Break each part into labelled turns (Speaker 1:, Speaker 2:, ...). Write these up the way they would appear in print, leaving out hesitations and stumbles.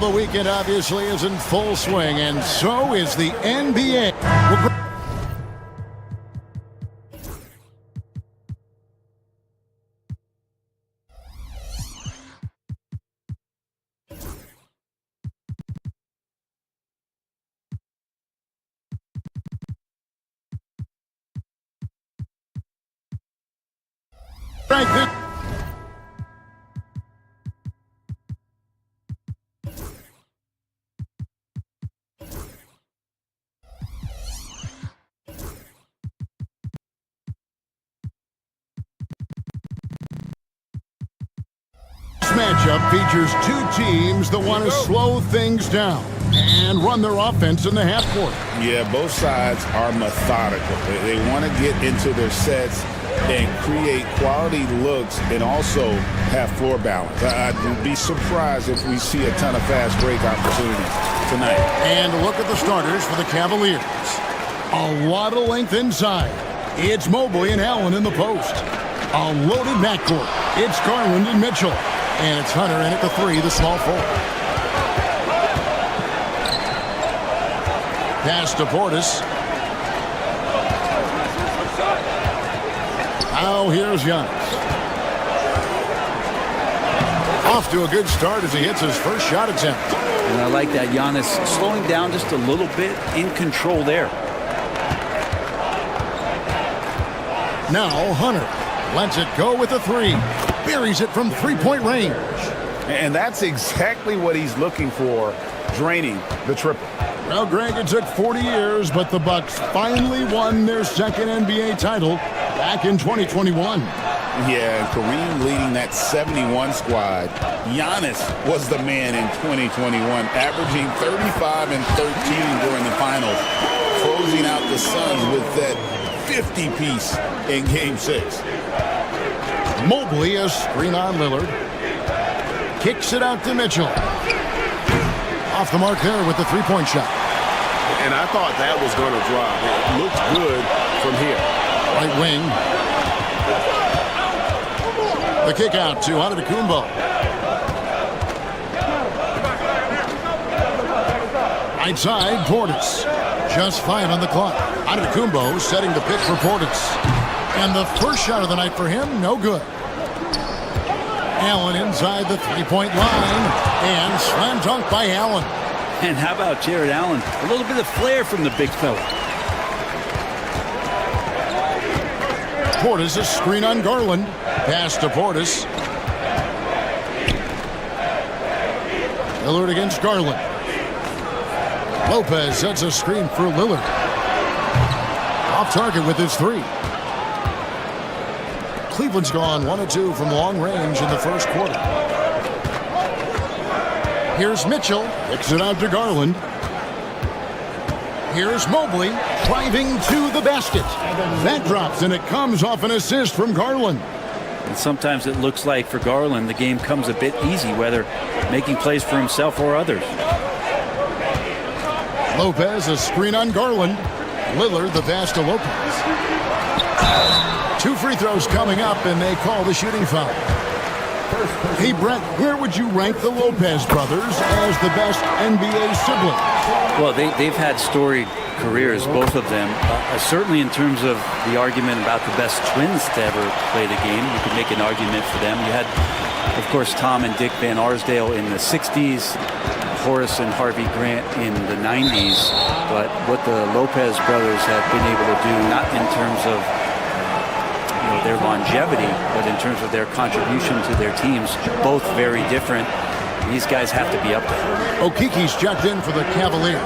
Speaker 1: the weekend obviously is in full swing, and so is the NBA. Right there. Matchup features two teams that want to slow things down and run their offense in the half court.
Speaker 2: Yeah, both sides are methodical. They want to get into their sets and create quality looks and also have floor balance. I'd be surprised if we see a ton of fast break opportunities tonight.
Speaker 1: And look at the starters for the Cavaliers. A lot of length inside. It's Mobley and Allen in the post. A loaded backcourt. It's Garland and Mitchell. And it's Hunter in at the three, the small forward. Pass to Portis. Now here's Giannis. Off to a good start as he hits his first shot attempt.
Speaker 3: And I like that. Giannis slowing down just a little bit, in control there.
Speaker 1: Now Hunter lets it go with a three. Buries it from three-point range.
Speaker 2: And that's exactly what he's looking for, draining the triple.
Speaker 1: Well, Greg, it took 40 years, but the Bucks finally won their second NBA title back in 2021.
Speaker 2: Yeah, and Kareem leading that 71 squad. Giannis was the man in 2021, averaging 35 and 13 during the finals, closing out the Suns with that 50-piece in Game 6.
Speaker 1: Mobley, a screen on Lillard. Kicks it out to Mitchell. Off the mark there with the three-point shot.
Speaker 4: And I thought that was going to drop. It looked good from here.
Speaker 1: Right wing. The kick out to Antetokounmpo. Right side, Portis. Just 5 on the clock. Antetokounmpo setting the pick for Portis. And the first shot of the night for him, no good. Allen inside the three-point line. And slam dunk by Allen.
Speaker 3: And how about Jared Allen? A little bit of flair from the big fella.
Speaker 1: Portis, a screen on Garland. Pass to Portis. Lillard against Garland. Lopez sets a screen for Lillard. Off target with his three. Cleveland's gone 1 of 2 from long range in the first quarter. Here's Mitchell. Kicks it out to Garland. Here's Mobley driving to the basket. That drops, and it comes off an assist from Garland.
Speaker 3: And sometimes it looks like for Garland the game comes a bit easy, whether making plays for himself or others.
Speaker 1: Lopez, a screen on Garland. Lillard, the pass to Lopez. 2 free throws coming up, and they call the shooting foul. Hey, Brett, where would you rank the Lopez brothers as the best NBA siblings?
Speaker 3: Well, they've had storied careers, both of them. Certainly in terms of the argument about the best twins to ever play the game, you could make an argument for them. You had, of course, Tom and Dick Van Arsdale in the 60s, Horace and Harvey Grant in the 90s. But what the Lopez brothers have been able to do, not in terms of their longevity, but in terms of their contribution to their teams, both very different. These guys have to be up there.
Speaker 1: Okiki's checked in for the Cavaliers.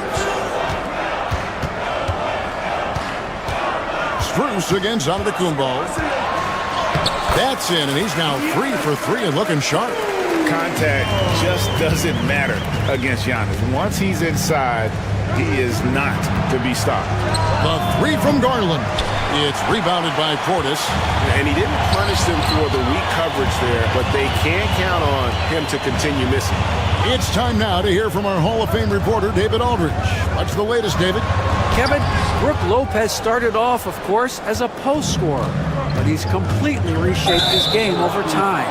Speaker 1: Strus against Antetokounmpo. That's in, and he's now 3 for 3 and looking sharp.
Speaker 2: Contact just doesn't matter against Giannis. Once he's inside, he is not to be stopped.
Speaker 1: The 3 from Garland. It's rebounded by Portis.
Speaker 4: And he didn't punish them for the weak coverage there, but they can't count on him to continue missing.
Speaker 1: It's time now to hear from our Hall of Fame reporter, David Aldridge. What's the latest, David?
Speaker 5: Kevin, Brook Lopez started off, of course, as a post scorer, but he's completely reshaped his game over time.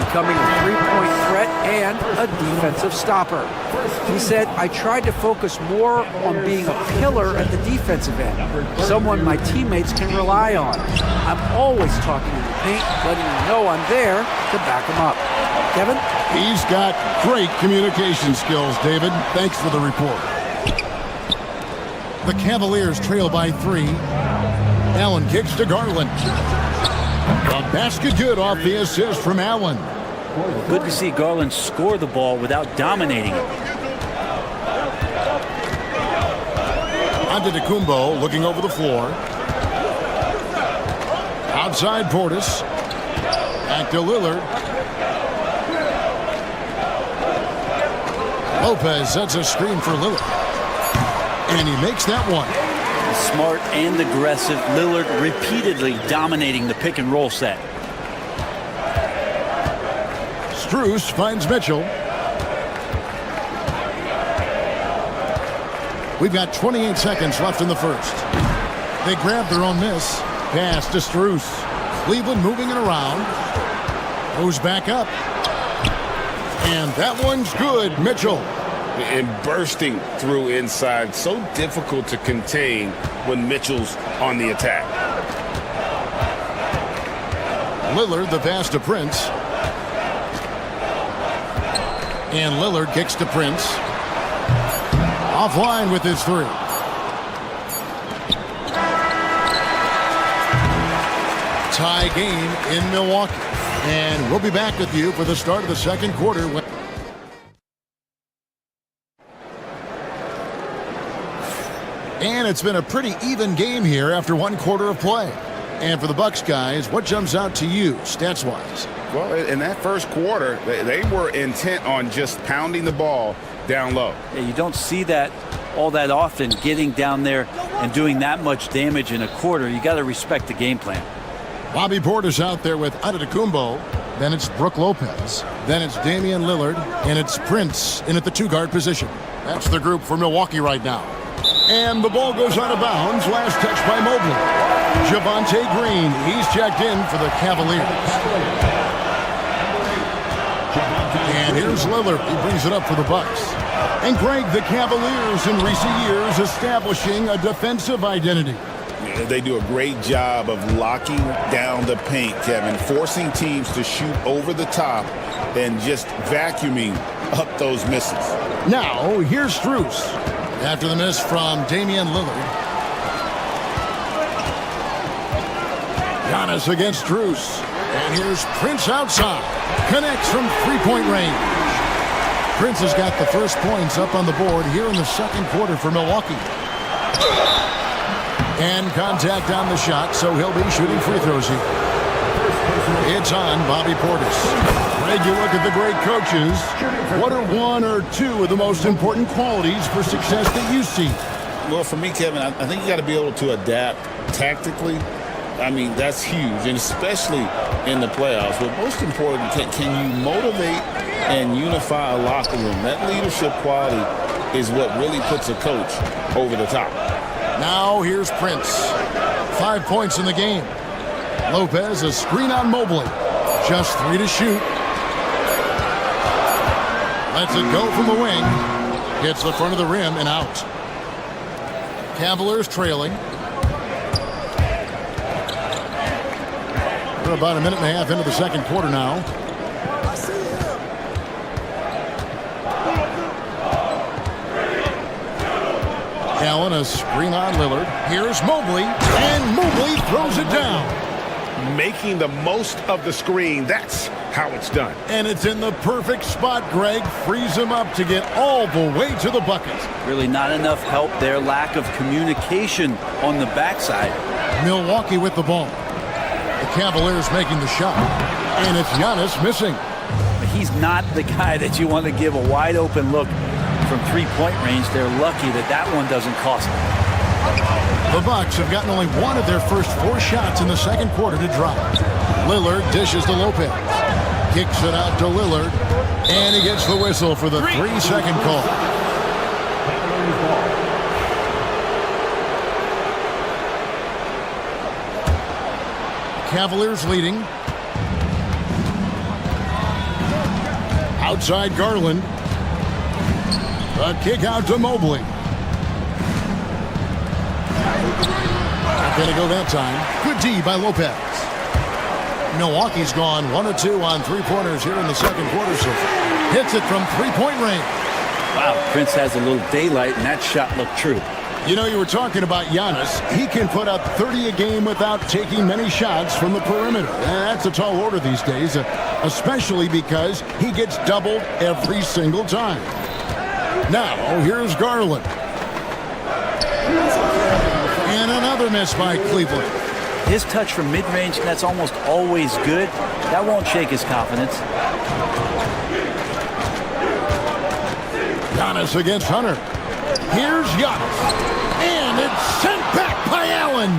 Speaker 5: becoming a three-point threat and a defensive stopper. He said, I tried to focus more on being a pillar at the defensive end, someone my teammates can rely on. I'm always talking in the paint, letting them know I'm there to back them up. Kevin?
Speaker 1: He's got great communication skills, David. Thanks for the report. The Cavaliers trail by 3. Allen kicks to Garland. A basket good off the assist from Allen.
Speaker 3: Good to see Garland score the ball without dominating it.
Speaker 1: Antetokounmpo looking over the floor. Outside Portis. Back to Lillard. Lopez sets a screen for Lillard. And he makes that one.
Speaker 3: Smart and aggressive. Lillard repeatedly dominating the pick and roll set.
Speaker 1: Strus finds Mitchell. We've got 28 seconds left in the first. They grab their own miss. Pass to Strus. Cleveland moving it around. Goes back up. And that one's good. Mitchell.
Speaker 4: And bursting through inside. So difficult to contain when Mitchell's on the attack.
Speaker 1: Lillard the pass to Prince. And Lillard kicks to Prince. Offline with his 3. Tie game in Milwaukee. And we'll be back with you for the start of the second quarter. And it's been a pretty even game here after one quarter of play. And for the Bucks guys, what jumps out to you stats-wise?
Speaker 4: Well, in that first quarter, they were intent on just pounding the ball down low.
Speaker 3: Yeah, you don't see that all that often, getting down there and doing that much damage in a quarter. You got to respect the game plan.
Speaker 1: Bobby Portis out there with Antetokounmpo. Then it's Brook Lopez. Then it's Damian Lillard. And it's Prince in at the 2-guard position. That's the group for Milwaukee right now. And the ball goes out of bounds. Last touch by Mobley. Javonte Green. He's checked in for the Cavaliers. And here's Lillard. He brings it up for the Bucks. And Greg, the Cavaliers in recent years establishing a defensive identity.
Speaker 2: They do a great job of locking down the paint, Kevin, forcing teams to shoot over the top and just vacuuming up those misses.
Speaker 1: Now, here's Strus. After the miss from Damian Lillard. Giannis against Strus. And here's Prince outside. Connects from three-point range. Prince has got the first points up on the board here in the second quarter for Milwaukee. And contact on the shot, so he'll be shooting free throws here. It's on Bobby Portis. Greg, you look at the great coaches. What are one or two of the most important qualities for success that you see?
Speaker 2: Well, for me, Kevin, I think you got to be able to adapt tactically. I mean, that's huge, and especially in the playoffs. But most important, can you motivate and unify a locker room? That leadership quality is what really puts a coach over the top.
Speaker 1: Now here's Prince. 5 points in the game. Lopez, a screen on Mobley. Just 3 to shoot. Lets it go from the wing. Hits the front of the rim and out. Cavaliers trailing. We're about a minute and a half into the second quarter now. Allen, a screen on Lillard. Here's Mobley, and Mobley throws it down.
Speaker 4: Making the most of the screen. That's how it's done.
Speaker 1: And it's in the perfect spot, Greg. Frees him up to get all the way to the bucket.
Speaker 3: Really not enough help there. Lack of communication on the backside.
Speaker 1: Milwaukee with the ball. The Cavaliers making the shot. And it's Giannis missing.
Speaker 3: He's not the guy that you want to give a wide open look from three-point range. They're lucky that that one doesn't cost them.
Speaker 1: The Bucks have gotten only one of their first 4 shots in the second quarter to drop. Lillard dishes to Lopez. Kicks it out to Lillard. And he gets the whistle for the 3-second call. Cavaliers leading. Outside Garland. A kick out to Mobley. Not going to go that time. Good D by Lopez. Milwaukee's gone 1 of 2 on three-pointers here in the second quarter so far. Hits it from three-point range.
Speaker 3: Wow, Prince has a little daylight, and that shot looked true.
Speaker 1: You know, you were talking about Giannis. He can put up 30 a game without taking many shots from the perimeter. And that's a tall order these days, especially because he gets doubled every single time. Now, here's Garland. And another miss by Cleveland.
Speaker 3: His touch from mid-range, that's almost always good. That won't shake his confidence.
Speaker 1: Giannis against Hunter. Here's Giannis. And it's sent back by Allen.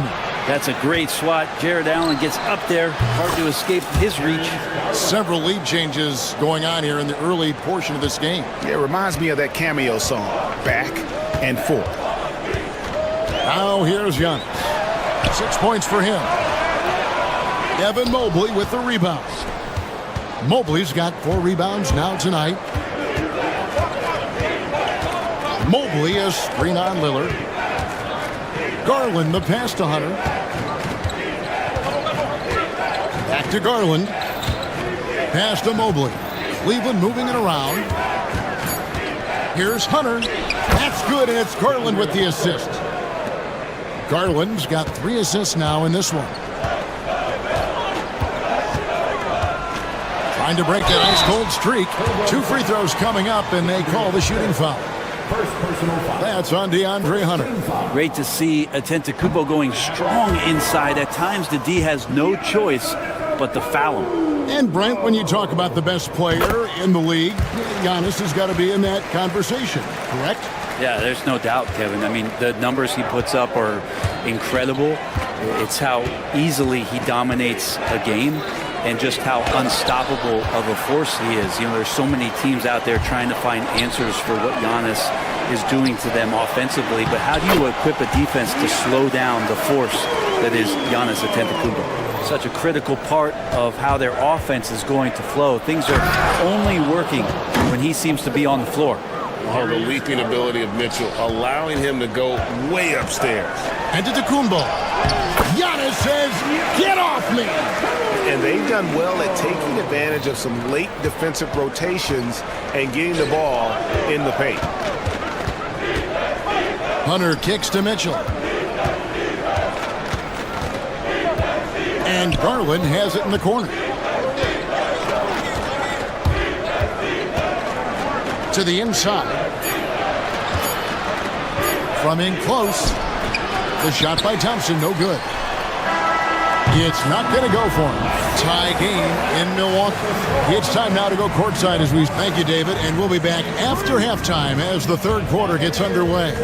Speaker 3: That's a great swat. Jared Allen gets up there. Hard to escape his reach.
Speaker 1: Several lead changes going on here in the early portion of this game.
Speaker 4: It reminds me of that cameo song, Back and Forth.
Speaker 1: Now here's Giannis. 6 points for him. Evan Mobley with the rebound. Mobley's got 4 rebounds now tonight. Mobley a screen on Lillard. Garland the pass to Hunter. Back to Garland. Pass to Mobley. Cleveland moving it around. Here's Hunter. That's good, and it's Garland with the assist. Garland's got 3 assists now in this one. Trying to break that ice-cold streak. 2 free throws coming up, and they call the shooting foul.
Speaker 6: First personal foul.
Speaker 1: That's on DeAndre Hunter.
Speaker 3: Great to see Antetokounmpo going strong inside. At times, the D has no choice but to foul him.
Speaker 1: And Brent, when you talk about the best player in the league, Giannis has got to be in that conversation, correct?
Speaker 3: Yeah, there's no doubt, Kevin. I mean, the numbers he puts up are incredible. It's how easily he dominates a game and just how unstoppable of a force he is. You know, there's so many teams out there trying to find answers for what Giannis is doing to them offensively, but how do you equip a defense to slow down the force that is Giannis Antetokounmpo? Such a critical part of how their offense is going to flow. Things are only working when he seems to be on the floor.
Speaker 4: Oh, the leaping ability of Mitchell, allowing him to go way upstairs.
Speaker 1: Antetokounmpo. Giannis says, "Get off me!"
Speaker 7: And they've done well at taking advantage of some late defensive rotations and getting the ball in the paint.
Speaker 1: Hunter kicks to Mitchell. And Garland has it in the corner. To the inside. From in close. The shot by Thompson, no good. It's not going to go for him. Tie game in Milwaukee. It's time now to go courtside as we thank you, David, and we'll be back after halftime as the third quarter gets underway.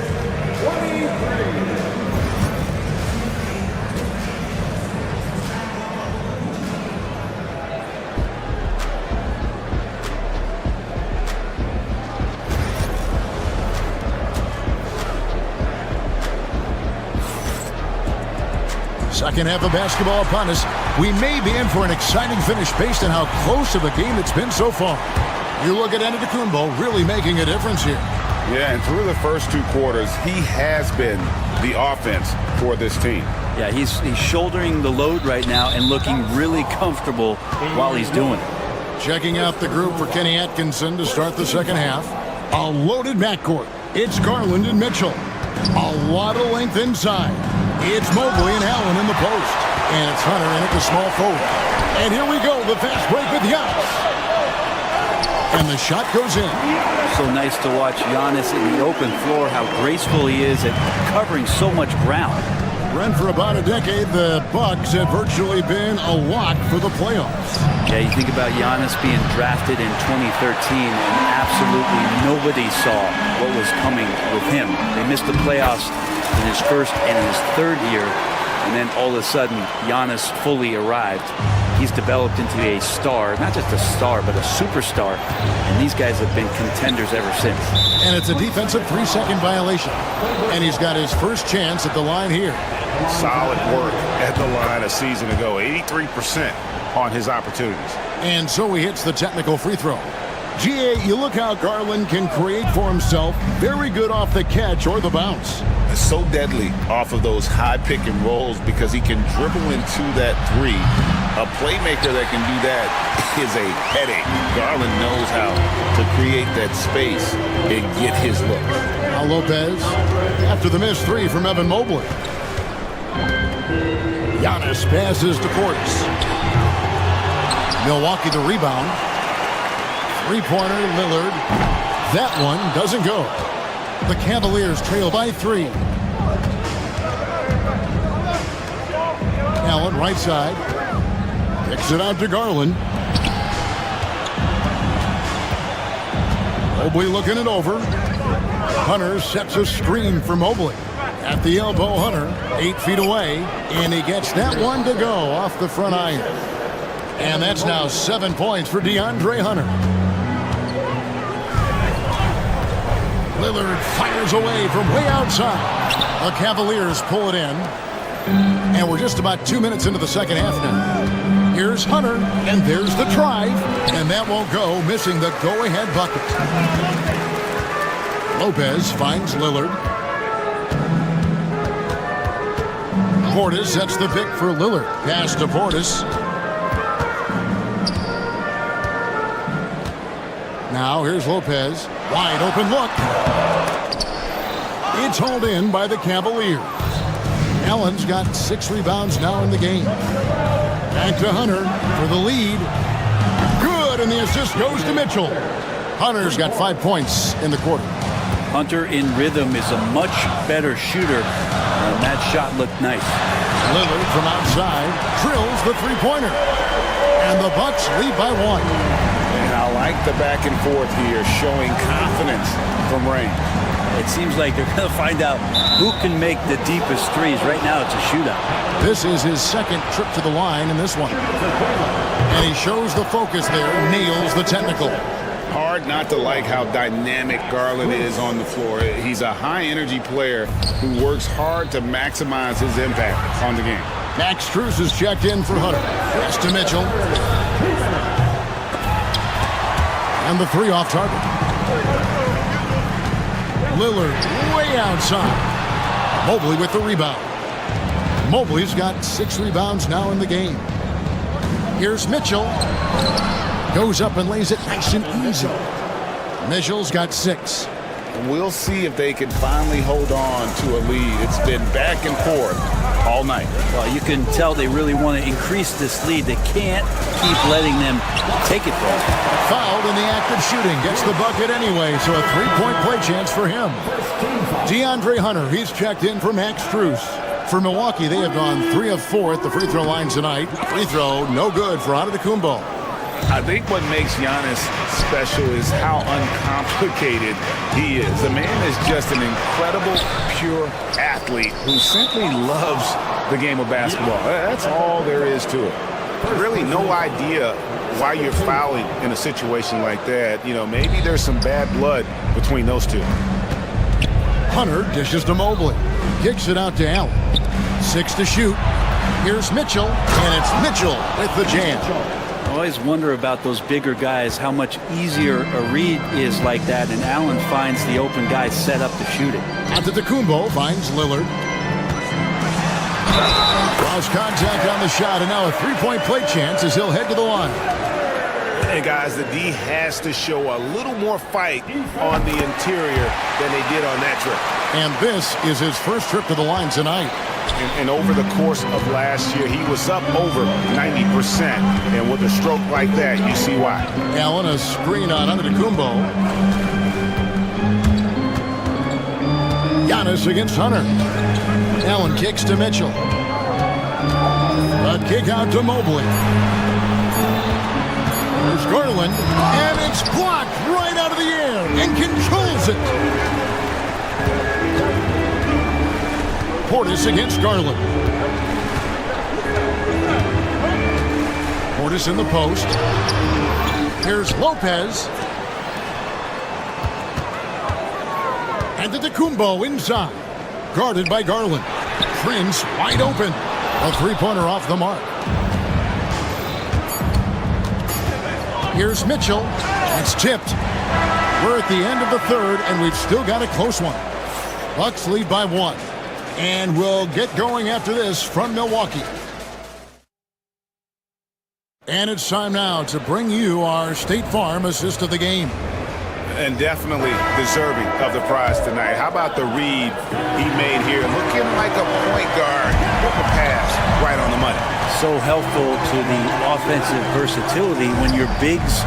Speaker 1: Second half of basketball upon us. We may be in for an exciting finish based on how close of a game it's been so far. You look at Antetokounmpo really making a difference here.
Speaker 4: Yeah, and through the first 2 quarters, he has been the offense for this team.
Speaker 3: Yeah, he's shouldering the load right now and looking really comfortable while he's doing it.
Speaker 1: Checking out the group for Kenny Atkinson to start the second half. A loaded backcourt. It's Garland and Mitchell. A lot of length inside. It's Mobley and Allen in the post. And it's Hunter in at the small forward. And here we go, the fast break with Giannis. And the shot goes in.
Speaker 3: So nice to watch Giannis in the open floor, how graceful he is at covering so much ground.
Speaker 1: Brent, for about a decade, the Bucks have virtually been a lock for the playoffs.
Speaker 3: Yeah, you think about Giannis being drafted in 2013, and absolutely nobody saw what was coming with him. They missed the playoffs in his first and his third year, and then all of a sudden, Giannis fully arrived. He's developed into a star, not just a star, but a superstar, and these guys have been contenders ever since.
Speaker 1: And it's a defensive 3-second violation, and he's got his first chance at the line here.
Speaker 7: Solid work at the line a season ago, 83% on his opportunities.
Speaker 1: And so he hits the technical free throw. GA, you look how Garland can create for himself. Very good off the catch or the bounce.
Speaker 2: It's so deadly off of those high pick and rolls because he can dribble into that three. A playmaker that can do that is a headache. Garland knows how to create that space and get his look.
Speaker 1: Now Lopez, after the missed three from Evan Mobley. Giannis passes to Portis. Milwaukee the rebound. Three-pointer, Lillard. That one doesn't go. The Cavaliers trail by 3. Allen, right side. Kicks it out to Garland. Mobley looking it over. Hunter sets a screen for Mobley. At the elbow, Hunter, 8 feet away. And he gets that one to go off the front iron. And that's now 7 points for DeAndre Hunter. Lillard fires away from way outside. The Cavaliers pull it in. And we're just about 2 minutes into the second half now. Here's Hunter, and there's the drive. And that won't go, missing the go-ahead bucket. Lopez finds Lillard. Portis sets the pick for Lillard. Pass to Portis. Now here's Lopez. Wide open look. It's hauled in by the Cavaliers. Allen's got 6 rebounds now in the game. Back to Hunter for the lead. Good, and the assist goes to Mitchell. Hunter's got 5 points in the quarter.
Speaker 3: Hunter in rhythm is a much better shooter, and that shot looked nice.
Speaker 1: Lillard from outside drills the three-pointer. And the Bucks lead by 1.
Speaker 2: And I like the back and forth here, showing confidence from Rain.
Speaker 3: It seems like they're going to find out who can make the deepest threes. Right now, it's a shootout.
Speaker 1: This is his second trip to the line in this one. And he shows the focus there, nails the technical.
Speaker 2: Hard not to like how dynamic Garland is on the floor. He's a high-energy player who works hard to maximize his impact on the game.
Speaker 1: Max Strus is checked in for Hunter. Pass to Mitchell. And the 3 off target. Lillard way outside. Mobley with the rebound. Mobley's got 6 rebounds now in the game. Here's Mitchell. Goes up and lays it nice and easy. Mitchell's got 6.
Speaker 2: We'll see if they can finally hold on to a lead. It's been back and forth all night.
Speaker 3: Well, you can tell they really want to increase this lead. They can't keep letting them take it there.
Speaker 1: Fouled in the act of shooting. Gets the bucket anyway, so a 3-point play chance for him. DeAndre Hunter, he's checked in for Max Strus. For Milwaukee, they have gone 3 of 4 at the free throw line tonight. Free throw, no good for Antetokounmpo.
Speaker 2: I think what makes Giannis special is how uncomplicated he is. The man is just an incredible, pure athlete who simply loves the game of basketball. That's all there is to it. Really no idea why you're fouling in a situation like that. You know, maybe there's some bad blood between those two.
Speaker 1: Hunter dishes to Mobley. Kicks it out to Allen. 6 to shoot. Here's Mitchell, and it's Mitchell with the jam.
Speaker 3: I always wonder about those bigger guys, how much easier a read is like that, and Allen finds the open guy set up to shoot it.
Speaker 1: Antetokounmpo finds Lillard. Lost contact on the shot, and now a 3-point play chance as he'll head to the line.
Speaker 7: And guys, the D has to show a little more fight on the interior than they did on that trip.
Speaker 1: And this is his first trip to the line tonight.
Speaker 7: And over the course of last year, he was up over 90%. And with a stroke like that, you see why.
Speaker 1: Allen, a screen on Antetokounmpo. Giannis against Hunter. Allen kicks to Mitchell. A kick out to Mobley. There's Garland, and it's blocked right out of the air and controls it. Portis against Garland. Portis in the post. Here's Lopez. Antetokounmpo inside. Guarded by Garland. Prince wide open. A 3-pointer off the mark. Here's Mitchell. It's tipped. We're at the end of the third, and we've still got a close one. Bucks lead by 1. And we'll get going after this from Milwaukee. And it's time now to bring you our State Farm assist of the game.
Speaker 7: And definitely deserving of the prize tonight. How about the read he made here? Looking like a point guard with a pass right on the money.
Speaker 3: So helpful to the offensive versatility when your bigs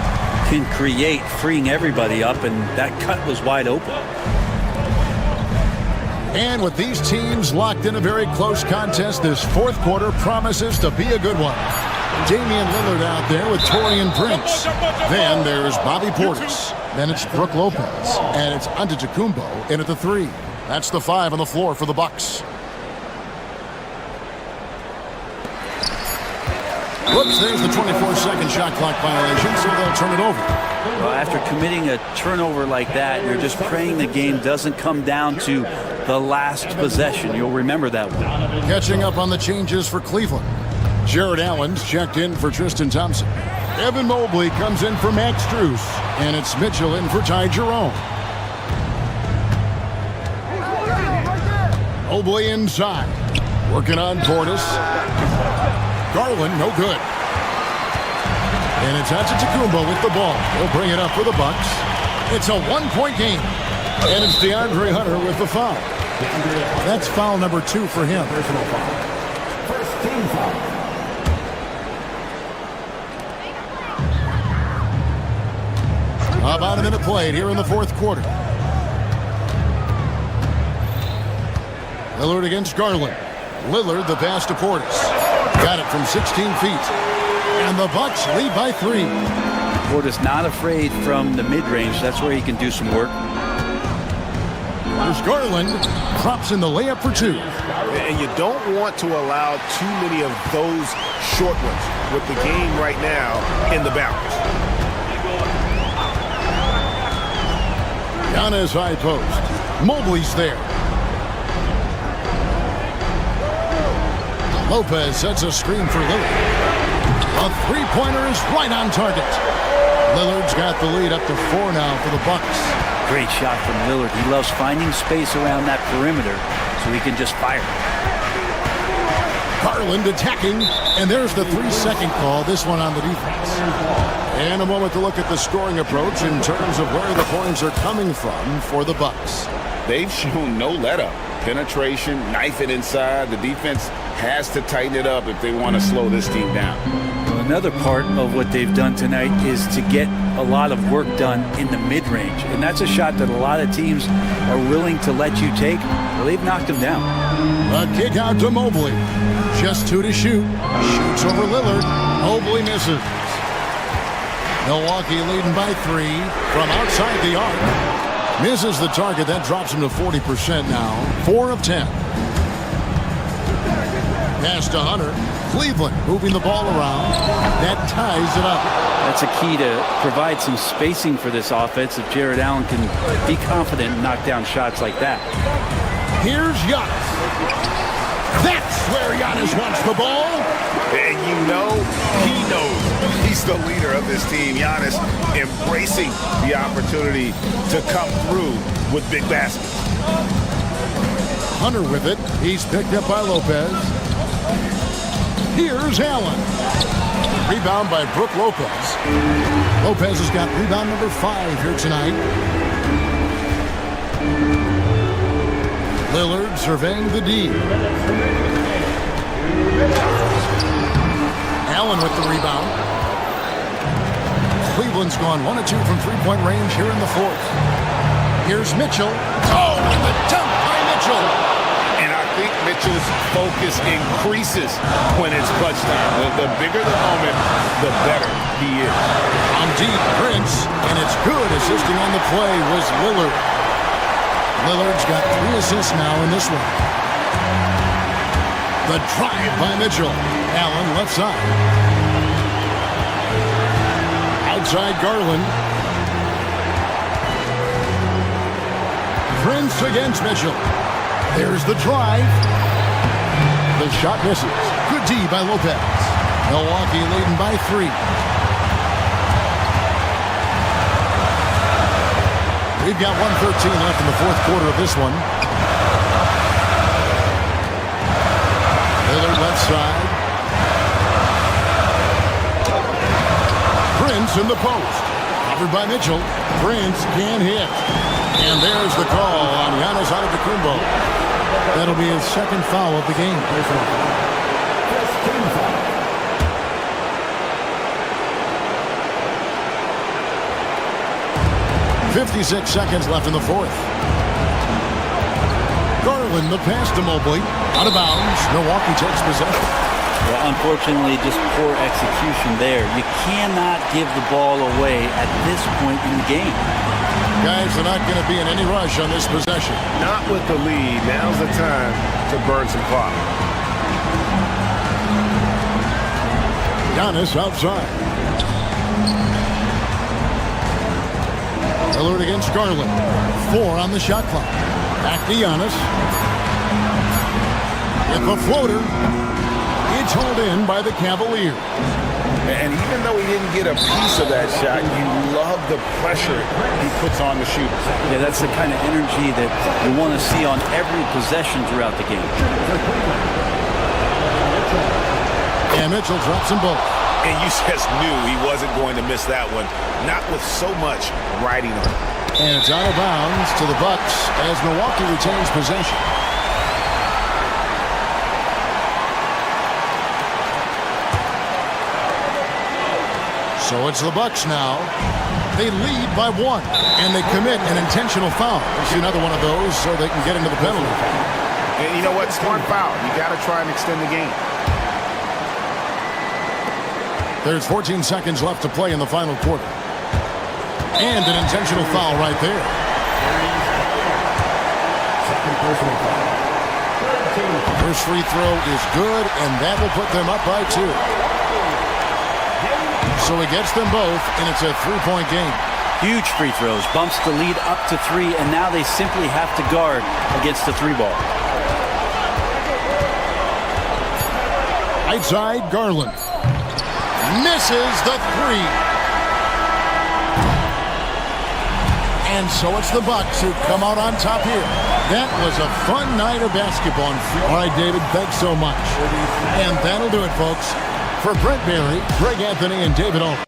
Speaker 3: can create, freeing everybody up, and that cut was wide open.
Speaker 1: And with these teams locked in a very close contest, this fourth quarter promises to be a good one. Damian Lillard out there with Taurean Prince. Then there's Bobby Portis. Then it's Brook Lopez. And it's Antetokounmpo in at the 3. That's the 5 on the floor for the Bucks. Whoops, there's the 24-second shot clock violation, so they'll turn it over.
Speaker 3: Well, after committing a turnover like that, you're just praying the game doesn't come down to the last possession. You'll remember that one.
Speaker 1: Catching up on the changes for Cleveland. Jared Allen's checked in for Tristan Thompson. Evan Mobley comes in for Max Strus. And it's Mitchell in for Ty Jerome. Mobley inside. Working on Portis. Garland, no good. And it's Antetokounmpo with the ball. He'll bring it up for the Bucks. It's a one-point game. And it's DeAndre Hunter with the foul. That's foul number 2 for him. Personal foul. First team foul. About a minute played here in the fourth quarter. Lillard against Garland. Lillard the pass to Portis. Got it from 16 feet. And the Bucks lead by 3.
Speaker 3: Portis not afraid from the mid-range. That's where he can do some work.
Speaker 1: There's Garland. Drops in the layup for 2.
Speaker 7: And you don't want to allow too many of those short ones with the game right now in the balance.
Speaker 1: Giannis high post. Mobley's there. Lopez sets a screen for Lillard. A three-pointer is right on target. Lillard's got the lead up to 4 now for the Bucks.
Speaker 3: Great shot from Lillard. He loves finding space around that perimeter so he can just fire.
Speaker 1: Garland attacking, and there's the 3-second call, this one on the defense. And a moment to look at the scoring approach in terms of where the points are coming from for the Bucks.
Speaker 2: They've shown no let-up. Penetration, knife it inside. The defense has to tighten it up if they want to slow this team down.
Speaker 3: Well, another part of what they've done tonight is to get a lot of work done in the mid-range. And that's a shot that a lot of teams are willing to let you take. Well, they've knocked them down.
Speaker 1: A kick out to Mobley. Just 2 to shoot. Shoots over Lillard. Mobley misses. Milwaukee leading by 3 from outside the arc. Misses the target. That drops him to 40% now. 4 of 10. Pass to Hunter. Cleveland moving the ball around. That ties it up.
Speaker 3: That's a key to provide some spacing for this offense if Jared Allen can be confident and knock down shots like that.
Speaker 1: Here's Giannis. That's where Giannis wants the ball.
Speaker 7: And you know, he knows he's the leader of this team. Giannis embracing the opportunity to come through with big baskets.
Speaker 1: Hunter with it. He's picked up by Lopez. Here's Allen. Rebound by Brook Lopez. Lopez has got rebound number 5 here tonight. Lillard surveying the D. Allen with the rebound. Cleveland's gone 1 of 2 from three-point range here in the fourth. Here's Mitchell. Oh, and the dunk by Mitchell.
Speaker 7: And I think Mitchell's focus increases when it's clutch time. The bigger the moment, the better he is.
Speaker 1: On deep, Prince, and it's good. Assisting on the play was Lillard. Lillard's got 3 assists now in this one. The drive by Mitchell. Allen left side. Outside Garland. Prince against Mitchell. There's the drive. The shot misses. Good D by Lopez. Milwaukee leading by 3. We've got 1:13 left in the fourth quarter of this one. Lillard left side. Prince in the post. Covered by Mitchell. Prince can't hit. And there's the call on Giannis Antetokounmpo. That'll be his second foul of the game. 56 seconds left in the fourth. Garland, the pass to Mobley. Out of bounds. Milwaukee takes possession.
Speaker 3: Well, unfortunately, just poor execution there. You cannot give the ball away at this point in the game.
Speaker 1: Guys are not going to be in any rush on this possession.
Speaker 7: Not with the lead. Now's the time to burn some clock.
Speaker 1: Giannis outside. Lillard against Garland. 4 on the shot clock. Back to Giannis. With the floater. It's hauled in by the Cavaliers.
Speaker 7: And even though he didn't get a piece of that shot, you love the pressure he puts on the shooters.
Speaker 3: Yeah, that's the kind of energy that you want to see on every possession throughout the game.
Speaker 1: And Mitchell drops them both.
Speaker 7: And you just knew he wasn't going to miss that one. Not with so much riding on it.
Speaker 1: And it's out of bounds to the Bucks as Milwaukee retains possession. So it's the Bucks now. They lead by 1, and they commit an intentional foul. We'll see another one of those so they can get into the penalty.
Speaker 7: And you know what? Smart foul. You got to try and extend the game.
Speaker 1: There's 14 seconds left to play in the final quarter. And an intentional foul right there. First free throw is good, and that will put them up by 2. So he gets them both, and it's a 3-point game.
Speaker 3: Huge free throws, bumps the lead up to 3, and now they simply have to guard against the 3-ball.
Speaker 1: Right side, Garland. Misses the 3. And so it's the Bucks who come out on top here. That was a fun night of basketball. All right, David, thanks so much. And that'll do it, folks. For Brent Barry, Greg Anthony, and David Owen.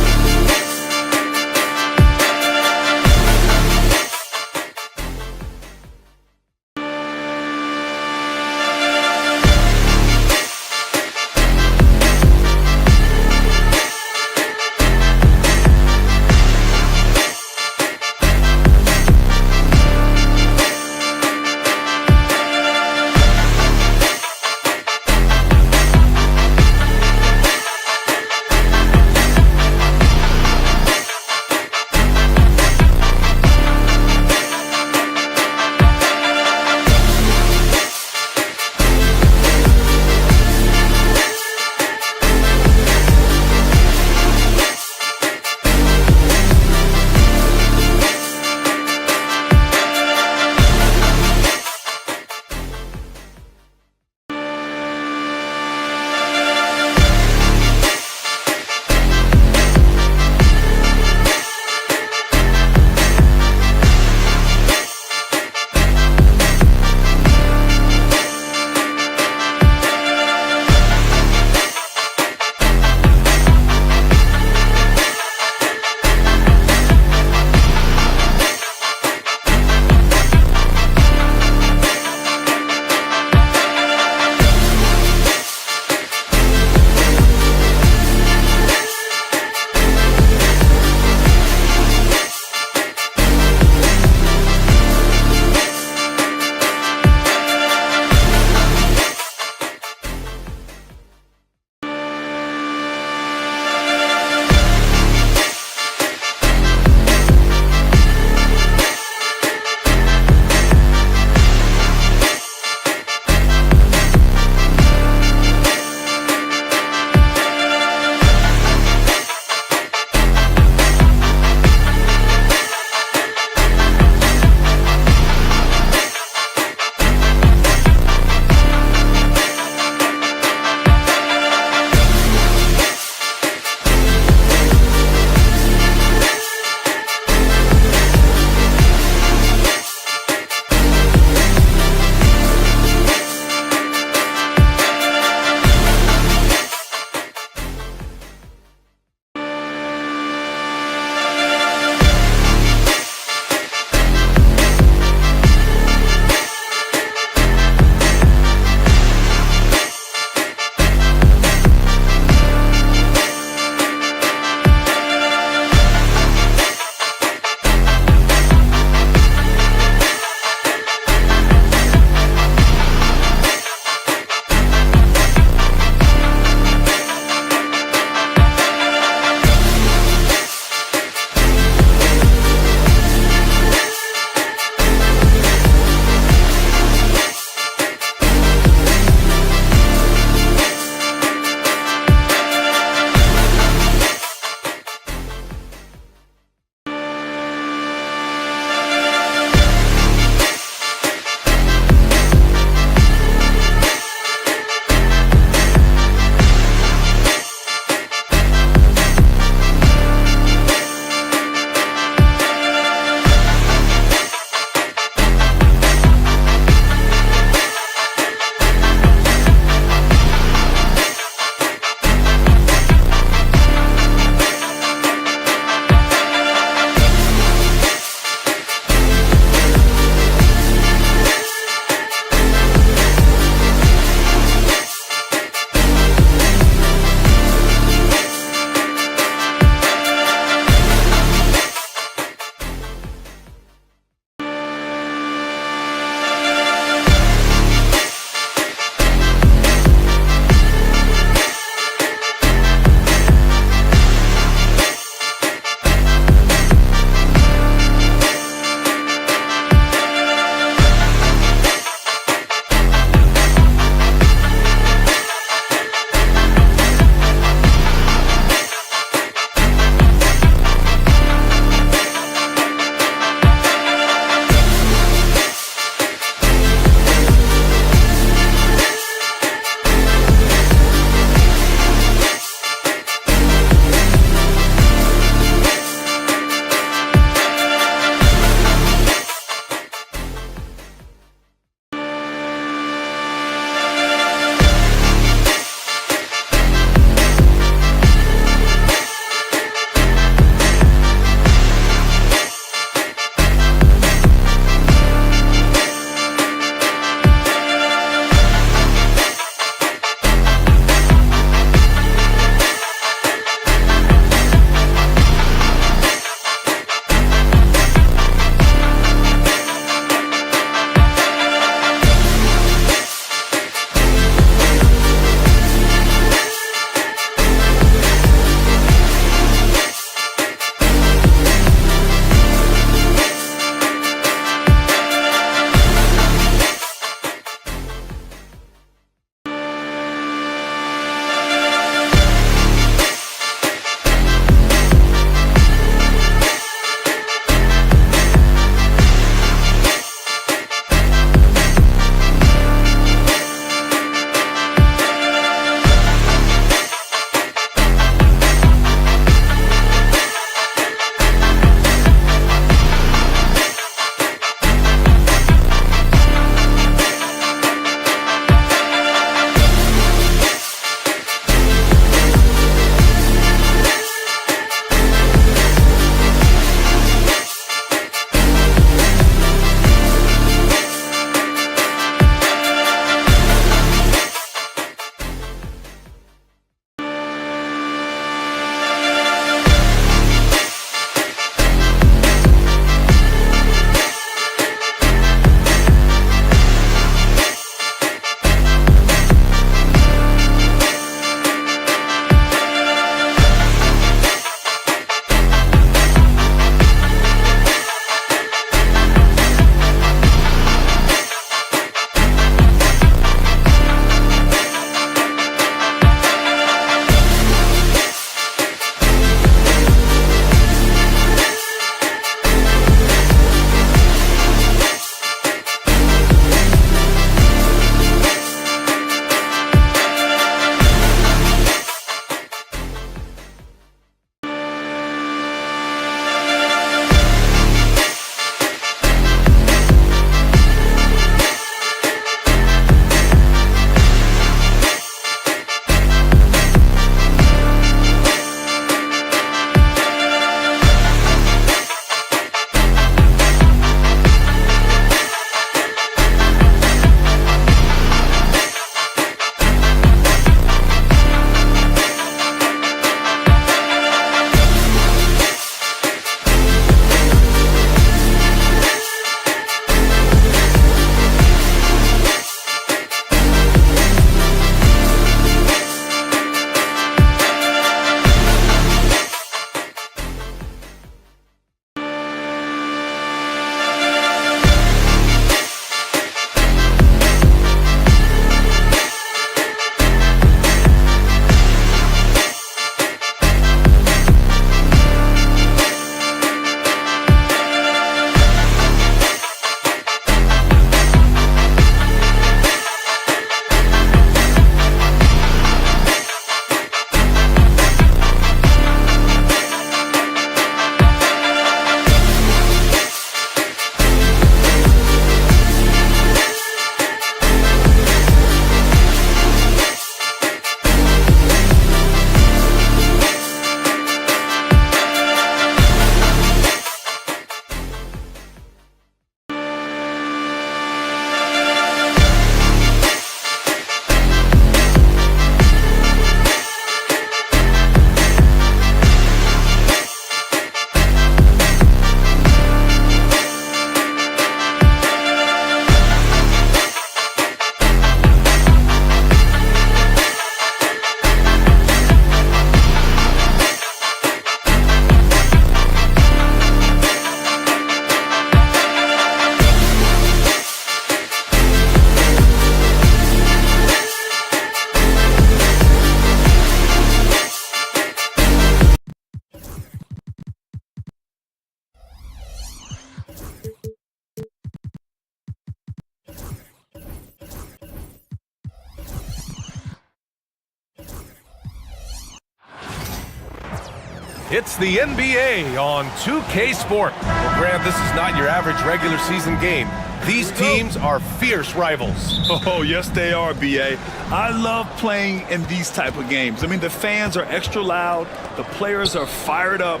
Speaker 6: It's the NBA on 2K Sport. Well, Grant, this is not your average regular season game. These teams are fierce rivals.
Speaker 8: Oh, yes, they are, B.A. I love playing in these type of games. I mean, the fans are extra loud. The players are fired up.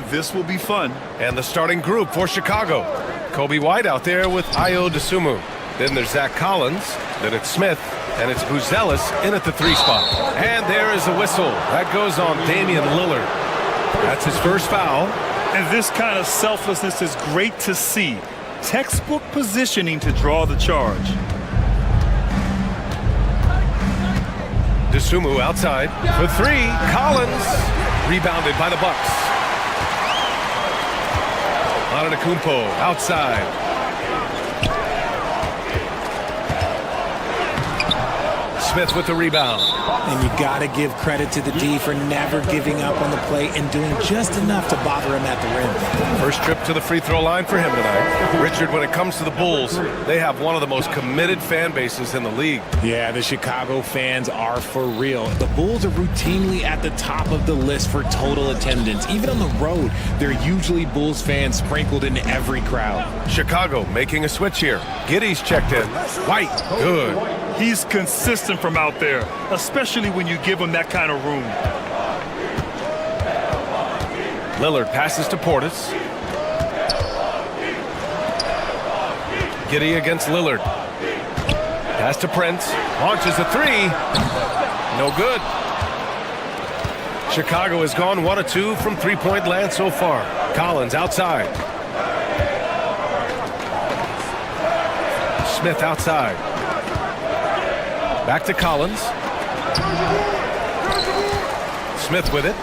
Speaker 8: This will be fun.
Speaker 6: And the starting group for Chicago. Kobe White out there with Ayo Dosunmu. Then there's Zach Collins. Then it's Smith. And it's Buzelis in at the 3 spot. And there is a whistle. That goes on Damian Lillard. That's his first foul.
Speaker 8: And this kind of selflessness is great to see. Textbook positioning to draw the charge.
Speaker 6: Dosunmu outside for 3. Collins rebounded by the Bucks. Antetokounmpo outside. Smith with the rebound.
Speaker 9: And you got to give credit to the D for never giving up on the play and doing just enough to bother him at the rim.
Speaker 6: First trip to the free throw line for him tonight. Richard, when it comes to the Bulls, they have one of the most committed fan bases in the league.
Speaker 9: Yeah, the Chicago fans are for real. The Bulls are routinely at the top of the list for total attendance. Even on the road, there are usually Bulls fans sprinkled in every crowd.
Speaker 6: Chicago making a switch here. Giddey's checked in. White, good.
Speaker 8: He's consistent from out there, especially when you give him that kind of room.
Speaker 6: Lillard passes to Portis. Giddey against Lillard. Pass to Prince. Launches a 3. No good. Chicago has gone 1 of 2 from three-point land so far. Collins outside. Smith outside. Back to Collins. Smith with it.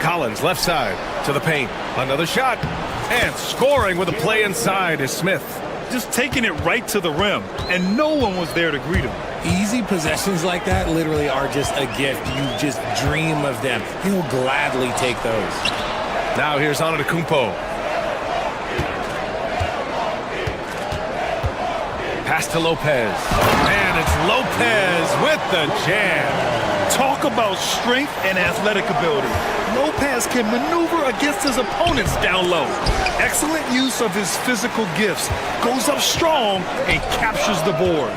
Speaker 6: Collins left side to the paint. Another shot. And scoring with a play inside is Smith.
Speaker 8: Just taking it right to the rim, and no one was there to greet him.
Speaker 9: Easy possessions like that literally are just a gift. You just dream of them. He'll gladly take those.
Speaker 6: Now here's Antetokounmpo. Pass to Lopez. And it's Lopez with the jam.
Speaker 8: Talk about strength and athletic ability. Lopez can maneuver against his opponents down low. Excellent use of his physical gifts. Goes up strong and captures the board.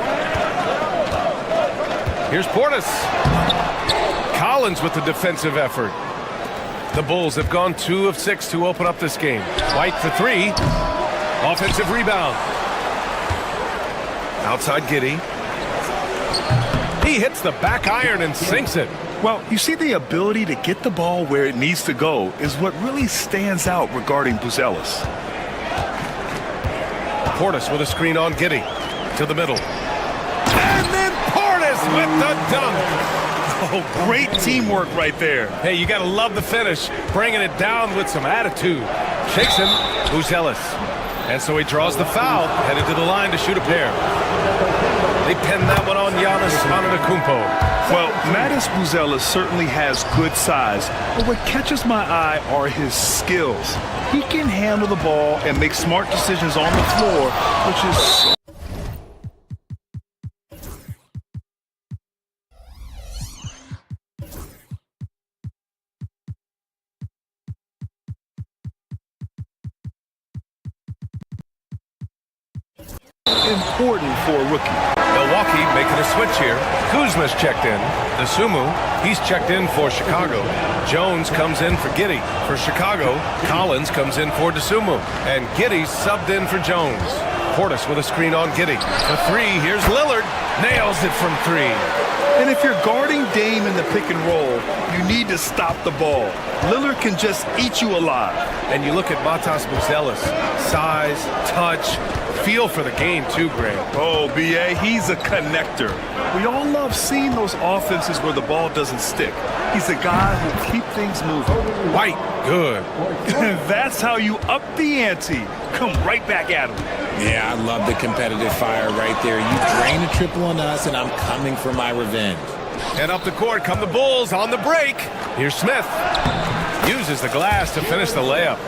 Speaker 6: Here's Portis. Collins with the defensive effort. The Bulls have gone 2 of 6 to open up this game. White for 3. Offensive rebound. Outside Giddey. He hits the back iron and sinks it.
Speaker 8: Well, you see, the ability to get the ball where it needs to go is what really stands out regarding Buzelis.
Speaker 6: Portis with a screen on Giddey. To the middle. And then Portis with the dunk.
Speaker 8: Oh, great teamwork right there.
Speaker 6: Hey, you got to love the finish. Bringing it down with some attitude. Shakes him. Buzelis. And so he draws the foul. Headed to the line to shoot a pair. They pin that one on Giannis Antetokounmpo.
Speaker 8: Well, Mattis Buzelis certainly has good size, but what catches my eye are his skills. He can handle the ball and make smart decisions on the floor, which is important for a rookie.
Speaker 6: Milwaukee making a switch here. Kuzma's checked in. Dosunmu, he's checked in for Chicago. Jones comes in for Giddey. For Chicago, Collins comes in for Dosunmu. And Giddey subbed in for Jones. Portis with a screen on Giddey. For 3, here's Lillard. Nails it from 3.
Speaker 8: And if you're guarding Dame in the pick and roll, you need to stop the ball. Lillard can just eat you alive.
Speaker 6: And you look at Matas Buzelis. Size, touch, feel for the game too, Greg.
Speaker 8: Oh, B.A., he's a connector. We all love seeing those offenses where the ball doesn't stick. He's a guy who'll keep things moving.
Speaker 6: White, good.
Speaker 8: That's how you up the ante. Come right back at him.
Speaker 9: Yeah, I love the competitive fire right there. You drain a triple on us, and I'm coming for my revenge.
Speaker 6: And up the court come the Bulls on the break. Here's Smith. Uses the glass to finish the layup.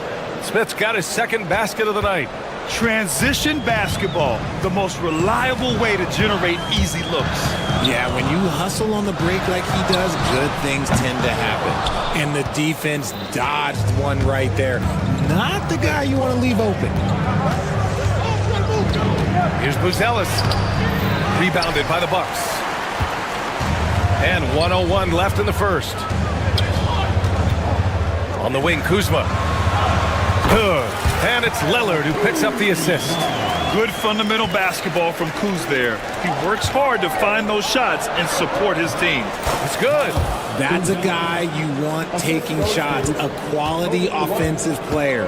Speaker 6: Smith's got his second basket of the night.
Speaker 8: Transition basketball, the most reliable way to generate easy looks.
Speaker 9: Yeah, when you hustle on the break like he does, good things tend to happen. And the defense dodged one right there. Not the guy you want to leave open.
Speaker 6: Here's Buzelis. Rebounded by the Bucks. And 1:01 left in the first. On the wing, Kuzma. Good. And it's Lillard who picks up the assist.
Speaker 8: Good fundamental basketball from Kuz there. He works hard to find those shots and support his team.
Speaker 6: It's good.
Speaker 9: That's a guy you want taking shots, a quality offensive player.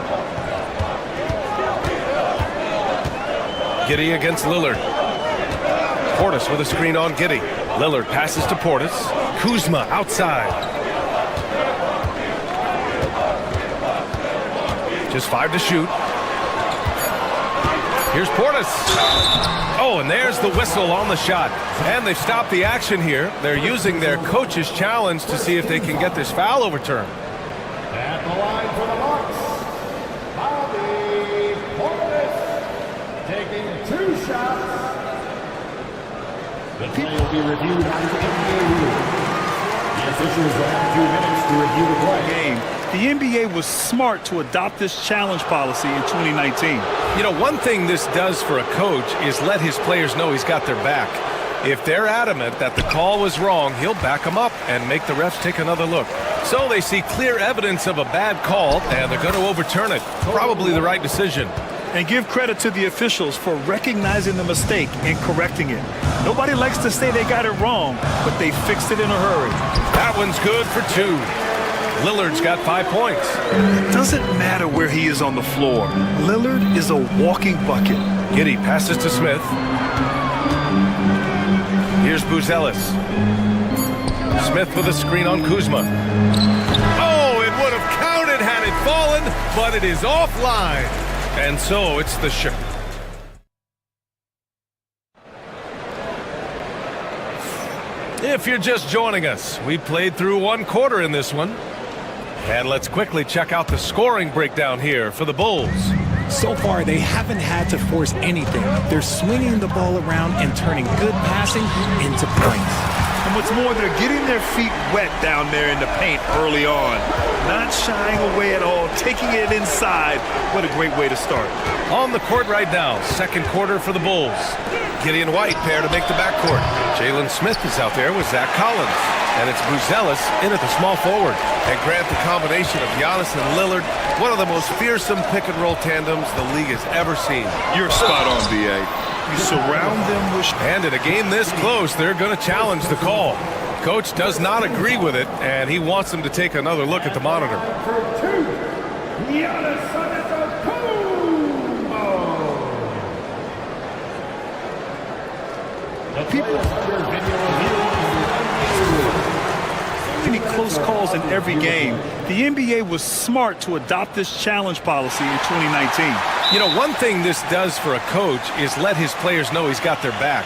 Speaker 6: Giddey against Lillard. Portis with a screen on Giddey. Lillard passes to Portis. Kuzma outside. Just 5 to shoot. Here's Portis. Oh, and there's the whistle on the shot. And they've stopped the action here. They're using their coach's challenge to see if they can get this foul overturned.
Speaker 1: At the line for the Bucks, Bobby Portis taking 2 shots. The play will be reviewed on the NBA rule. The officials will have 2 minutes to review the play.
Speaker 8: The NBA was smart to adopt this challenge policy in 2019.
Speaker 6: You know, one thing this does for a coach is let his players know he's got their back. If they're adamant that the call was wrong, he'll back them up and make the refs take another look. So they see clear evidence of a bad call, and they're going to overturn it. Probably the right decision.
Speaker 8: And give credit to the officials for recognizing the mistake and correcting it. Nobody likes to say they got it wrong, but they fixed it in a hurry.
Speaker 6: That one's good for 2. Lillard's got 5 points.
Speaker 8: It doesn't matter where he is on the floor. Lillard is a walking bucket.
Speaker 6: Giddey passes to Smith. Here's Buzelis. Smith with a screen on Kuzma. Oh, it would have counted had it fallen, but it is offline. And so it's the shot. If you're just joining us, we played through 1 quarter in this one. And let's quickly check out the scoring breakdown here for the Bulls.
Speaker 9: So far, they haven't had to force anything. They're swinging the ball around and turning good passing into points.
Speaker 8: And what's more, they're getting their feet wet down there in the paint early on. Not shying away at all, taking it inside. What a great way to start.
Speaker 6: On the court right now, 2nd quarter for the Bulls. Giddey and White pair to make the backcourt. Jalen Smith is out there with Zach Collins. And it's Buzelis in at the small forward. And grant the combination of Giannis and Lillard, one of the most fearsome pick-and-roll tandems the league has ever seen.
Speaker 8: You're spot on, B.A. You surround them with...
Speaker 6: And in a game this close, they're going to challenge the call. Coach does not agree with it, and he wants them to take another look at the monitor.
Speaker 1: For 2, Giannis Antetokounmpo.
Speaker 8: People under video review. Any close calls in every game. The NBA was smart to adopt this challenge policy in 2019.
Speaker 6: You know, one thing this does for a coach is let his players know he's got their back.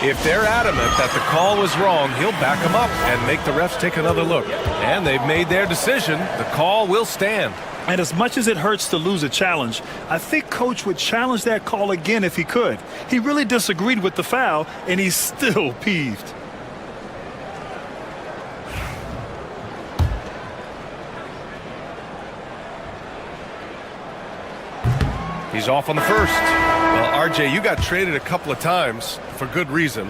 Speaker 6: If they're adamant that the call was wrong, he'll back them up and make the refs take another look. And they've made their decision. The call will stand.
Speaker 8: And as much as it hurts to lose a challenge, I think Coach would challenge that call again if he could. He really disagreed with the foul, and he's still peeved.
Speaker 6: He's off on the first. Well, RJ, you got traded a couple of times for good reason.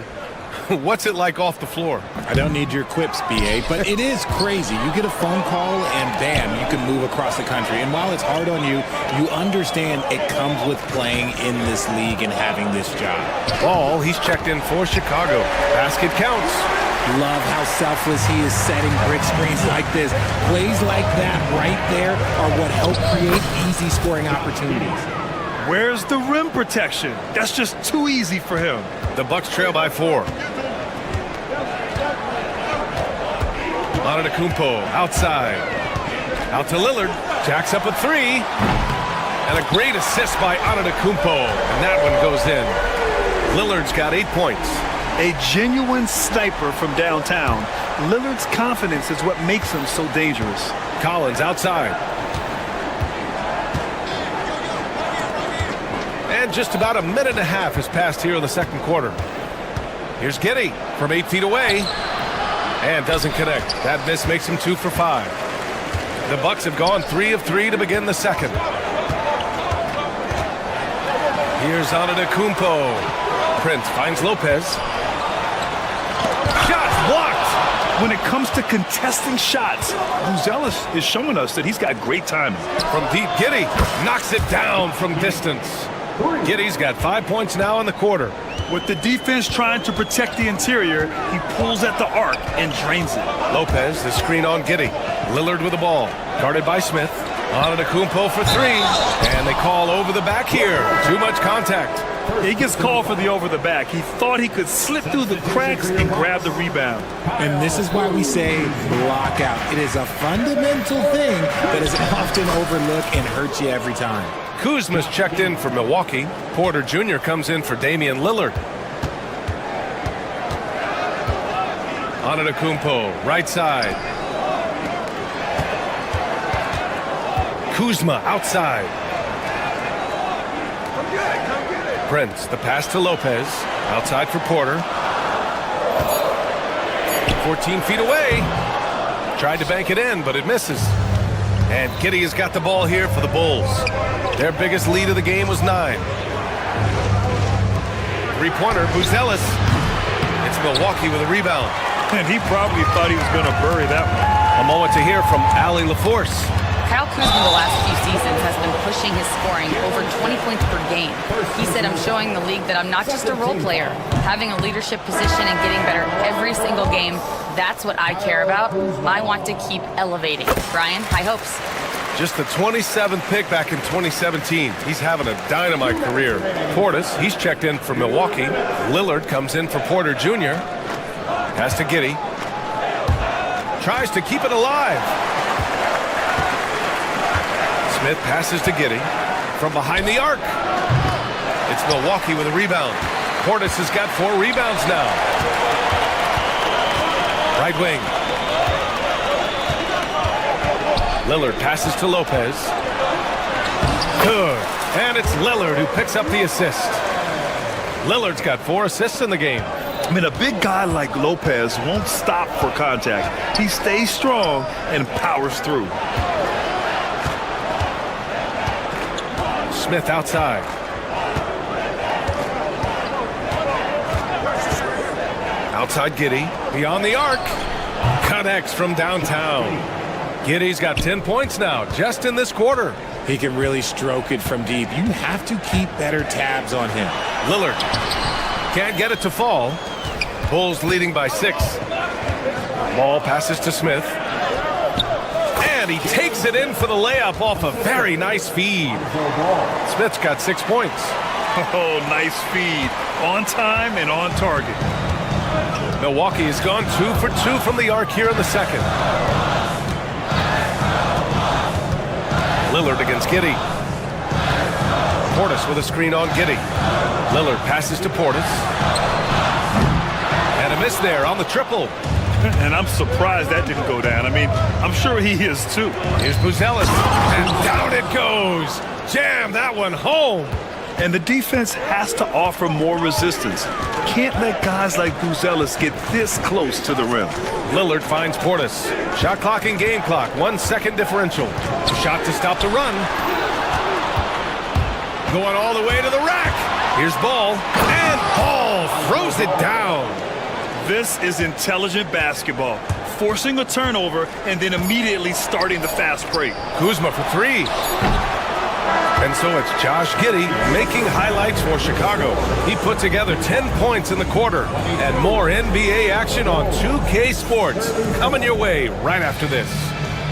Speaker 6: What's it like off the floor?
Speaker 9: I don't need your quips, BA, but it is crazy. You get a phone call and bam, you can move across the country. And while it's hard on you, you understand it comes with playing in this league and having this job.
Speaker 6: Ball, he's checked in for Chicago. Basket counts.
Speaker 9: Love how selfless he is setting brick screens like this. Plays like that right there are what help create easy scoring opportunities.
Speaker 8: Where's the rim protection? That's just too easy for him.
Speaker 6: The Bucks trail by 4. Antetokounmpo outside. Out to Lillard. Jacks up a 3. And a great assist by Antetokounmpo. And that one goes in. Lillard's got 8 points.
Speaker 8: A genuine sniper from downtown. Lillard's confidence is what makes him so dangerous.
Speaker 6: Collins outside. And just about a minute and a half has passed here in the 2nd quarter. Here's Giddey from 8 feet away. And doesn't connect. That miss makes him 2 for 5. The Bucks have gone 3 of 3 to begin the second. Here's Antetokounmpo. Prince finds Lopez. Shot blocked.
Speaker 8: When it comes to contesting shots, Buzelis is showing us that he's got great timing.
Speaker 6: From deep, Giddey knocks it down from distance. Giddey's got 5 points now in the quarter.
Speaker 8: With the defense trying to protect the interior, he pulls at the arc and drains it.
Speaker 6: Lopez, the screen on Giddey. Lillard with the ball, guarded by Smith. Antetokounmpo for 3, and they call over the back here. Too much contact.
Speaker 8: He gets called for the over the back. He thought he could slip through the cracks and grab the rebound.
Speaker 9: And this is why we say block out. It is a fundamental thing that is often overlooked and hurts you every time.
Speaker 6: Kuzma's checked in for Milwaukee. Porter Jr. comes in for Damian Lillard. Antetokounmpo, right side. Kuzma outside. Prince, the pass to Lopez. Outside for Porter. 14 feet away. Tried to bank it in, but it misses. And Giddey has got the ball here for the Bulls. Their biggest lead of the game was 9. Three-pointer, Buzelis. It's Milwaukee with a rebound.
Speaker 8: And he probably thought he was going to bury that one.
Speaker 6: A moment to hear from Allie LaForce.
Speaker 10: Kyle Kuzma the last few seasons has been pushing his scoring over 20 points per game. He said, I'm showing the league that I'm not just a role player. Having a leadership position and getting better every single game, that's what I care about. I want to keep elevating. Brian, high hopes.
Speaker 6: Just the 27th pick back in 2017. He's having a dynamite career. Portis, he's checked in for Milwaukee. Lillard comes in for Porter Jr. Pass to Giddey. Tries to keep it alive. Smith passes to Giddey from behind the arc. It's Milwaukee with a rebound. Portis has got 4 rebounds now. Right wing. Lillard passes to Lopez. Good. And it's Lillard who picks up the assist. Lillard's got 4 assists in the game.
Speaker 8: I mean, a big guy like Lopez won't stop for contact. He stays strong and powers through.
Speaker 6: Smith outside. Outside Giddey. Beyond the arc. Connects from downtown. Giddey's got 10 points now, just in this quarter.
Speaker 9: He can really stroke it from deep. You have to keep better tabs on him.
Speaker 6: Lillard can't get it to fall. Bulls leading by 6. Ball passes to Smith. And he takes it in for the layup off a very nice feed. Smith's got 6 points.
Speaker 8: Oh, nice feed. On time and on target.
Speaker 6: Milwaukee has gone 2 for 2 from the arc here in the second. Lillard against Giddey. Portis with a screen on Giddey. Lillard passes to Portis. And a miss there on the triple.
Speaker 8: And I'm surprised that didn't go down. I mean, I'm sure he is too.
Speaker 6: Here's Buzelis. And down it goes. Jam that one home.
Speaker 8: And the defense has to offer more resistance. Can't let guys like Buzelis get this close to the rim.
Speaker 6: Lillard finds Portis. Shot clock and game clock. 1 second differential. Shot to stop the run. Going all the way to the rack. Here's Ball. And Ball throws it down.
Speaker 8: This is intelligent basketball. Forcing a turnover and then immediately starting the fast break.
Speaker 6: Kuzma for 3. And so it's Josh Giddey making highlights for Chicago. He put together 10 points in the quarter. And more NBA action on 2K Sports coming your way right after this.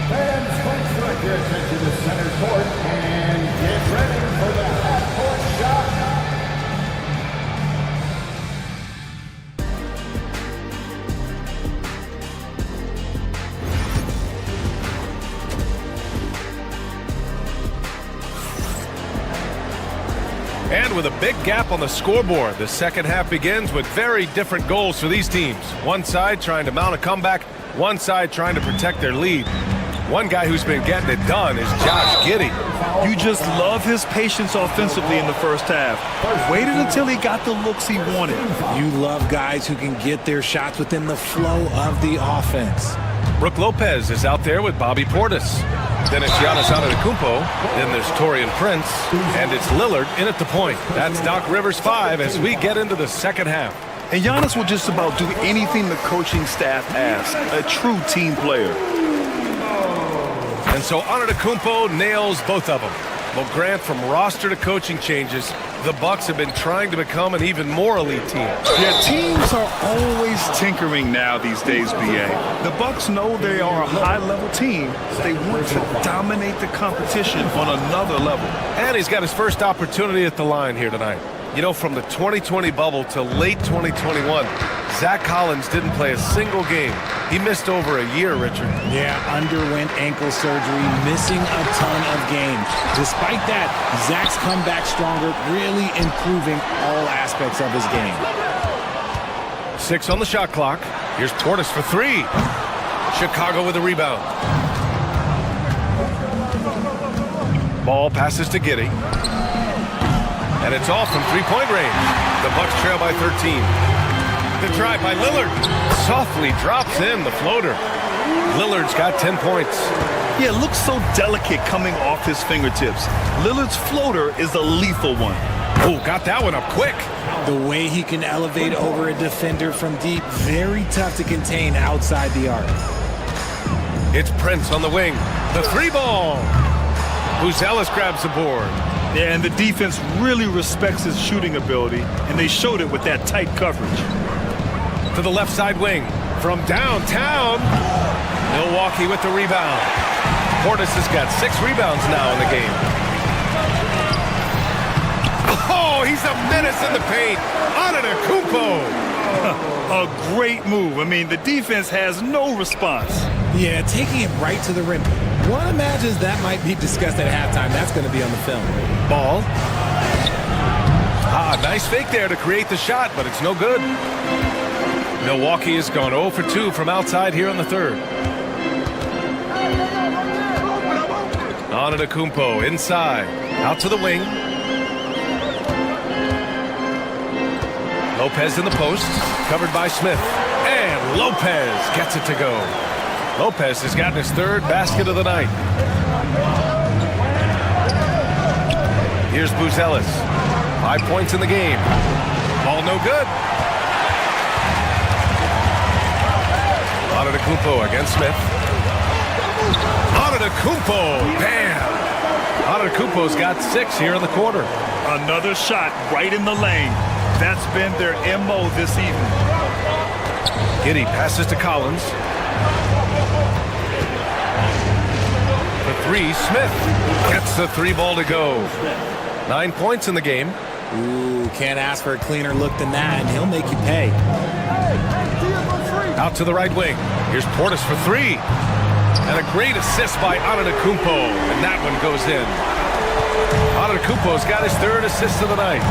Speaker 1: Fans, please direct your attention to center court and get ready for the half-court shot.
Speaker 6: And with a big gap on the scoreboard, the second half begins with very different goals for these teams. One side trying to mount a comeback, one side trying to protect their lead. One guy who's been getting it done is Josh Giddey.
Speaker 8: You just love his patience offensively in the first half. Waited until he got the looks he wanted.
Speaker 9: You love guys who can get their shots within the flow of the offense.
Speaker 6: Brook Lopez is out there with Bobby Portis. Then it's Giannis Antetokounmpo. Then there's Taurean Prince. And it's Lillard in at the point. That's Doc Rivers 5 as we get into the second half.
Speaker 8: And Giannis will just about do anything the coaching staff asks. A true team player.
Speaker 6: And so Antetokounmpo nails both of them. Well, Grant, from roster to coaching changes, the Bucks have been trying to become an even more elite team.
Speaker 8: Yeah, teams are always tinkering now these days, BA. The Bucks know they are a high-level team. They want to dominate the competition on another level.
Speaker 6: And he's got his first opportunity at the line here tonight. You know, from the 2020 bubble to late 2021, Zach Collins didn't play a single game. He missed over a year, Richard.
Speaker 9: Yeah, underwent ankle surgery, missing a ton of games. Despite that, Zach's come back stronger, really improving all aspects of his game.
Speaker 6: 6 on the shot clock. Here's Portis for 3. Chicago with a rebound. Ball passes to Giddey. And it's off from three-point range. The Bucks trail by 13. The drive by Lillard. Softly drops in the floater. Lillard's got 10 points.
Speaker 8: Yeah, it looks so delicate coming off his fingertips. Lillard's floater is a lethal one.
Speaker 6: Oh, got that one up quick.
Speaker 9: The way he can elevate over a defender from deep, very tough to contain outside the arc.
Speaker 6: It's Prince on the wing. The 3-ball. Buzelis grabs the board.
Speaker 8: Yeah, and the defense really respects his shooting ability, and they showed it with that tight coverage.
Speaker 6: To the left side wing. From downtown, Milwaukee with the rebound. Portis has got 6 rebounds now in the game. Oh, he's a menace in the paint. Antetokounmpo.
Speaker 8: A great move. I mean, the defense has no response.
Speaker 9: Yeah, taking it right to the rim. One imagines that might be discussed at halftime. That's going to be on the film.
Speaker 6: Ball. Nice fake there to create the shot, but it's no good. Milwaukee has gone 0 for 2 from outside here in the third. Antetokounmpo inside. Out to the wing. Lopez in the post. Covered by Smith. And Lopez gets it to go. Lopez has gotten his 3rd basket of the night. Here's Buzelis. 5 points in the game. Ball no good. Antetokounmpo against Smith. Antetokounmpo, bam! Antetokounmpo's got 6 here in the quarter.
Speaker 8: Another shot right in the lane. That's been their MO this evening.
Speaker 6: Giddey passes to Collins. For 3, Smith gets the 3-ball to go. 9 points in the game.
Speaker 9: Ooh, can't ask for a cleaner look than that, and he'll make you pay.
Speaker 6: Out to the right wing. Here's Portis for 3. And a great assist by Antetokounmpo. And that one goes in. Antetokounmpo's got his 3rd assist of the night.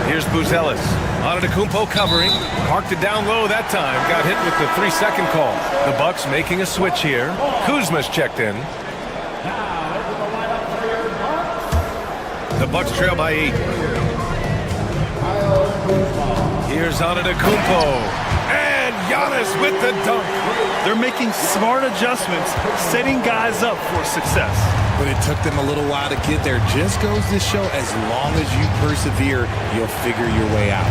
Speaker 6: Here's Buzelis. Antetokounmpo covering. Parked it down low that time. Got hit with the 3-second call. The Bucks making a switch here. Kuzma's checked in. The Bucks trail by 8. Here's Antetokounmpo. And Giannis with the dunk.
Speaker 8: They're making smart adjustments, setting guys up for success.
Speaker 9: But it took them a little while to get there. Just goes to show, as long as you persevere, you'll figure your way out.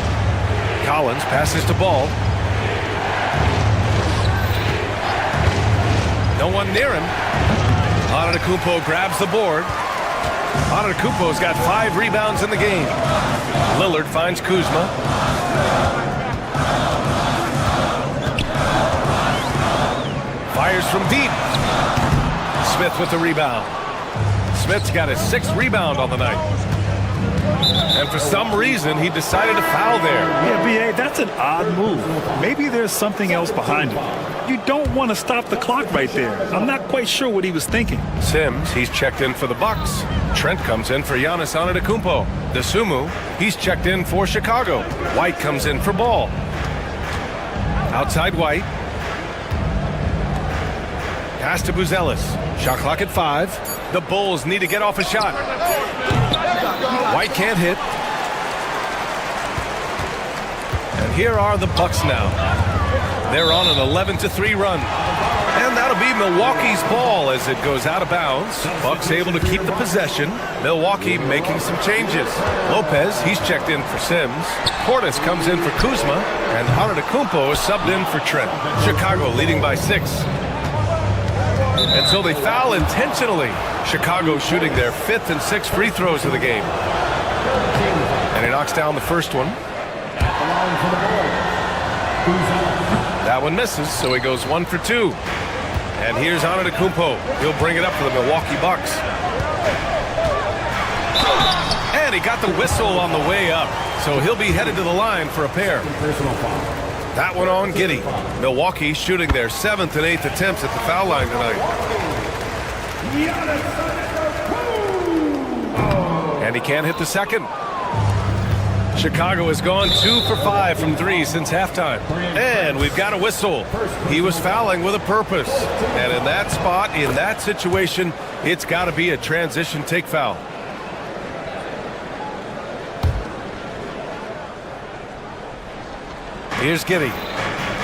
Speaker 6: Collins passes to Ball. No one near him. Antetokounmpo grabs the board. Antetokounmpo's got 5 rebounds in the game. Lillard finds Kuzma. Fires from deep. Smith with the rebound. Smith's got his 6th rebound on the night. And for some reason, he decided to foul there.
Speaker 8: Yeah, B.A., that's an odd move. Maybe there's something else behind it. You don't want to stop the clock right there. I'm not quite sure what he was thinking.
Speaker 6: Sims, he's checked in for the Bucks. Trent comes in for Giannis Antetokounmpo. Dosunmu, he's checked in for Chicago. White comes in for Ball. Outside White. Pass to Buzelis. Shot clock at 5. The Bulls need to get off a shot. White can't hit. And here are the Bucks now. They're on an 11-3 run. And that'll be Milwaukee's ball as it goes out of bounds. Bucks able to keep the possession. Milwaukee making some changes. Lopez, he's checked in for Sims. Portis comes in for Kuzma. And Antetokounmpo is subbed in for Trent. Chicago leading by 6. And so they foul intentionally. Chicago shooting their 5th and 6th free throws of the game. And he knocks down the first one. That one misses, so he goes 1 for 2. And here's Antetokounmpo. He'll bring it up for the Milwaukee Bucks. And he got the whistle on the way up, so he'll be headed to the line for a pair. That one on Giddey. Milwaukee shooting their 7th and 8th attempts at the foul line tonight. And he can't hit the second. Chicago has gone 2 for 5 from 3 since halftime. And we've got a whistle. He was fouling with a purpose. And in that spot, in that situation, it's got to be a transition take foul. Here's Giddey.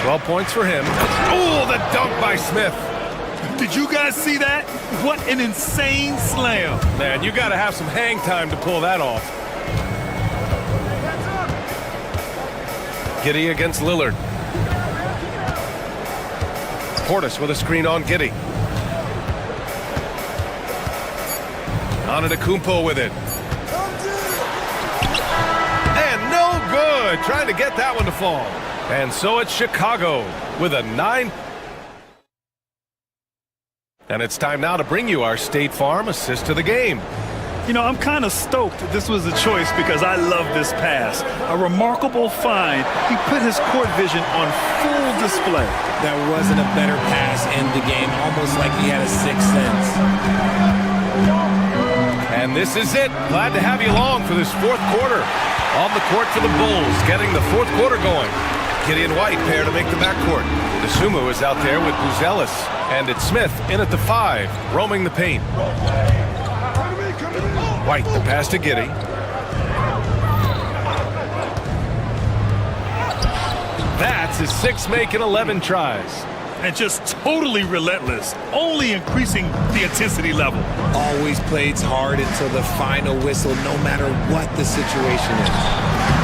Speaker 6: 12 points for him. Oh, the dunk by Smith.
Speaker 8: Did you guys see that? What an insane slam.
Speaker 6: Man, you got to have some hang time to pull that off. Giddey against Lillard. Portis with a screen on Giddey. Antetokounmpo with it. And no good. Trying to get that one to fall. And so it's Chicago with a 9. And it's time now to bring you our State Farm assist of the game.
Speaker 8: You know, I'm kind of stoked this was a choice because I love this pass. A remarkable find. He put his court vision on full display.
Speaker 9: There wasn't a better pass in the game, almost like he had a sixth sense.
Speaker 6: And this is it. Glad to have you along for this 4th quarter. On the court for the Bulls, getting the 4th quarter going. Giddey and White pair to make the backcourt. DeSumo is out there with Buzelis. And it's Smith in at the 5, roaming the paint. White, the pass to Giddey. That's his 6th make in 11 tries.
Speaker 8: And just totally relentless, only increasing the intensity level.
Speaker 9: Always plays hard until the final whistle, no matter what the situation is.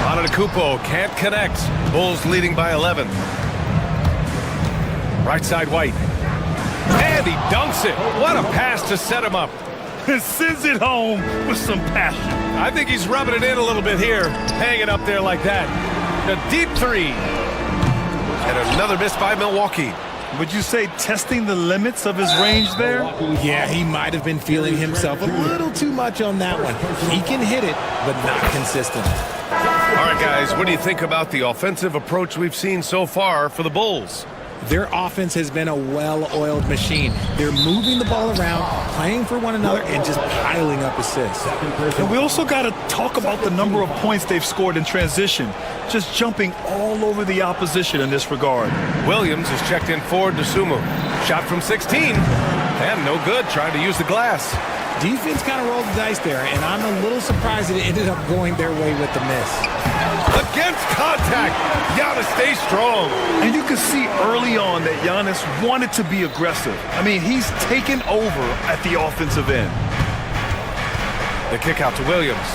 Speaker 6: Antetokounmpo can't connect. Bulls leading by 11. Right side White. And he dunks it. What a pass to set him up.
Speaker 8: And sends it home with some passion.
Speaker 6: I think he's rubbing it in a little bit here, hanging up there like that. A deep 3. And another miss by Milwaukee.
Speaker 8: Would you say testing the limits of his range there?
Speaker 9: Yeah, he might have been feeling himself a little too much on that one. He can hit it, but not consistent.
Speaker 6: All right, guys, what do you think about the offensive approach we've seen so far for the Bulls?
Speaker 9: Their offense has been a well-oiled machine. They're moving the ball around, playing for one another, and just piling up assists.
Speaker 8: And we also got to talk about the number of points they've scored in transition, just jumping all over the opposition in this regard.
Speaker 6: Williams is checked in for DeSumo. Shot from 16, and no good, trying to use the glass.
Speaker 9: Defense kind of rolled the dice there, and I'm a little surprised that it ended up going their way with the miss.
Speaker 6: Against contact, Giannis stays strong.
Speaker 8: And you can see early on that Giannis wanted to be aggressive. I mean, he's taken over at the offensive end.
Speaker 6: The kick out to Williams.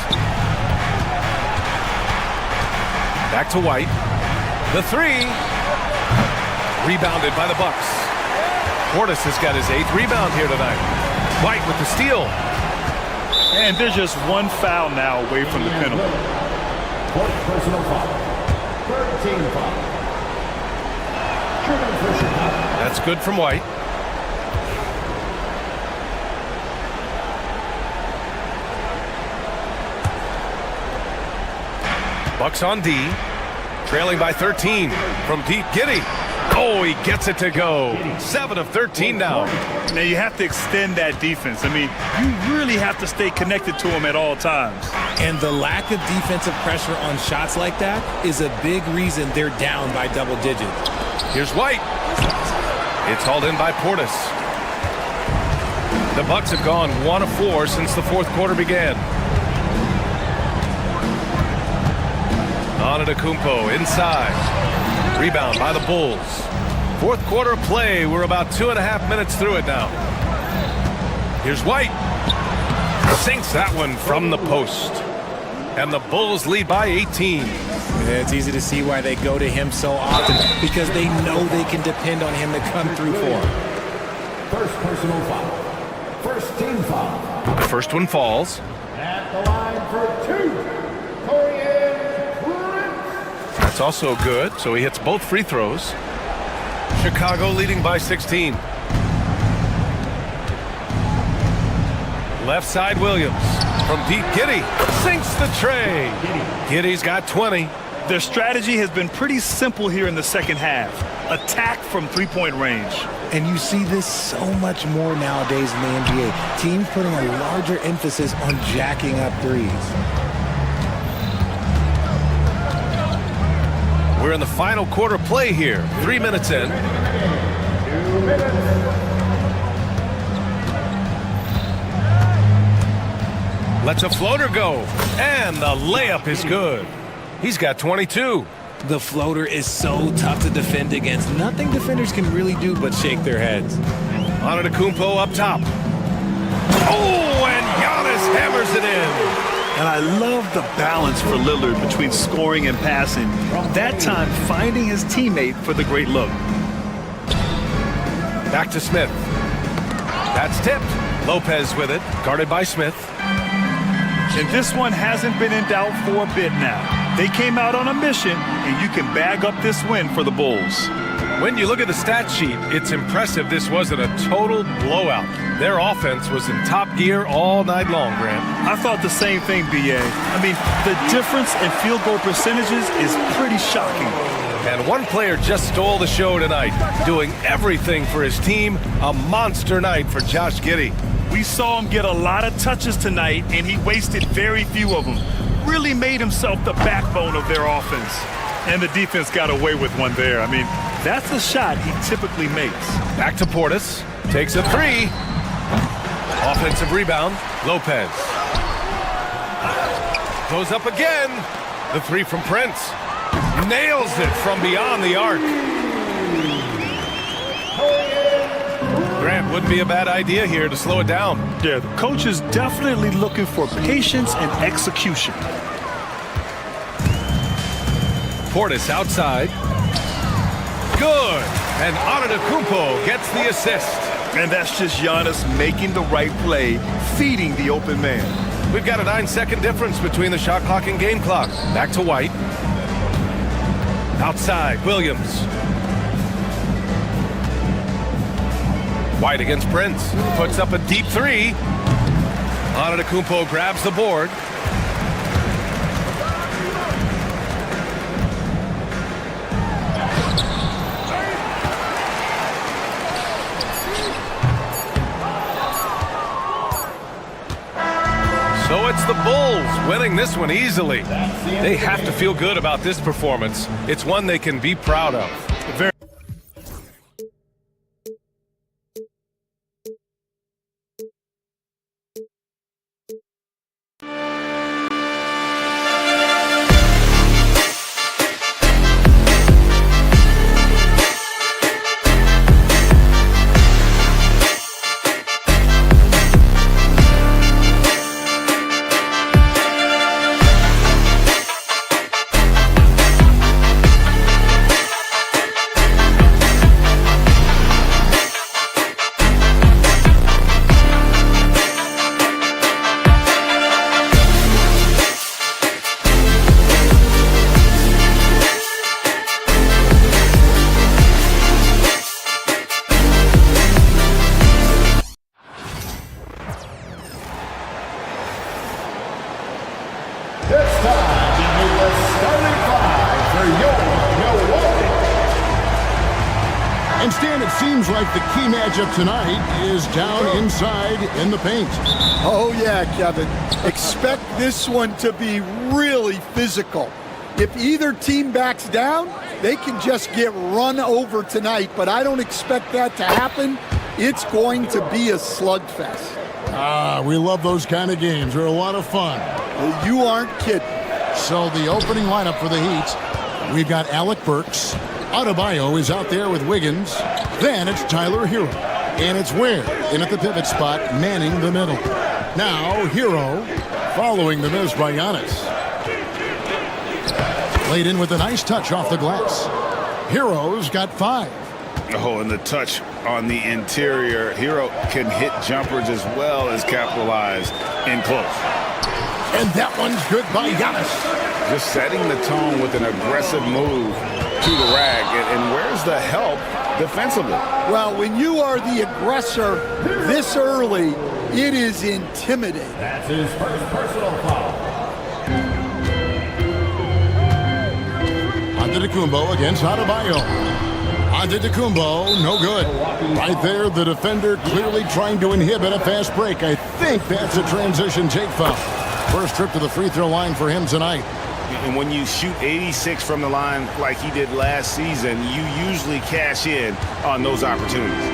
Speaker 6: Back to White. The 3. Rebounded by the Bucks. Portis has got his 8th rebound here tonight. White with the steal.
Speaker 8: And there's just one foul now away from the penalty.
Speaker 1: Personal foul. 13 foul.
Speaker 6: That's good from White. Bucks on D. Trailing by 13 from deep. Giddey. Oh, he gets it to go. 7 of 13 now.
Speaker 8: Now you have to extend that defense. I mean, you really have to stay connected to him at all times.
Speaker 9: And the lack of defensive pressure on shots like that is a big reason they're down by double digits.
Speaker 6: Here's White. It's hauled in by Portis. The Bucks have gone 1 of 4 since the fourth quarter began. Antetokounmpo inside. Rebound by the Bulls. Fourth quarter of play. We're about 2.5 minutes through it now. Here's White. Sinks that one from the post. And the Bulls lead by 18.
Speaker 9: It's easy to see why they go to him so often, because they know they can depend on him to come through for them.
Speaker 1: First personal foul. First team foul.
Speaker 6: The first one falls.
Speaker 1: At the line for 2.
Speaker 6: That's also good, so he hits both free throws. Chicago leading by 16. Left side Williams. From deep, Giddey sinks the tray. Giddey's got 20.
Speaker 8: Their strategy has been pretty simple here in the second half. Attack from three-point range.
Speaker 9: And you see this so much more nowadays in the NBA. Teams putting a larger emphasis on jacking up threes.
Speaker 6: We're in the final quarter play here. 3 minutes in.
Speaker 1: 2 minutes.
Speaker 6: Lets a floater go. And the layup is good. He's got 22.
Speaker 9: The floater is so tough to defend against. Nothing defenders can really do but shake their heads.
Speaker 6: Antetokounmpo up top. Oh, and Giannis hammers it in.
Speaker 8: And I love the balance for Lillard between scoring and passing. That time finding his teammate for the great look.
Speaker 6: Back to Smith. That's tipped. Lopez with it, guarded by Smith.
Speaker 8: And this one hasn't been in doubt for a bit now. They came out on a mission, and you can bag up this win for the Bulls.
Speaker 6: When you look at the stat sheet, it's impressive this wasn't a total blowout. Their offense was in top gear all night long, Grant.
Speaker 8: I thought the same thing, B.A. I mean, the difference in field goal percentages is pretty shocking.
Speaker 6: And one player just stole the show tonight, doing everything for his team. A monster night for Josh Giddey.
Speaker 8: We saw him get a lot of touches tonight, and he wasted very few of them. Really made himself the backbone of their offense. And the defense got away with one there. I mean, that's a shot he typically makes.
Speaker 6: Back to Portis. Takes a three. Offensive rebound. Lopez. Goes up again. The three from Prince. Nails it from beyond the arc. Grant, wouldn't be a bad idea here to slow it down.
Speaker 8: Yeah, the coach is definitely looking for patience and execution.
Speaker 6: Portis outside. Good. And Antetokounmpo gets the assist.
Speaker 8: And that's just Giannis making the right play, feeding the open man.
Speaker 6: We've got a 9-second difference between the shot clock and game clock. Back to White. Outside, Williams. White against Prince. Puts up a deep three. Antetokounmpo grabs the board. So it's the Bulls winning this one easily. They have to feel good about this performance. It's one they can be proud of.
Speaker 1: And Stan, it seems like the key matchup tonight is down inside in the paint.
Speaker 11: Oh, yeah, Kevin. Expect this one to be really physical. If either team backs down, they can just get run over tonight, but I don't expect that to happen. it's going to be a slugfest.
Speaker 1: Ah, we love those kind of games. They're a lot of fun.
Speaker 11: Well, you aren't kidding.
Speaker 1: So the opening lineup for the Heat, we've got Alec Burks. Adebayo is out there with Wiggins. Then it's Tyler Hero. And it's Ware in at the pivot spot, manning the middle. Now Hero following the miss by Giannis. Laid in with a nice touch off the glass. Hero's got 5.
Speaker 7: Oh, and the touch on the interior. Hero can hit jumpers as well as capitalize in close.
Speaker 1: And that one's good by Giannis.
Speaker 7: Just setting the tone with an aggressive move to the rack. And where's the help defensively?
Speaker 11: Well, when you are the aggressor this early, it is intimidating.
Speaker 1: That's his first personal foul. Antetokounmpo against Adebayo. Antetokounmpo, no good. Right there, the defender clearly trying to inhibit a fast break. I think that's a transition take foul. First trip to the free throw line for him tonight.
Speaker 7: And when you shoot 86 from the line like he did last season, you usually cash in on those opportunities.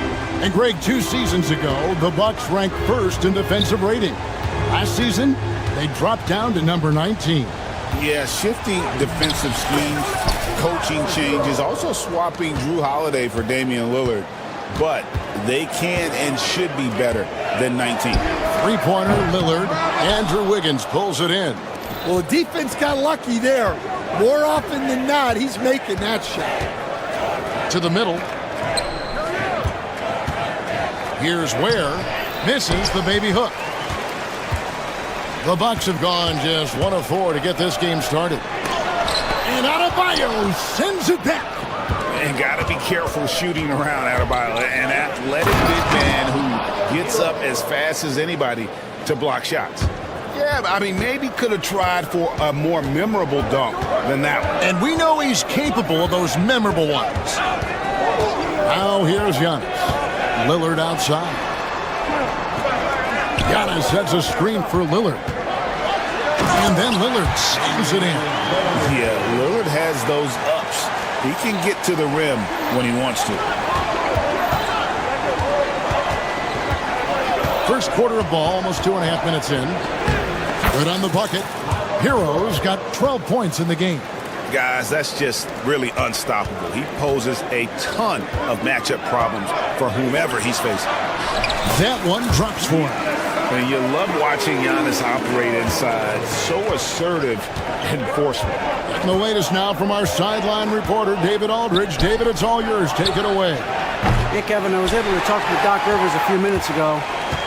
Speaker 1: And Greg, 2 seasons ago, the Bucks ranked first in defensive rating. Last season, they dropped down to number 19.
Speaker 7: Yeah, shifting defensive schemes, coaching changes, also swapping Drew Holiday for Damian Lillard. But they can and should be better than 19.
Speaker 1: Three-pointer, Lillard. Andrew Wiggins pulls it in.
Speaker 11: Well, the defense got lucky there. More often than not, he's making that shot.
Speaker 1: To the middle. Here's Ware. Misses the baby hook. The Bucks have gone just 1 of 4 to get this game started. And Adebayo sends it back.
Speaker 7: And got to be careful shooting around Adebayo. An athletic big man who gets up as fast as anybody to block shots. Yeah, I mean, maybe could have tried for a more memorable dunk than that one.
Speaker 1: And we know he's capable of those memorable ones. Now here's Giannis. Lillard outside. Giannis sets a screen for Lillard. And then Lillard slams it in.
Speaker 7: Yeah, Lillard has those ups. He can get to the rim when he wants to.
Speaker 1: First quarter of ball, almost 2.5 minutes in. Good on the bucket. Hero's got 12 points in the game.
Speaker 7: Guys, that's just really unstoppable. He poses a ton of matchup problems for whomever he's facing.
Speaker 1: That one drops for him.
Speaker 7: And you love watching Giannis operate inside. So assertive enforcement.
Speaker 1: And the latest now from our sideline reporter, David Aldridge. David, it's all yours. Take it away.
Speaker 5: Yeah, Kevin, I was able to talk to Doc Rivers a few minutes ago.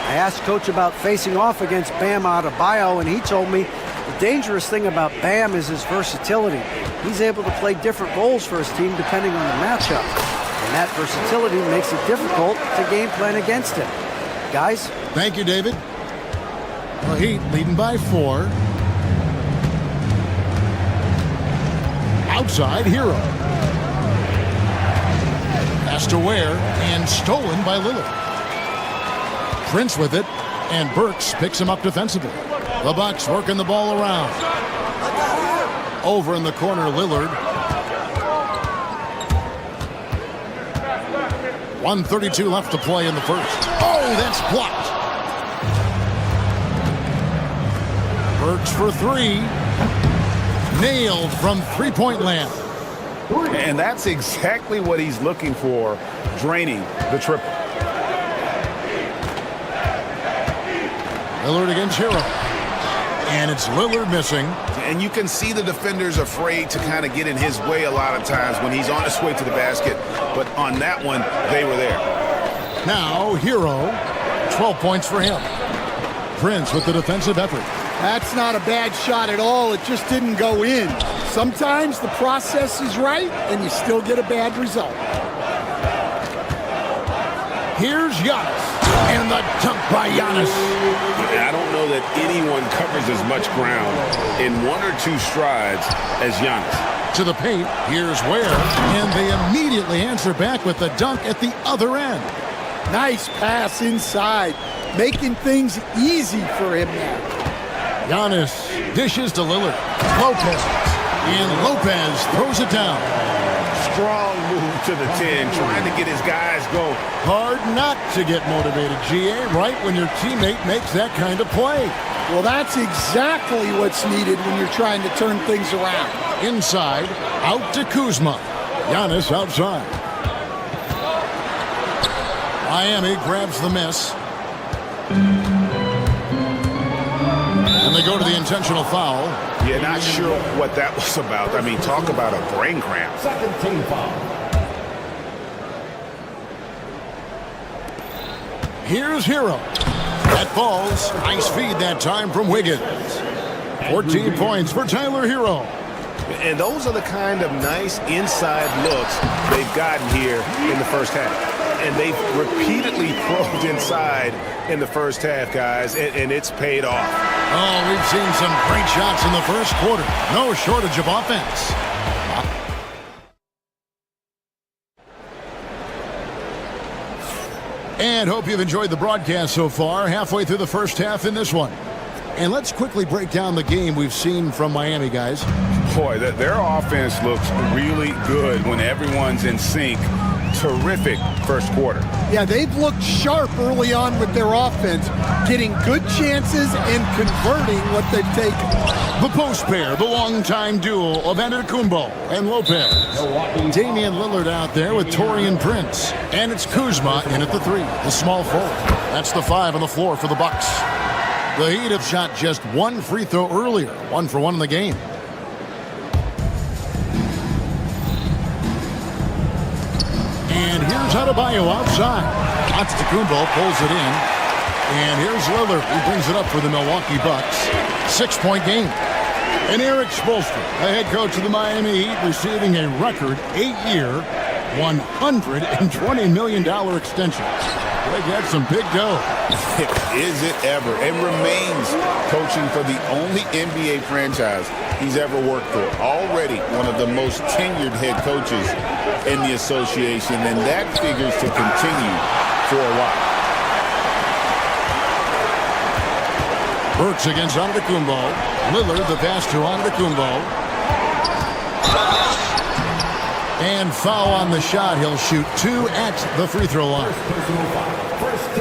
Speaker 5: I asked Coach about facing off against Bam Adebayo, and he told me the dangerous thing about Bam is his versatility. He's able to play different roles for his team depending on the matchup. And that versatility makes it difficult to game plan against him. Guys?
Speaker 1: Thank you, David. The Heat leading by 4. Outside, Hero. Pass to Ware and stolen by Lillard. Prince with it, and Burks picks him up defensively. The Bucks working the ball around. Over in the corner, Lillard. 1:32 left to play in the first. Oh, that's blocked. Burks for 3. Nailed from three-point land.
Speaker 7: And that's exactly what he's looking for, draining the triple.
Speaker 1: Lillard against Hero. And it's Lillard missing.
Speaker 7: And you can see the defenders afraid to kind of get in his way a lot of times when he's on his way to the basket. But on that one, they were there.
Speaker 1: Now, Hero. 12 points for him. Prince with the defensive effort.
Speaker 11: That's not a bad shot at all. It just didn't go in. Sometimes the process is right, and you still get a bad result.
Speaker 1: Here's Giannis. And the dunk by Giannis.
Speaker 7: I don't know that anyone covers as much ground in 1 or 2 strides as Giannis.
Speaker 1: To the paint, here's Ware. And they immediately answer back with the dunk at the other end.
Speaker 11: Nice pass inside, making things easy for him now.
Speaker 1: Giannis dishes to Lillard. Lopez. And Lopez throws it down.
Speaker 7: Strong move to the 10, trying to get his guys going.
Speaker 1: Hard not to get motivated, GA, right when your teammate makes that kind of play.
Speaker 11: Well, that's exactly what's needed when you're trying to turn things around.
Speaker 1: Inside, out to Kuzma. Giannis outside. Miami grabs the miss. And they go to the intentional foul.
Speaker 7: Yeah, not sure what that was about. I mean, talk about a brain cramp.
Speaker 12: Second team foul.
Speaker 1: Here's Hero. That falls. Nice feed that time from Wiggins. 14 points for Tyler Hero.
Speaker 7: And those are the kind of nice inside looks they've gotten here in the first half. And they've repeatedly probed inside in the first half, guys, and it's paid off.
Speaker 1: Oh, we've seen some great shots in the first quarter. No shortage of offense. And hope you've enjoyed the broadcast so far. Halfway through the first half in this one. And let's quickly break down the game we've seen from Miami, guys.
Speaker 7: Boy, their offense looks really good when everyone's in sync. Terrific first quarter.
Speaker 11: Yeah, they've looked sharp early on with their offense, getting good chances and converting what they've taken.
Speaker 1: The post pair, the longtime duo of Antetokounmpo and Lopez. Damian Lillard out there with Taurean Prince. And it's Kuzma in at the 3, the small forward. That's the 5 on the floor for the Bucks. The Heat have shot just one free throw earlier, 1 for 1 in the game. And here's Adebayo outside. Antetokounmpo pulls it in. And here's Lillard. He brings it up for the Milwaukee Bucks. 6-point game. And Eric Spoelstra, the head coach of the Miami Heat, receiving a record 8-year, $120 million extension. They got some big dough.
Speaker 2: Is it ever? And remains coaching for the only NBA franchise he's ever worked for. Already one of the most tenured head coaches in the association, and that figures to continue for a while.
Speaker 1: Burks against Antetokounmpo. Lillard, the pass to Antetokounmpo. And foul on the shot. He'll shoot 2 at the free throw line.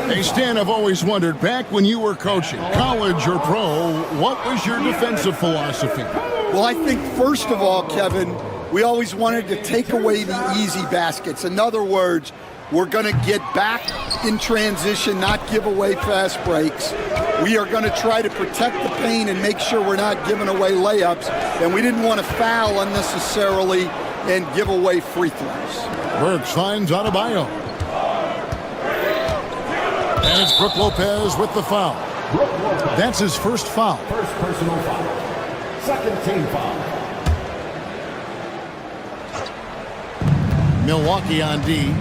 Speaker 1: Hey, Stan, I've always wondered, back when you were coaching, college or pro, what was your defensive philosophy?
Speaker 11: Well, I think first of all, Kevin, we always wanted to take away the easy baskets. In other words, we're going to get back in transition, not give away fast breaks. We are going to try to protect the paint and make sure we're not giving away layups. And we didn't want to foul unnecessarily and give away free throws.
Speaker 1: Burks finds Adebayo. And it's Brook Lopez with the foul. That's his first foul.
Speaker 12: First personal foul. Second team foul.
Speaker 1: Milwaukee on D.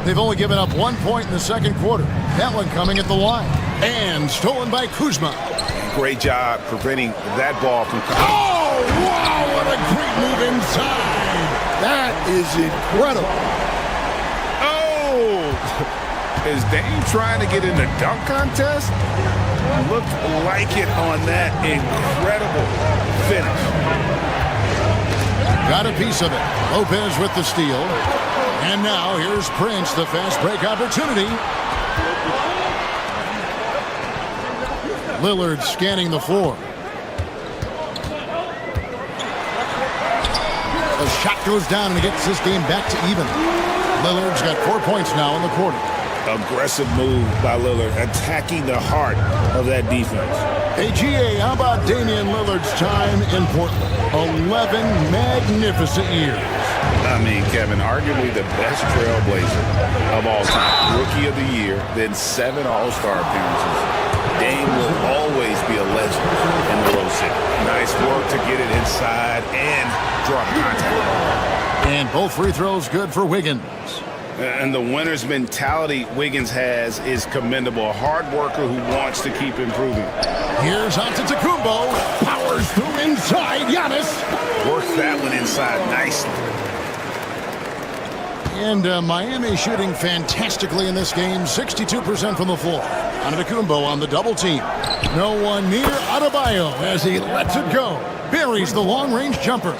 Speaker 1: They've only given up 1 point in the second quarter. That one coming at the line. And stolen by Kuzma.
Speaker 7: Great job preventing that ball from coming.
Speaker 1: Oh, wow, what a great move inside.
Speaker 11: That is incredible.
Speaker 7: Oh! Is Dame trying to get in the dunk contest? Looked like it on that incredible finish.
Speaker 1: Got a piece of it. Lopez with the steal. And now here's Prince, the fast break opportunity. Lillard scanning the floor. The shot goes down and it gets this game back to even. Lillard's got 4 points now in the quarter.
Speaker 7: Aggressive move by Lillard, attacking the heart of that defense.
Speaker 1: Hey, GA, how about Damian Lillard's time in Portland? 11 magnificent years.
Speaker 2: I mean, Kevin, arguably the best trailblazer of all time. Rookie of the year, then 7 All-Star appearances. Dame will always be a legend in the low city.
Speaker 7: Nice work to get it inside and draw the contact.
Speaker 1: And both free throws good for Wiggins.
Speaker 7: And the winner's mentality Wiggins has is commendable. A hard worker who wants to keep improving.
Speaker 1: Here's Antetokounmpo. Powers through inside. Giannis.
Speaker 7: Works that one inside nicely.
Speaker 1: And Miami shooting fantastically in this game. 62% from the floor. Antetokounmpo on the double team. No one near Adebayo as he lets it go. Buries the long-range jumper.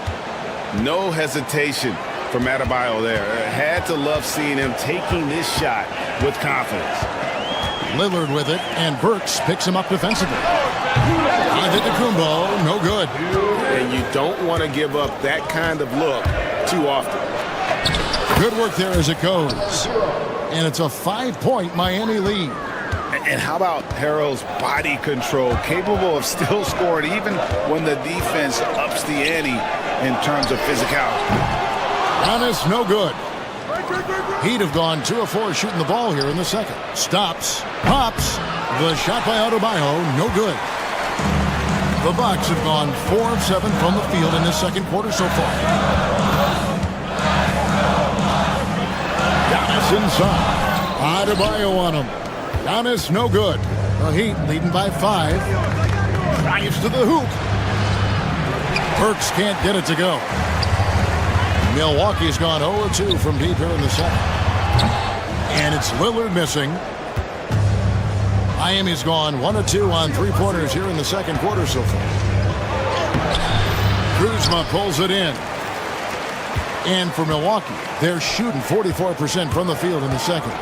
Speaker 7: No hesitation from Adebayo there. Had to love seeing him taking this shot with confidence.
Speaker 1: Lillard with it, and Burks picks him up defensively. Antetokounmpo, no good.
Speaker 7: And you don't want to give up that kind of look too often.
Speaker 1: Good work there as it goes. And it's a 5-point Miami lead.
Speaker 7: And how about Harrell's body control, capable of still scoring even when the defense ups the ante in terms of physicality.
Speaker 1: Giannis, no good. He'd have gone 2 of 4 shooting the ball here in the second. Stops, pops. The shot by Adebayo, no good. The Bucks have gone 4 of 7 from the field in this second quarter so far. Giannis inside. Adebayo on him. Giannis, no good. The Heat leading by 5. Drives to the hoop. Burks can't get it to go. Milwaukee's gone 0-2 from deep here in the second. And it's Lillard missing. Miami's gone 1-2 on three-pointers here in the second quarter so far. Kuzma pulls it in. And for Milwaukee, they're shooting 44% from the field in the second.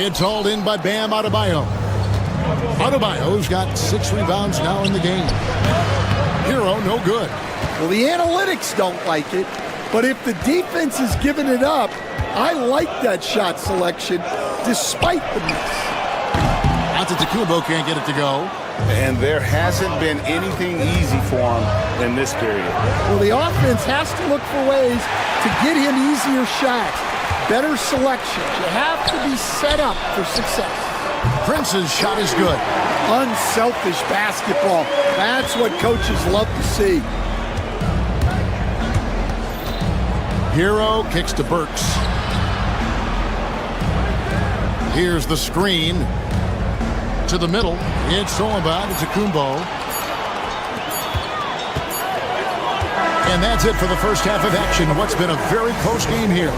Speaker 1: It's hauled in by Bam Adebayo. Adebayo's got 6 rebounds now in the game. Hero, no good.
Speaker 11: Well, the analytics don't like it, but if the defense is giving it up, I like that shot selection despite the miss.
Speaker 1: Antetokounmpo can't get it to go.
Speaker 7: And there hasn't been anything easy for him in this period.
Speaker 11: Well, the offense has to look for ways to get him easier shots, better selections. You have to be set up for success.
Speaker 1: Prince's shot is good.
Speaker 11: Unselfish basketball. That's what coaches love to see.
Speaker 1: Hero kicks to Burks. Here's the screen. To the middle. It's stolen by Antetokounmpo. And that's it for the first half of action. What's been a very close game here.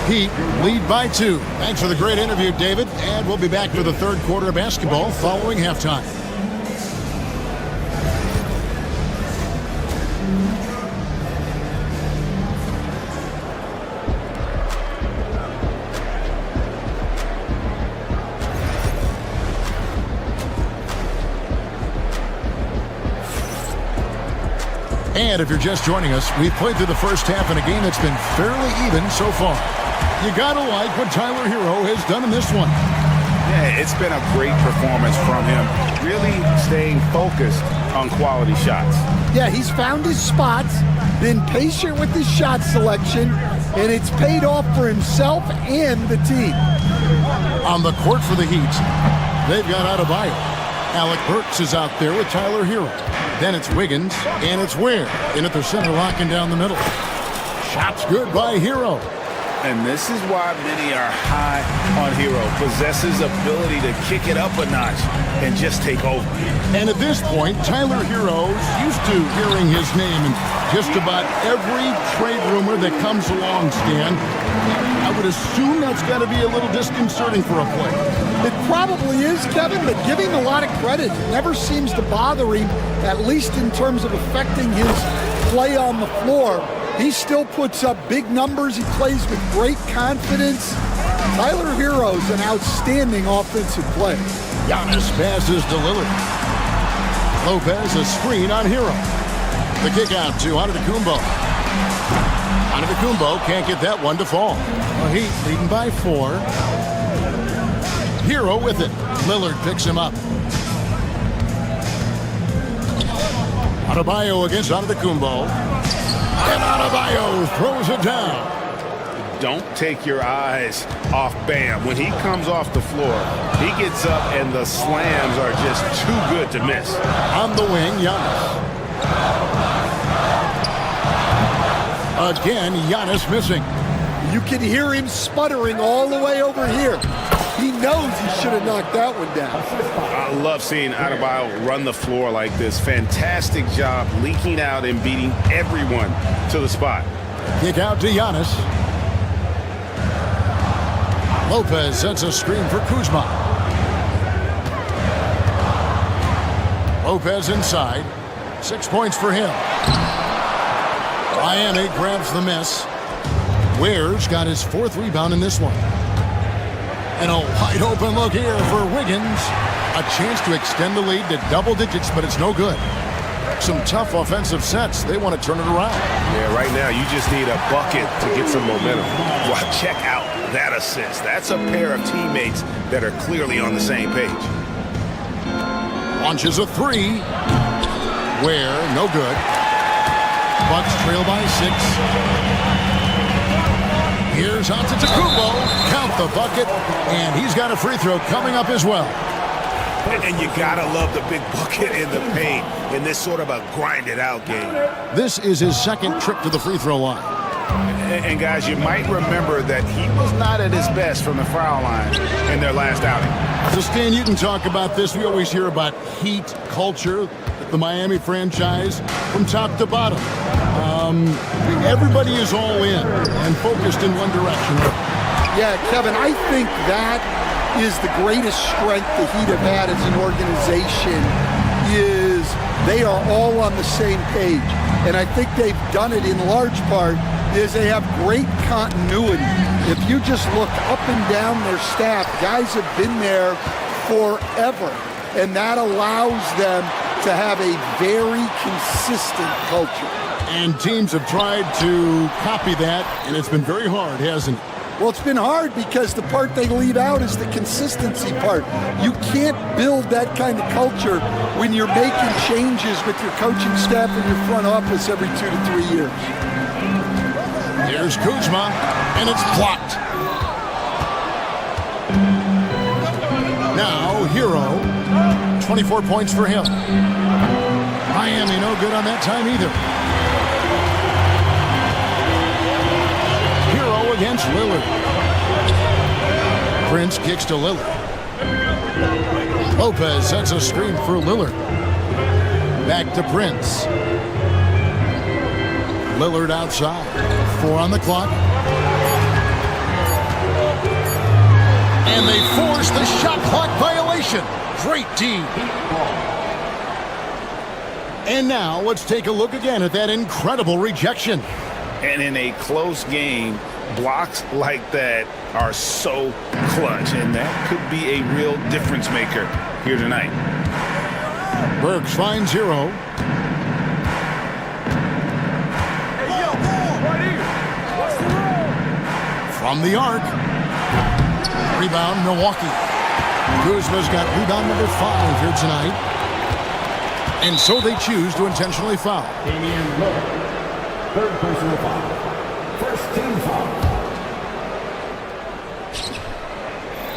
Speaker 1: Heat lead by 2. Thanks for the great interview, David. And we'll be back for the third quarter of basketball following halftime. And if you're just joining us, we've played through the first half in a game that's been fairly even so far. You gotta like what Tyler Hero has done in this one.
Speaker 7: Yeah, it's been a great performance from him. Really staying focused on quality shots.
Speaker 11: Yeah, he's found his spots, been patient with his shot selection, and it's paid off for himself and the team.
Speaker 1: On the court for the Heat, they've got Adebayo. Alec Burks is out there with Tyler Hero. Then it's Wiggins, and it's Ware in at the center, locking down the middle. Shot's good by Hero.
Speaker 7: And this is why many are high on Hero. Possesses ability to kick it up a notch and just take over.
Speaker 1: And at this point, Tyler Hero's used to hearing his name in just about every trade rumor that comes along, Stan. I would assume that's got to be a little disconcerting for a player.
Speaker 11: It probably is, Kevin, but give him a lot of credit. It never seems to bother him, at least in terms of affecting his play on the floor. He still puts up big numbers. He plays with great confidence. Tyler Hero's an outstanding offensive player.
Speaker 1: Giannis passes to Lillard. Lopez a screen on Hero. The kick out to Antetokounmpo. Antetokounmpo can't get that one to fall. The Heat leading by 4. Hero with it. Lillard picks him up. Adebayo against Antetokounmpo. And Adebayo throws it down.
Speaker 7: Don't take your eyes off Bam. When he comes off the floor, he gets up and the slams are just too good to miss.
Speaker 1: On the wing, Giannis. Again, Giannis missing.
Speaker 11: You can hear him sputtering all the way over here. He knows he should have knocked that one down.
Speaker 7: I love seeing Adebayo run the floor like this. Fantastic job leaking out and beating everyone to the spot.
Speaker 1: Kick out to Giannis. Lopez sets a screen for Kuzma. Lopez inside. 6 points for him. Miami grabs the miss. Ware's got his 4th rebound in this one. And a wide open look here for Wiggins. A chance to extend the lead to double digits, but it's no good. Some tough offensive sets. They want to turn it around.
Speaker 4: Yeah, right now you just need a bucket to get some momentum. Well, check out that assist. That's a pair of teammates that are clearly on the same page.
Speaker 1: Launches a 3. Ware, no good. Bucks trail by 6. Here's Antetokounmpo. Count the bucket, and he's got a free throw coming up as well.
Speaker 4: And you gotta love the big bucket in the paint in this sort of a grinded-out game.
Speaker 1: This is his 2nd trip to the free throw line.
Speaker 7: And guys, you might remember that he was not at his best from the foul line in their last outing.
Speaker 1: So Stan, you can talk about this. We always hear about heat culture, the Miami franchise, from top to bottom. Everybody is all in and focused in one direction.
Speaker 11: Yeah, Kevin, I think that is the greatest strength the Heat have had as an organization is they are all on the same page. And I think they've done it in large part is they have great continuity. If you just look up and down their staff, guys have been there forever. And that allows them to have a very consistent culture.
Speaker 1: And teams have tried to copy that, and it's been very hard, hasn't it?
Speaker 11: Well, it's been hard because the part they leave out is the consistency part. You can't build that kind of culture when you're making changes with your coaching staff and your front office every 2 to 3 years.
Speaker 1: Here's Kuzma, and it's blocked. Now, Hero, 24 points for him. Miami no good on that time either. Hero against Lillard. Prince kicks to Lillard. Lopez sets a screen for Lillard. Back to Prince. Lillard outside. 4 on the clock. And they force the shot clock violation. Great team. And now let's take a look again at that incredible rejection.
Speaker 7: And in a close game, blocks like that are so clutch, and that could be a real difference maker here tonight.
Speaker 1: Burks finds Hero. From the arc. Rebound, Milwaukee. Kuzma's got rebound number 5 here tonight. And so they choose to intentionally foul.
Speaker 12: Damian Lillard, 3rd personal foul. 1st team foul.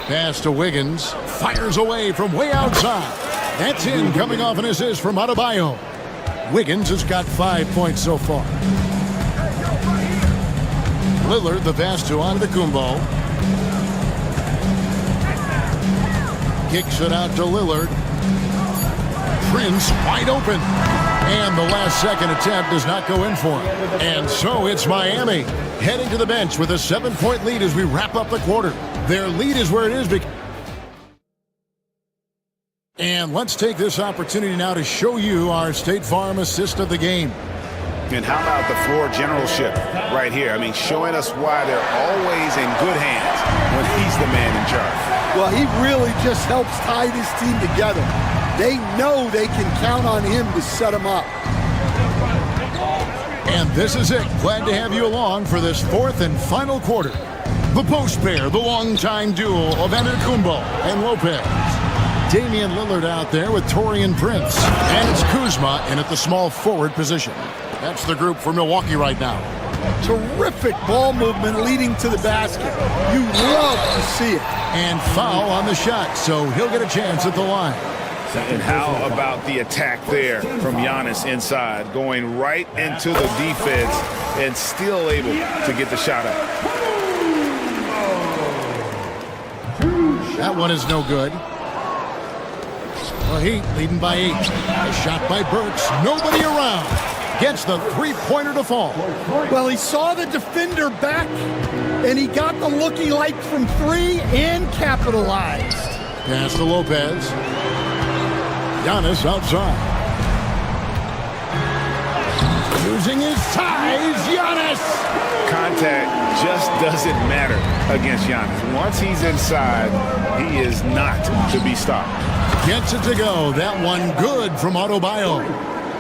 Speaker 1: Pass to Wiggins. Fires away from way outside. That's in, coming off an assist from Adebayo. Wiggins has got 5 points so far. Lillard, the pass to Antetokounmpo. Kicks it out to Lillard. Prince wide open. And the last second attempt does not go in for him. And so it's Miami heading to the bench with a 7-point lead as we wrap up the quarter. Their lead is where it is. And let's take this opportunity now to show you our State Farm assist of the game.
Speaker 7: And how about the floor generalship right here? I mean, showing us why they're always in good hands when he's the man in charge.
Speaker 11: Well, he really just helps tie this team together. They know they can count on him to set them up.
Speaker 1: And this is it. Glad to have you along for this 4th and final quarter. The post pair, the longtime duo of Antetokounmpo and Lopez. Damian Lillard out there with Taurean Prince. And it's Kuzma in at the small forward position. That's the group for Milwaukee right now.
Speaker 11: Terrific ball movement leading to the basket. You love to see it.
Speaker 1: And foul on the shot, so he'll get a chance at the line.
Speaker 7: And how about the attack there from Giannis inside, going right into the defense and still able to get the shot up.
Speaker 1: That one is no good. The Heat leading by 8. A shot by Burks. Nobody around. Gets the 3-pointer to fall.
Speaker 11: Well, he saw the defender back, and he got the look he liked from 3 and capitalized.
Speaker 1: Pass to Lopez. Giannis outside. Using his size, Giannis.
Speaker 7: Contact just doesn't matter against Giannis. Once he's inside, he is not to be stopped.
Speaker 1: Gets it to go. That one good from Adebayo.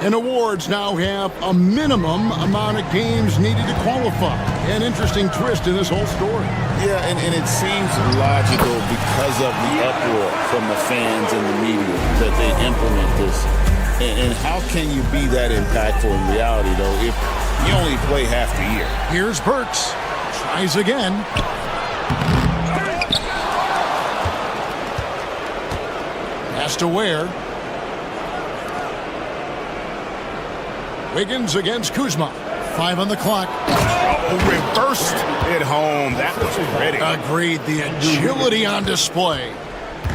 Speaker 1: And awards now have a minimum amount of games needed to qualify. An interesting twist in this whole story.
Speaker 2: Yeah, and it seems logical because of the uproar from the fans and the media that they implement this. And how can you be that impactful in reality, though, if you only play half the year?
Speaker 1: Here's Burks. Tries again. Pass to Ware. Wiggins against Kuzma. 5 on the clock.
Speaker 7: Reversed it home. That was pretty.
Speaker 1: Agreed. The agility on display.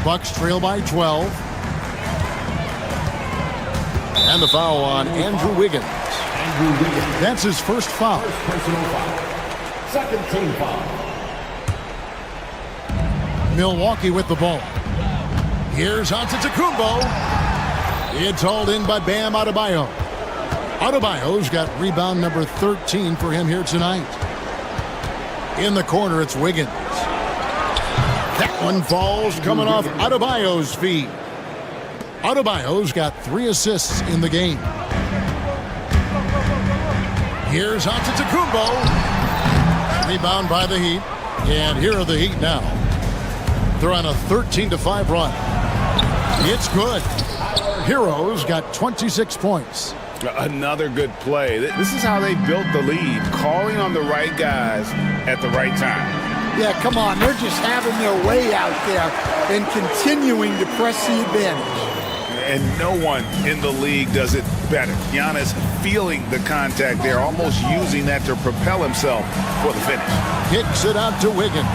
Speaker 1: Bucks trail by 12. And the foul on Andrew Wiggins. That's his first foul.
Speaker 12: Personal foul. Second team foul.
Speaker 1: Milwaukee with the ball. Here's Antetokounmpo. It's hauled in by Bam Adebayo. Adebayo's got rebound number 13 for him here tonight. In the corner, it's Wiggins. That one falls coming off Adebayo's feet. Adebayo's got 3 assists in the game. Here's Antetokounmpo. Rebound by the Heat. And here are the Heat now. They're on a 13-5 run. It's good. Heroes got 26 points.
Speaker 7: Another good play. This is how they built the lead, calling on the right guys at the right time.
Speaker 11: Yeah, come on. They're just having their way out there and continuing to press the advantage.
Speaker 7: And no one in the league does it better. Giannis feeling the contact there, almost using that to propel himself for the finish.
Speaker 1: Kicks it out to Wiggins.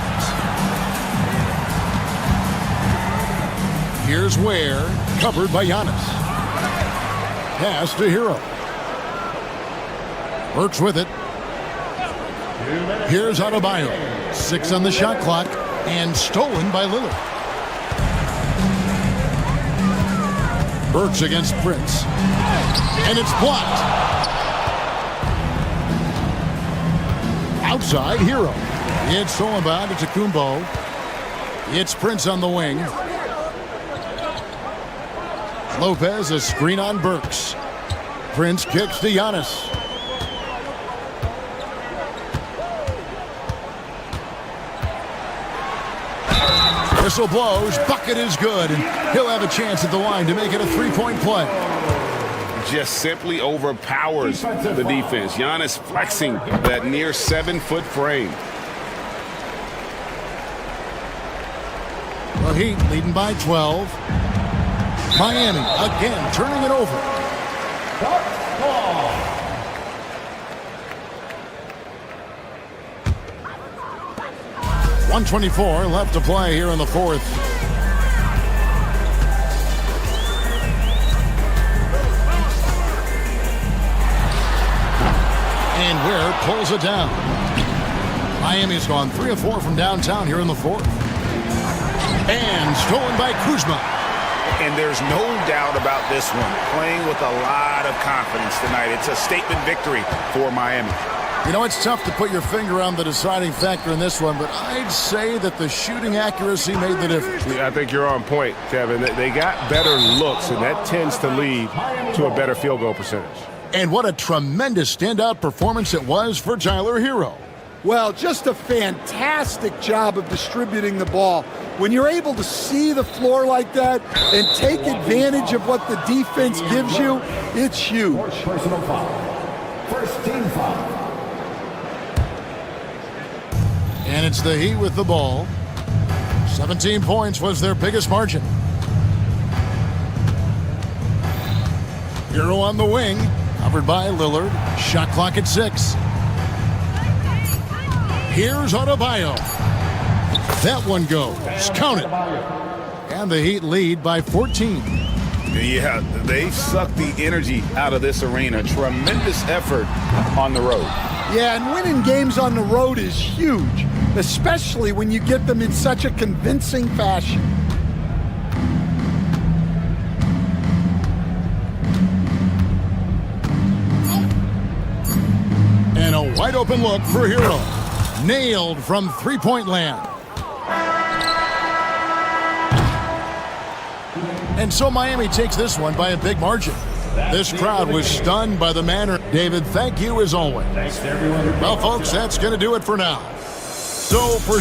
Speaker 1: Here's Ware, covered by Giannis. Pass to Hero. Works with it. Here's Adebayo. 6 on the shot clock and stolen by Lillard. Burks against Prince. And it's blocked. Outside, Hero. It's stolen by Antetokounmpo. It's Prince on the wing. Lopez, a screen on Burks. Prince kicks to Giannis. Whistle blows, bucket is good, and he'll have a chance at the line to make it a 3-point play.
Speaker 7: Just simply overpowers the defense. Giannis flexing that near 7-foot frame.
Speaker 1: The Heat leading by 12. Miami again turning it over. 1:24 left to play here in the fourth. And Ware pulls it down. Miami's gone 3 of 4 from downtown here in the fourth. And stolen by Kuzma.
Speaker 7: And there's no doubt about this one. Playing with a lot of confidence tonight. It's a statement victory for Miami.
Speaker 1: You know, it's tough to put your finger on the deciding factor in this one, but I'd say that the shooting accuracy made the difference.
Speaker 4: Yeah, I think you're on point, Kevin. They got better looks, and that tends to lead to a better field goal percentage.
Speaker 1: And what a tremendous standout performance it was for Tyler Hero.
Speaker 11: Well, just a fantastic job of distributing the ball. When you're able to see the floor like that and take advantage of what the defense gives you, it's huge.
Speaker 12: Personal foul. First team foul.
Speaker 1: And it's the Heat with the ball. 17 points was their biggest margin. Hero on the wing, covered by Lillard. Shot clock at 6. Here's Adebayo. That one goes. Count it. And the Heat lead by 14.
Speaker 7: Yeah, they've sucked the energy out of this arena. Tremendous effort on the road.
Speaker 11: Yeah, and winning games on the road is huge, especially when you get them in such a convincing fashion.
Speaker 1: And a wide open look for Hero. Nailed from three-point land. And so Miami takes this one by a big margin. This crowd was stunned by the manner. David, thank you as always.
Speaker 12: Thanks to everyone.
Speaker 1: Well, folks, that's going to do it for now. So for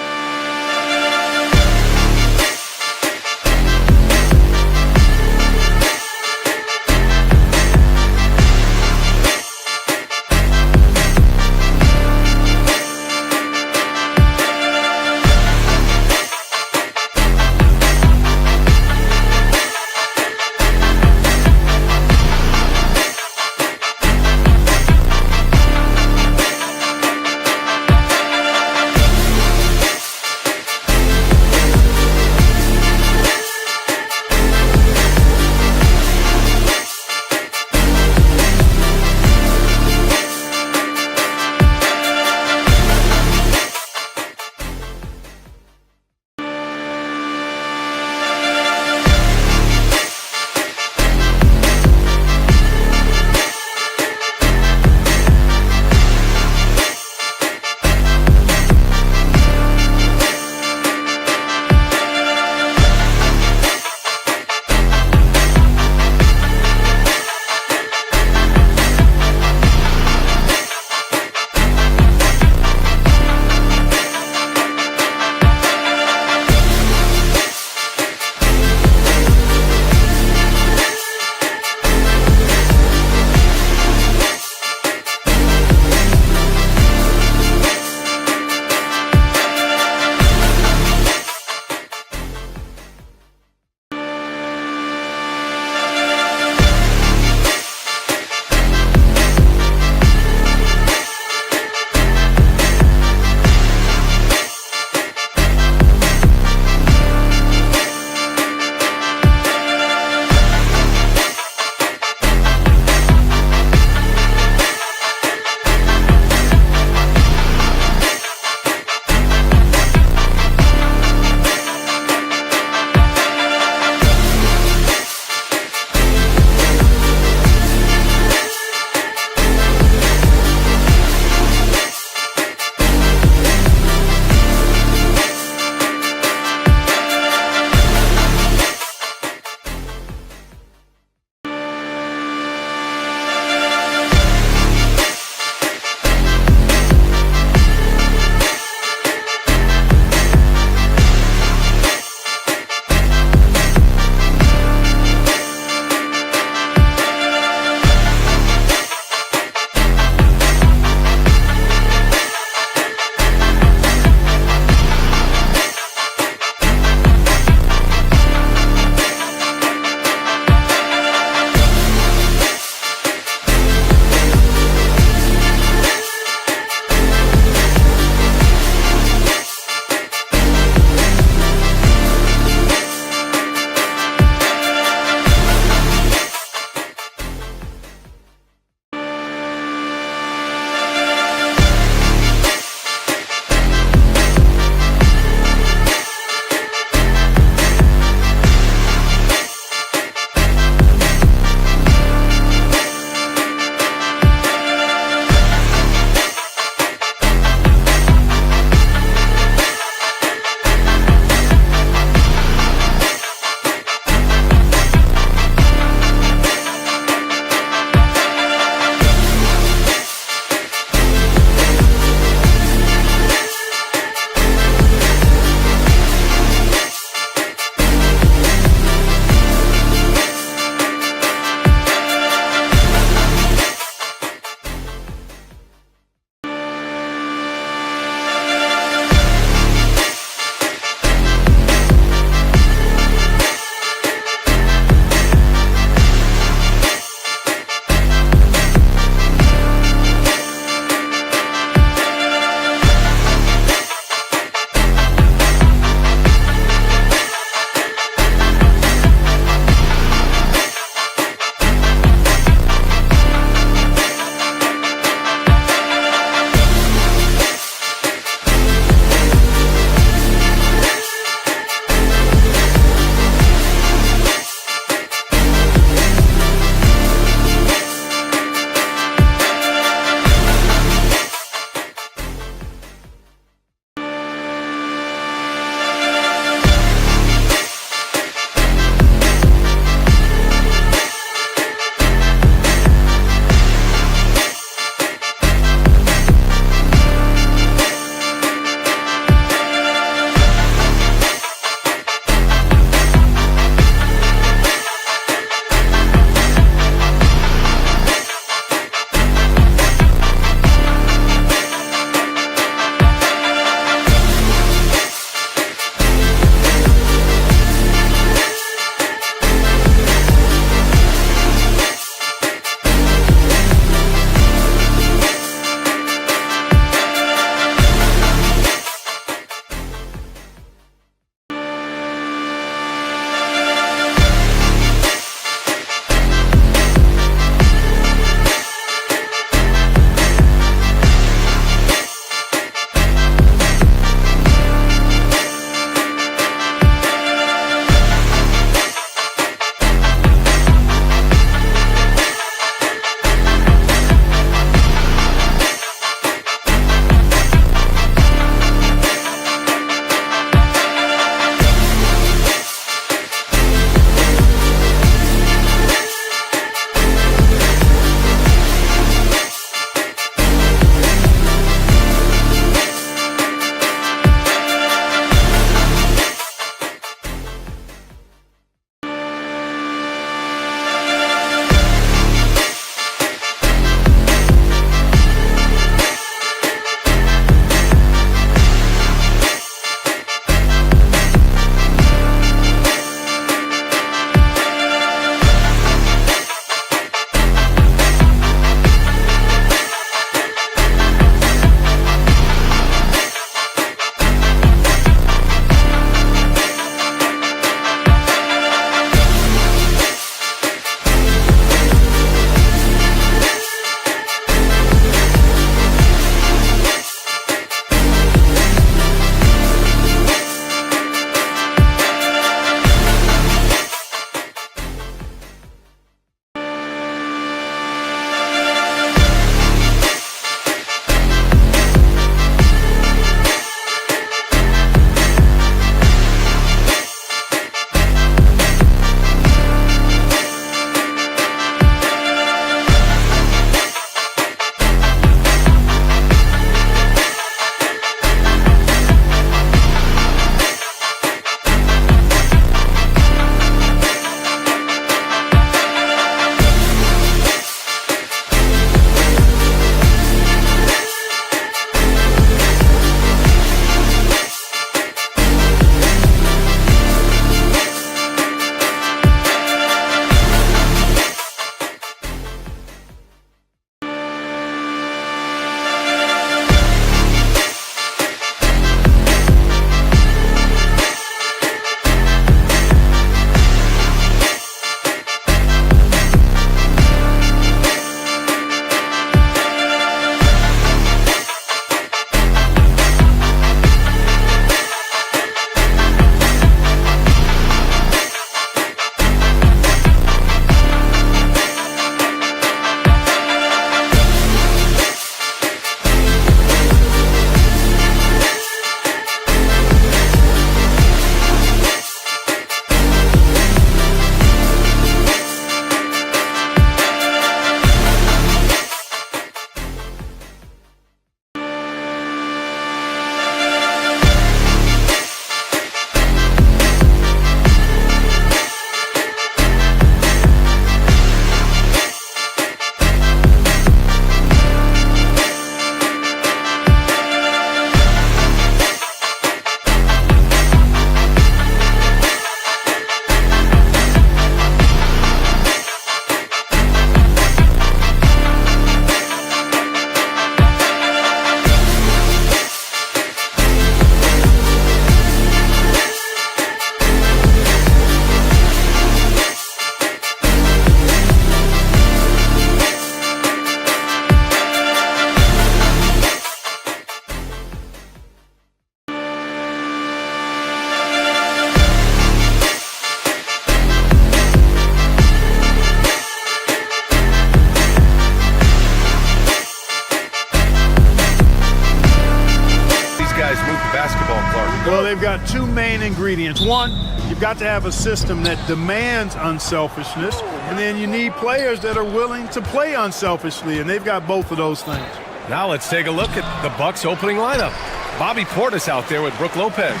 Speaker 8: they've got two main ingredients. One, you've got to have a system that demands unselfishness, and then you need players that are willing to play unselfishly, and they've got both of those things.
Speaker 6: Now let's take a look at the Bucks opening lineup. Bobby Portis out there with Brook Lopez.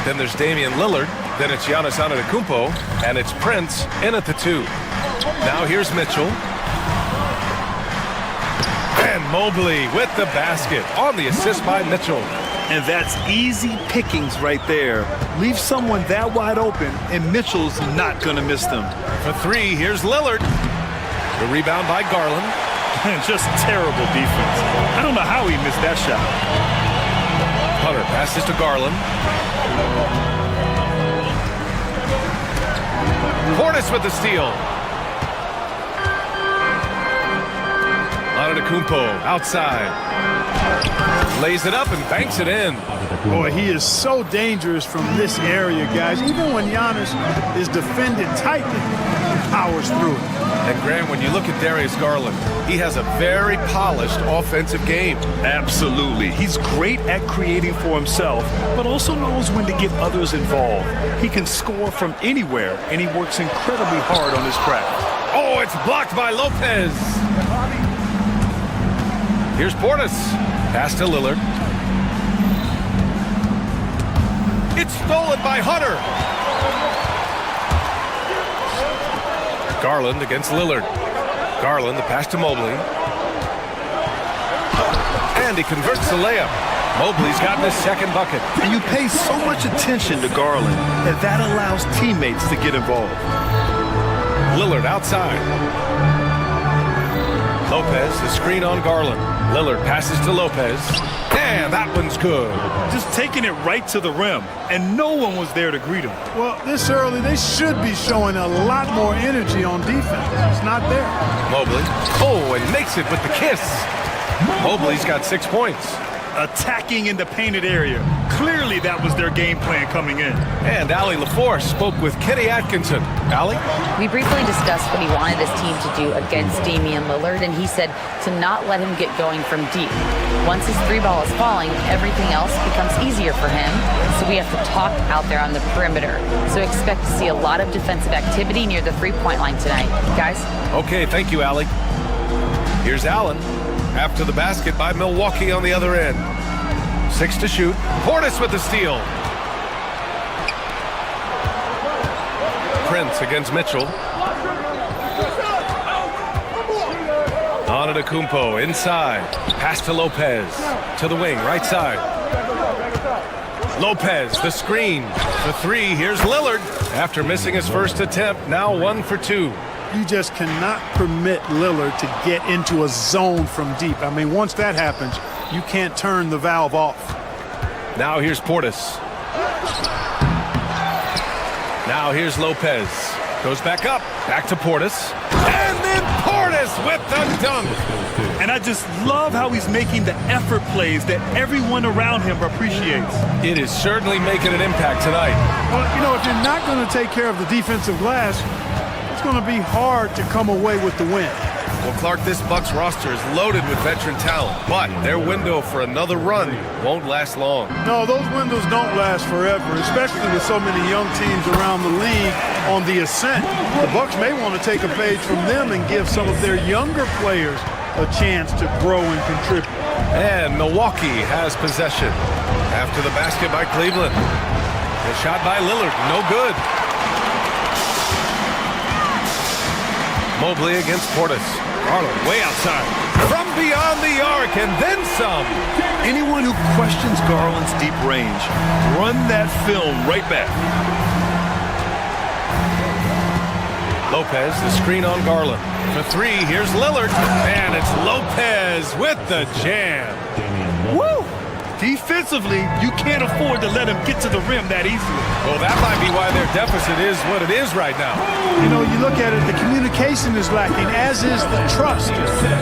Speaker 6: Then there's Damian Lillard. Then it's Giannis Antetokounmpo. And it's Prince in at the 2. Now here's Mitchell. And Mobley with the basket on the assist by Mitchell.
Speaker 8: And that's easy pickings right there. Leave someone that wide open, and Mitchell's not going to miss them.
Speaker 6: For 3, here's Lillard. The rebound by Garland.
Speaker 8: Just terrible defense. I don't know how he missed that shot.
Speaker 6: Hunter passes to Garland. Portis with the steal. Antetokounmpo outside. Lays it up and banks it in.
Speaker 8: Boy, he is so dangerous from this area, guys. Even when Giannis is defended tightly, he powers through it.
Speaker 6: And Graham, when you look at Darius Garland, he has a very polished offensive game.
Speaker 8: Absolutely. He's great at creating for himself, but also knows when to get others involved. He can score from anywhere, and he works incredibly hard on his craft.
Speaker 6: Oh, it's blocked by Lopez. Here's Portis. Pass to Lillard. It's stolen by Hunter. Garland against Lillard. Garland, the pass to Mobley. And he converts the layup. Mobley's gotten his second bucket.
Speaker 8: And you pay so much attention to Garland, and that allows teammates to get involved.
Speaker 6: Lillard outside. Lopez, the screen on Garland. Lillard passes to Lopez. And that one's good.
Speaker 8: Just taking it right to the rim, and no one was there to greet him.
Speaker 13: Well, this early, they should be showing a lot more energy on defense. It's not there.
Speaker 6: Mobley. Oh, and makes it with the kiss. Mobley's got 6 points.
Speaker 8: Attacking in the painted area. Clearly that was their game plan coming in.
Speaker 6: And Allie LaForce spoke with Kenny Atkinson. Allie?
Speaker 10: We briefly discussed what he wanted his team to do against Damian Lillard, and he said to not let him get going from deep. Once his 3-ball is falling, everything else becomes easier for him, so we have to talk out there on the perimeter. So expect to see a lot of defensive activity near the 3-point line tonight. Guys?
Speaker 6: Okay, thank you, Allie. Here's Allen. After the basket by Milwaukee on the other end. 6 to shoot. Portis with the steal. Prince against Mitchell. Antetokounmpo inside. Pass to Lopez. To the wing, right side. Lopez, the screen. For 3, here's Lillard. After missing his first attempt, now 1 for 2.
Speaker 13: You just cannot permit Lillard to get into a zone from deep. I mean, once that happens, you can't turn the valve off.
Speaker 6: Now here's Portis. Now here's Lopez. Goes back up. Back to Portis. And then Portis with the dunk.
Speaker 8: And I just love how he's making the effort plays that everyone around him appreciates.
Speaker 6: It is certainly making an impact tonight.
Speaker 13: Well, you know, if you're not going to take care of the defensive glass, it's going to be hard to come away with the win.
Speaker 6: Well, Clark, this Bucks roster is loaded with veteran talent, but their window for another run won't last long.
Speaker 13: No, those windows don't last forever, especially with so many young teams around the league on the ascent. The Bucks may want to take a page from them and give some of their younger players a chance to grow and contribute.
Speaker 6: And Milwaukee has possession. After the basket by Cleveland. The shot by Lillard, no good. Mobley against Portis. Garland way outside. From beyond the arc and then some.
Speaker 8: Anyone who questions Garland's deep range, run that film right back.
Speaker 6: Lopez, the screen on Garland. For 3, here's Lillard. And it's Lopez with the jam.
Speaker 8: Woo! Defensively, you can't afford to let him get to the rim that easily.
Speaker 6: Well, that might be why their deficit is what it is right now.
Speaker 13: You know, you look at it, the communication is lacking, as is the trust.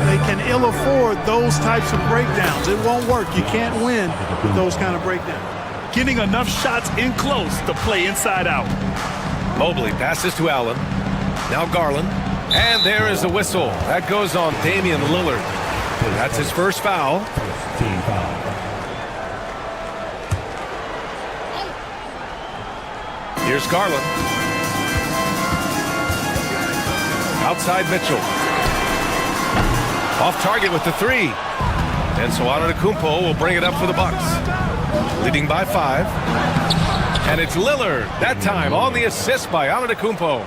Speaker 13: They can ill afford those types of breakdowns. It won't work. You can't win with those kind of breakdowns.
Speaker 8: Getting enough shots in close to play inside out.
Speaker 6: Mobley passes to Allen. Now Garland. And there is the whistle. That goes on Damian Lillard. That's his first foul. Here's Garland. Outside Mitchell. Off target with the three. And so Antetokounmpo will bring it up for the Bucks. Leading by 5. And it's Lillard, that time on the assist by Antetokounmpo.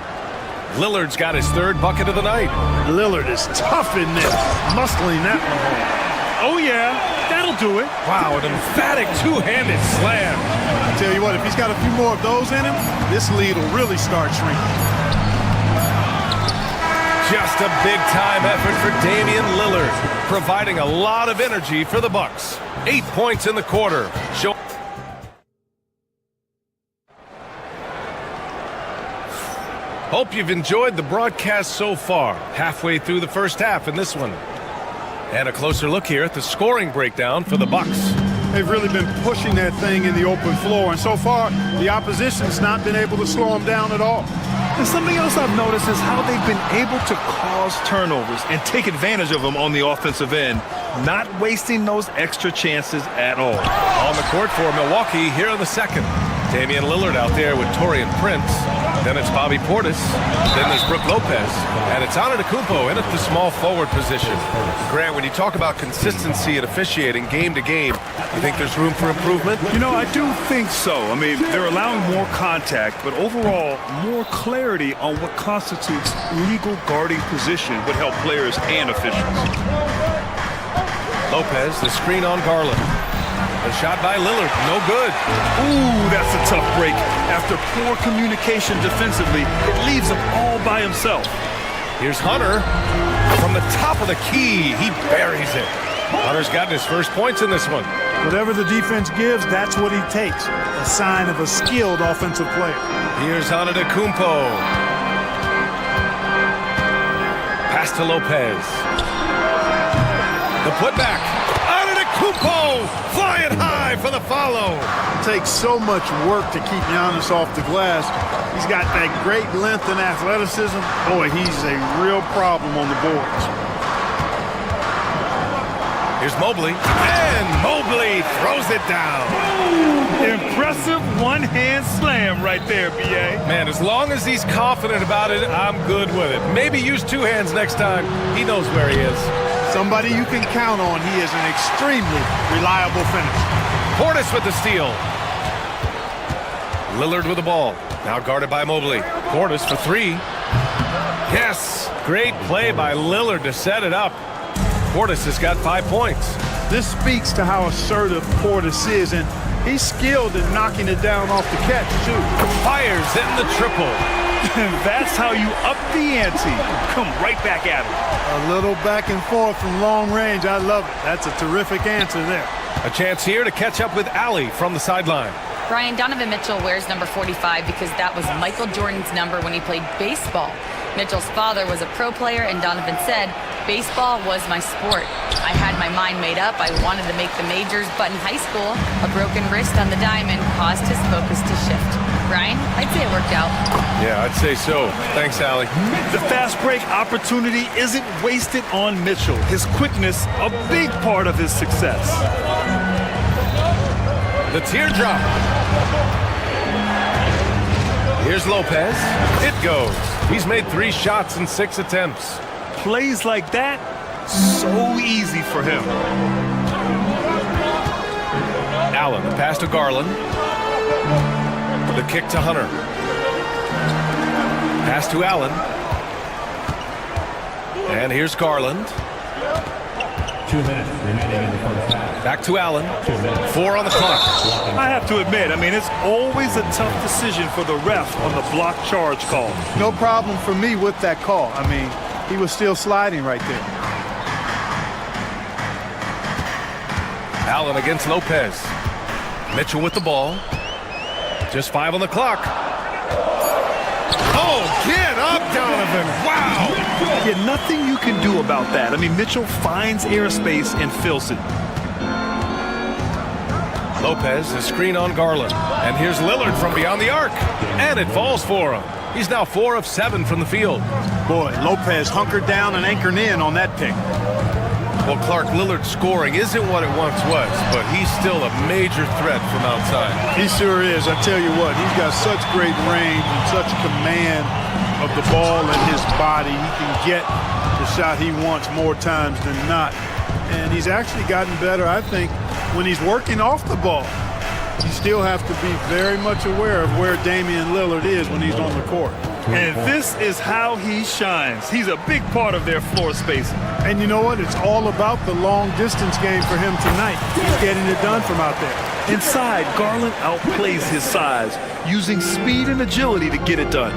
Speaker 6: Lillard's got his 3rd bucket of the night.
Speaker 13: Lillard is tough in this, muscling that one home. Oh yeah, that'll do it.
Speaker 6: Wow, an emphatic two-handed slam.
Speaker 13: I tell you what, if he's got a few more of those in him, this lead will really start shrinking.
Speaker 6: Just a big-time effort for Damian Lillard, providing a lot of energy for the Bucks. 8 points in the quarter. Hope you've enjoyed the broadcast so far. Halfway through the first half in this one. And a closer look here at the scoring breakdown for the Bucks.
Speaker 13: They've really been pushing that thing in the open floor, and so far, the opposition's not been able to slow them down at all.
Speaker 8: And something else I've noticed is how they've been able to cause turnovers and take advantage of them on the offensive end, not wasting those extra chances at all.
Speaker 6: On the court for Milwaukee here in the second. Damian Lillard out there with Taurean Prince. Then it's Bobby Portis. Then there's Brook Lopez. And it's Antetokounmpo in at the small forward position. Grant, when you talk about consistency and officiating game to game, you think there's room for improvement?
Speaker 8: You know, I do think so. I mean, they're allowing more contact, but overall, more clarity on what constitutes legal guarding position would help players and officials.
Speaker 6: Lopez, the screen on Garland. A shot by Lillard, no good.
Speaker 8: Ooh, that's a tough break. After poor communication defensively, it leaves him all by himself.
Speaker 6: Here's Hunter. From the top of the key, he buries it. Hunter's gotten his first points in this one.
Speaker 13: Whatever the defense gives, that's what he takes. A sign of a skilled offensive player.
Speaker 6: Here's Antetokounmpo. Pass to Lopez. The putback. Antetokounmpo flying high for the follow.
Speaker 13: It takes so much work to keep Giannis off the glass. He's got that great length and athleticism. Boy, he's a real problem on the boards.
Speaker 6: Here's Mobley. And Mobley throws it down.
Speaker 8: Impressive one-hand slam right there, B.A.
Speaker 6: Man, as long as he's confident about it, I'm good with it. Maybe use 2 hands next time. He knows where he is.
Speaker 13: Somebody you can count on. He is an extremely reliable finisher.
Speaker 6: Portis with the steal. Lillard with the ball. Now guarded by Mobley. Portis for 3. Yes! Great play by Lillard to set it up. Portis has got 5 points.
Speaker 13: This speaks to how assertive Portis is, and he's skilled in knocking it down off the catch, too.
Speaker 6: Fires in the triple.
Speaker 8: That's how you up the ante. Come right back at him.
Speaker 13: A little back and forth from long range. I love it. That's a terrific answer there.
Speaker 6: A chance here to catch up with Allie from the sideline.
Speaker 10: Brian, Donovan Mitchell wears number 45 because that was Michael Jordan's number when he played baseball. Mitchell's father was a pro player, and Donovan said, "Baseball was my sport. I had my mind made up. I wanted to make the majors, but in high school, a broken wrist on the diamond caused his focus to shift." Brian, I'd say it worked out.
Speaker 6: Yeah, I'd say so. Thanks, Allie.
Speaker 8: The fast break opportunity isn't wasted on Mitchell. His quickness, a big part of his success.
Speaker 6: The teardrop. Here's Lopez. It goes. He's made 3 shots in 6 attempts.
Speaker 8: Plays like that, so easy for him.
Speaker 6: Allen, the pass to Garland. The kick to Hunter. Pass to Allen. And here's Garland.
Speaker 12: 2 minutes remaining in the first half.
Speaker 6: Back to Allen. 4 on the clock.
Speaker 8: I have to admit, I mean, it's always a tough decision for the ref on the block charge call.
Speaker 13: No problem for me with that call. I mean, he was still sliding right there.
Speaker 6: Allen against Lopez. Mitchell with the ball. Just 5 on the clock. Oh, get up, Donovan. Wow.
Speaker 8: Yeah, nothing you can do about that. I mean, Mitchell finds airspace and fills it.
Speaker 6: Lopez, a screen on Garland. And here's Lillard from beyond the arc. And it falls for him. He's now 4 of 7 from the field.
Speaker 13: Boy, Lopez hunkered down and anchored in on that pick.
Speaker 6: Well, Clark, Lillard's scoring isn't what it once was, but he's still a major threat from outside.
Speaker 13: He sure is. I tell you what, he's got such great range and such command of the ball and his body. He can get the shot he wants more times than not. And he's actually gotten better, I think, when he's working off the ball. You still have to be very much aware of where Damian Lillard is when he's on the court.
Speaker 8: And this is how he shines. He's a big part of their floor spacing.
Speaker 13: And you know what? It's all about the long distance game for him tonight. He's getting it done from out there.
Speaker 8: Inside, Garland outplays his size, using speed and agility to get it done.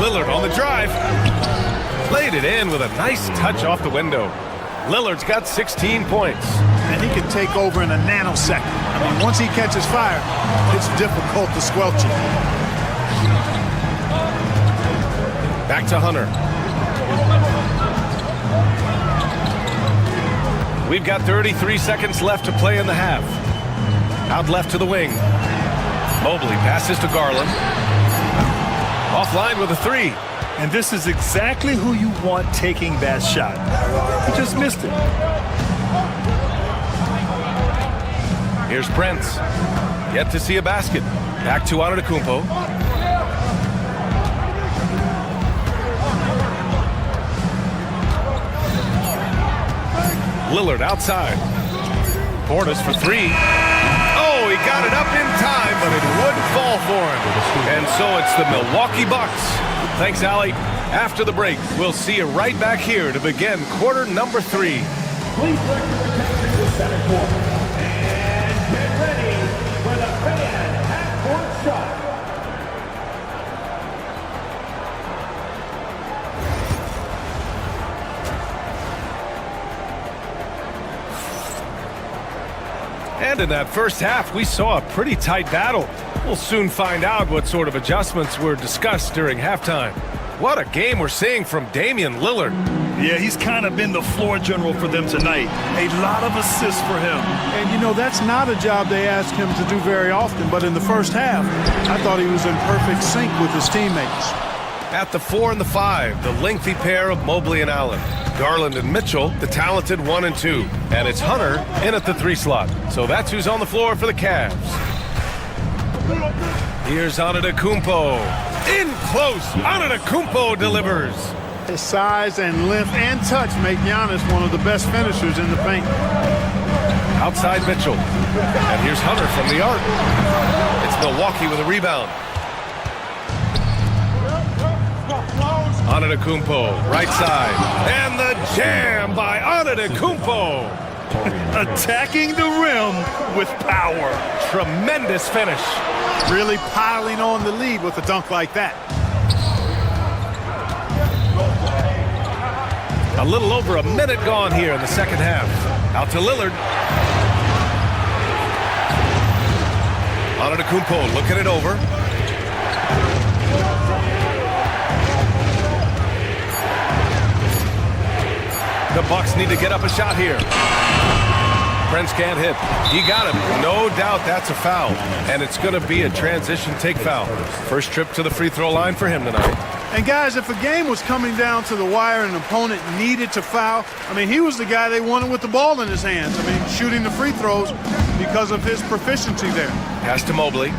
Speaker 6: Lillard on the drive. Played it in with a nice touch off the window. Lillard's got 16 points.
Speaker 13: And he can take over in a nanosecond. I mean, once he catches fire, it's difficult to squelch it.
Speaker 6: Back to Hunter. We've got 33 seconds left to play in the half. Out left to the wing. Mobley passes to Garland. Offline with a three.
Speaker 8: And this is exactly who you want taking that shot. He just missed it.
Speaker 6: Here's Prince. Yet to see a basket. Back to Antetokounmpo. Lillard outside. Portis for three. Oh, he got it up in time, but it wouldn't fall for him. And so it's the Milwaukee Bucks. Thanks, Allie. After the break, we'll see you right back here to begin quarter number 3.
Speaker 12: Please direct your attention to the center court. And get ready for the fan half-court shot.
Speaker 6: And in that first half, we saw a pretty tight battle. We'll soon find out what sort of adjustments were discussed during halftime. What a game we're seeing from Damian Lillard.
Speaker 8: Yeah, he's kind of been the floor general for them tonight. A lot of assists for him.
Speaker 13: And, you know, that's not a job they ask him to do very often. But in the first half, I thought he was in perfect sync with his teammates.
Speaker 6: At the 4 and the 5, the lengthy pair of Mobley and Allen. Garland and Mitchell, the talented 1 and 2. And it's Hunter in at the 3 slot. So that's who's on the floor for the Cavs. Here's Antetokounmpo. In close, Antetokounmpo delivers.
Speaker 13: His size and length and touch make Giannis one of the best finishers in the paint.
Speaker 6: Outside Mitchell. And here's Hunter from the arc. It's Milwaukee with a rebound. Antetokounmpo, right side. And the jam by Antetokounmpo.
Speaker 8: Attacking the rim with power.
Speaker 6: Tremendous finish.
Speaker 13: Really piling on the lead with a dunk like that.
Speaker 6: A little over a minute gone here in the second half. Out to Lillard. Antetokounmpo looking it over. The Bucks need to get up a shot here. Prince can't hit. He got him. No doubt that's a foul. And it's going to be a transition take foul. First trip to the free throw line for him tonight.
Speaker 13: And guys, if a game was coming down to the wire and an opponent needed to foul, I mean, he was the guy they wanted with the ball in his hands. I mean, shooting the free throws because of his proficiency there.
Speaker 6: Pass to Mobley.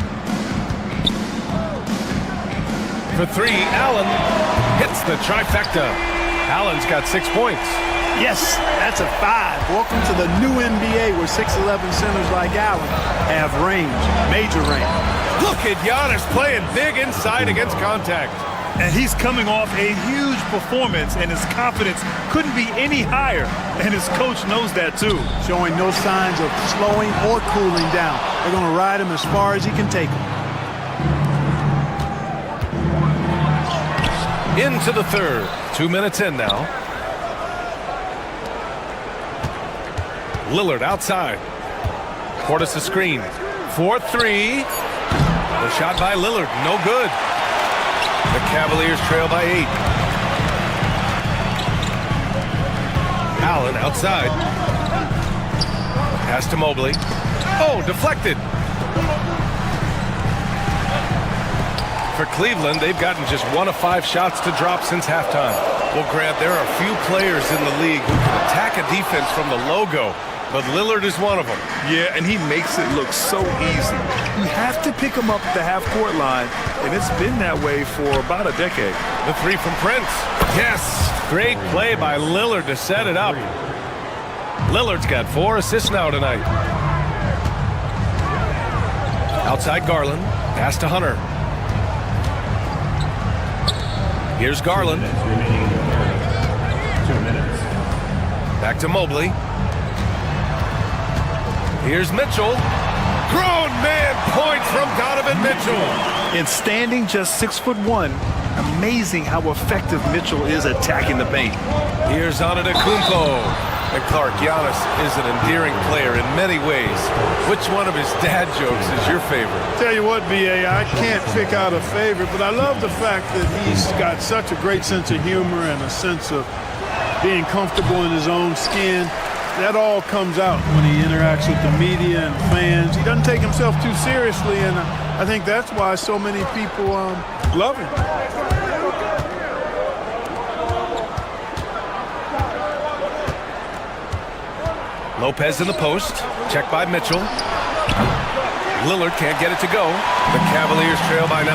Speaker 6: For 3, Allen hits the trifecta. Allen's got 6 points.
Speaker 13: Yes, that's a 5. Welcome to the new NBA where 6'11 centers like Allen have range, major range.
Speaker 6: Look at Giannis playing big inside against contact.
Speaker 8: And he's coming off a huge performance, and his confidence couldn't be any higher. And his coach knows that too.
Speaker 13: Showing no signs of slowing or cooling down. They're going to ride him as far as he can take him.
Speaker 6: Into the third. 2 minutes in now. Lillard outside. Portis a screen. 4-3. The shot by Lillard. No good. The Cavaliers trail by 8. Allen outside. Pass to Mobley. Oh, deflected. For Cleveland, they've gotten just 1 of 5 shots to drop since halftime. Well, Grant, there are few players in the league who can attack a defense from the logo, but Lillard is one of them.
Speaker 8: Yeah, and he makes it look so easy. You have to pick him up at the half-court line, and it's been that way for about a decade.
Speaker 6: The three from Prince. Yes! Great play by Lillard to set it up. Lillard's got 4 assists now tonight. Outside Garland. Pass to Hunter. Here's Garland. Back to Mobley. Here's Mitchell. Grown man point from Donovan Mitchell.
Speaker 8: And standing just 6'1", amazing how effective Mitchell is attacking the paint.
Speaker 6: Here's Antetokounmpo. And Clark, Giannis is an endearing player in many ways. Which one of his dad jokes is your favorite?
Speaker 13: Tell you what, B.A., I can't pick out a favorite, but I love the fact that he's got such a great sense of humor and a sense of being comfortable in his own skin. That all comes out when he interacts with the media and fans. He doesn't take himself too seriously, and I think that's why so many people love him.
Speaker 6: Lopez in the post. Checked by Mitchell. Lillard can't get it to go. The Cavaliers trail by 9.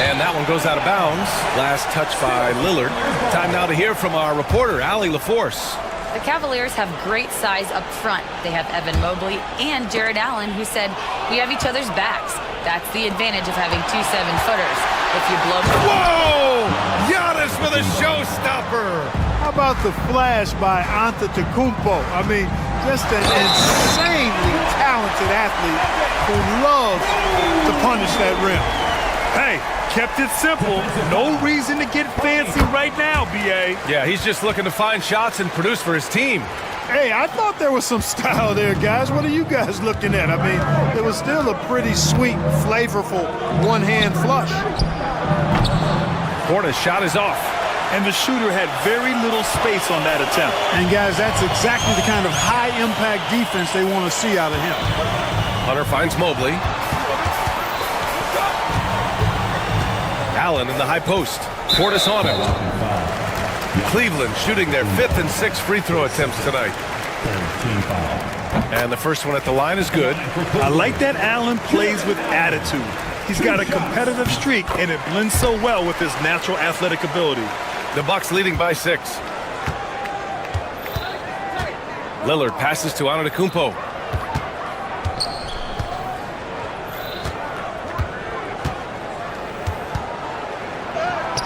Speaker 6: And that one goes out of bounds. Last touch by Lillard. Time now to hear from our reporter, Allie LaForce.
Speaker 10: The Cavaliers have great size up front. They have Evan Mobley and Jared Allen, who said, "We have each other's backs." That's the advantage of having 2 7-footers. If you blow...
Speaker 6: Whoa! Giannis with a showstopper!
Speaker 13: How about the flash by Antetokounmpo? I mean, just an insanely talented athlete who loves to punish that rim.
Speaker 8: Hey, kept it simple. No reason to get fancy right now, B.A.
Speaker 6: Yeah, he's just looking to find shots and produce for his team.
Speaker 13: Hey, I thought there was some style there, guys. What are you guys looking at? I mean, it was still a pretty sweet, flavorful one-hand flush.
Speaker 6: Porter's shot is off.
Speaker 8: And the shooter had very little space on that attempt.
Speaker 13: And, guys, that's exactly the kind of high-impact defense they want to see out of him.
Speaker 6: Hunter finds Mobley. Allen in the high post. Portis on him. Cleveland shooting their 5th and 6th free throw attempts tonight. And the first one at the line is good.
Speaker 8: I like that Allen plays with attitude. He's got a competitive streak, and it blends so well with his natural athletic ability.
Speaker 6: The Bucks leading by 6. Lillard passes to Antetokounmpo.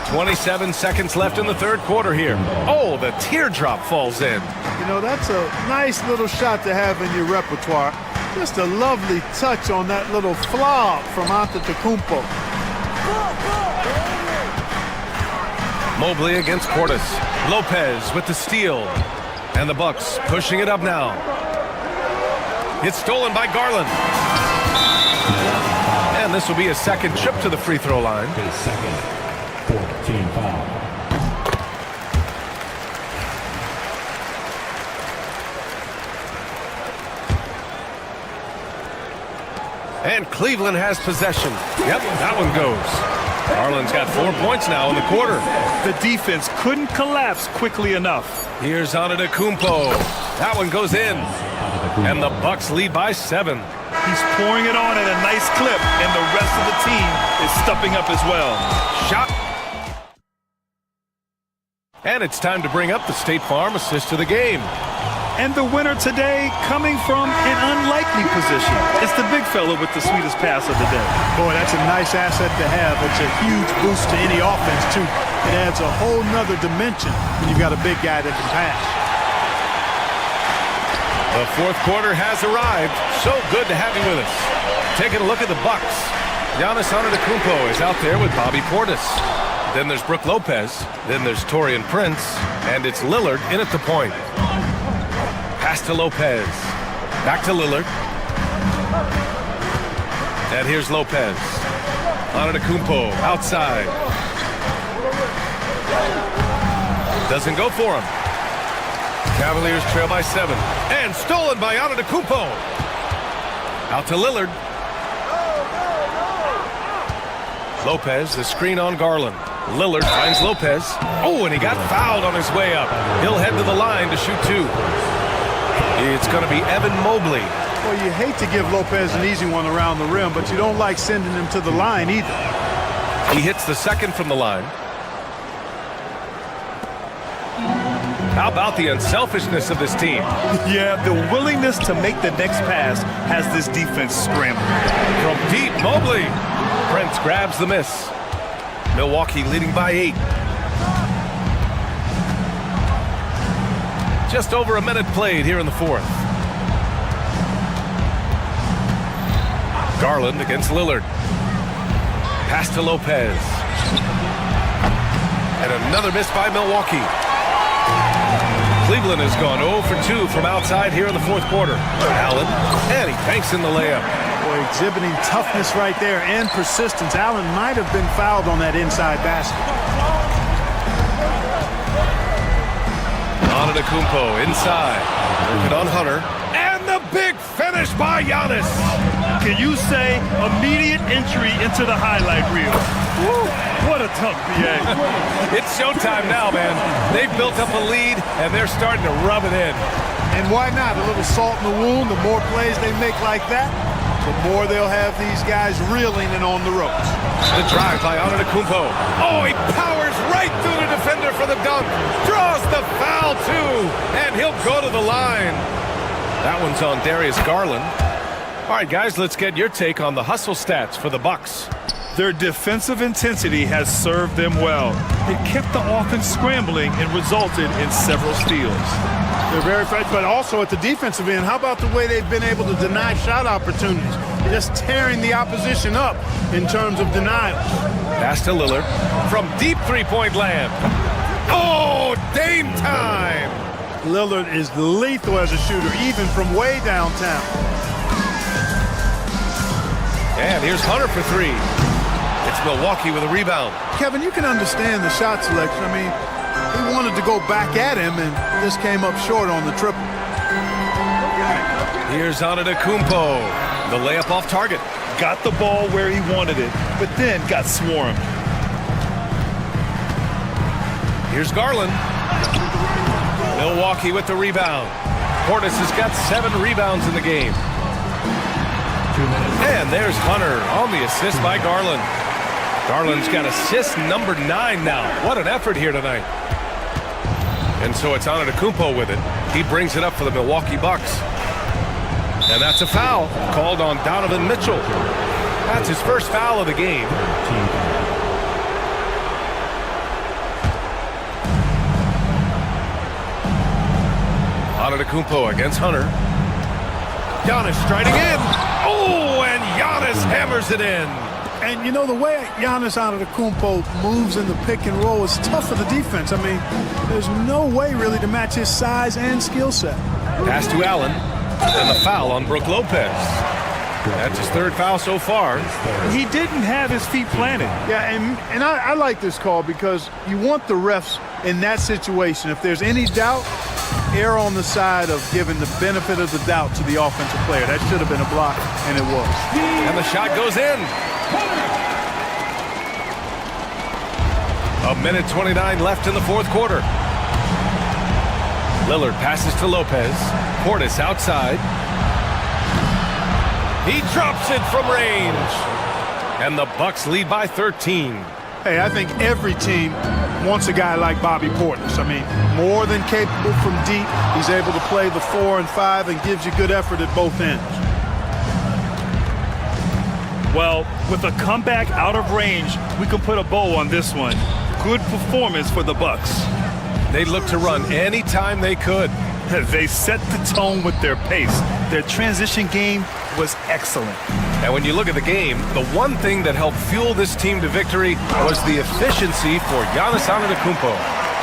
Speaker 6: "27 seconds left in the third quarter here." Oh, the teardrop falls in.
Speaker 13: You know, that's a nice little shot to have in your repertoire. Just a lovely touch on that little flop from Antetokounmpo.
Speaker 6: Mobley against Portis. Lopez with the steal. And the Bucks pushing it up now. It's stolen by Garland. And this will be a second trip to the free throw line.
Speaker 12: His second 14 foul.
Speaker 6: And Cleveland has possession. Yep, that one goes. Garland's got 4 points now in the quarter.
Speaker 8: The defense couldn't collapse quickly enough.
Speaker 6: Here's Antetokounmpo. That one goes in. And the Bucks lead by 7.
Speaker 8: He's pouring it on at a nice clip, and the rest of the team is stepping up as well.
Speaker 6: Shot. And it's time to bring up the State Farm assist of the game.
Speaker 8: And the winner today coming from an unlikely position. It's the big fella with the sweetest pass of the day.
Speaker 13: Boy, that's a nice asset to have. It's a huge boost to any offense, too. It adds a whole nother dimension when you've got a big guy that can pass.
Speaker 6: The fourth quarter has arrived. So good to have you with us. Taking a look at the Bucks. Giannis Antetokounmpo is out there with Bobby Portis. Then there's Brook Lopez. Then there's Taurean Prince. And it's Lillard in at the point. Pass to Lopez. Back to Lillard. And here's Lopez. Antetokounmpo outside. Doesn't go for him. Cavaliers trail by 7. And stolen by Lopez, the screen on Garland. Lillard finds Lopez. Oh, and he got fouled on his way up. He'll head to the line to shoot 2. It's going to be Evan Mobley.
Speaker 13: Well, you hate to give Lopez an easy one around the rim, but you don't like sending him to the line either.
Speaker 6: He hits the second from the line. How about the unselfishness of this team?
Speaker 8: Yeah, the willingness to make the next pass has this defense scrambling.
Speaker 6: From deep, Mobley. Prince grabs the miss. Milwaukee leading by 8. Just over a minute played here in the 4th. Garland against Lillard. Pass to Lopez. And another miss by Milwaukee. Cleveland has gone 0 for 2 from outside here in the 4th quarter. Allen, and he banks in the layup.
Speaker 13: Boy, exhibiting toughness right there and persistence. Allen might have been fouled on that inside basket.
Speaker 6: Antetokounmpo inside. Working on Hunter. And the big finish by Giannis.
Speaker 8: Can you say immediate entry into the highlight reel? Woo, what a tough BA.
Speaker 6: It's showtime now, man. They've built up a lead, and they're starting to rub it in.
Speaker 13: And why not? A little salt in the wound. The more plays they make like that, the more they'll have these guys reeling and on the ropes.
Speaker 6: The drive by Antetokounmpo. Oh, he powers right through the defender for the dunk. Draws the foul, too. And he'll go to the line. That one's on Darius Garland. All right, guys, let's get your take on the hustle stats for the Bucks.
Speaker 8: Their defensive intensity has served them well. It kept the offense scrambling and resulted in several steals.
Speaker 13: They're very fast, but also at the defensive end, how about the way they've been able to deny shot opportunities? Just tearing the opposition up in terms of denials.
Speaker 6: Pass to Lillard from deep three-point land. Oh, Dame time!
Speaker 13: Lillard is lethal as a shooter, even from way downtown.
Speaker 6: And here's Hunter for 3. It's Milwaukee with a rebound.
Speaker 13: Kevin, you can understand the shot selection. I mean, he wanted to go back at him and just came up short on the triple.
Speaker 6: Here's Antetokounmpo. The layup off target.
Speaker 8: Got the ball where he wanted it, but then got swarmed.
Speaker 6: Here's Garland. Milwaukee with the rebound. Portis has got 7 rebounds in the game. And there's Hunter on the assist by Garland. Garland's got assist number 9 now. What an effort here tonight. And so it's Antetokounmpo with it. He brings it up for the Milwaukee Bucks. And that's a foul called on Donovan Mitchell. That's his first foul of the game. Antetokounmpo against Hunter. Giannis striding in. Oh, and Giannis hammers it in.
Speaker 13: And you know, the way Giannis Antetokounmpo moves in the pick and roll is tough for the defense. I mean, there's no way really to match his size and skill set.
Speaker 6: Pass to Allen. And the foul on Brook Lopez. That's his 3rd foul so far.
Speaker 8: He didn't have his feet planted.
Speaker 13: Yeah, and I like this call because you want the refs in that situation. If there's any doubt, err on the side of giving the benefit of the doubt to the offensive player. That should have been a block, and it was.
Speaker 6: And the shot goes in. A minute 29 left in the 4th quarter. Lillard passes to Lopez. Portis outside. He drops it from range. And the Bucks lead by 13.
Speaker 13: Hey, I think every team wants a guy like Bobby Portis. I mean, more than capable from deep. He's able to play the 4 and 5 and gives you good effort at both ends.
Speaker 8: Well, with a comeback out of range, we can put a bow on this one. Good performance for the Bucks.
Speaker 6: They looked to run anytime they could.
Speaker 8: They set the tone with their pace. Their transition game was excellent.
Speaker 6: And when you look at the game, the one thing that helped fuel this team to victory was the efficiency for Giannis Antetokounmpo.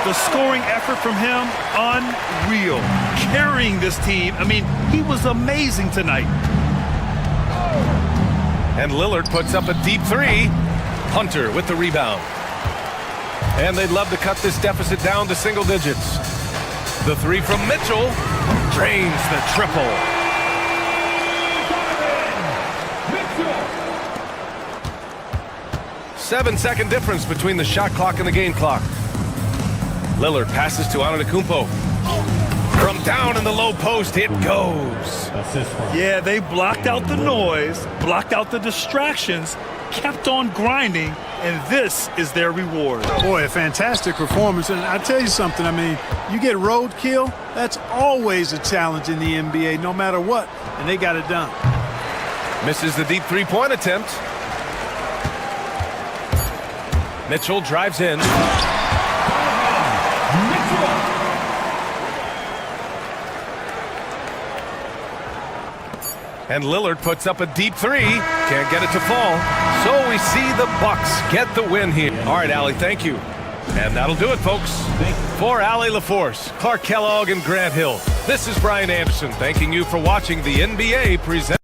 Speaker 8: The scoring effort from him, unreal. Carrying this team, I mean, he was amazing tonight.
Speaker 6: And Lillard puts up a deep 3. Hunter with the rebound. And they'd love to cut this deficit down to single digits. The 3 from Mitchell drains the triple. 7-second difference between the shot clock and the game clock. Lillard passes to Antetokounmpo. From down in the low post, it goes.
Speaker 8: Yeah, they blocked out the noise, blocked out the distractions, kept on grinding, and this is their reward.
Speaker 13: Boy, a fantastic performance. And I tell you something, I mean, you get roadkill, that's always a challenge in the NBA, no matter what, and they got it done.
Speaker 6: Misses the deep three-point attempt. Mitchell drives in. And Lillard puts up a deep three. Can't get it to fall. So we see the Bucks get the win here. All right, Allie, thank you. And that'll do it, folks. For Allie LaForce, Clark Kellogg, and Grant Hill, this is Brian Anderson thanking you for watching the NBA present.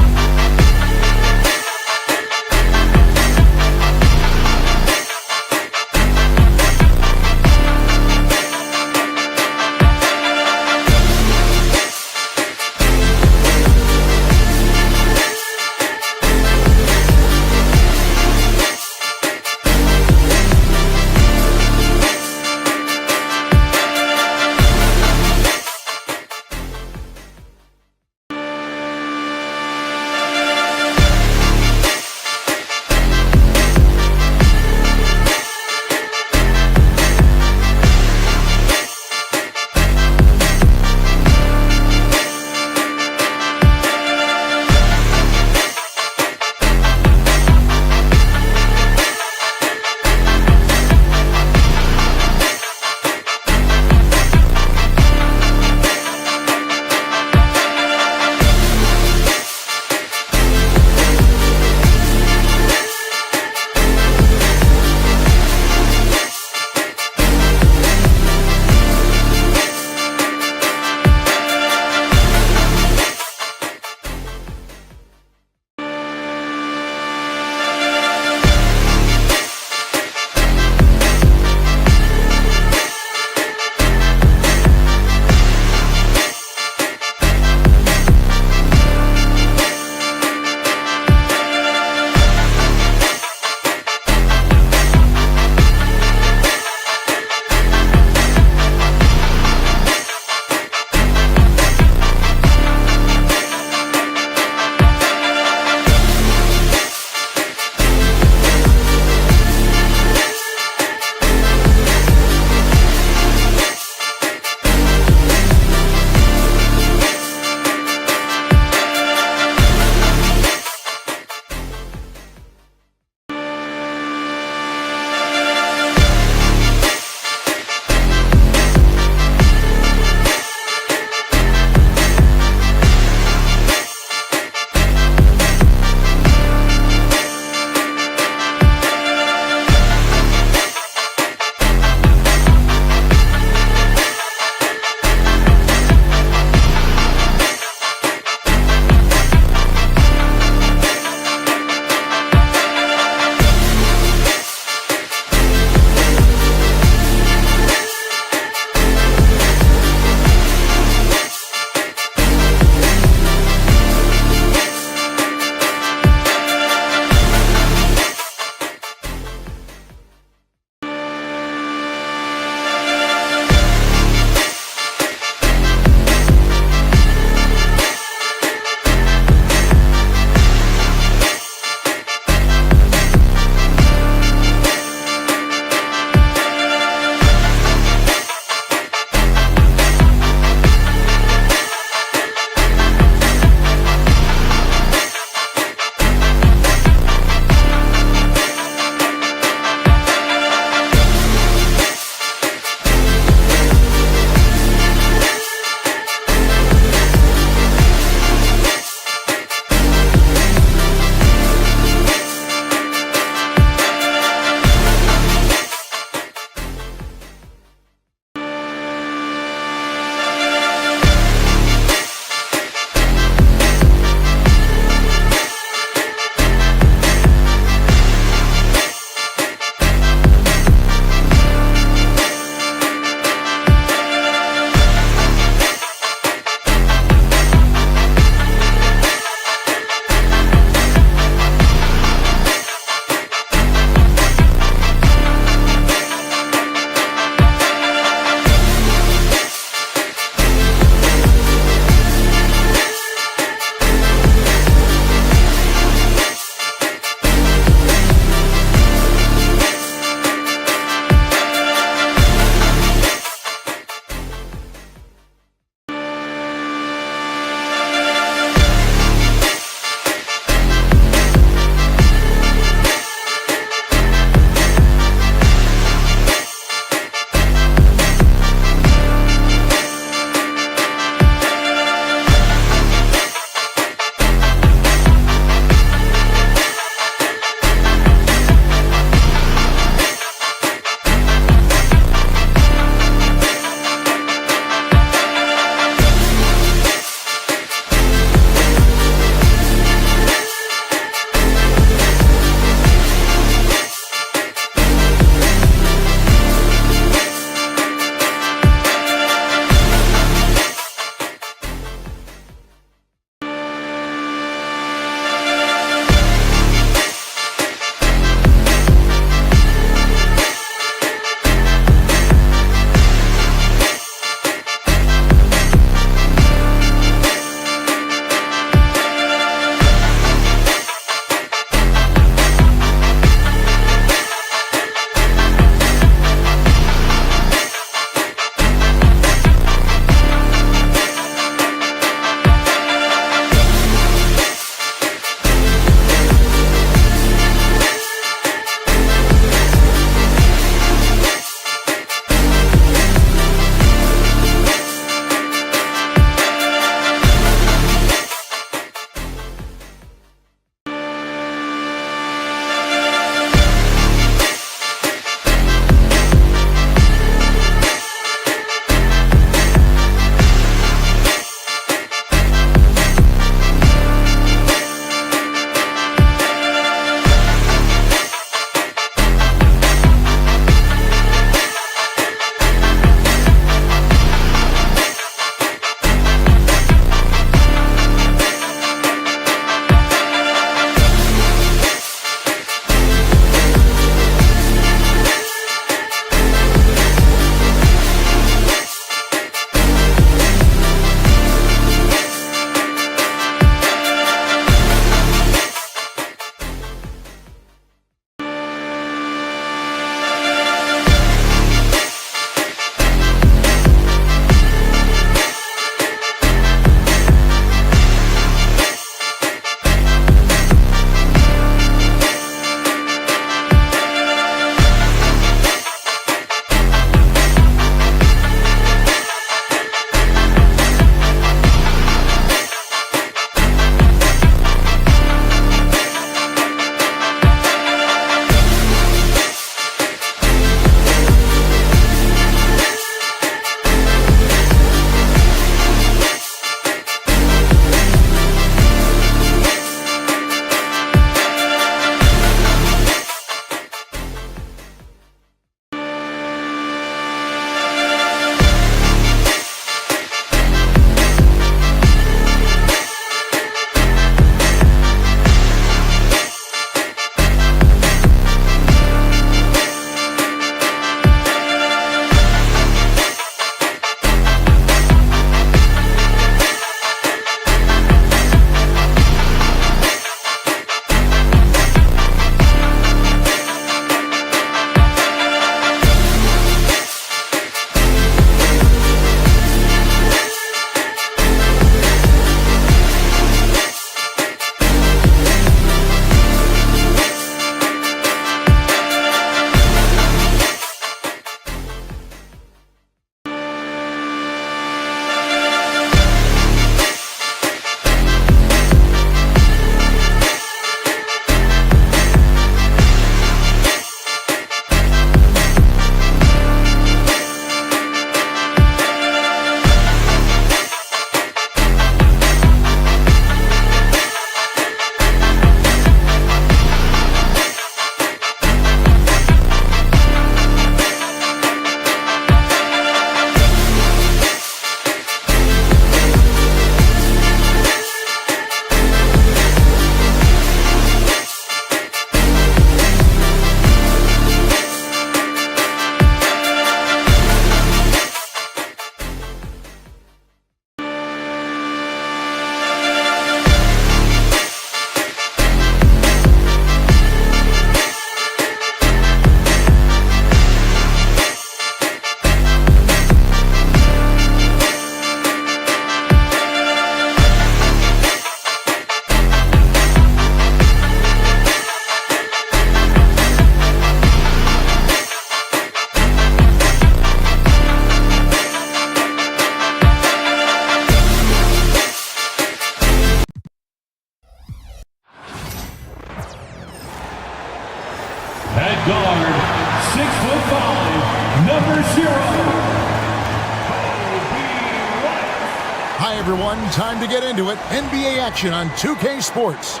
Speaker 1: Hi, everyone. Time to get into it. NBA action on 2K Sports.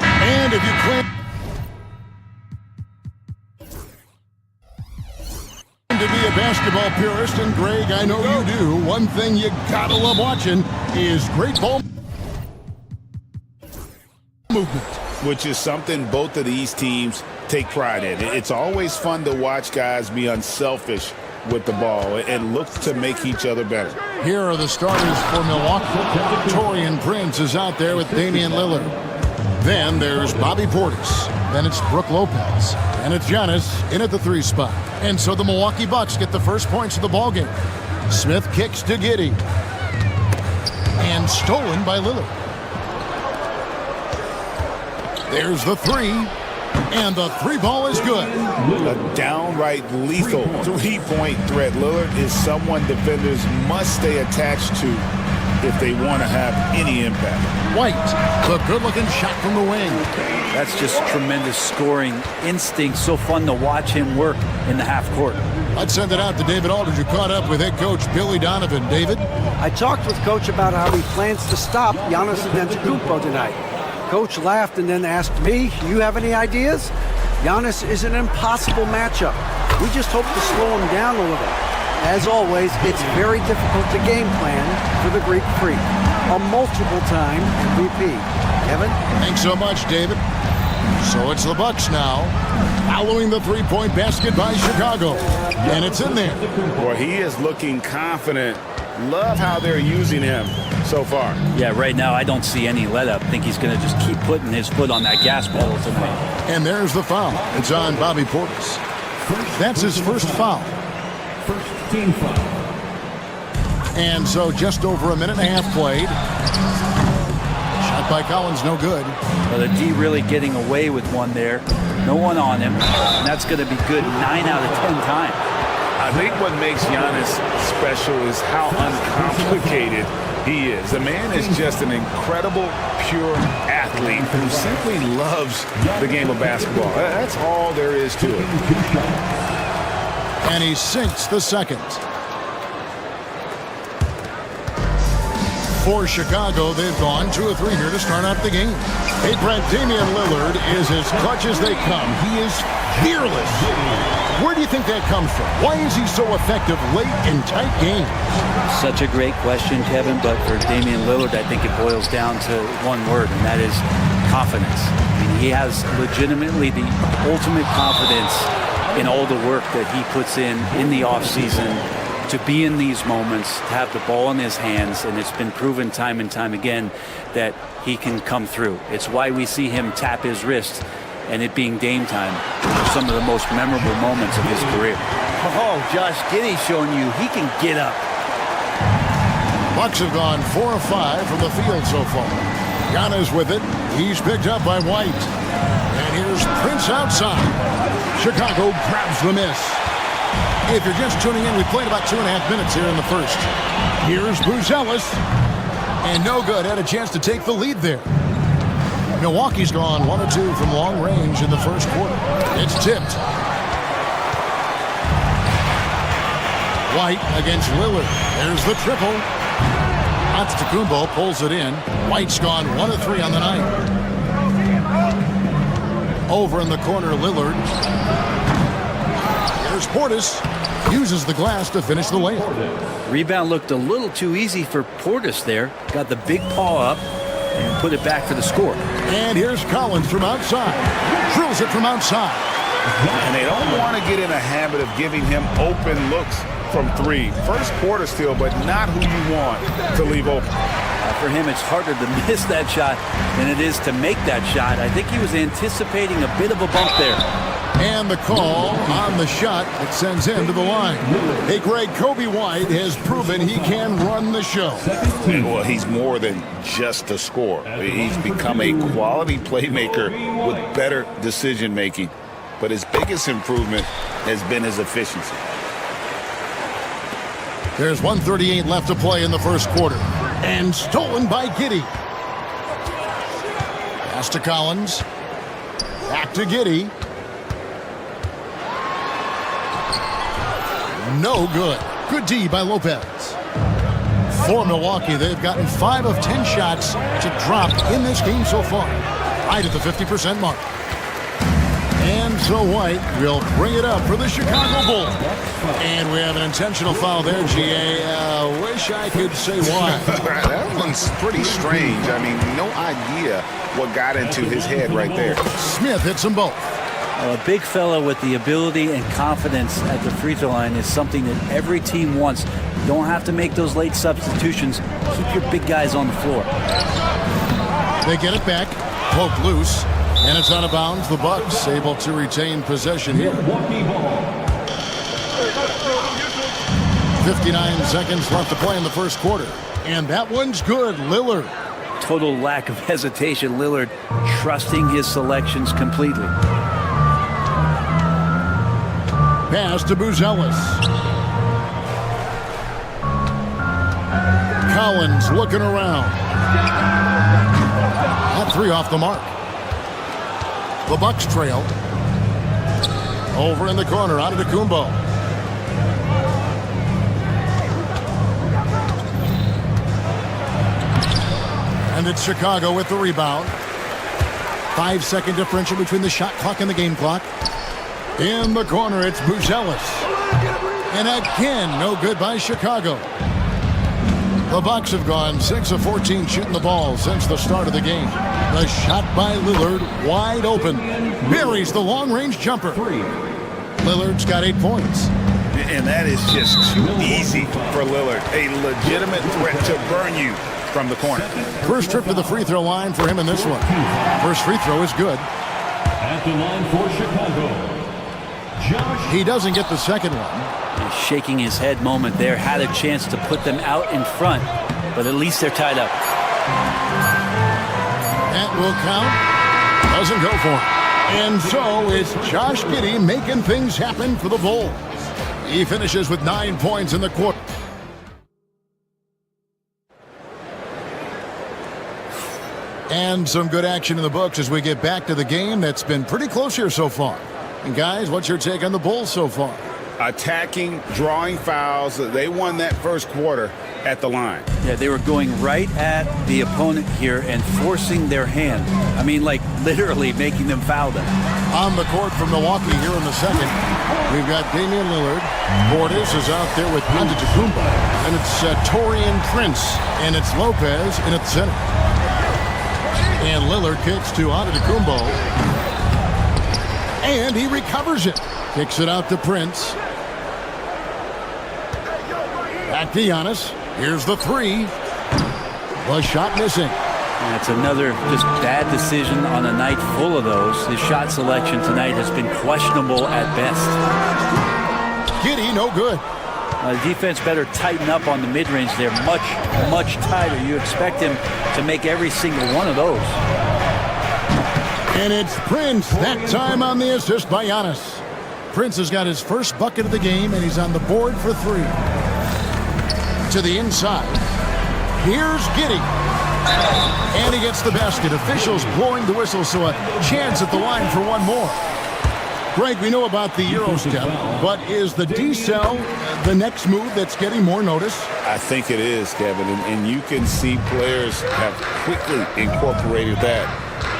Speaker 1: And if you claim to be a basketball purist, and Greg, I know you do, one thing you gotta love watching is great ball movement.
Speaker 2: Which is something both of these teams take pride in. It's always fun to watch guys be unselfish with the ball and look to make each other better.
Speaker 1: Here are the starters for Milwaukee. Taurean Prince is out there with Damian Lillard. Then there's Bobby Portis. Then it's Brook Lopez. And it's Giannis in at the 3 spot. And so the Milwaukee Bucks get the first points of the ballgame. Smith kicks to Giddey. And stolen by Lillard. There's the 3. And the 3 ball is good.
Speaker 2: A downright lethal 3-point threat. Lillard is someone defenders must stay attached to if they want to have any impact.
Speaker 1: White, the good-looking shot from the wing.
Speaker 3: That's just tremendous scoring instinct. So fun to watch him work in the half court.
Speaker 1: Let's send it out to David Aldridge, who caught up with head coach Billy Donovan. David?
Speaker 5: I talked with Coach about how he plans to stop Giannis Antetokounmpo tonight. Coach laughed and then asked me, you have any ideas? Giannis is an impossible matchup. We just hope to slow him down a little. As always, it's very difficult to game plan for the Greek Freak, a multiple-time MVP. Kevin?
Speaker 1: Thanks so much, David. So it's the Bucks now, following the 3-point basket by Chicago. And it's in there.
Speaker 2: Boy, he is looking confident. Love how they're using him so far.
Speaker 3: Yeah, right now I don't see any let-up. I think he's going to just keep putting his foot on that gas pedal tonight.
Speaker 1: And there's the foul. It's on Bobby Portis. That's his first foul.
Speaker 12: First team foul.
Speaker 1: And so just over a minute and a half played. Shot by Collins, no good.
Speaker 3: Well, the D really getting away with one there. No one on him. And that's going to be good 9 out of 10 times.
Speaker 2: I think what makes Giannis special is how uncomplicated he is. The man is just an incredible, pure athlete who simply loves the game of basketball. That's all there is to it.
Speaker 1: And he sinks the second. For Chicago, they've gone 2 of 3 here to start out the game. Hey, Brent, Damian Lillard is as clutch as they come. He is fearless. Where do you think that comes from? Why is he so effective late in tight games?
Speaker 3: Such a great question, Kevin, but for Damian Lillard, I think it boils down to one word, and that is confidence. I mean, he has legitimately the ultimate confidence in all the work that he puts in the offseason to be in these moments, to have the ball in his hands, and it's been proven time and time again that he can come through. It's why we see him tap his wrist and it being game time for some of the most memorable moments of his career. Oh, Josh Giddey showing you he can get up.
Speaker 1: Bucks have gone 4 of 5 from the field so far. Giannis with it. He's picked up by White. And here's Prince outside. Chicago grabs the miss. If you're just tuning in, we played about 2.5 minutes here in the first. Here's Buzelis. And no good. Had a chance to take the lead there. Milwaukee's gone 1 of 2 from long range in the first quarter. It's tipped. White against Lillard. There's the triple. Antetokounmpo pulls it in. White's gone 1 of 3 on the night. Over in the corner, Lillard. Here's Portis. Uses the glass to finish the layup.
Speaker 3: Rebound looked a little too easy for Portis there. Got the big paw up and put it back for the score.
Speaker 1: And here's Collins from outside. Drills it from outside.
Speaker 2: And they don't want to get in a habit of giving him open looks from 3. First quarter still, but not who you want to leave open.
Speaker 3: For him, it's harder to miss that shot than it is to make that shot. I think he was anticipating a bit of a bump there.
Speaker 1: And the call on the shot that sends him to the line. Hey, Greg, Kobe White has proven he can run the show.
Speaker 2: Well, he's more than just a scorer. He's become a quality playmaker with better decision-making. But his biggest improvement has been his efficiency.
Speaker 1: There's 1:38 left to play in the first quarter. And stolen by Giddey. Pass to Collins. Back to Giddey. No good. Good D by Lopez. For Milwaukee, they've gotten 5 of 10 shots to drop in this game so far, right at the 50% mark. And so White will bring it up for the Chicago Bulls. And we have an intentional foul there, GA. Wish I could say why.
Speaker 7: That one's pretty strange. I mean, no idea what got into his head right there.
Speaker 1: Smith hits them both.
Speaker 3: Well, a big fella with the ability and confidence at the free throw line is something that every team wants. You don't have to make those late substitutions. Keep your big guys on the floor.
Speaker 1: They get it back, poke loose, and it's out of bounds. The Bucks able to retain possession here. 59 seconds left to play in the first quarter. And that one's good. Lillard.
Speaker 3: Total lack of hesitation. Lillard trusting his selections completely.
Speaker 1: Pass to Buzelis. Collins looking around. That 3 off the mark. The Bucks trail. Over in the corner, out of Antetokounmpo. And it's Chicago with the rebound. 5-second differential between the shot clock and the game clock. In the corner, it's Buzelis. And again, no good by Chicago. The Bucks have gone 6 of 14 shooting the ball since the start of the game. The shot by Lillard, wide open. Buries the long-range jumper. Lillard's got 8 points.
Speaker 7: And that is just too easy for Lillard. A legitimate threat to burn you from the corner.
Speaker 1: First trip to the free throw line for him in this one. First free throw is good.
Speaker 12: At the line for Chicago,
Speaker 1: He doesn't get the second one.
Speaker 3: He's shaking his head moment there. Had a chance to put them out in front, but at least they're tied up.
Speaker 1: That will count. Doesn't go for him. And so it's Josh Giddey making things happen for the Bulls. He finishes with 9 points in the quarter. And some good action in the books as we get back to the game that's been pretty close here so far. And guys, what's your take on the Bulls so far?
Speaker 7: Attacking, drawing fouls. They won that first quarter at the line.
Speaker 3: Yeah, they were going right at the opponent here and forcing their hand. I mean, like literally making them foul them.
Speaker 1: On the court from Milwaukee here in the second, we've got Damian Lillard. Portis is out there with Antetokounmpo. And it's Taurean Prince. And it's Lopez in at center. And Lillard kicks to Antetokounmpo. And he recovers it. Kicks it out to Prince. Back to Giannis. Here's the 3. The shot missing.
Speaker 3: That's another just bad decision on a night full of those. His shot selection tonight has been questionable at best.
Speaker 1: Giddey, no good.
Speaker 3: The defense better tighten up on the mid-range. They're much tighter. You expect him to make every single one of those.
Speaker 1: And it's Prince, that time on the assist by Giannis. Prince has got his first bucket of the game, and he's on the board for 3. To the inside. Here's Giddey. And he gets the basket. Officials blowing the whistle, so a chance at the line for one more. Greg, we know about the Euro step, but is the D-cell the next move that's getting more notice?
Speaker 2: I think it is, Kevin, and you can see players have quickly incorporated that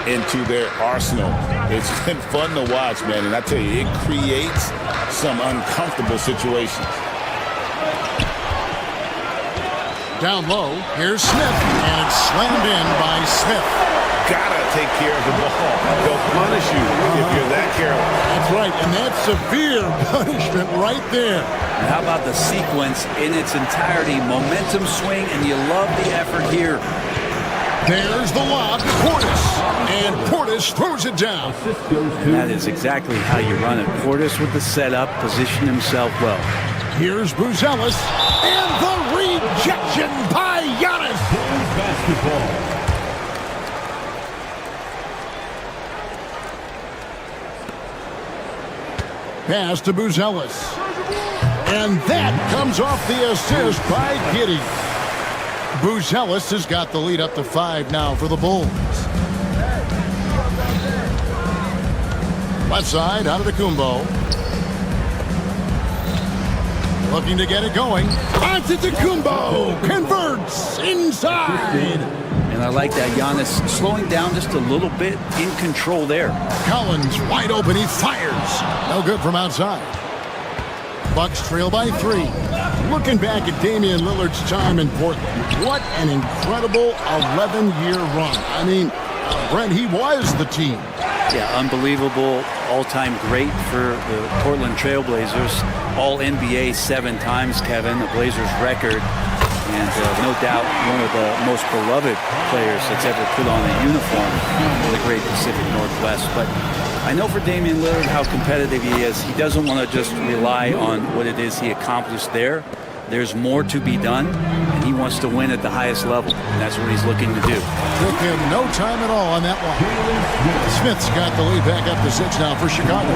Speaker 2: into their arsenal. It's been fun to watch, man, and I tell you, it creates some uncomfortable situations.
Speaker 1: Down low, here's Smith, and it's slammed in by Smith.
Speaker 7: Gotta take care of the ball. They'll punish you if you're that careless.
Speaker 1: That's right, and that's severe punishment right there.
Speaker 3: And how about the sequence in its entirety? Momentum swing, and you love the effort here.
Speaker 1: There's the lob, Portis, and Portis throws it down.
Speaker 3: And that is exactly how you run it. Portis with the setup, position himself well.
Speaker 1: Here's Buzelis, and the rejection by Giannis.
Speaker 12: basketball.
Speaker 1: Pass to Buzelis. And that comes off the assist by Giddey. Buzelis has got the lead up to 5 now for the Bulls. Left side, out of the Antetokounmpo. Looking to get it going. Antetokounmpo converts inside.
Speaker 3: And I like that Giannis slowing down just a little bit, in control there.
Speaker 1: Collins wide open. He fires. No good from outside. Bucks trail by 3. Looking back at Damian Lillard's time in Portland, what an incredible 11-year run. I mean, Brent, he was the team.
Speaker 3: Yeah, unbelievable, all-time great for the Portland Trailblazers. All-NBA 7 times, Kevin, the Blazers record. And no doubt one of the most beloved players that's ever put on a uniform in the great Pacific Northwest. But I know for Damian Lillard how competitive he is. He doesn't want to just rely on what it is he accomplished there. There's more to be done, and he wants to win at the highest level. And that's what he's looking to do.
Speaker 1: Took him no time at all on that one. Smith's got the lead back up to 6 now for Chicago.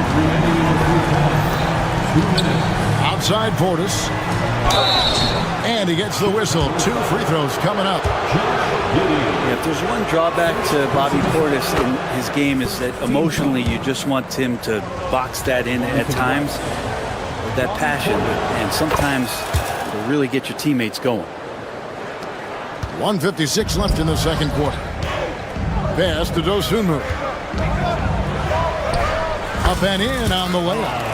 Speaker 1: Outside Portis. And he gets the whistle. 2 free throws coming up.
Speaker 3: Yeah, if there's one drawback to Bobby Portis in his game is that emotionally you just want him to box that in at times with that passion. And sometimes it'll really get your teammates going.
Speaker 1: 1:56 left in the second quarter. Pass to Dosunmu. Up and in on the layup.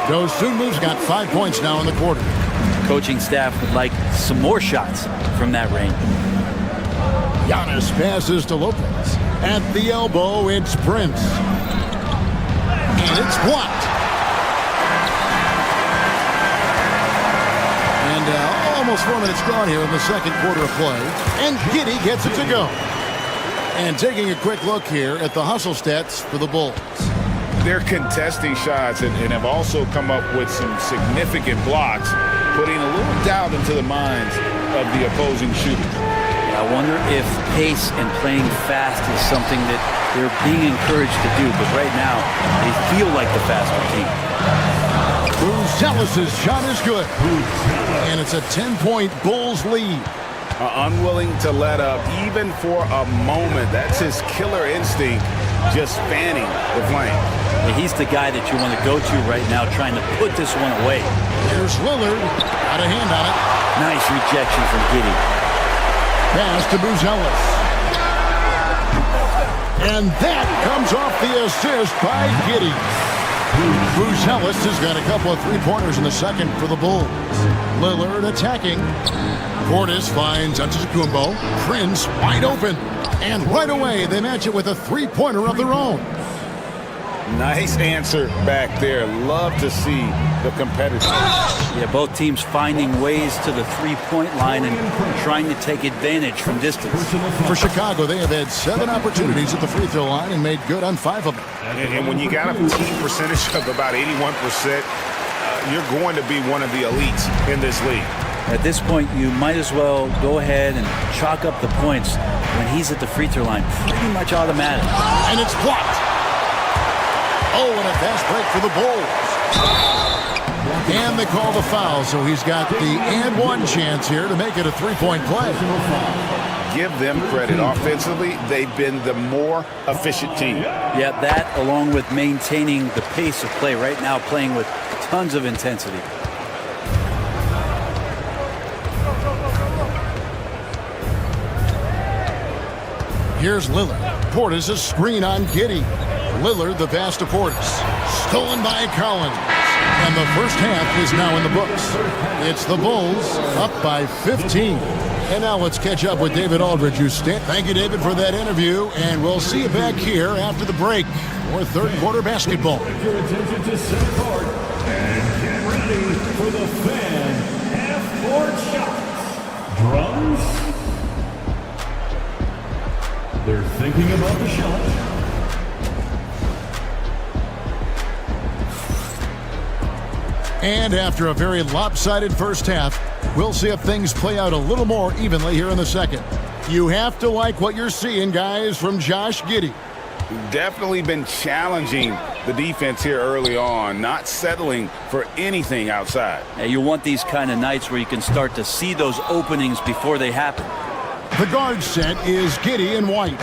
Speaker 1: Dosunmu's got 5 points now in the quarter.
Speaker 3: Coaching staff would like some more shots from that range.
Speaker 1: Giannis passes to Lopez. At the elbow, it's Prince. And it's blocked. And almost 4 minutes gone here in the second quarter of play. And Giddey gets it to go. And taking a quick look here at the hustle stats for the Bulls.
Speaker 7: They're contesting shots and have also come up with some significant blocks, putting a little doubt into the minds of the opposing shooter.
Speaker 3: I wonder if pace and playing fast is something that they're being encouraged to do, but right now they feel like the faster team.
Speaker 1: Buzelis' shot is good. And it's a 10-point Bulls lead.
Speaker 7: Unwilling to let up even for a moment. That's his killer instinct, just fanning the flame.
Speaker 3: He's the guy that you want to go to right now, trying to put this one away.
Speaker 1: Here's Lillard. Got a hand on it.
Speaker 3: Nice rejection from Giddey.
Speaker 1: Pass to Buzelis. And that comes off the assist by Giddey. Buzelis has got a couple of three-pointers in the second for the Bulls. Lillard attacking. Portis finds Antetokounmpo. Prince wide open. And right away, they match it with a three-pointer of their own.
Speaker 7: Nice answer back there. Love to see the competitors.
Speaker 3: Yeah, both teams finding ways to the three-point line and trying to take advantage from distance.
Speaker 1: For Chicago, they have had 7 opportunities at the free throw line and made good on 5 of them.
Speaker 7: And when you got a team percentage of about 81%, you're going to be one of the elites in this league.
Speaker 3: At this point, you might as well go ahead and chalk up the points when he's at the free throw line. Pretty much automatic.
Speaker 1: And it's blocked. Oh, and a fast break for the Bulls. And they call the foul, so he's got the and one chance here to make it a three-point play.
Speaker 7: Give them credit. Offensively, they've been the more efficient team.
Speaker 3: Yeah, that along with maintaining the pace of play right now, playing with tons of intensity.
Speaker 1: Here's Lillard. Portis a screen on Giddey. Lillard the pass to Portis. Stolen by Collins. And the first half is now in the books. It's the Bulls up by 15. And now let's catch up with David Aldridge, who's standing. Thank you, David, for that interview. And we'll see you back here after the break for third quarter basketball.
Speaker 12: Your attention to center court and get ready for the fan half-court shots. Drums. They're thinking about the shot.
Speaker 1: And after a very lopsided first half, we'll see if things play out a little more evenly here in the second. You have to like what you're seeing, guys, from Josh Giddey.
Speaker 7: Definitely been challenging the defense here early on, not settling for anything outside.
Speaker 3: And you want these kind of nights where you can start to see those openings before they happen.
Speaker 1: The guard set is Giddey and White.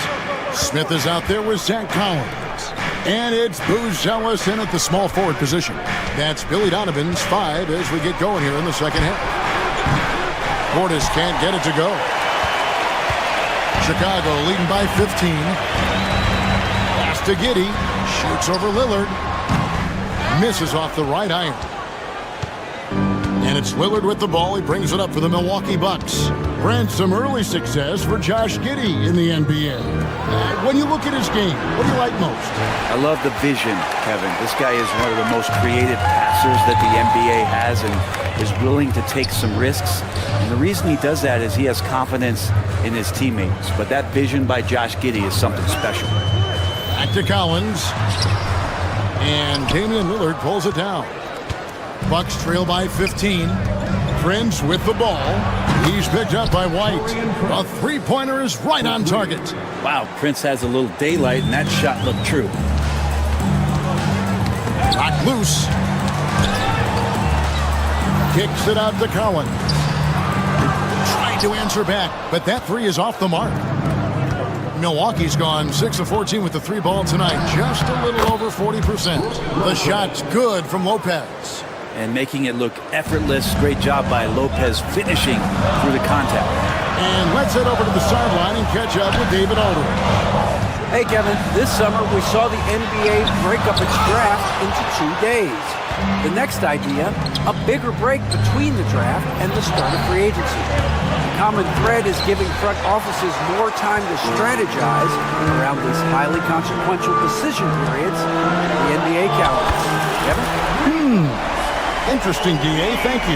Speaker 1: Smith is out there with Zach Collins. And it's Buzelis in at the small forward position. That's Billy Donovan's 5 as we get going here in the second half. Portis can't get it to go. Chicago leading by 15. Pass to Giddey. Shoots over Lillard. Misses off the right iron. And it's Lillard with the ball. He brings it up for the Milwaukee Bucks. Brent, some early success for Josh Giddey in the NBA. When you look at his game, what do you like most?
Speaker 3: I love the vision, Kevin. This guy is one of the most creative passers that the NBA has and is willing to take some risks. And the reason he does that is he has confidence in his teammates. But that vision by Josh Giddey is something special.
Speaker 1: Back to Collins. And Damian Lillard pulls it down. Bucks trail by 15. Prince with the ball. He's picked up by White. A three-pointer is right on target.
Speaker 3: Wow, Prince has a little daylight, and that shot looked true.
Speaker 1: Knocked loose. Kicks it out to Collins. Trying to answer back, but that three is off the mark. Milwaukee's gone 6 of 14 with the three ball tonight. Just a little over 40%. The shot's good from Lopez.
Speaker 3: And making it look effortless. Great job by Lopez finishing through the contact.
Speaker 1: And let's head over to the sideline and catch up with David Aldridge.
Speaker 5: Hey, Kevin, this summer we saw the NBA break up its draft into 2 days. The next idea, a bigger break between the draft and the start of free agency. The common thread is giving front offices more time to strategize around these highly consequential decision periods in the NBA calendar. Kevin?
Speaker 1: Interesting, D.A. Thank you.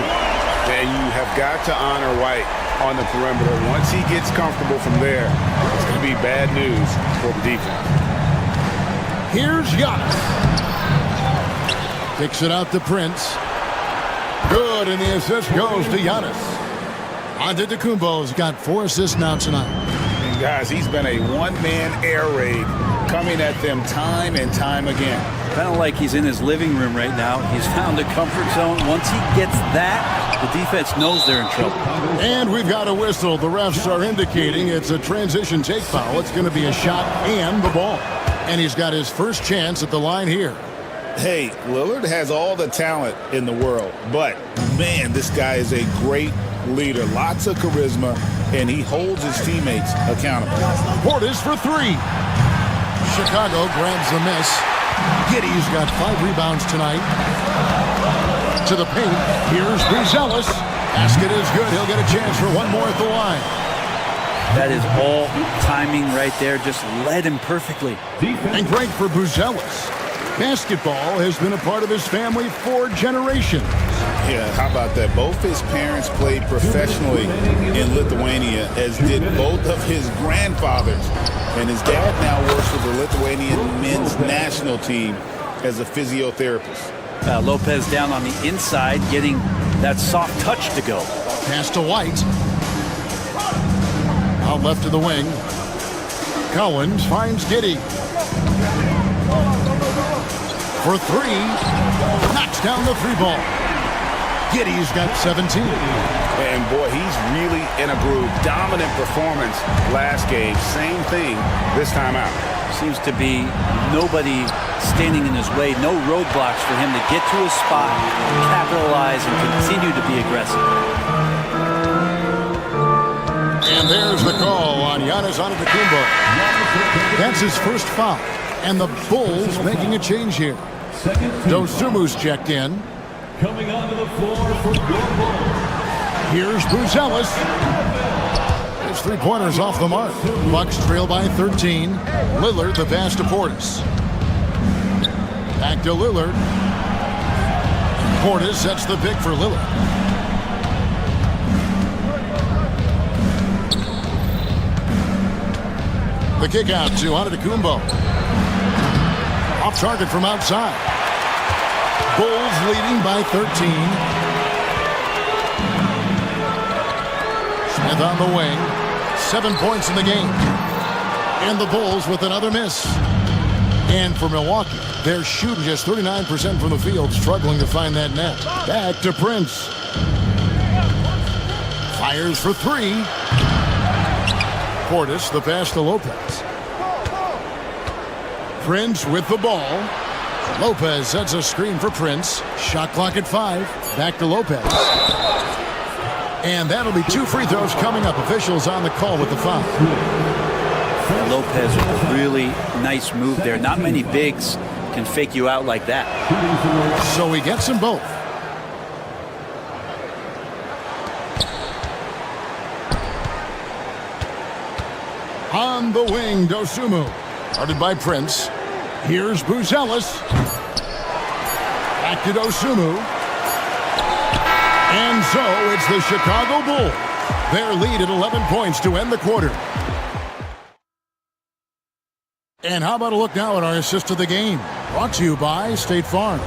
Speaker 7: And you have got to honor White on the perimeter. Once he gets comfortable from there, it's going to be bad news for the defense.
Speaker 1: Here's Giannis. Kicks it out to Prince. Good, and the assist goes to Giannis. Antetokounmpo's got 4 assists now tonight.
Speaker 7: And guys, he's been a one-man air raid coming at them time and time again.
Speaker 3: Kind of like he's in his living room right now. He's found a comfort zone. Once he gets that, the defense knows they're in trouble.
Speaker 1: And we've got a whistle. The refs are indicating it's a transition take foul. It's going to be a shot and the ball. And he's got his first chance at the line here.
Speaker 2: Hey, Lillard has all the talent in the world, but man, this guy is a great leader. Lots of charisma, and he holds his teammates accountable.
Speaker 1: Portis for 3. Chicago grabs the miss. Giddey's got 5 rebounds tonight. To the paint. Here's Buzelis. Basket is good. He'll get a chance for one more at the line.
Speaker 3: That is all timing right there. Just led him perfectly.
Speaker 1: And great for Buzelis. Basketball has been a part of his family for generations.
Speaker 2: Yeah, how about that? Both his parents played professionally in Lithuania, as did both of his grandfathers. And his dad now works with the Lithuanian men's national team as a physiotherapist.
Speaker 3: Lopez down on the inside, getting that soft touch to go.
Speaker 1: Pass to White. Out left to the wing. Collins finds Giddey. For 3. Knocks down the 3 ball. Giddey's got 17.
Speaker 7: And boy, he's really in a groove. Dominant performance last game. Same thing this time out.
Speaker 3: Seems to be nobody standing in his way. No roadblocks for him to get to his spot, capitalize, and continue to be aggressive.
Speaker 1: And there's the call on Giannis Antetokounmpo. That's his first foul. And the Bulls making a change here. Dosumu's checked in.
Speaker 12: Coming onto the floor for your Bulls.
Speaker 1: Here's Buzelis. His 3-pointer's off the mark. Bucks trail by 13. Lillard the pass to Portis. Back to Lillard. Portis sets the pick for Lillard. The kick out to Antetokounmpo. Off target from outside. Bulls leading by 13. Smith on the wing. 7 points in the game. And the Bulls with another miss. And for Milwaukee, they're shooting just 39% from the field, struggling to find that net. Back to Prince. Fires for 3. Portis, the pass to Lopez. Prince with the ball. Lopez sets a screen for Prince. Shot clock at 5. Back to Lopez. And that'll be 2 free throws coming up. Officials on the call with the foul.
Speaker 3: Lopez with a really nice move there. Not many bigs can fake you out like that.
Speaker 1: So he gets them both. On the wing, Dosunmu. Guarded by Prince. Here's Buzelis. Back to Dosunmu. And so it's the Chicago Bulls. Their lead at 11 points to end the quarter. And how about a look now at our assist of the game? Brought to you by State Farm.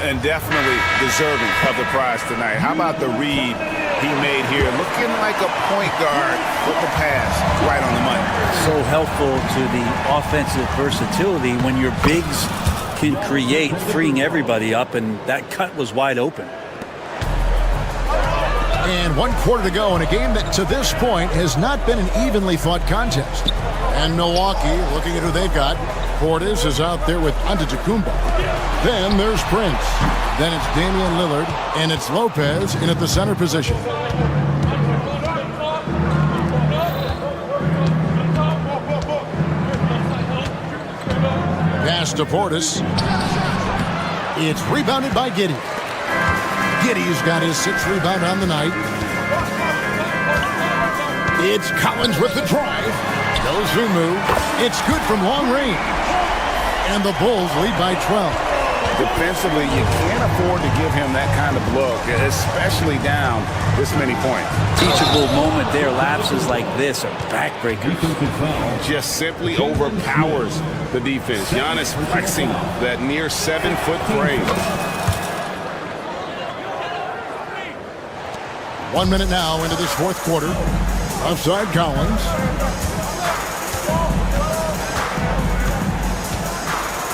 Speaker 7: And definitely deserving of the prize tonight. How about the read he made here? Looking like a point guard with the pass right on the money.
Speaker 3: So helpful to the offensive versatility when your bigs can create, freeing everybody up, and that cut was wide open.
Speaker 1: And 1 quarter to go in a game that to this point has not been an evenly fought contest. And Milwaukee, looking at who they've got, Portis is out there with Antetokounmpo. Then there's Prince. Then it's Damian Lillard, and it's Lopez in at the center position. Pass to Portis. It's rebounded by Giddey. Giddey's got his 6th rebound on the night. It's Collins with the drive. Dosunmu. It's good from long range. And the Bulls lead by 12.
Speaker 7: Defensively, you can't afford to give him that kind of look, especially down this many points.
Speaker 3: Teachable moment there. Lapses like this are backbreakers.
Speaker 7: Just simply overpowers the defense. Giannis flexing that near 7-foot frame.
Speaker 1: 1 minute now into this 4th quarter. Offside Collins.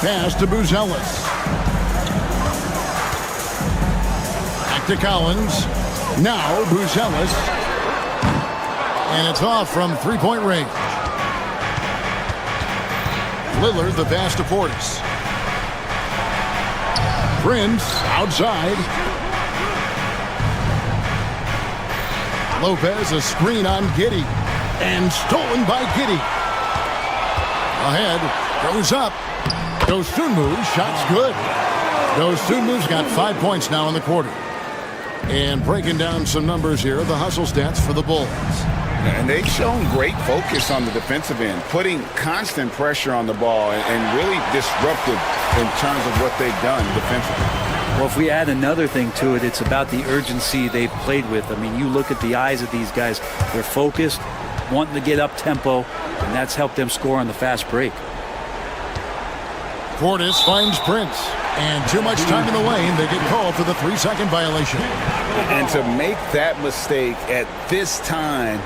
Speaker 1: Pass to Buzelis. Back to Collins. Now Buzelis. And it's off from 3-point range. Lillard, the pass to Portis. Prince outside. Lopez, a screen on Giddey. And stolen by Giddey. Ahead, goes up. Dosunmu, shot's good. Dosunmu's got 5 points now in the quarter. And breaking down some numbers here, the hustle stats for the Bulls.
Speaker 7: And they've shown great focus on the defensive end, putting constant pressure on the ball and really disruptive in terms of what they've done defensively.
Speaker 3: Well, if we add another thing to it, it's about the urgency they've played with. I mean, you look at the eyes of these guys. They're focused, wanting to get up tempo, and that's helped them score on the fast break.
Speaker 1: Portis finds Prince. And too much time in the lane. They get called for the 3-second violation.
Speaker 7: And to make that mistake at this time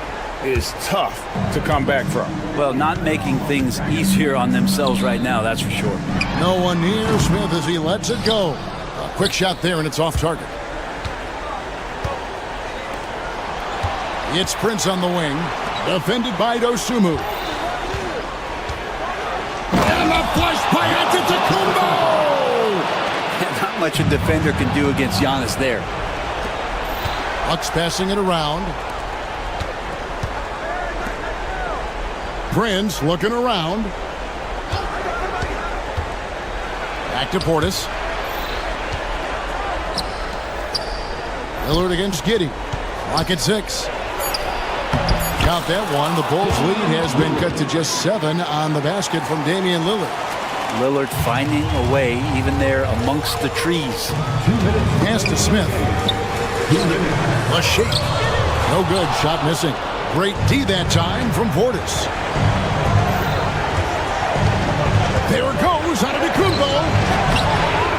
Speaker 7: is tough to come back from.
Speaker 3: Well, not making things easier on themselves right now, that's for sure.
Speaker 1: No one near Smith as he lets it go. A quick shot there, and it's off target. It's Prince on the wing. Defended by Dosunmu. And a flush by Antetokounmpo!
Speaker 3: Not much a defender can do against Giannis there.
Speaker 1: Bucks passing it around. Prince looking around. Back to Portis. Lillard against Giddey. Clock at 6. Count that one. The Bulls' lead has been cut to just 7 on the basket from Damian Lillard.
Speaker 3: Lillard finding a way, even there amongst the trees.
Speaker 1: Pass to Smith. A shake. No good. Shot missing. Great D that time from Portis. There it goes. Antetokounmpo.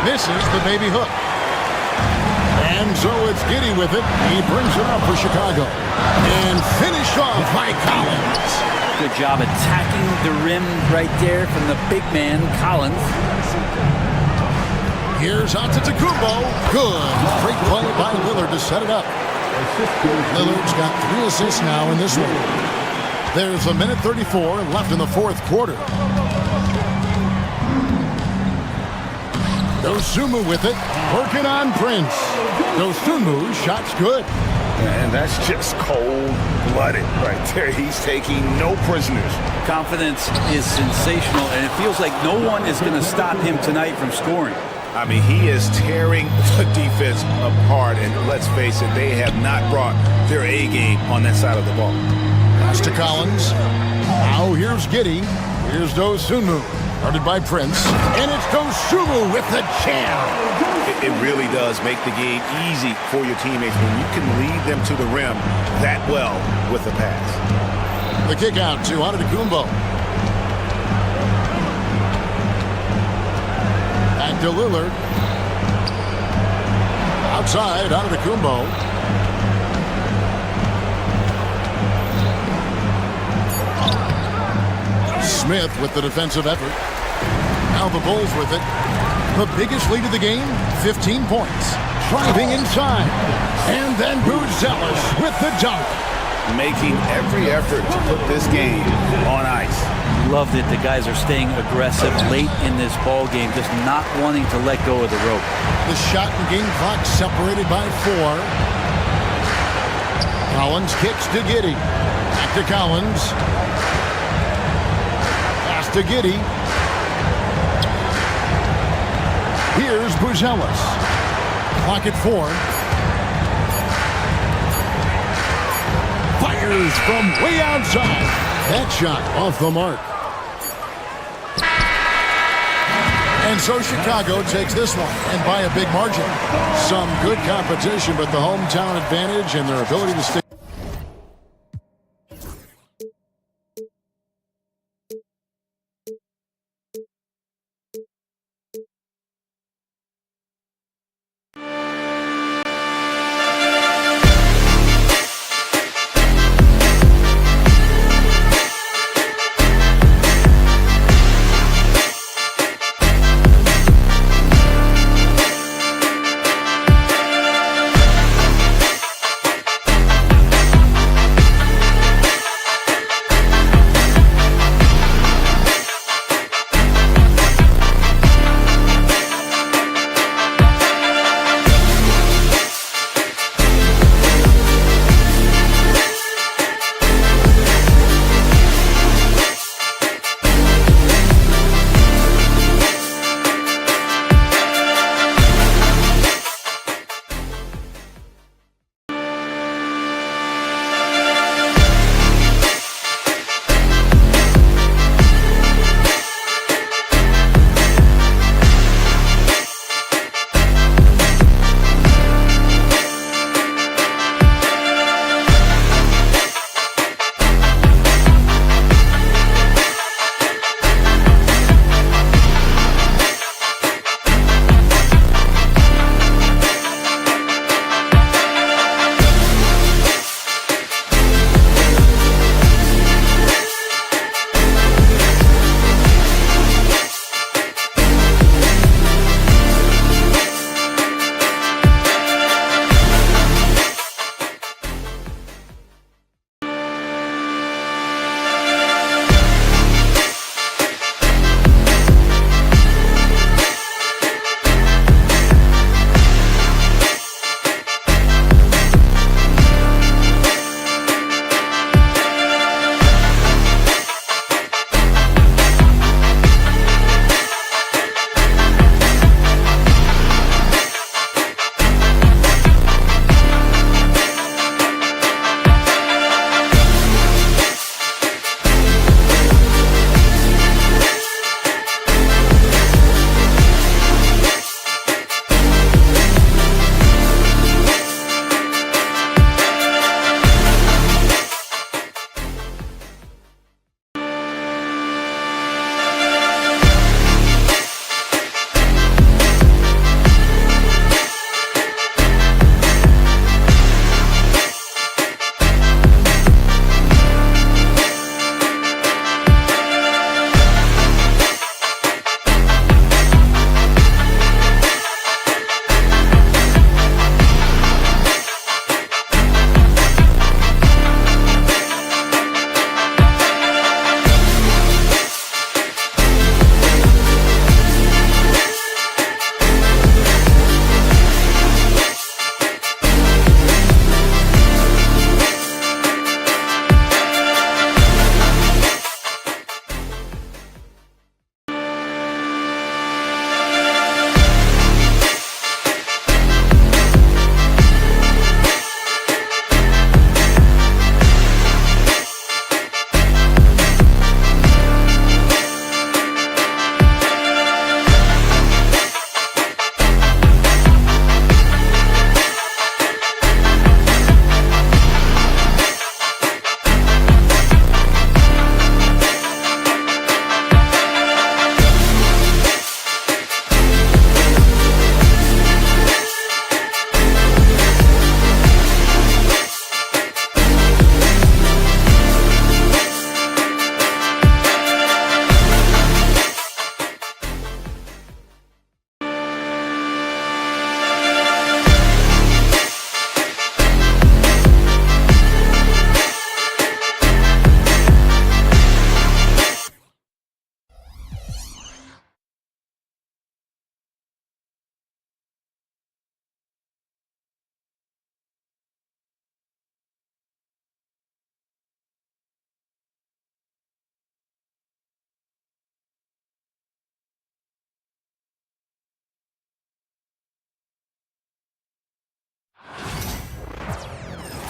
Speaker 1: Misses the baby hook. And so it's Giddey with it. He brings it up for Chicago. And finished off by Collins.
Speaker 3: Good job attacking the rim right there from the big man, Collins.
Speaker 1: Here's Antetokounmpo. Good. Great play by Lillard to set it up. Lillard's got 3 assists now in this one. There's a minute 34 left in the 4th quarter. Dosunmu with it, working on Prince. Dosunmu, shot's good.
Speaker 7: And that's just cold-blooded right there. He's taking no prisoners.
Speaker 3: Confidence is sensational, and it feels like no one is going to stop him tonight from scoring.
Speaker 4: I mean, he is tearing the defense apart, and let's face it, they have not brought their A game on that side of the ball.
Speaker 1: Pass to Collins. Now here's Giddey. Here's Dosunmu. Guarded by Prince. And it's Dosunmu with the jam.
Speaker 4: It really does make the game easy for your teammates when you can lead them to the rim that well with the pass.
Speaker 1: The kick out to Antetokounmpo. Back to Lillard. Outside, Antetokounmpo. Smith with the defensive effort. Now the Bulls with it. The biggest lead of the game, 15 points. Driving inside. And then Buzelis with the dunk.
Speaker 4: Making every effort to put this game on ice.
Speaker 3: Loved it. The guys are staying aggressive late in this ball game, just not wanting to let go of the rope.
Speaker 1: The shot and game clock separated by 4. Collins kicks to Giddey. Back to Collins. Pass to Giddey. Here's Buzelis. Clock at 4. Fires from way outside. That shot off the mark. And so Chicago takes this one, and by a big margin. Some good competition, but the hometown advantage and their ability to stay.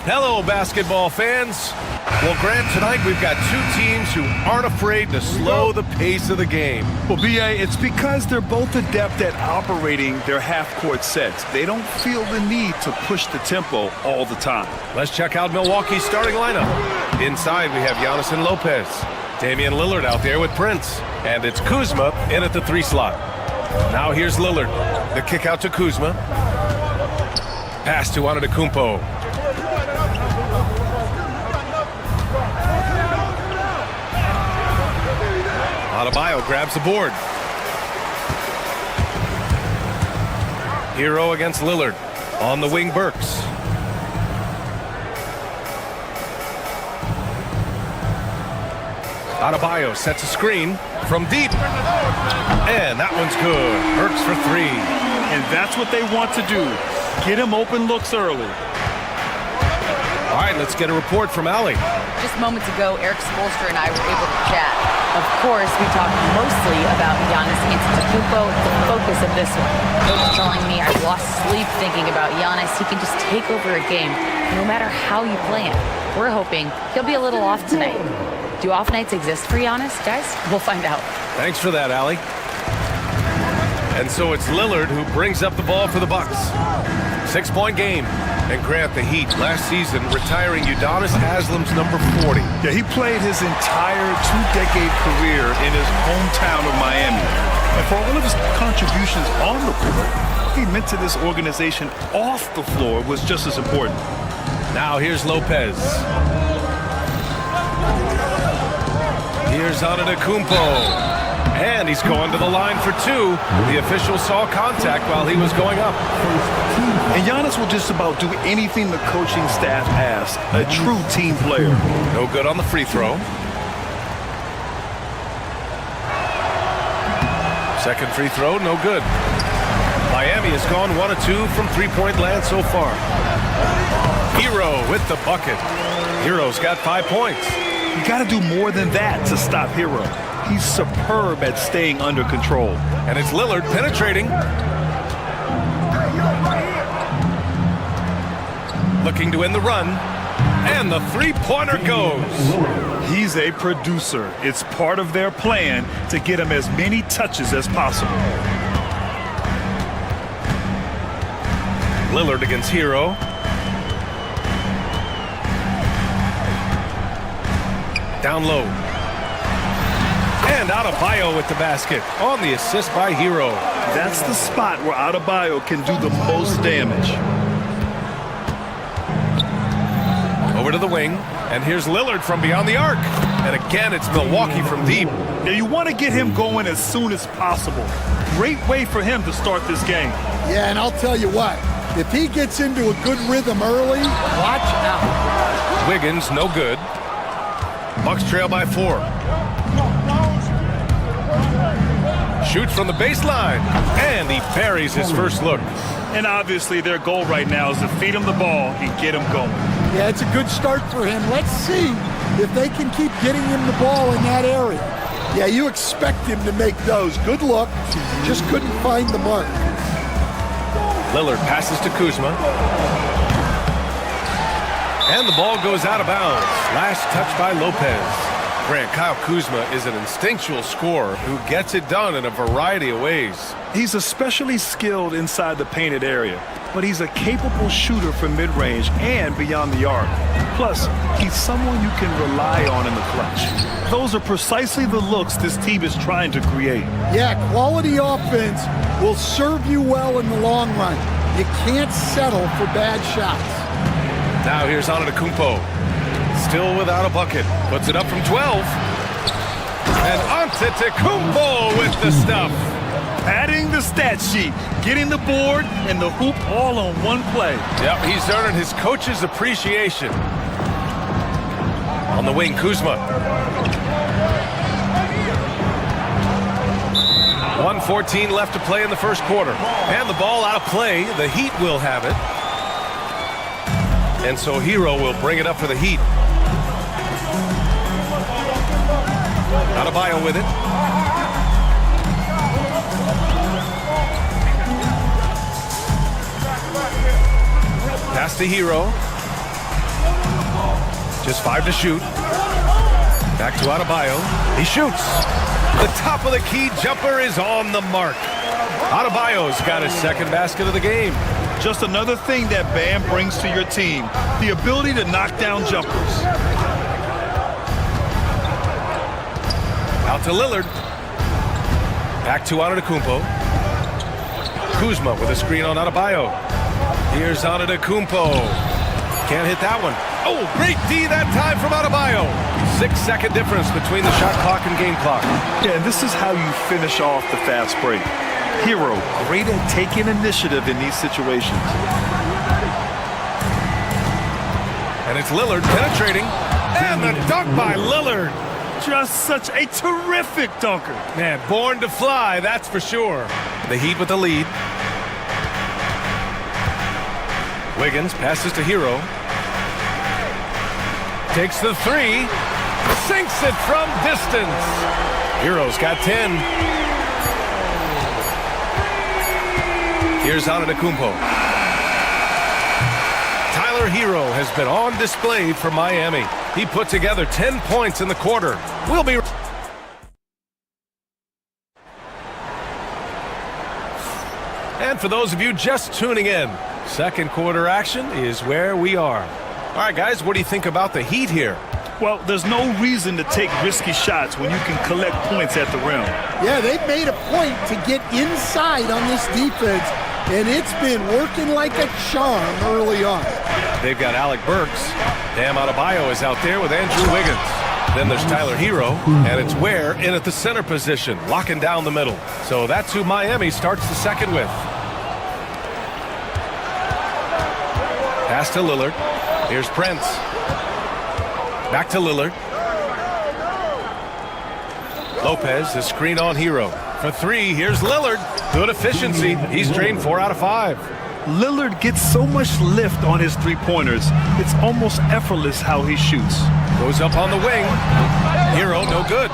Speaker 6: Hello, basketball fans. Well, Grant, tonight we've got two teams who aren't afraid to slow the pace of the game.
Speaker 8: Well, B.A., it's because they're both adept at operating their half-court sets. They don't feel the need to push the tempo all the time.
Speaker 6: Let's check out Milwaukee's starting lineup. Inside, we have Giannis and Lopez. Damian Lillard out there with Prince. And it's Kuzma in at the 3 slot. Now here's Lillard. The kick out to Kuzma. Pass to Antetokounmpo. Adebayo grabs the board. Hero against Lillard. On the wing, Burks. Adebayo sets a screen from deep. And that one's good. Burks for 3.
Speaker 8: And that's what they want to do. Get him open looks early.
Speaker 6: All right, let's get a report from Allie.
Speaker 10: Just moments ago, Eric Spoelstra and I were able to chat. Of course, we talked mostly about Giannis Antetokounmpo, the focus of this one. Coach telling me I've lost sleep thinking about Giannis. He can just take over a game, no matter how you play him. We're hoping he'll be a little off tonight. Do off nights exist for Giannis, guys? We'll find out.
Speaker 6: Thanks for that, Allie. And so it's Lillard who brings up the ball for the Bucks. 6-point game. And Grant, the Heat last season retiring Udonis Haslam's number 40.
Speaker 8: Yeah, he played his entire 2-decade career in his hometown of Miami. And for all of his contributions on the court, he meant to this organization off the floor was just as important.
Speaker 6: Now here's Lopez. Here's Antetokounmpo. And he's going to the line for 2. The official saw contact while he was going up.
Speaker 8: And Giannis will just about do anything the coaching staff asks. A true team player.
Speaker 6: No good on the free throw. Second free throw, no good. Miami has gone 1 of 2 from 3-point land so far. Hero with the bucket. Hero's got 5 points.
Speaker 8: You got to do more than that to stop Hero. He's superb at staying under control.
Speaker 6: And it's Lillard penetrating. Looking to win the run. And the 3-pointer goes.
Speaker 8: He's a producer. It's part of their plan to get him as many touches as possible.
Speaker 6: Lillard against Hero. Down low. And Adebayo with the basket on the assist by Hero.
Speaker 8: That's the spot where Adebayo can do the most damage.
Speaker 6: Over to the wing, and here's Lillard from beyond the arc. And again, it's Milwaukee from deep.
Speaker 8: Yeah, you want to get him going as soon as possible. Great way for him to start this game.
Speaker 11: Yeah, and I'll tell you what, if he gets into a good rhythm early, watch out.
Speaker 6: Wiggins, no good. Bucks trail by 4. Shoots from the baseline, and he buries his first look.
Speaker 8: And obviously their goal right now is to feed him the ball and get him going.
Speaker 11: Yeah, it's a good start for him. Let's see if they can keep getting him the ball in that area. Yeah, you expect him to make those. Good look, just couldn't find the mark.
Speaker 6: Lillard passes to Kuzma. And the ball goes out of bounds. Last touch by Lopez. Grant, Kyle Kuzma is an instinctual scorer who gets it done in a variety of ways.
Speaker 8: He's especially skilled inside the painted area, but he's a capable shooter from mid-range and beyond the arc. Plus, he's someone you can rely on in the clutch. Those are precisely the looks this team is trying to create.
Speaker 11: Yeah, quality offense will serve you well in the long run. You can't settle for bad shots.
Speaker 6: Now here's Antetokounmpo. Still without a bucket. Puts it up from 12. And Antetokounmpo with the stuff.
Speaker 8: Adding the stat sheet, getting the board, and the hoop all on one play.
Speaker 6: Yep, he's earning his coach's appreciation. On the wing, Kuzma. 1:14 left to play in the first quarter. And the ball out of play. The Heat will have it. And so Hero will bring it up for the Heat. Adebayo with it. Pass to Hero. Just 5 to shoot. Back to Adebayo. He shoots. The top of the key jumper is on the mark. Adebayo's got his second basket of the game.
Speaker 8: Just another thing that Bam brings to your team, the ability to knock down jumpers.
Speaker 6: Out to Lillard. Back to Antetokounmpo. Kuzma with a screen on Adebayo. Here's Antetokounmpo. Can't hit that one. Oh, great D that time from Adebayo. 6-second difference between the shot clock and game clock.
Speaker 8: Yeah, and this is how you finish off the fast break. Hero, great at taking initiative in these situations.
Speaker 6: And it's Lillard penetrating. And the dunk by Lillard.
Speaker 8: Just such a terrific dunker.
Speaker 6: Man, born to fly, that's for sure. The Heat with the lead. Wiggins passes to Hero. Takes the three. Sinks it from distance. Hero's got 10. Here's Antetokounmpo. Tyler Hero has been on display for Miami. He put together 10 points in the quarter. We'll be... And for those of you just tuning in, second quarter action is where we are. All right, guys, what do you think about the Heat here?
Speaker 8: Well, there's no reason to take risky shots when you can collect points at the rim.
Speaker 11: Yeah, they've made a point to get inside on this defense, and it's been working like a charm early on.
Speaker 6: They've got Alec Burks. Bam Adebayo is out there with Andrew Wiggins. Then there's Tyler Hero, and it's Ware in at the center position, locking down the middle. So that's who Miami starts the second with. Pass to Lillard. Here's Prince. Back to Lillard. Lopez, the screen on Hero. For three, here's Lillard. Good efficiency. He's drained 4 out of 5.
Speaker 8: Lillard gets so much lift on his three-pointers. It's almost effortless how he shoots.
Speaker 6: Goes up on the wing. Hero, no good.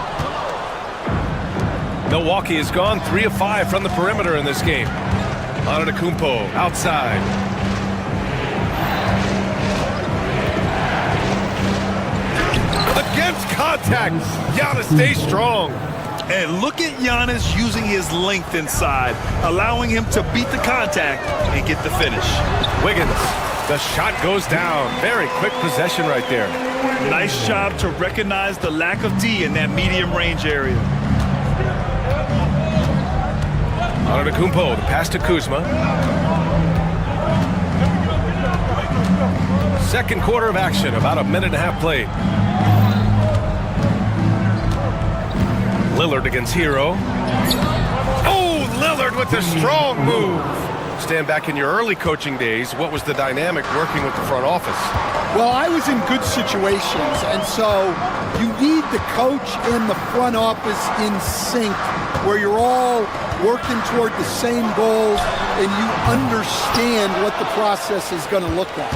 Speaker 6: Milwaukee has gone 3 of 5 from the perimeter in this game. Antetokounmpo outside. Against contact. Giannis stays strong.
Speaker 8: And look at Giannis using his length inside, allowing him to beat the contact and get the finish.
Speaker 6: Wiggins, the shot goes down. Very quick possession right there.
Speaker 8: Nice job to recognize the lack of D in that medium range area.
Speaker 6: Antetokounmpo, the pass to Kuzma. Second quarter of action, about a minute and a half played. Lillard against Hero. Oh, Lillard with the strong move. Stand back in your early coaching days. What was the dynamic working with the front office?
Speaker 11: Well, I was in good situations, and so you need the coach and the front office in sync, where you're all working toward the same goals and you understand what the process is going to look like.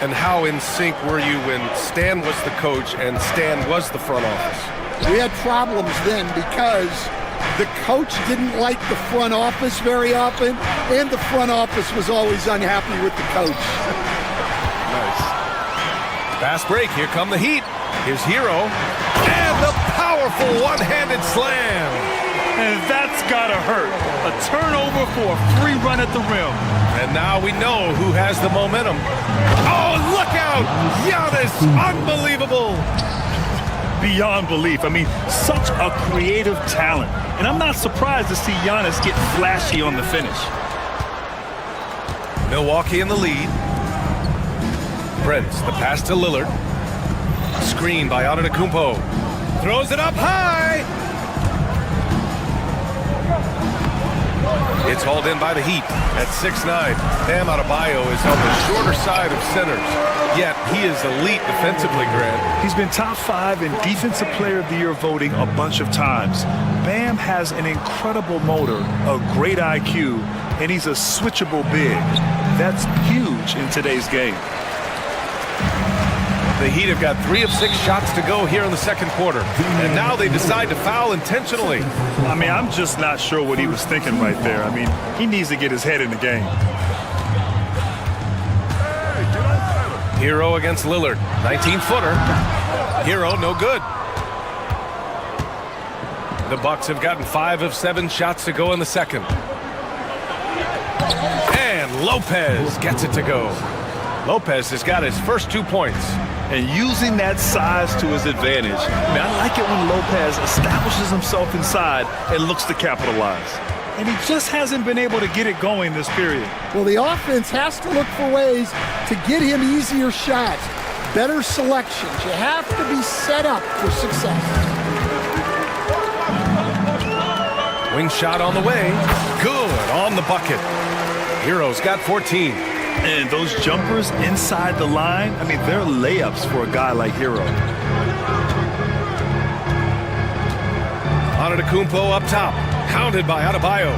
Speaker 6: And how in sync were you when Stan was the coach and Stan was the front office?
Speaker 11: We had problems then because the coach didn't like the front office very often, and the front office was always unhappy with the coach.
Speaker 6: Nice. Fast break. Here come the Heat. Here's Hero. And the powerful one-handed slam.
Speaker 8: And that's got to hurt. A turnover for a free run at the rim.
Speaker 6: And now we know who has the momentum. Oh, look out! Giannis, unbelievable!
Speaker 8: Beyond belief. I mean, such a creative talent. And I'm not surprised to see Giannis get flashy on the finish.
Speaker 6: Milwaukee in the lead. Prince, the pass to Lillard. Screen by Antetokounmpo. Throws it up high! It's hauled in by the Heat at 6'9". Bam Adebayo is on the shorter side of centers, yet he is elite defensively, Grant.
Speaker 8: He's been top 5 in Defensive Player of the Year voting a bunch of times. Bam has an incredible motor, a great IQ, and he's a switchable big. That's huge in today's game.
Speaker 6: The Heat have got 3 of 6 shots to go here in the second quarter, and now they decide to foul intentionally.
Speaker 8: I mean, I'm just not sure what he was thinking right there. I mean, he needs to get his head in the game.
Speaker 6: Hero against Lillard. 19-footer. Hero, no good. The Bucks have gotten 5 of 7 shots to go in the second. And Lopez gets it to go. Lopez has got his first 2 points.
Speaker 8: And using that size to his advantage. I mean, I like it when Lopez establishes himself inside and looks to capitalize. And he just hasn't been able to get it going this period.
Speaker 11: Well, the offense has to look for ways to get him easier shots, better selections. You have to be set up for success.
Speaker 6: Wing shot on the way. Good on the bucket. Hero's got 14.
Speaker 8: And those jumpers inside the line, I mean, they're layups for a guy like Hero.
Speaker 6: Antetokounmpo up top, hounded by Adebayo.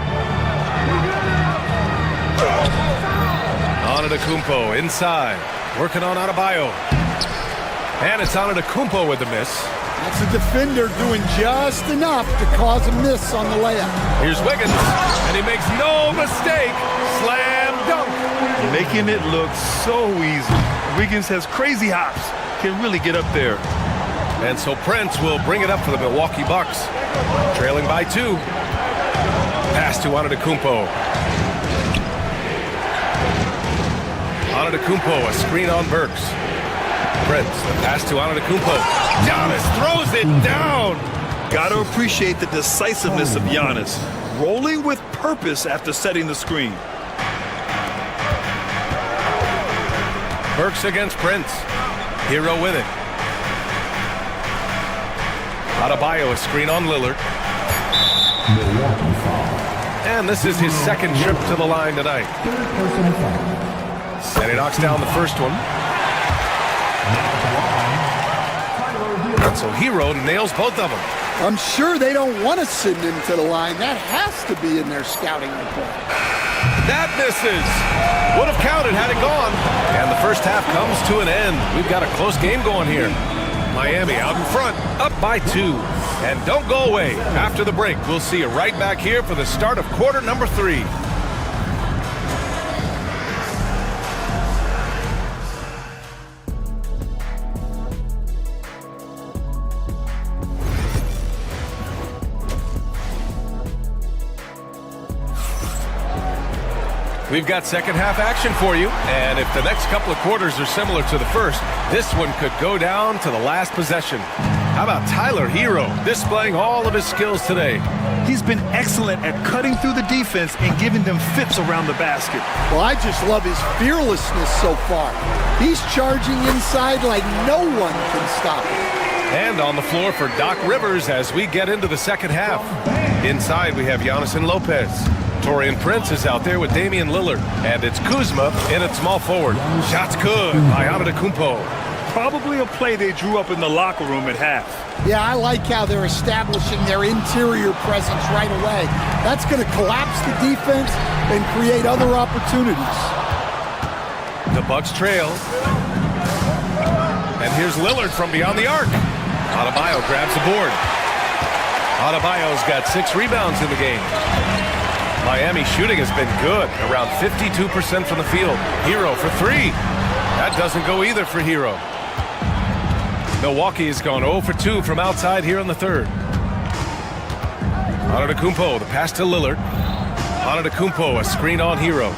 Speaker 6: Antetokounmpo inside, working on Adebayo. And it's Antetokounmpo with the miss.
Speaker 11: That's a defender doing just enough to cause a miss on the layup.
Speaker 6: Here's Wiggins, and he makes no mistake. Slam dunk.
Speaker 8: Making it look so easy. Wiggins has crazy hops, can really get up there.
Speaker 6: And so Prince will bring it up for the Milwaukee Bucks. Trailing by 2. Pass to Antetokounmpo. Antetokounmpo, a screen on Burks. Prince, the pass to Antetokounmpo. Giannis throws it down.
Speaker 8: Got to appreciate the decisiveness of Giannis. Rolling with purpose after setting the screen.
Speaker 6: Burks against Prince. Hero with it. Adebayo, a screen on Lillard. And this is his second trip to the line tonight. And he knocks down the first one. And so Hero nails both of them.
Speaker 11: I'm sure they don't want to send him to the line. That has to be in their scouting report.
Speaker 6: That misses. Would have counted had it gone. And the first half comes to an end. We've got a close game going here. Miami out in front, up by 2. And don't go away. After the break, we'll see you right back here for the start of quarter number 3. We've got second half action for you, and if the next couple of quarters are similar to the first, this one could go down to the last possession. How about Tyler Hero displaying all of his skills today?
Speaker 8: He's been excellent at cutting through the defense and giving them fits around the basket.
Speaker 11: Well, I just love his fearlessness so far. He's charging inside like no one can stop him.
Speaker 6: And on the floor for Doc Rivers as we get into the second half. Inside we have Giannis and Lopez. Taurean Prince is out there with Damian Lillard. And it's Kuzma in at small forward. Shots good by Antetokounmpo.
Speaker 8: Probably a play they drew up in the locker room at half.
Speaker 11: Yeah, I like how they're establishing their interior presence right away. That's going to collapse the defense and create other opportunities.
Speaker 6: The Bucks trail. And here's Lillard from beyond the arc. Adebayo grabs the board. Adebayo's got 6 rebounds in the game. Miami shooting has been good, around 52% from the field. Hero for 3. That doesn't go either for Hero. Milwaukee has gone 0 for 2 from outside here in the third. Antetokounmpo, the pass to Lillard. Antetokounmpo, a screen on Hero.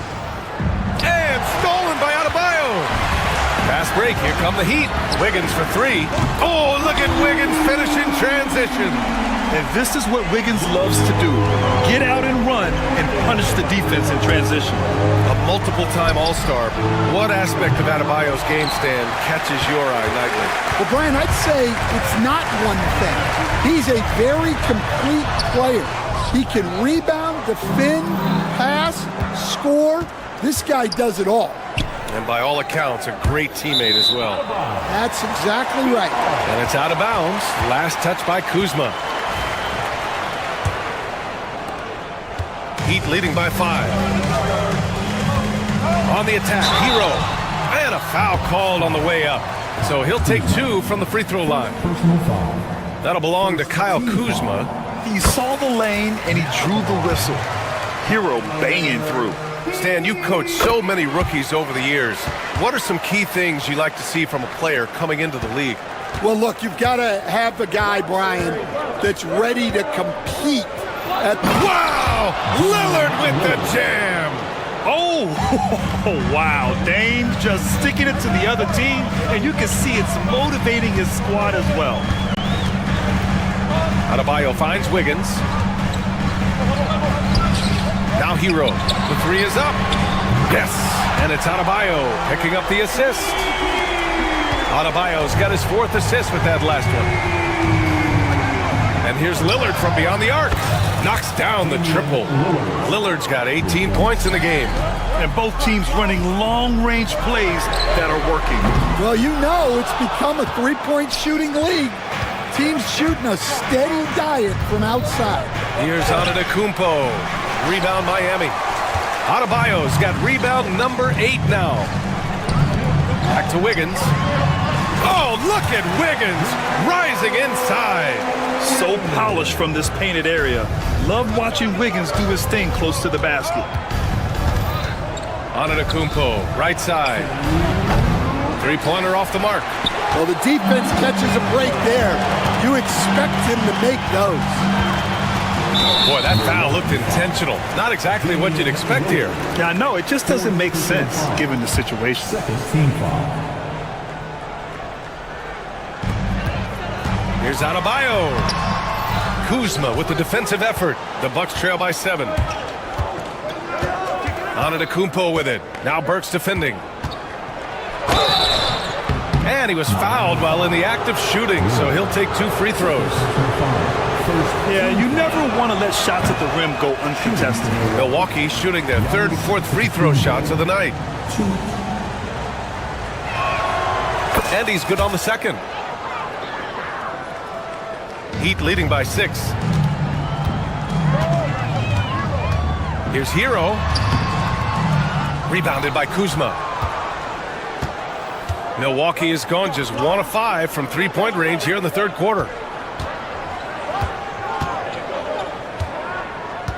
Speaker 6: And stolen by Adebayo. Pass break, here come the Heat. Wiggins for 3. Oh, look at Wiggins finish in transition.
Speaker 8: And this is what Wiggins loves to do. Get out and run and punish the defense in transition.
Speaker 6: A multiple-time All-Star. What aspect of Adebayo's game stand catches your eye nightly?
Speaker 11: Well, Brian, I'd say it's not one thing. He's a very complete player. He can rebound, defend, pass, score. This guy does it all.
Speaker 6: And by all accounts, a great teammate as well.
Speaker 11: That's exactly right.
Speaker 6: And it's out of bounds. Last touch by Kuzma. Heat leading by 5. On the attack, Hero. And a foul called on the way up. So he'll take 2 from the free throw line. That'll belong to Kyle Kuzma.
Speaker 8: He saw the lane and he drew the whistle. Hero banging through.
Speaker 6: Stan, you've coached so many rookies over the years. What are some key things you like to see from a player coming into the league?
Speaker 11: Well, look, you've got to have a guy, Brian, that's ready to compete at the...
Speaker 6: Wow! Lillard with the jam!
Speaker 8: Oh, wow. Dame just sticking it to the other team, and you can see it's motivating his squad as well.
Speaker 6: Adebayo finds Wiggins. Now Hero. The three is up. Yes! And it's Adebayo picking up the assist. Adebayo's got his 4th assist with that last one. And here's Lillard from beyond the arc. Knocks down the triple. Lillard's got 18 points in the game.
Speaker 8: And both teams running long-range plays that are working.
Speaker 11: Well, you know it's become a three-point shooting league. Teams shooting a steady diet from outside.
Speaker 6: Here's Antetokounmpo. Rebound Miami. Adebayo's got rebound number 8 now. Back to Wiggins. Oh, look at Wiggins rising inside.
Speaker 8: So polished from this painted area. Love watching Wiggins do his thing close to the basket.
Speaker 6: Antetokounmpo, right side. Three-pointer off the mark.
Speaker 11: Well, the defense catches a break there. You expect him to make those.
Speaker 6: Boy, that foul looked intentional. Not exactly what you'd expect here.
Speaker 8: Yeah, I know. It just doesn't make sense given the situation.
Speaker 12: Team foul.
Speaker 6: Here's Adebayo. Kuzma with the defensive effort. The Bucks trail by 7. Antetokounmpo with it. Now Burks defending. And he was fouled while in the act of shooting, so he'll take 2 free throws.
Speaker 8: Yeah, you never want to let shots at the rim go uncontested.
Speaker 6: Milwaukee shooting their 3rd and 4th free throw shots of the night. And he's good on the 2nd. Heat leading by 6. Here's Hero. Rebounded by Kuzma. Milwaukee is gone just 1 of 5 from 3-point range here in the 3rd quarter.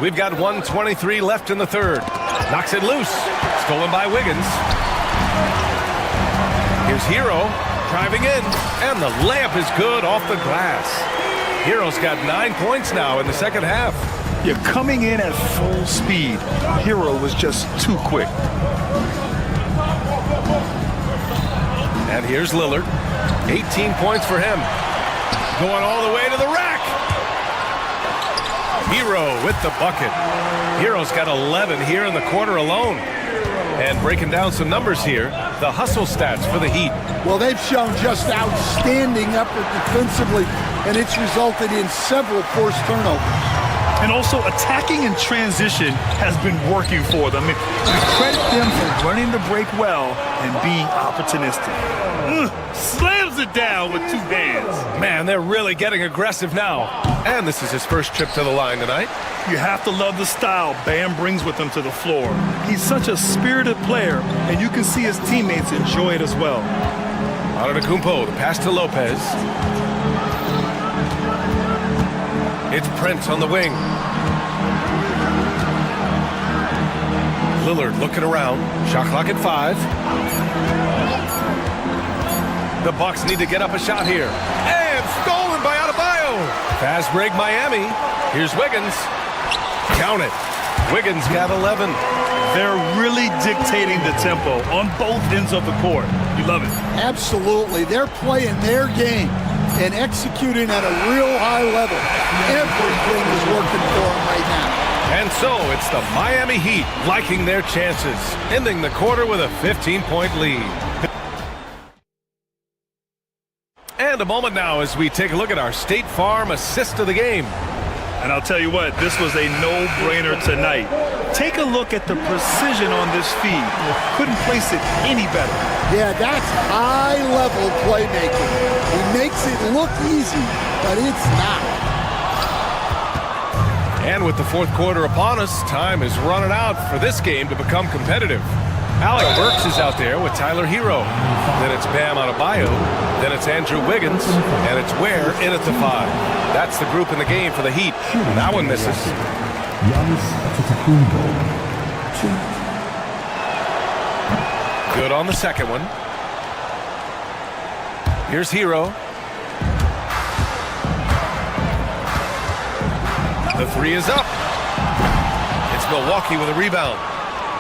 Speaker 6: We've got 1:23 left in the 3rd. Knocks it loose. Stolen by Wiggins. Here's Hero driving in, and the layup is good off the glass. Hero's got 9 points now in the 2nd half.
Speaker 8: You're coming in at full speed. Hero was just too quick.
Speaker 6: And here's Lillard. 18 points for him. Going all the way to the rack. Hero with the bucket. Hero's got 11 here in the quarter alone. And breaking down some numbers here, the hustle stats for the Heat.
Speaker 11: Well, they've shown just outstanding effort defensively, and it's resulted in several forced turnovers.
Speaker 8: And also attacking in transition has been working for them. We credit them for running the break well and being opportunistic. Slams it down with 2 hands.
Speaker 6: Man, they're really getting aggressive now. And this is his first trip to the line tonight.
Speaker 8: You have to love the style Bam brings with him to the floor. He's such a spirited player, and you can see his teammates enjoy it as well.
Speaker 6: Antetokounmpo, the pass to Lopez. It's Prince on the wing. Lillard looking around. Shot clock at 5. The Bucks need to get up a shot here. And stolen by Adebayo. Fast break Miami. Here's Wiggins. Count it. Wiggins got 11.
Speaker 8: They're really dictating the tempo on both ends of the court. You love it.
Speaker 11: Absolutely. They're playing their game and executing at a real high level. Everything is working for them right now.
Speaker 6: And so it's the Miami Heat liking their chances, ending the quarter with a 15-point lead. And a moment now as we take a look at our State Farm assist of the game.
Speaker 8: And I'll tell you what, this was a no-brainer tonight. Take a look at the precision on this feed. Couldn't place it any better.
Speaker 11: Yeah, that's high-level playmaking. He makes it look easy, but it's not.
Speaker 6: And with the 4th quarter upon us, time is running out for this game to become competitive. Alec Burks is out there with Tyler Hero. Then it's Bam Adebayo. Then it's Andrew Wiggins. And it's Ware in at the 5. That's the group in the game for the Heat. That one misses.
Speaker 12: Giannis Antetokounmpo. 2.
Speaker 6: Good on the second one. Here's Hero. The three is up. It's Milwaukee with a rebound.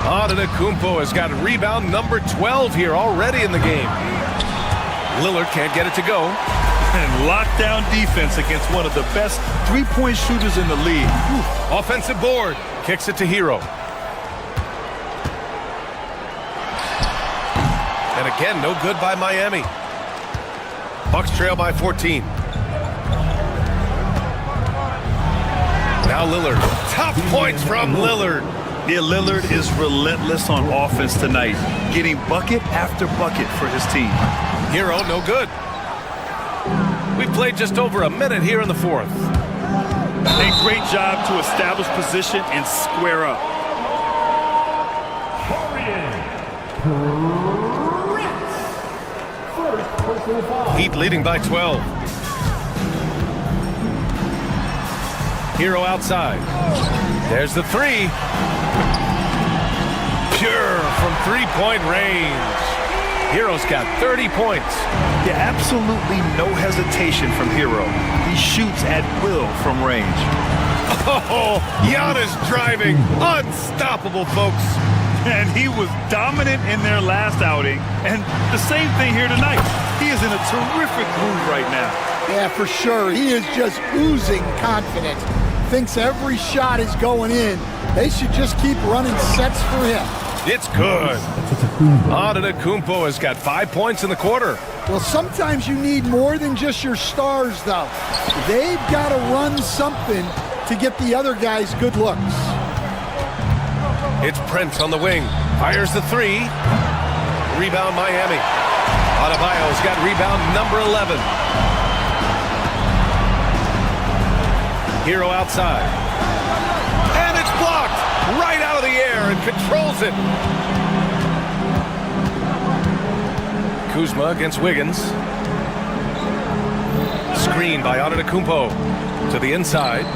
Speaker 6: Antetokounmpo has got rebound number 12 here already in the game. Lillard can't get it to go.
Speaker 8: And lockdown defense against one of the best three-point shooters in the league.
Speaker 6: Offensive board. Kicks it to Hero. And again, no good by Miami. Bucks trail by 14. Now Lillard. Top points from Lillard.
Speaker 8: Yeah, Lillard is relentless on offense tonight, getting bucket after bucket for his team.
Speaker 6: Hero, no good. We played just over a minute here in the fourth.
Speaker 8: A great job to establish position and square up.
Speaker 6: Heat leading by 12. Hero outside. There's the three. Pure from three-point range. Hero's got 30 points.
Speaker 8: Yeah, absolutely no hesitation from Hero. He shoots at will from range.
Speaker 6: Oh, Giannis driving. Unstoppable, folks.
Speaker 8: And he was dominant in their last outing. And the same thing here tonight. He is in a terrific mood right now.
Speaker 11: Yeah, for sure. He is just oozing confidence. Thinks every shot is going in. They should just keep running sets for him.
Speaker 6: It's good. Antetokounmpo has got 5 points in the quarter.
Speaker 11: Well, sometimes you need more than just your stars, though. They've got to run something to get the other guys good looks.
Speaker 6: It's Prince on the wing. Fires the three. Rebound Miami. Adebayo's got rebound number 11. Hero outside. And it's blocked right out of the air and controls it. Kuzma against Wiggins. Screen by Antetokounmpo to the inside.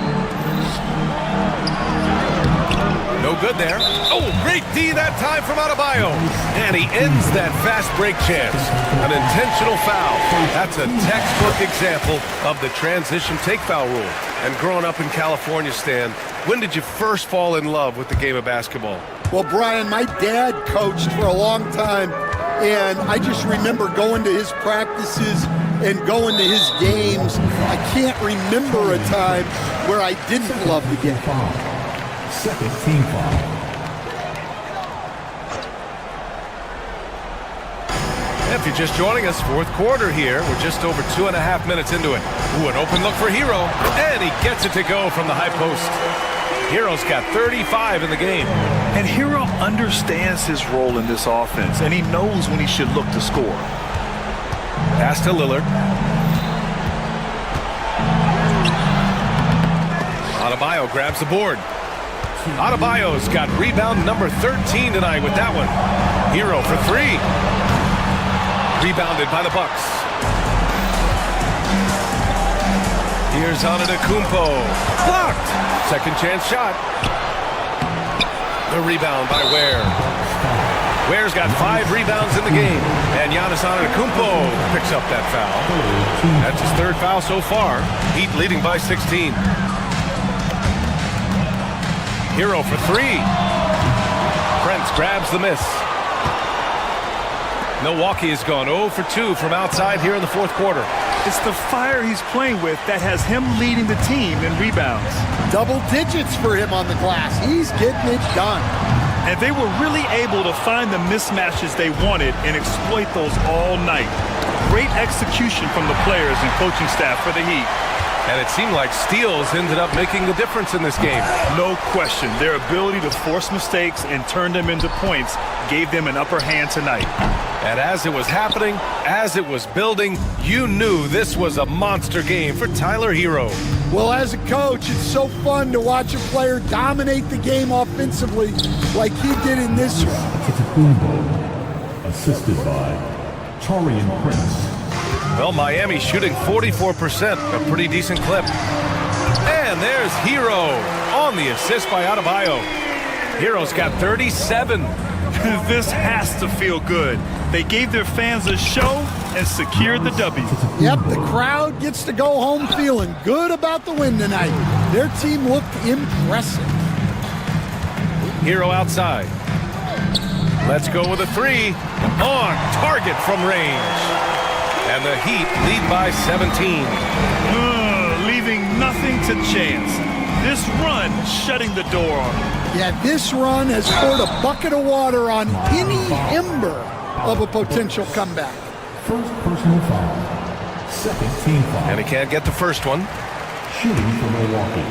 Speaker 6: No good there. Oh, great D that time from Adebayo. And he ends that fast break chance. An intentional foul. That's a textbook example of the transition take foul rule. And growing up in California, Stan, when did you first fall in love with the game of basketball?
Speaker 11: Well, Brian, my dad coached for a long time, and I just remember going to his practices and going to his games. I can't remember a time where I didn't love the game.
Speaker 12: Second team foul.
Speaker 6: If you're just joining us, fourth quarter here. We're just over 2.5 minutes into it. Ooh, an open look for Hero. And he gets it to go from the high post. Hero's got 35 in the game.
Speaker 8: And Hero understands his role in this offense, and he knows when he should look to score.
Speaker 6: Pass to Lillard. Adebayo grabs the board. Adebayo's got rebound number 13 tonight with that one. Hero for three. Rebounded by the Bucks. Here's Antetokounmpo. Blocked. Second chance shot. The rebound by Ware. Ware's got 5 rebounds in the game. And Giannis Antetokounmpo picks up that foul. That's his third foul so far. Heat leading by 16. Hero for three. Prince grabs the miss. Milwaukee has gone 0 for 2 from outside here in the fourth quarter.
Speaker 8: It's the fire he's playing with that has him leading the team in rebounds.
Speaker 11: Double digits for him on the glass. He's getting it done.
Speaker 8: And they were really able to find the mismatches they wanted and exploit those all night. Great execution from the players and coaching staff for the Heat.
Speaker 6: And it seemed like steals ended up making the difference in this game.
Speaker 8: No question. Their ability to force mistakes and turn them into points gave them an upper hand tonight.
Speaker 6: And as it was happening, as it was building, you knew this was a monster game for Tyler Hero.
Speaker 11: Well, as a coach, it's so fun to watch a player dominate the game offensively like he did in this one.
Speaker 12: Antetokounmpo, assisted by Taurean Prince.
Speaker 6: Well, Miami shooting 44%, a pretty decent clip. And there's Hero on the assist by Adebayo. Hero's got 37.
Speaker 8: This has to feel good. They gave their fans a show and secured the W.
Speaker 11: Yep, the crowd gets to go home feeling good about the win tonight. Their team looked impressive.
Speaker 6: Hero outside. Let's go with a 3. On target from range. And the Heat lead by 17.
Speaker 8: Leaving nothing to chance. This run shutting the door on them.
Speaker 11: Yeah, this run has poured a bucket of water on any ember of a potential comeback.
Speaker 12: First personal foul. Second team foul.
Speaker 6: And he can't get the first one.
Speaker 12: Shooting for Milwaukee,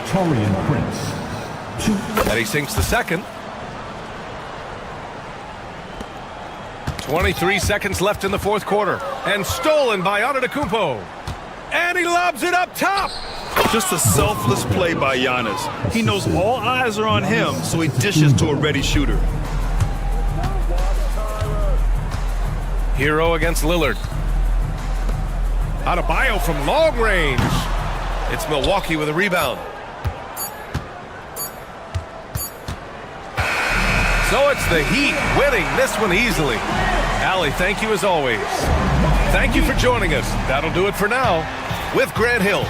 Speaker 12: Taurean Prince. 2.
Speaker 6: And he sinks the second. 23 seconds left in the fourth quarter. And stolen by Antetokounmpo. And he lobs it up top.
Speaker 8: Just a selfless play by Giannis. He knows all eyes are on him, so he dishes to a ready shooter.
Speaker 6: Hero against Lillard. Adebayo from long range. It's Milwaukee with a rebound. So it's the Heat winning this one easily. Allie, thank you as always. Thank you for joining us. That'll do it for now. With Grant Hill.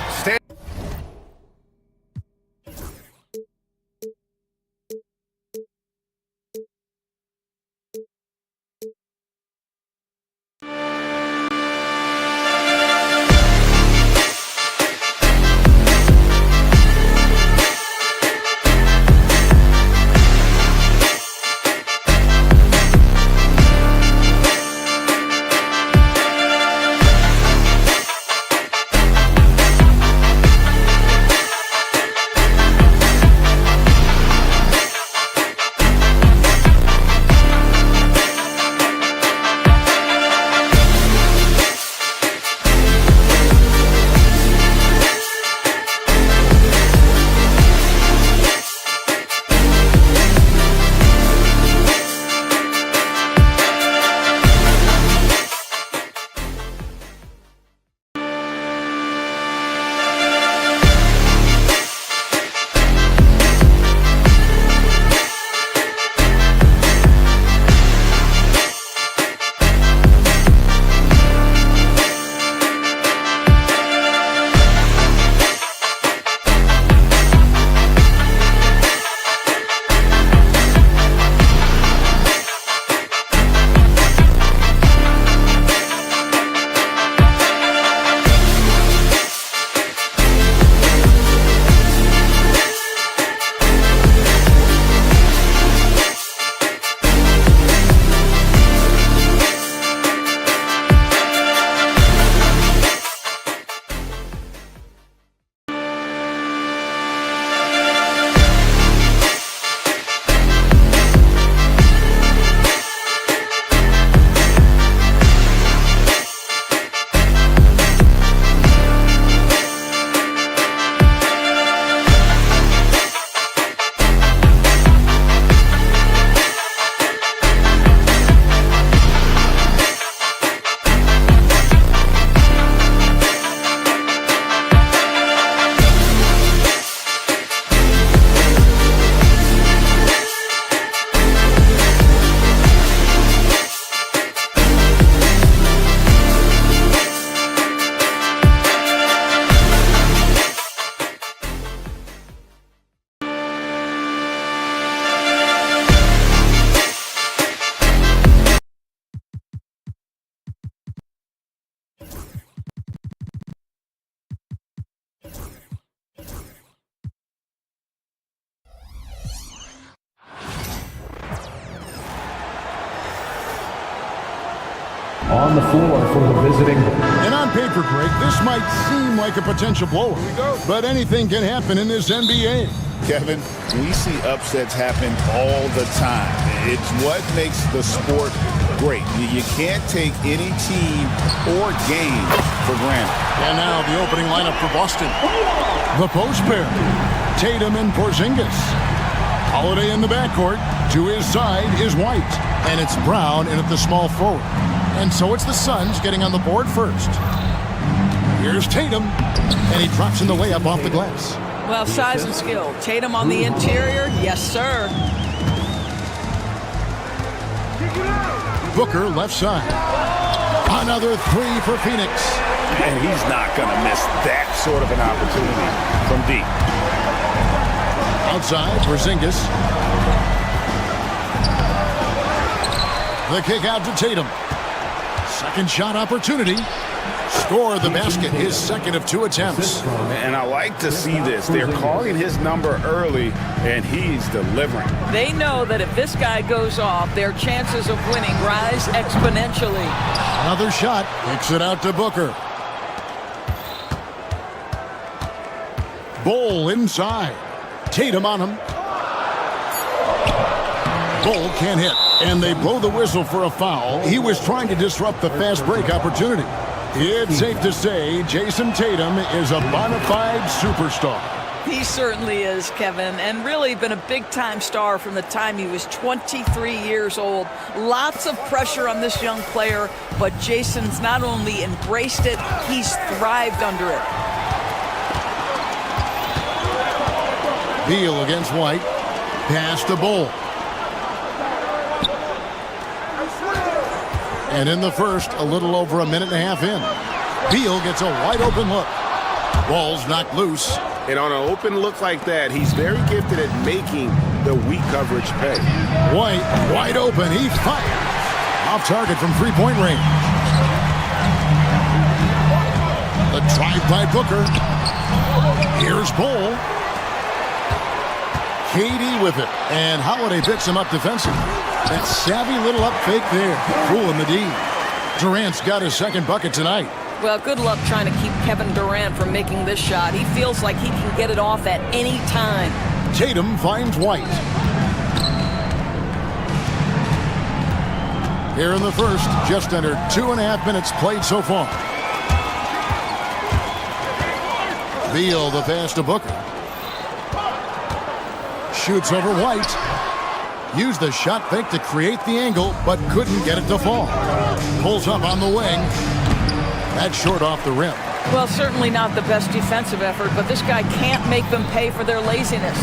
Speaker 12: On the floor for the visiting.
Speaker 1: And on paper, Greg, this might seem like a potential blowout. But anything can happen in this NBA.
Speaker 2: Kevin, we see upsets happen all the time. It's what makes the sport great. You can't take any team or game for granted.
Speaker 1: And now the opening lineup for Boston. The post pair, Tatum and Porzingis. Holiday in the backcourt. To his side is White. And it's Brown in at the small forward. And so it's the Suns getting on the board first. Here's Tatum. And he drops in the layup off the glass.
Speaker 14: Well, size and skill. Tatum on the interior, yes, sir.
Speaker 1: Booker left side. Another three for Phoenix.
Speaker 7: And he's not going to miss that sort of an opportunity from deep.
Speaker 1: Outside for Porzingis. The kick out to Tatum. Second shot opportunity. Score the basket, his second of 2 attempts.
Speaker 7: And I like to see this. They're calling his number early, and he's delivering.
Speaker 14: They know that if this guy goes off, their chances of winning rise exponentially.
Speaker 1: Another shot. Kicks it out to Booker. Bol inside. Tatum on him. Bol can't hit, and they blow the whistle for a foul. He was trying to disrupt the fast break opportunity. It's safe to say Jason Tatum is a bona fide superstar.
Speaker 14: He certainly is, Kevin, and really been a big-time star from the time he was 23 years old. Lots of pressure on this young player, but Jason's not only embraced it, he's thrived under it.
Speaker 1: Beal against White. Pass to Bol. And in the first, a little over a minute and a half in, Beal gets a wide open look. Ball's knocked loose.
Speaker 7: And on an open look like that, he's very gifted at making the weak coverage pay.
Speaker 1: White wide open. He fires. Off target from three-point range. The drive by Booker. Here's Bol. KD with it. And Holiday picks him up defensively. That savvy little up fake there. Fooling the D. Durant's got his second bucket tonight.
Speaker 14: Well, good luck trying to keep Kevin Durant from making this shot. He feels like he can get it off at any time.
Speaker 1: Tatum finds White. Here in the first, just under 2.5 minutes played so far. Beal the pass to Booker. Shoots over White. Used the shot fake to create the angle, but couldn't get it to fall. Pulls up on the wing. That's short off the rim.
Speaker 14: Well, certainly not the best defensive effort, but this guy can't make them pay for their laziness.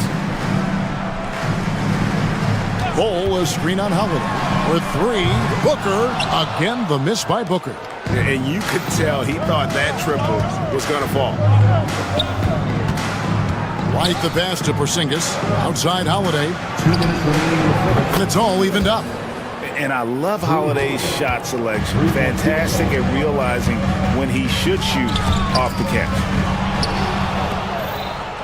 Speaker 1: Bol, a screen on Holiday. For three, Booker. Again, the miss by Booker.
Speaker 7: And you could tell he thought that triple was going to fall.
Speaker 1: White the pass to Porzingis. Outside Holiday. And it's all evened up.
Speaker 7: And I love Holiday's shot selection. Fantastic at realizing when he should shoot off the catch.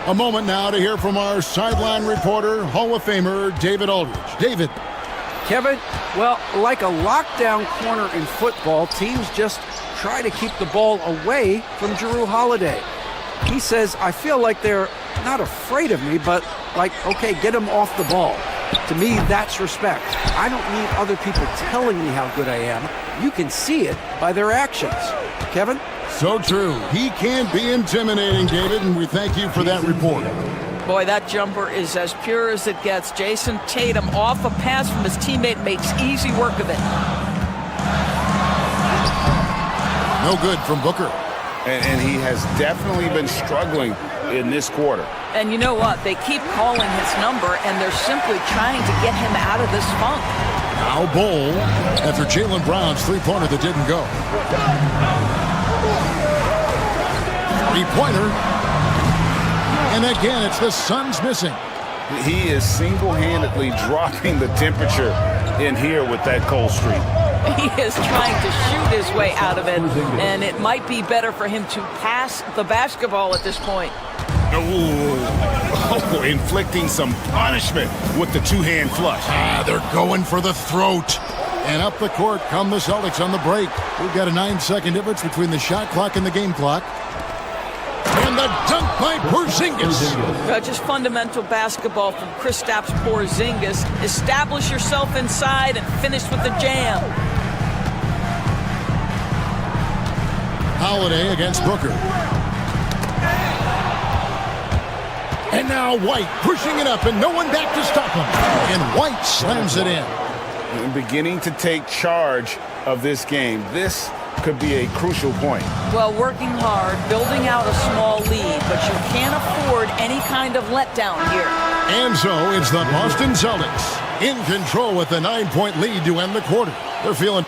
Speaker 1: A moment now to hear from our sideline reporter, Hall of Famer David Aldridge. David.
Speaker 5: Kevin, well, like a lockdown corner in football, teams just try to keep the ball away from Jrue Holiday. He says, I feel like they're not afraid of me, but like, okay, get him off the ball. To me, that's respect. I don't need other people telling me how good I am. You can see it by their actions. Kevin?
Speaker 1: So true. He can be intimidating, David, and we thank you for that report.
Speaker 14: Boy, that jumper is as pure as it gets. Jason Tatum off a pass from his teammate makes easy work of it.
Speaker 1: No good from Booker.
Speaker 7: And he has definitely been struggling in this quarter.
Speaker 14: And you know what? They keep calling his number, and they're simply trying to get him out of this funk.
Speaker 1: Now Bol after Jaylen Brown's three-pointer that didn't go. Three-pointer. And again, it's the Suns missing.
Speaker 7: He is single-handedly dropping the temperature in here with that cold streak.
Speaker 14: He is trying to shoot his way out of it, and it might be better for him to pass the basketball at this point.
Speaker 7: Oh, inflicting some punishment with the two-hand flush.
Speaker 1: They're going for the throat. And up the court come the Celtics on the break. We've got a 9-second difference between the shot clock and the game clock. And the dunk by Porzingis.
Speaker 14: Just fundamental basketball from Kristaps Porzingis. Establish yourself inside and finish with the jam.
Speaker 1: Holiday against Booker. And now White pushing it up and no one back to stop him. And White slams it in.
Speaker 7: And beginning to take charge of this game. This could be a crucial point.
Speaker 14: Well, working hard, building out a small lead, but you can't afford any kind of letdown here.
Speaker 1: And so it's the Boston Celtics in control with a 9-point lead to end the quarter. They're feeling...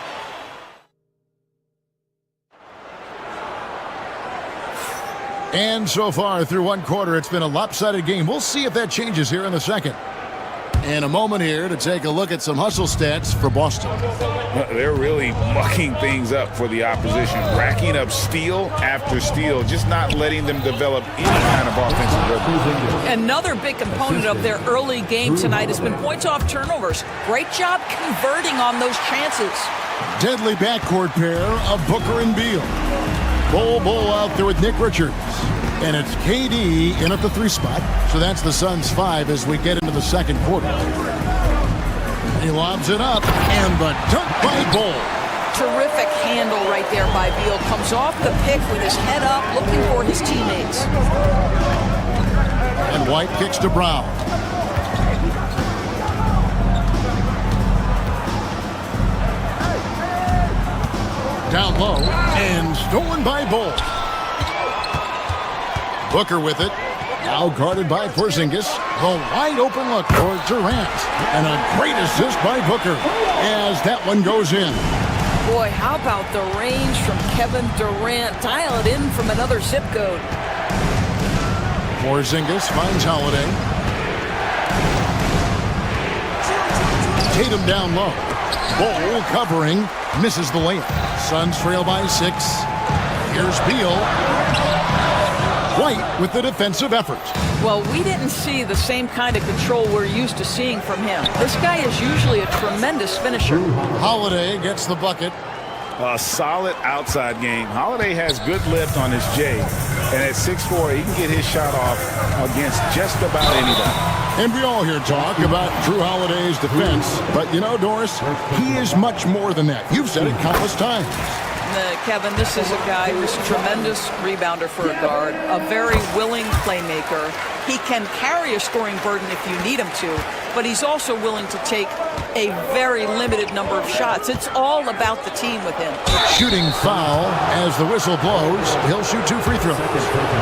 Speaker 1: And so far through one quarter, it's been a lopsided game. We'll see if that changes here in the second. And a moment here to take a look at some hustle stats for Boston.
Speaker 7: They're really mucking things up for the opposition, racking up steal after steal, just not letting them develop any kind of offensive rhythm.
Speaker 14: Another big component of their early game tonight has been points off turnovers. Great job converting on those chances.
Speaker 1: Deadly backcourt pair of Booker and Beal. Bull out there with Nick Richards. And it's KD in at the 3 spot. So that's the Suns 5 as we get into the second quarter. He lobs it up, and the dunk by Bull.
Speaker 14: Terrific handle right there by Beal. Comes off the pick with his head up, looking for his teammates.
Speaker 1: And White kicks to Brown. Down low, and stolen by Bull. Booker with it. Now guarded by Porzingis. The wide open look for Durant. And a great assist by Booker as that one goes in.
Speaker 14: Boy, how about the range from Kevin Durant? Dial it in from another zip code.
Speaker 1: Porzingis finds Holiday. Tatum down low. Bull covering. Misses the layup. Suns trail by 6. Here's Beal. White with the defensive effort.
Speaker 14: Well, we didn't see the same kind of control we're used to seeing from him. This guy is usually a tremendous finisher.
Speaker 1: Holiday gets the bucket.
Speaker 7: A solid outside game. Holiday has good lift on his J. And at 6'4", he can get his shot off against just about anybody.
Speaker 1: And we all hear talk about Drew Holiday's defense. But you know, Doris, he is much more than that. You've said it countless times.
Speaker 14: Kevin, this is a guy who's a tremendous rebounder for a guard, a very willing playmaker. He can carry a scoring burden if you need him to, but he's also willing to take a very limited number of shots. It's all about the team with him.
Speaker 1: Shooting foul as the whistle blows. He'll shoot 2 free throws.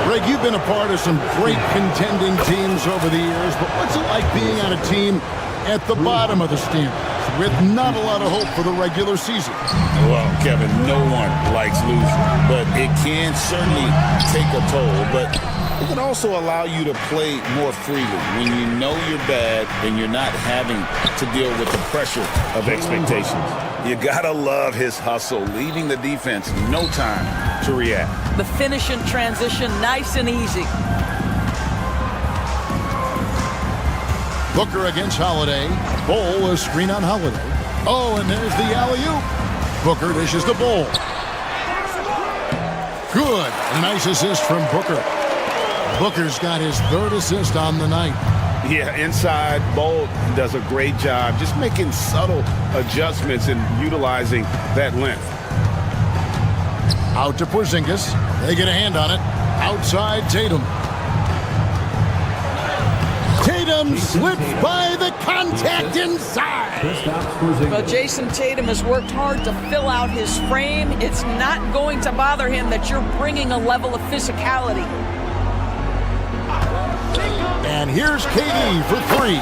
Speaker 1: Greg, you've been a part of some great contending teams over the years, but what's it like being on a team at the bottom of the standings with not a lot of hope for the regular season?
Speaker 7: Well, Kevin, no one likes losing, but it can certainly take a toll. But it can also allow you to play more freely when you know you're bad and you're not having to deal with the pressure of expectations. You gotta love his hustle, leaving the defense no time to react.
Speaker 14: The finish in transition, nice and easy.
Speaker 1: Booker against Holiday. Bull a screen on Holiday. Oh, and there's the alley-oop. Booker dishes the Bull. Good. A nice assist from Booker. Booker's got his 3rd assist on the night.
Speaker 7: Yeah, inside, Bull does a great job just making subtle adjustments and utilizing that length.
Speaker 1: Out to Porzingis. They get a hand on it. Outside Tatum. Tatum slips by the contact inside.
Speaker 14: Well, Jason Tatum has worked hard to fill out his frame. It's not going to bother him that you're bringing a level of physicality.
Speaker 1: And here's KD for 3.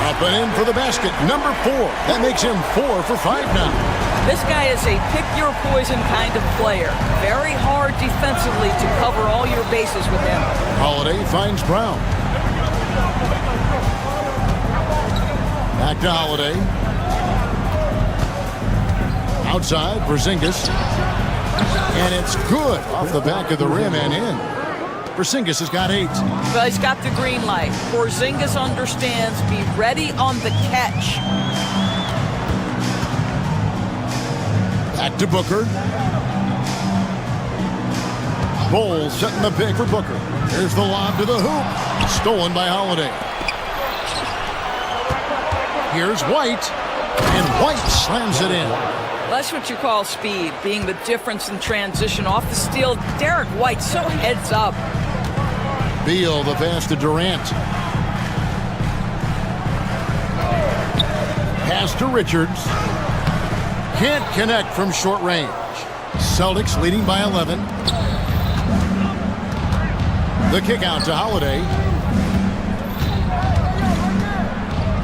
Speaker 1: Up and in for the basket. Number 4. That makes him 4 for 5 now.
Speaker 14: This guy is a pick-your-poison kind of player. Very hard defensively to cover all your bases with him.
Speaker 1: Holiday finds Brown. Back to Holiday. Outside, Porzingis. And it's good off the back of the rim and in. Porzingis has got 8.
Speaker 14: Well, he's got the green light. Porzingis understands. Be ready on the catch.
Speaker 1: Back to Booker. Bull setting the pick for Booker. Here's the lob to the hoop. Stolen by Holiday. Here's White. And White slams it in.
Speaker 14: That's what you call speed, being the difference in transition. Off the steal, Derek White so heads up.
Speaker 1: Beal, the pass to Durant. Pass to Richards. Can't connect from short range. Celtics leading by 11. The kick out to Holiday.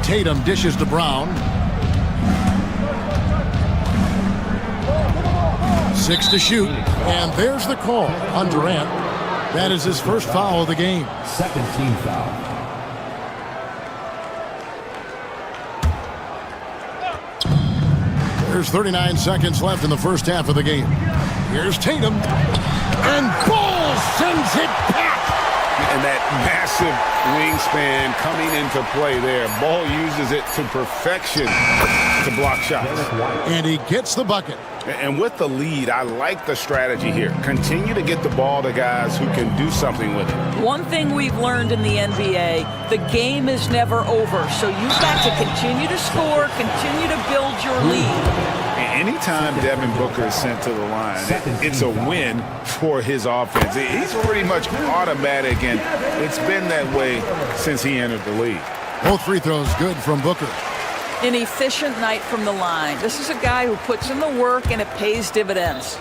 Speaker 1: Tatum dishes to Brown. 6 to shoot. And there's the call on Durant. That is his first foul of the game.
Speaker 12: Second team foul.
Speaker 1: There's 39 seconds left in the first half of the game. Here's Tatum. And Ball sends it back.
Speaker 7: And that massive wingspan coming into play there. Ball uses it to perfection to block shots.
Speaker 1: And he gets the bucket.
Speaker 7: And with the lead, I like the strategy here. Continue to get the ball to guys who can do something with it.
Speaker 14: One thing we've learned in the NBA, the game is never over. So you've got to continue to score, continue to build your lead.
Speaker 7: Anytime Devin Booker is sent to the line, it's a win for his offense. He's pretty much automatic, and it's been that way since he entered the league.
Speaker 1: Both free throws good from Booker.
Speaker 14: An efficient night from the line. This is a guy who puts in the work, and it pays dividends.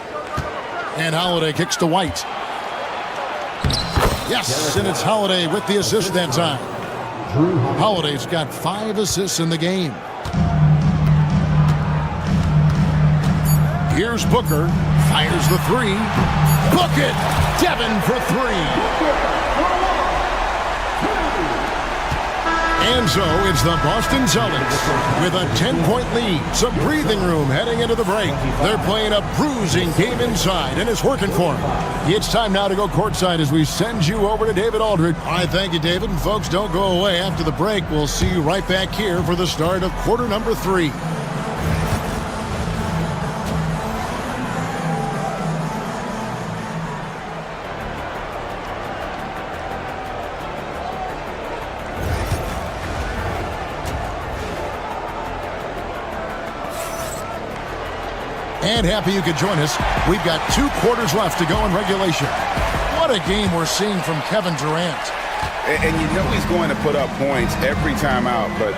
Speaker 1: And Holiday kicks to White. Yes, and it's Holiday with the assist that time. Holiday's got 5 assists in the game. Here's Booker, fires the 3. Book it! Devin for 3. And so it's the Boston Celtics with a 10-point lead. Some breathing room heading into the break. They're playing a bruising game inside, and it's working for them. It's time now to go courtside as we send you over to David Aldridge. All right, thank you, David. And folks, don't go away. After the break, we'll see you right back here for the start of quarter number 3. And happy you could join us. We've got 2 quarters left to go in regulation. What a game we're seeing from Kevin Durant.
Speaker 7: And you know he's going to put up points every time out, but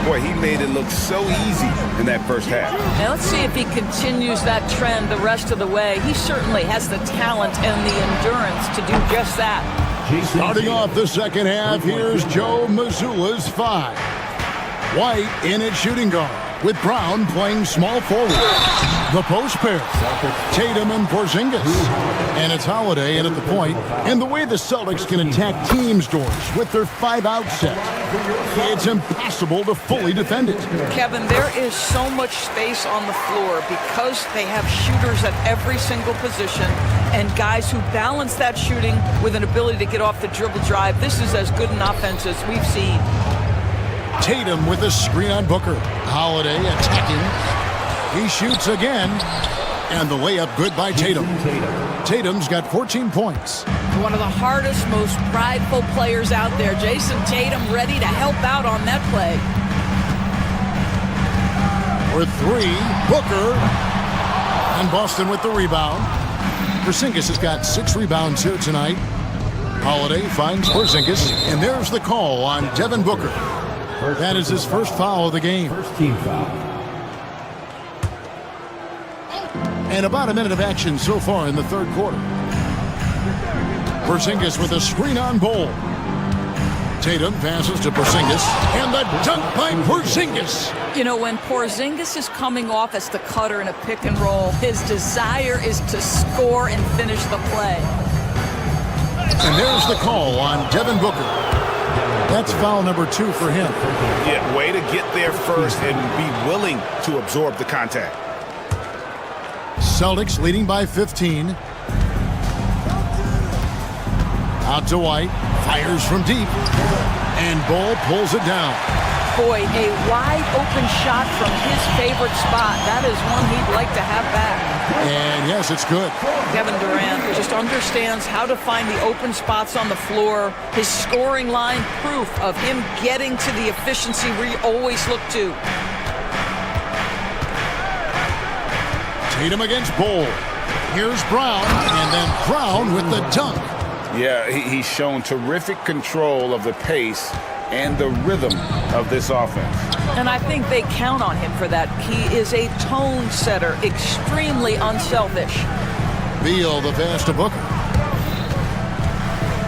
Speaker 7: boy, he made it look so easy in that first half.
Speaker 14: Now let's see if he continues that trend the rest of the way. He certainly has the talent and the endurance to do just that.
Speaker 1: Starting off the second half, here's Joe Mazzulla's 5. White in at shooting guard, with Brown playing small forward. The post pair, Tatum and Porzingis. And it's Holiday in at the point. And the way the Celtics can attack teams' doors with their 5-out set, it's impossible to fully defend it.
Speaker 14: Kevin, there is so much space on the floor because they have shooters at every single position and guys who balance that shooting with an ability to get off the dribble drive. This is as good an offense as we've seen.
Speaker 1: Tatum with a screen on Booker. Holiday attacking. He shoots again. And the layup good by Tatum. Tatum's got 14 points.
Speaker 14: One of the hardest, most prideful players out there. Jason Tatum ready to help out on that play.
Speaker 1: For 3, Booker. And Boston with the rebound. Porzingis has got 6 rebounds here tonight. Holiday finds Porzingis. And there's the call on Devin Booker. That is his first foul of the game.
Speaker 12: First team foul.
Speaker 1: And about a minute of action so far in the third quarter. Porzingis with a screen on Ball. Tatum passes to Porzingis. And the dunk by Porzingis.
Speaker 14: You know, when Porzingis is coming off as the cutter in a pick and roll, his desire is to score and finish the play.
Speaker 1: And there's the call on Devin Booker. That's foul number 2 for him.
Speaker 7: Yeah, way to get there first and be willing to absorb the contact.
Speaker 1: Celtics leading by 15. Out to White. Fires from deep. And Ball pulls it down.
Speaker 14: Boy, a wide open shot from his favorite spot. That is one he'd like to have back.
Speaker 1: And yes, it's good.
Speaker 14: Kevin Durant just understands how to find the open spots on the floor. His scoring line, proof of him getting to the efficiency we always look to.
Speaker 1: Tatum against Ball. Here's Brown, and then Brown with the dunk.
Speaker 7: Yeah, he's shown terrific control of the pace and the rhythm of this offense.
Speaker 14: And I think they count on him for that. He is a tone setter, extremely unselfish.
Speaker 1: Beal the pass to Booker.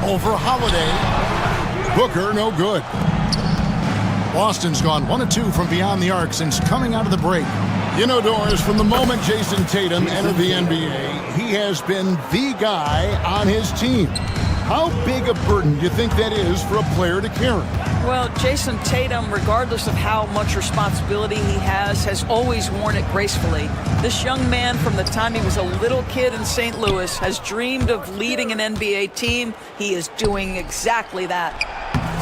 Speaker 1: Over Holiday. Booker no good. Boston's gone 1 of 2 from beyond the arc since coming out of the break. You know, Doris, from the moment Jason Tatum entered the NBA, he has been the guy on his team. How big a burden do you think that is for a player to carry?
Speaker 14: Well, Jason Tatum, regardless of how much responsibility he has always worn it gracefully. This young man, from the time he was a little kid in St. Louis, has dreamed of leading an NBA team. He is doing exactly that.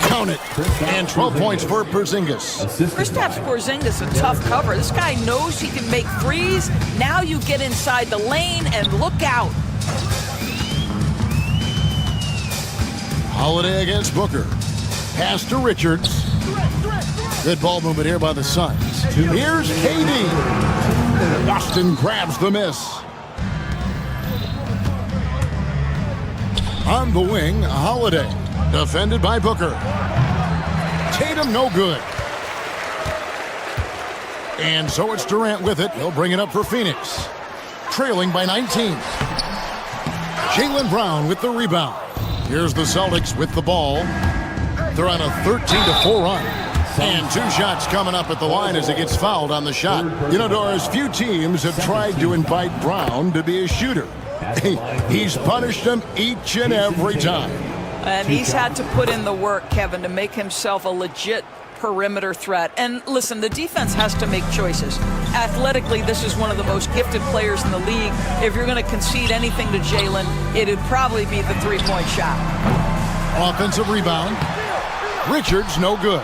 Speaker 1: Count it. And 12 points for Porzingis.
Speaker 14: Kristaps Porzingis, a tough cover. This guy knows he can make threes. Now you get inside the lane and look out.
Speaker 1: Holiday against Booker. Pass to Richards. Good ball movement here by the Suns. Here's KD. Boston grabs the miss. On the wing, Holiday. Defended by Booker. Tatum no good. And so it's Durant with it. He'll bring it up for Phoenix. Trailing by 19. Jaylen Brown with the rebound. Here's the Celtics with the ball. They're on a 13-4 run. And 2 shots coming up at the line as he gets fouled on the shot. You know, Doris, few teams have tried to invite Brown to be a shooter. He's punished them each and every time.
Speaker 14: And he's had to put in the work, Kevin, to make himself a legit perimeter threat. And listen, the defense has to make choices. Athletically, this is one of the most gifted players in the league. If you're going to concede anything to Jaylen, it'd probably be the three-point shot.
Speaker 1: Offensive rebound. Richards, no good.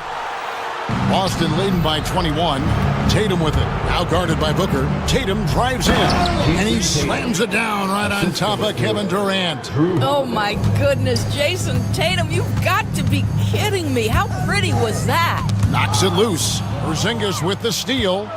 Speaker 1: Boston leading by 21. Tatum with it. Now guarded by Booker. Tatum drives in. And he slams it down right on top of Kevin Durant.
Speaker 14: Oh, my goodness. Jason Tatum, you've got to be kidding me. How pretty was that?
Speaker 1: Knocks it loose. Porzingis with the steal.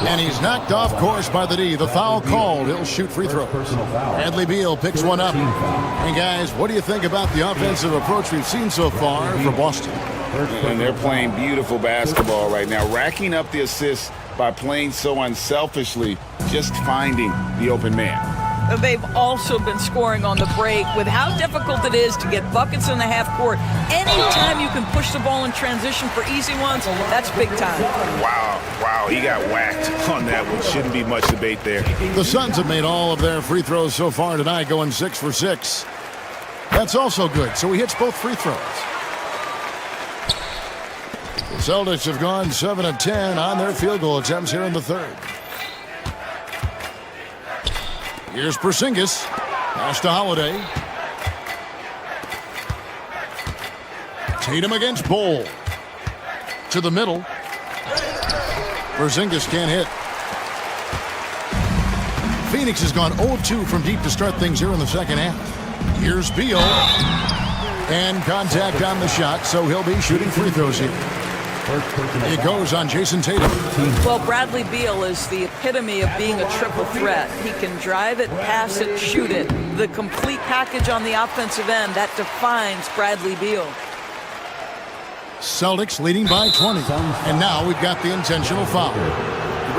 Speaker 1: And he's knocked off course by the D. The foul called. He'll shoot free throws. Bradley Beal picks one up. And guys, what do you think about the offensive approach we've seen so far for Boston?
Speaker 2: And they're playing beautiful basketball right now, racking up the assists by playing so unselfishly, just finding the open man.
Speaker 14: They've also been scoring on the break with how difficult it is to get buckets in the half court. Anytime you can push the ball in transition for easy ones, that's big time.
Speaker 7: Wow, he got whacked on that one. Shouldn't be much debate there.
Speaker 1: The Suns have made all of their free throws so far tonight, going 6 for 6. That's also good, so he hits both free throws. The Celtics have gone 7 of 10 on their field goal attempts here in the third. Here's Porzingis. Pass to Holiday. Tatum against Bol. To the middle. Porzingis can't hit. Phoenix has gone 0-2 from deep to start things here in the second half. Here's Beal. And contact on the shot, so he'll be shooting free throws here. It goes on Jason Tatum.
Speaker 14: Well, Bradley Beal is the epitome of being a triple threat. He can drive it, pass it, shoot it. The complete package on the offensive end, that defines Bradley Beal.
Speaker 1: Celtics leading by 20. And now we've got the intentional foul.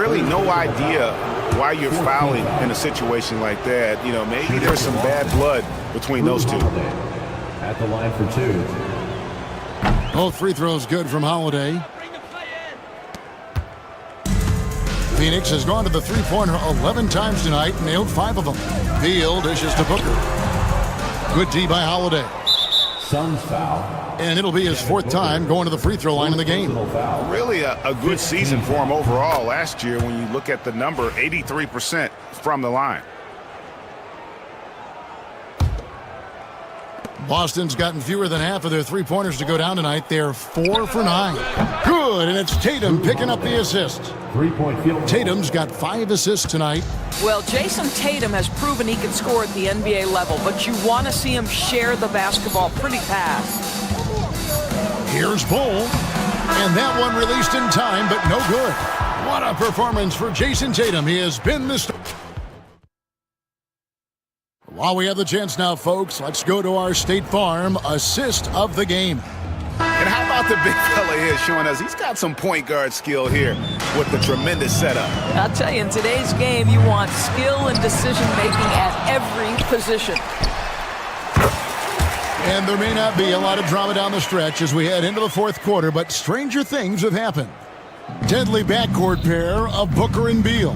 Speaker 7: Really no idea why you're fouling in a situation like that. You know, maybe there's some bad blood between those two.
Speaker 12: At the line for 2.
Speaker 1: Both free throws good from Holiday. Phoenix has gone to the three-pointer 11 times tonight, nailed 5 of them. Beal dishes to Booker. Good D by Holiday.
Speaker 12: Suns foul.
Speaker 1: And it'll be his 4th time going to the free throw line in the game.
Speaker 7: Really a good season for him overall last year when you look at the number, 83% from the line.
Speaker 1: Boston's gotten fewer than half of their three-pointers to go down tonight. They're 4 for 9. Good, and it's Tatum picking up the assist.
Speaker 12: 3-point field.
Speaker 1: Tatum's got 5 assists tonight.
Speaker 14: Well, Jason Tatum has proven he can score at the NBA level, but you want to see him share the basketball pretty fast.
Speaker 1: Here's Bol, and that one released in time, but no good. What a performance for Jason Tatum. He has been the star. While we have the chance now, folks, let's go to our State Farm assist of the game.
Speaker 7: And how about the big fella here showing us he's got some point guard skill here with the tremendous setup.
Speaker 14: I'll tell you, in today's game, you want skill and decision-making at every position.
Speaker 1: And there may not be a lot of drama down the stretch as we head into the fourth quarter, but stranger things have happened. Deadly backcourt pair of Booker and Beal.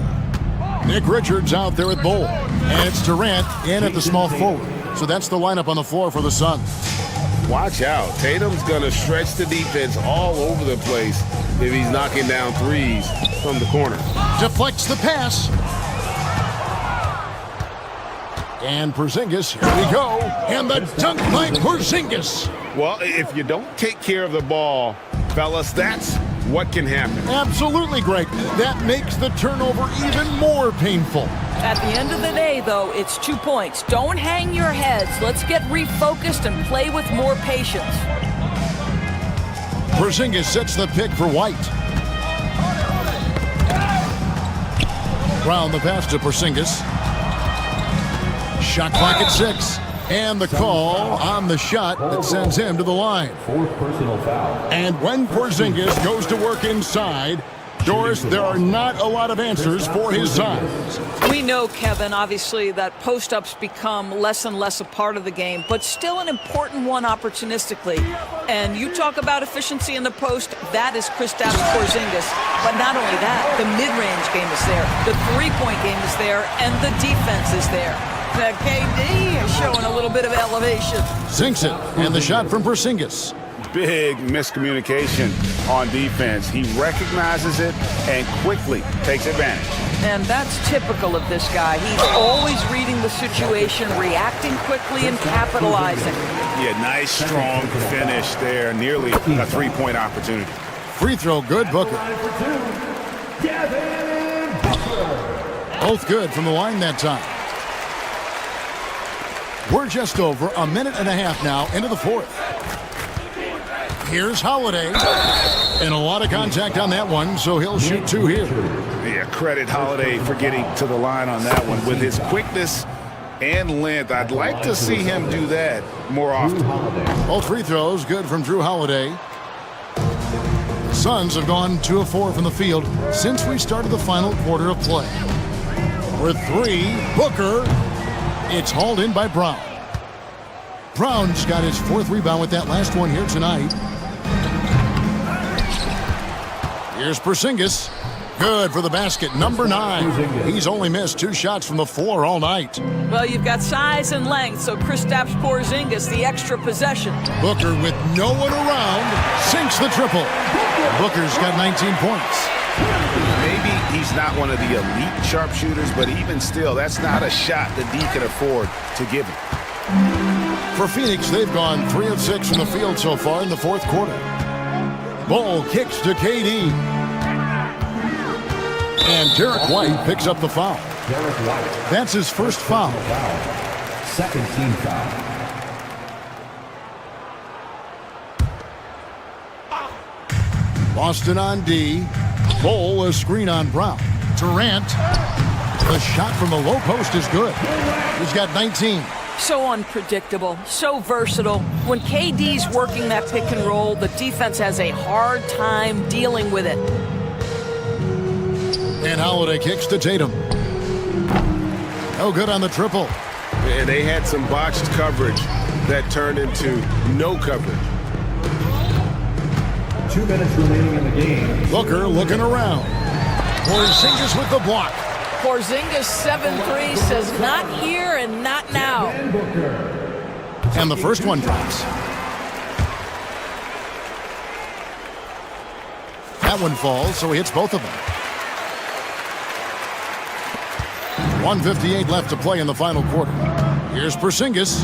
Speaker 1: Nick Richards out there at Bull. And it's Durant in at the small forward. So that's the lineup on the floor for the Suns.
Speaker 4: Watch out. Tatum's going to stretch the defense all over the place if he's knocking down threes from the corner.
Speaker 1: Deflects the pass. And Porzingis, here we go. And the dunk by Porzingis.
Speaker 4: Well, if you don't take care of the ball, fellas, that's what can happen.
Speaker 1: Absolutely, Greg. That makes the turnover even more painful.
Speaker 14: At the end of the day, though, it's 2 points. Don't hang your heads. Let's get refocused and play with more patience.
Speaker 1: Porzingis sets the pick for White. Brown the pass to Porzingis. Shot clock at 6. And the call on the shot that sends him to the line.
Speaker 12: Fourth personal foul.
Speaker 1: And when Porzingis goes to work inside, Doris, there are not a lot of answers for his size.
Speaker 14: We know, Kevin, obviously, that post-ups become less and less a part of the game, but still an important one opportunistically. And you talk about efficiency in the post, that is Kristaps Porzingis. But not only that, the mid-range game is there, the three-point game is there, and the defense is there. Now, KD is showing a little bit of elevation.
Speaker 1: Sinks it, and the shot from Porzingis.
Speaker 7: Big miscommunication on defense. He recognizes it and quickly takes advantage.
Speaker 14: And that's typical of this guy. He's always reading the situation, reacting quickly, and capitalizing.
Speaker 7: Yeah, nice, strong finish there. Nearly a three-point opportunity.
Speaker 1: Free throw, good, Booker. Both good from the line that time. We're just over a minute and a half now into the fourth. Here's Holiday. And a lot of contact on that one, so he'll shoot 2 here.
Speaker 7: Yeah, credit Holiday for getting to the line on that one. With his quickness and length, I'd like to see him do that more often.
Speaker 1: Both free throws good from Drew Holiday. The Suns have gone 2 of 4 from the field since we started the final quarter of play. With 3, Booker. It's hauled in by Brown. Brown's got his 4th rebound with that last one here tonight. Here's Porzingis. Good for the basket, number 9. He's only missed 2 shots from the floor all night.
Speaker 14: Well, you've got size and length, so Kristaps Porzingis, the extra possession.
Speaker 1: Booker, with no one around, sinks the triple. Booker's got 19 points.
Speaker 7: Maybe he's not one of the elite sharpshooters, but even still, that's not a shot that D can afford to give him.
Speaker 1: For Phoenix, they've gone 3 of 6 from the field so far in the fourth quarter. Ball kicks to KD. And Derek White picks up the foul. That's his first foul.
Speaker 12: Second team foul.
Speaker 1: Boston on D. Bol, a screen on Brown. Durant. The shot from the low post is good. He's got 19.
Speaker 14: So unpredictable, so versatile. When KD's working that pick and roll, the defense has a hard time dealing with it.
Speaker 1: And Holiday kicks to Tatum. No good on the triple.
Speaker 4: And they had some botched coverage that turned into no coverage.
Speaker 12: 2 minutes remaining in the game.
Speaker 1: Booker looking around. Porzingis with the block.
Speaker 14: Porzingis 7-3 says not here and not now.
Speaker 1: And the first one drops. That one falls, so he hits both of them. 1:58 left to play in the final quarter. Here's Porzingis.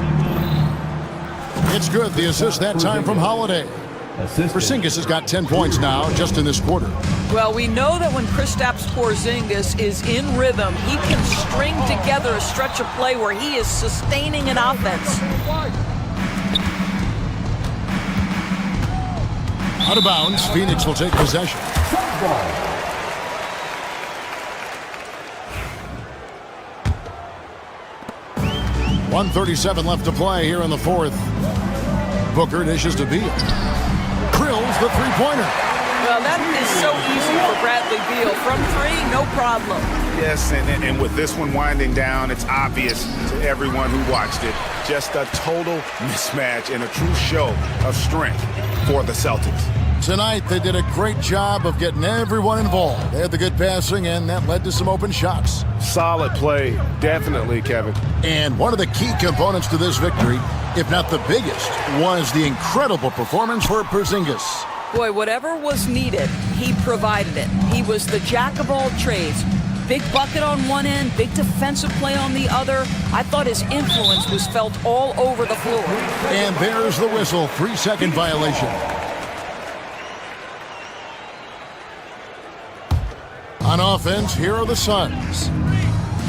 Speaker 1: It's good. The assist that time from Holiday. Porzingis has got 10 points now just in this quarter.
Speaker 14: Well, we know that when Kristaps Porzingis is in rhythm, he can string together a stretch of play where he is sustaining an offense.
Speaker 1: Out of bounds, Phoenix will take possession. 1:37 left to play here in the fourth. Booker dishes to Beal. Drills the three-pointer.
Speaker 14: Well, that is so easy for Bradley Beal. From 3, no problem.
Speaker 7: Yes, and with this one winding down, it's obvious to everyone who watched it. Just a total mismatch and a true show of strength for the Celtics.
Speaker 1: Tonight, they did a great job of getting everyone involved. They had the good passing, and that led to some open shots.
Speaker 6: Solid play, definitely, Kevin.
Speaker 1: And one of the key components to this victory, if not the biggest, was the incredible performance for Porzingis.
Speaker 14: Boy, whatever was needed, he provided it. He was the jack of all trades. Big bucket on one end, big defensive play on the other. I thought his influence was felt all over the floor.
Speaker 1: And there's the whistle, 3-second violation. On offense, here are the Suns.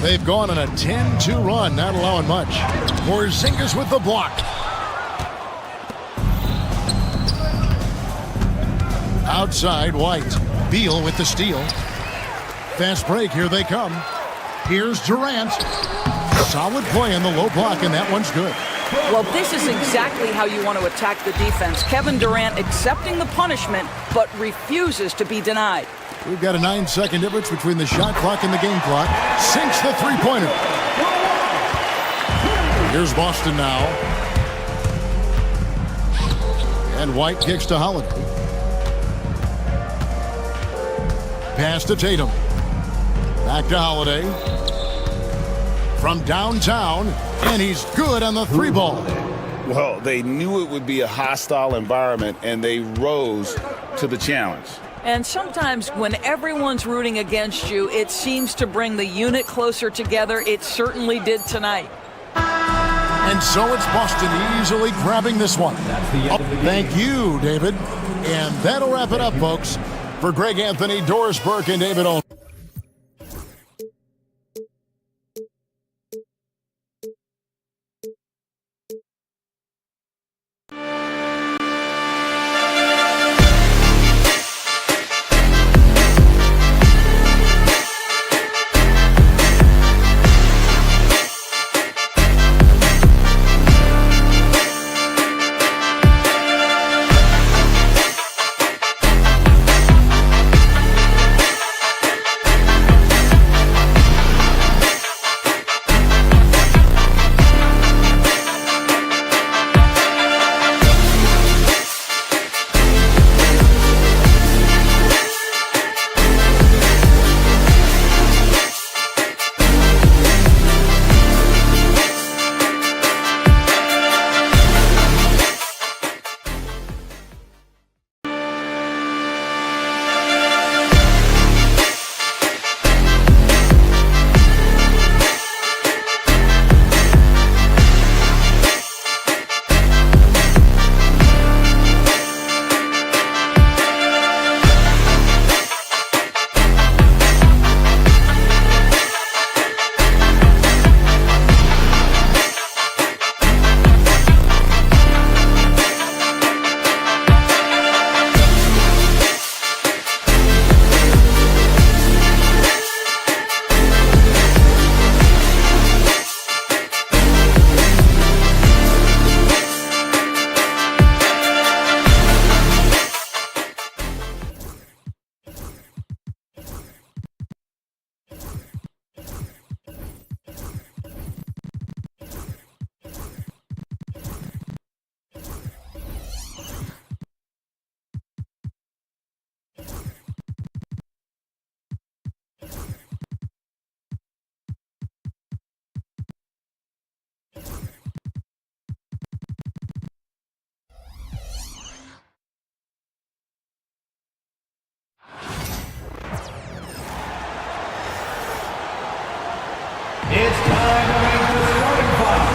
Speaker 1: They've gone on a 10-2 run, not allowing much. Porzingis with the block. Outside, White. Beal with the steal. Fast break, here they come. Here's Durant. Solid play on the low block, and that one's good.
Speaker 14: Well, this is exactly how you want to attack the defense. Kevin Durant accepting the punishment, but refuses to be denied.
Speaker 1: We've got a 9-second difference between the shot clock and the game clock. Sinks the three-pointer. Here's Boston now. And White kicks to Holiday. Pass to Tatum. Back to Holiday. From downtown, and he's good on the 3-ball.
Speaker 7: Well, they knew it would be a hostile environment, and they rose to the challenge.
Speaker 14: And sometimes when everyone's rooting against you, it seems to bring the unit closer together. It certainly did tonight.
Speaker 1: And so it's Boston easily grabbing this one. Thank you, David. And that'll wrap it up, folks. For Greg Anthony, Doris Burke, and David Olin.
Speaker 12: It's time to make the starting five.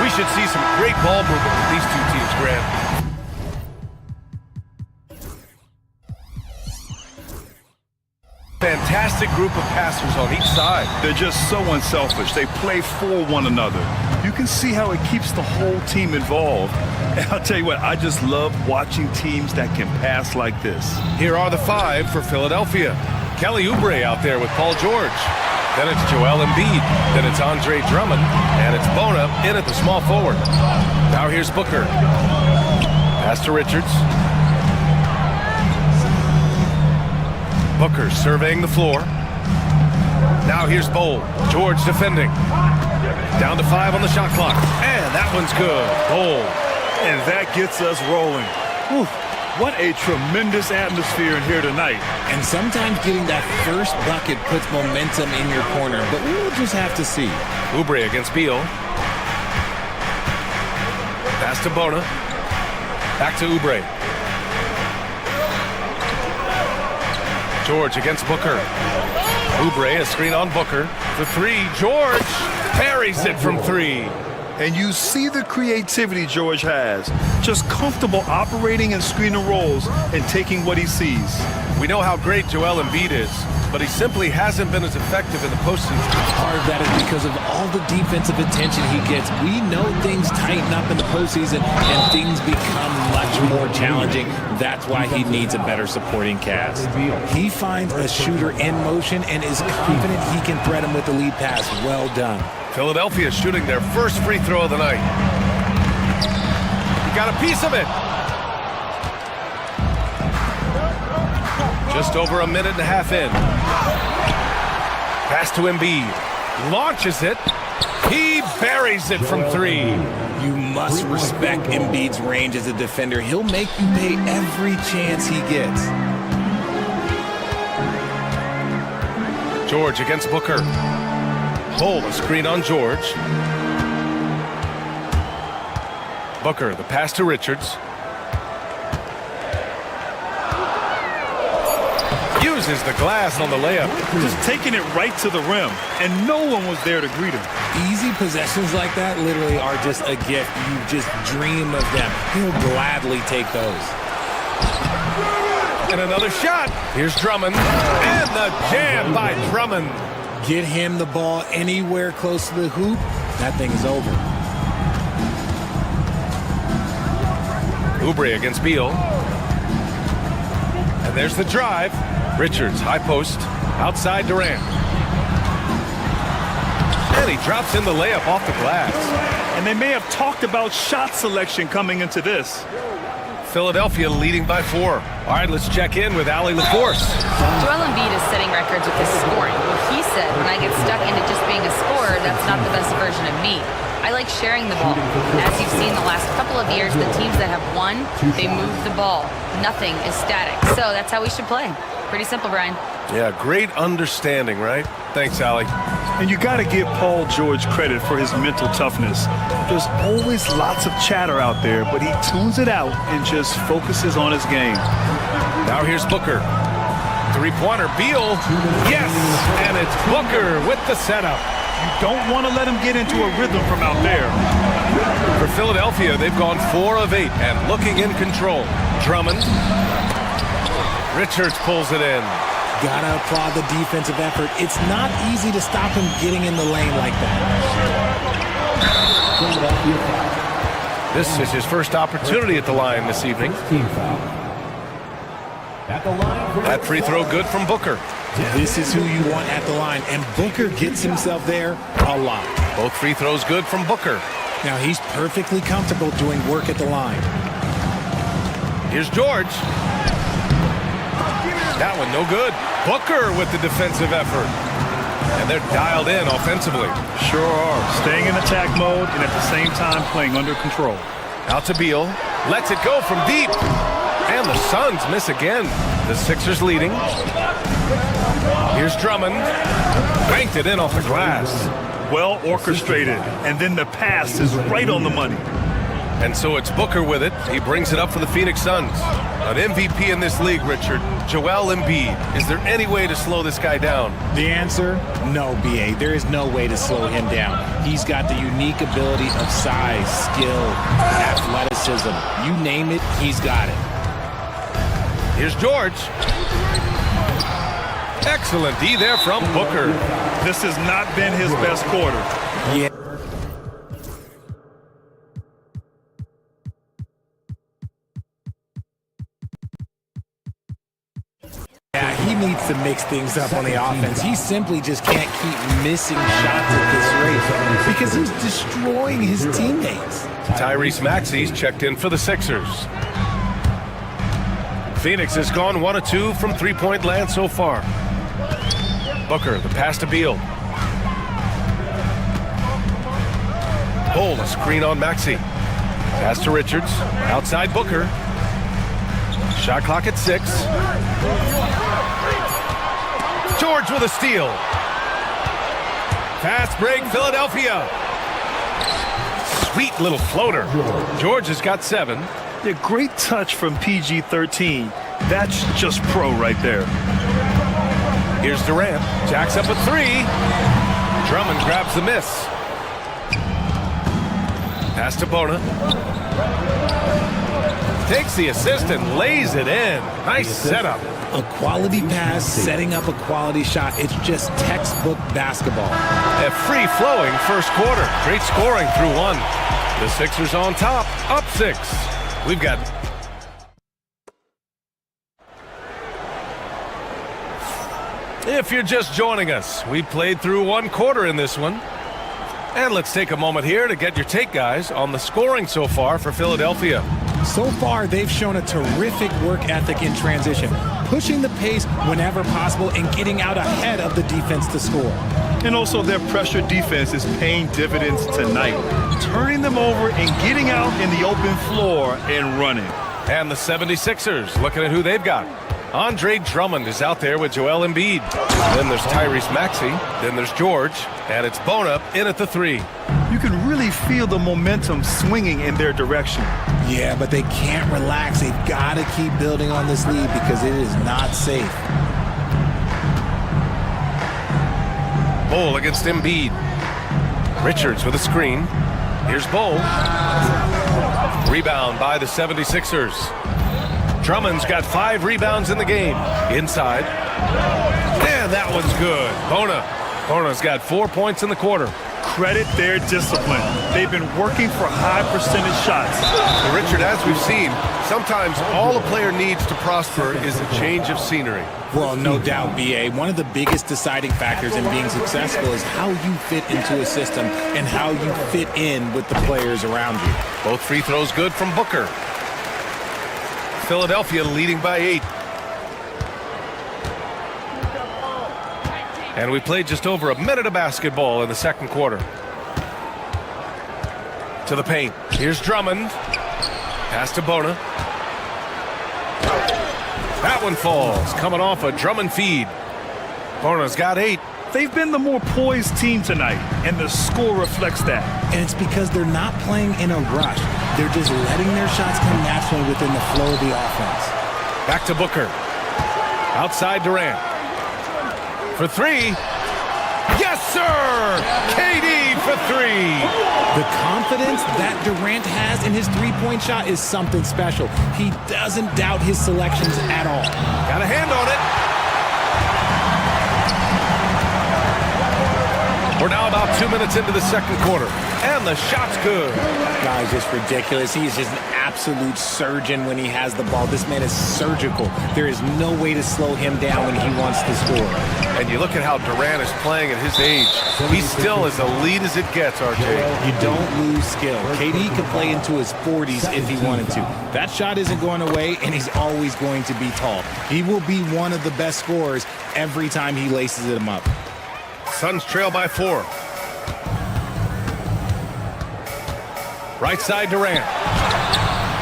Speaker 6: We should see some great ball movement with these two teams, Grant. Fantastic group of passers on each side.
Speaker 8: They're just so unselfish. They play for one another. You can see how it keeps the whole team involved. And I'll tell you what, I just love watching teams that can pass like this.
Speaker 6: Here are the 5 for Philadelphia. Kelly Oubre out there with Paul George. Then it's Joel Embiid. Then it's Andre Drummond. And it's Bona in at the small forward. Now here's Booker. Pass to Richards. Booker surveying the floor. Now here's Bowl. George defending. Down to 5 on the shot clock. And that one's good. Bowl.
Speaker 8: And that gets us rolling. Whew. What a tremendous atmosphere in here tonight.
Speaker 9: And sometimes getting that first bucket puts momentum in your corner, but we'll just have to see.
Speaker 6: Oubre against Beal. Pass to Bona. Back to Oubre. George against Booker. Oubre, a screen on Booker. The 3, George parries it from 3.
Speaker 8: And you see the creativity George has. Just comfortable operating in screen and rolls and taking what he sees.
Speaker 6: We know how great Joel Embiid is, but he simply hasn't been as effective in the postseason.
Speaker 9: Part of that is because of all the defensive attention he gets. We know things tighten up in the postseason and things become much more challenging. That's why he needs a better supporting cast. He finds a shooter in motion and is confident he can thread him with the lead pass. Well done.
Speaker 6: Philadelphia shooting their first free throw of the night. He got a piece of it. Just over a minute and a half in. Pass to Embiid. Launches it. He buries it from 3.
Speaker 9: You must respect Embiid's range as a defender. He'll make you pay every chance he gets.
Speaker 6: George against Booker. Bowl, a screen on George. Booker, the pass to Richards. Uses the glass on the layup.
Speaker 8: Just taking it right to the rim, and no one was there to greet him.
Speaker 9: Easy possessions like that literally are just a gift. You just dream of them. He'll gladly take those.
Speaker 6: And another shot. Here's Drummond. And the jam by Drummond.
Speaker 9: Get him the ball anywhere close to the hoop, that thing is over.
Speaker 6: Oubre against Beal. And there's the drive. Richards, high post, outside Durant. And he drops in the layup off the glass.
Speaker 8: And they may have talked about shot selection coming into this.
Speaker 6: Philadelphia leading by 4. All right, let's check in with Allie LaForce.
Speaker 10: Joel Embiid is setting records with his scoring. He said, when I get stuck into just being a scorer, that's not the best version of me. I like sharing the ball. As you've seen the last couple of years, the teams that have won, they move the ball. Nothing is static. So that's how we should play. Pretty simple, Brian.
Speaker 6: Yeah, great understanding, right? Thanks, Allie.
Speaker 8: And you got to give Paul George credit for his mental toughness. There's always lots of chatter out there, but he tunes it out and just focuses on his game.
Speaker 6: Now here's Booker. 3-pointer, Beal. Yes, and it's Booker with the setup.
Speaker 8: You don't want to let him get into a rhythm from out there.
Speaker 6: For Philadelphia, they've gone 4 of 8 and looking in control. Drummond. Richards pulls it in.
Speaker 9: Gotta applaud the defensive effort. It's not easy to stop him getting in the lane like that.
Speaker 6: This is his first opportunity at the line this evening. That free throw good from Booker.
Speaker 9: This is who you want at the line, and Booker gets himself there a lot.
Speaker 6: Both free throws good from Booker.
Speaker 9: Now he's perfectly comfortable doing work at the line.
Speaker 6: Here's George. That one no good. Booker with the defensive effort. And they're dialed in offensively.
Speaker 8: Sure are. Staying in attack mode and at the same time playing under control.
Speaker 6: Out to Beal. Lets it go from deep. And the Suns miss again. The Sixers leading. Here's Drummond. Banked it in off the glass.
Speaker 8: Well orchestrated. And then the pass is right on the money.
Speaker 6: And so it's Booker with it. He brings it up for the Phoenix Suns. An MVP in this league, Richard. Joel Embiid. Is there any way to slow this guy down?
Speaker 9: The answer, no, B.A. There is no way to slow him down. He's got the unique ability of size, skill, athleticism. You name it, he's got it.
Speaker 6: Here's George. Excellent D there from Booker.
Speaker 8: This has not been his best quarter.
Speaker 9: Yeah. Yeah, he needs to mix things up on the offense. He simply just can't keep missing shots at this rate because he's destroying his teammates.
Speaker 6: Tyrese Maxey's checked in for the Sixers. Phoenix has gone 1 of 2 from three-point land so far. Booker, the pass to Beal. Bull, a screen on Maxey. Pass to Richards. Outside Booker. Shot clock at 6. George with a steal. Fast break, Philadelphia. Sweet little floater. George has got 7.
Speaker 8: A great touch from PG-13. That's just pro right there.
Speaker 6: Here's Durant. Jacks up a 3. Drummond grabs the miss. Pass to Bona. Takes the assist and lays it in. Nice setup.
Speaker 9: A quality pass, setting up a quality shot. It's just textbook basketball.
Speaker 6: A free-flowing first quarter. Great scoring through 1. The Sixers on top, up 6. We've got... If you're just joining us, we played through 1 quarter in this one. And let's take a moment here to get your take, guys, on the scoring so far for Philadelphia.
Speaker 9: So far, they've shown a terrific work ethic in transition, pushing the pace whenever possible and getting out ahead of the defense to score.
Speaker 8: And also their pressure defense is paying dividends tonight, turning them over and getting out in the open floor and running.
Speaker 6: And the 76ers, looking at who they've got. Andre Drummond is out there with Joel Embiid. Then there's Tyrese Maxey. Then there's George. And it's Bona in at the 3.
Speaker 8: You can really feel the momentum swinging in their direction.
Speaker 9: Yeah, but they can't relax. They've got to keep building on this lead because it is not safe.
Speaker 6: Bull against Embiid. Richards with a screen. Here's Bull. Rebound by the 76ers. Drummond's got 5 rebounds in the game. Inside. And that one's good. Bona's got 4 points in the quarter.
Speaker 8: Credit their discipline. They've been working for high percentage shots.
Speaker 6: So Richard, as we've seen, sometimes all a player needs to prosper is a change of scenery.
Speaker 9: Well, no doubt, B.A. One of the biggest deciding factors in being successful is how you fit into a system and how you fit in with the players around you.
Speaker 6: Both free throws good from Booker. Philadelphia leading by 8. And we played just over a minute of basketball in the second quarter. To the paint. Here's Drummond. Pass to Bona. That one falls. Coming off a Drummond feed. Bona's got 8.
Speaker 8: They've been the more poised team tonight, and the score reflects that.
Speaker 9: And it's because they're not playing in a rush. They're just letting their shots come naturally within the flow of the offense.
Speaker 6: Back to Booker. Outside Durant. For 3. Yes, sir! KD for 3.
Speaker 9: The confidence that Durant has in his three-point shot is something special. He doesn't doubt his selections at all.
Speaker 6: Got a hand on it. We're now about 2 minutes into the second quarter, and the shot's good.
Speaker 9: Guy's just ridiculous. He's just an absolute surgeon when he has the ball. This man is surgical. There is no way to slow him down when he wants to score.
Speaker 6: And you look at how Durant is playing at his age. He's still as elite as it gets, RJ.
Speaker 9: You don't lose skill. KD can play into his 40s if he wanted to. That shot isn't going away, and he's always going to be tall. He will be one of the best scorers every time he laces them up.
Speaker 6: Suns trail by 4. Right side Durant.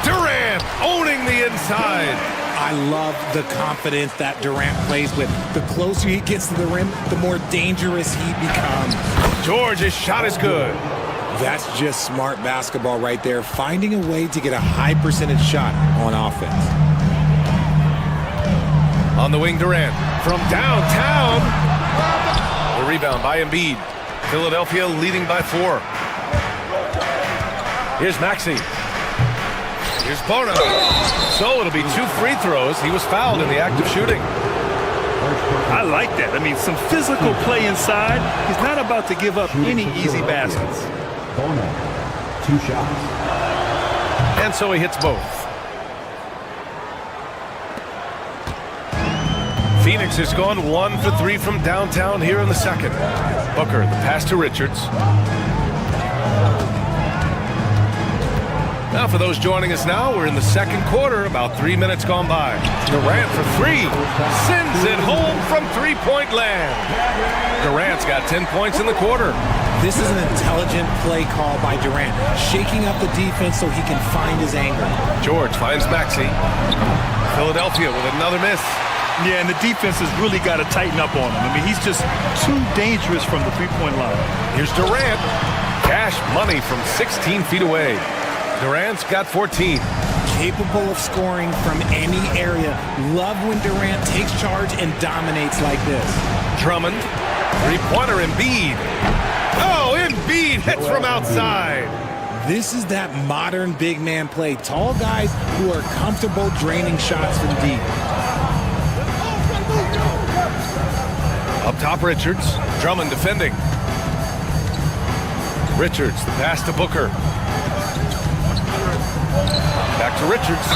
Speaker 6: Durant owning the inside.
Speaker 9: I love the confidence that Durant plays with. The closer he gets to the rim, the more dangerous he becomes.
Speaker 6: George's shot is good.
Speaker 9: That's just smart basketball right there, finding a way to get a high percentage shot on offense.
Speaker 6: On the wing, Durant from downtown. The rebound by Embiid. Philadelphia leading by 4. Here's Maxey. Here's Bona. So it'll be 2 free throws. He was fouled in the act of shooting.
Speaker 8: I like that. I mean, some physical play inside. He's not about to give up any easy baskets.
Speaker 12: Bona, 2 shots.
Speaker 6: And so he hits both. Phoenix has gone 1 for 3 from downtown here in the second. Booker, the pass to Richards. Now, for those joining us now, we're in the second quarter, about 3 minutes gone by. Durant for three. Sends it home from three-point land. Durant's got 10 points in the quarter.
Speaker 9: This is an intelligent play call by Durant, shaking up the defense so he can find his anger.
Speaker 6: George finds Maxey. Philadelphia with another miss.
Speaker 8: Yeah, and the defense has really got to tighten up on him. I mean, he's just too dangerous from the three-point line.
Speaker 6: Here's Durant. Cash money from 16 feet away. Durant's got 14.
Speaker 9: Capable of scoring from any area. Love when Durant takes charge and dominates like this.
Speaker 6: Drummond. Three-pointer Embiid. Oh, Embiid hits from outside.
Speaker 9: This is that modern big man play. Tall guys who are comfortable draining shots from deep.
Speaker 6: Up top, Richards. Drummond defending. Richards, the pass to Booker. Back to Richards.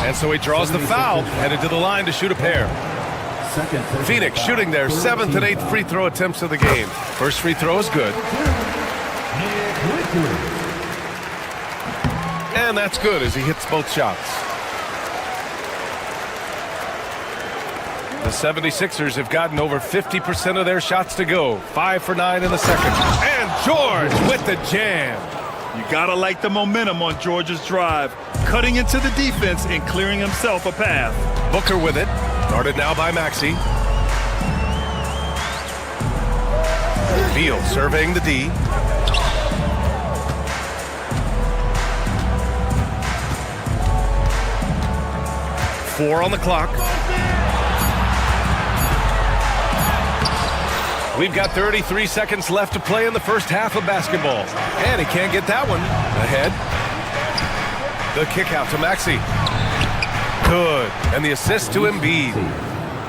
Speaker 6: And so he draws the foul, headed to the line to shoot a pair. Phoenix shooting their 7th and 8th free throw attempts of the game. First free throw is good. And that's good as he hits both shots. The 76ers have gotten over 50% of their shots to go. 5 for 9 in the second. And George with the jam.
Speaker 8: You got to like the momentum on George's drive, cutting into the defense and clearing himself a path.
Speaker 6: Booker with it. Guarded now by Maxey. Beal surveying the D. Four on the clock. We've got 33 seconds left to play in the first half of basketball. And he can't get that one. Ahead. The kick out to Maxey. Good. And the assist to Embiid.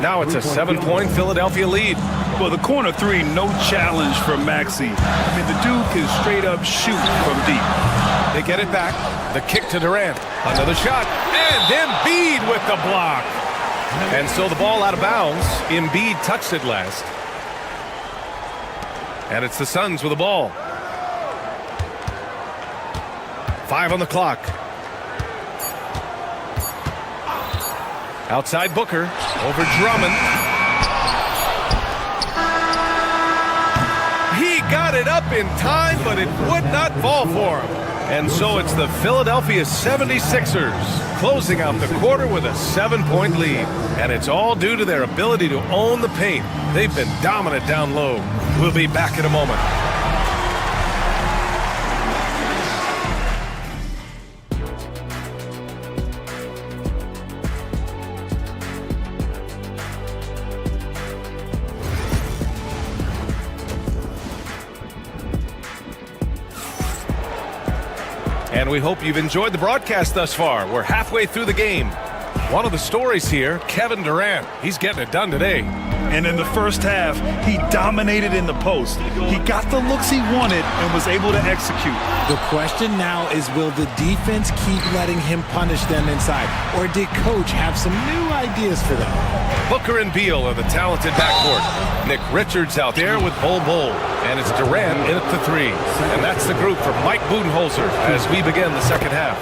Speaker 6: Now it's a 7-point Philadelphia lead.
Speaker 8: Well, the corner three, no challenge for Maxey. I mean, the dude can straight up shoot from deep.
Speaker 6: They get it back. The kick to Durant. Another shot. And Embiid with the block. And so the ball out of bounds. Embiid touched it last. And it's the Suns with the ball. 5 on the clock. Outside Booker. Over Drummond. He got it up in time, but it would not fall for him. And so it's the Philadelphia 76ers closing out the quarter with a 7-point lead. And it's all due to their ability to own the paint. They've been dominant down low. We'll be back in a moment. And we hope you've enjoyed the broadcast thus far. We're halfway through the game. One of the stories here, Kevin Durant. He's getting it done today.
Speaker 8: And in the first half, he dominated in the post. He got the looks he wanted and was able to execute.
Speaker 9: The question now is, will the defense keep letting him punish them inside? Or did Coach have some new ideas for them?
Speaker 6: Booker and Beal are the talented backcourt. Nick Richards out there with Bol. And it's Durant in at the three. And that's the group for Mike Budenholzer as we begin the second half.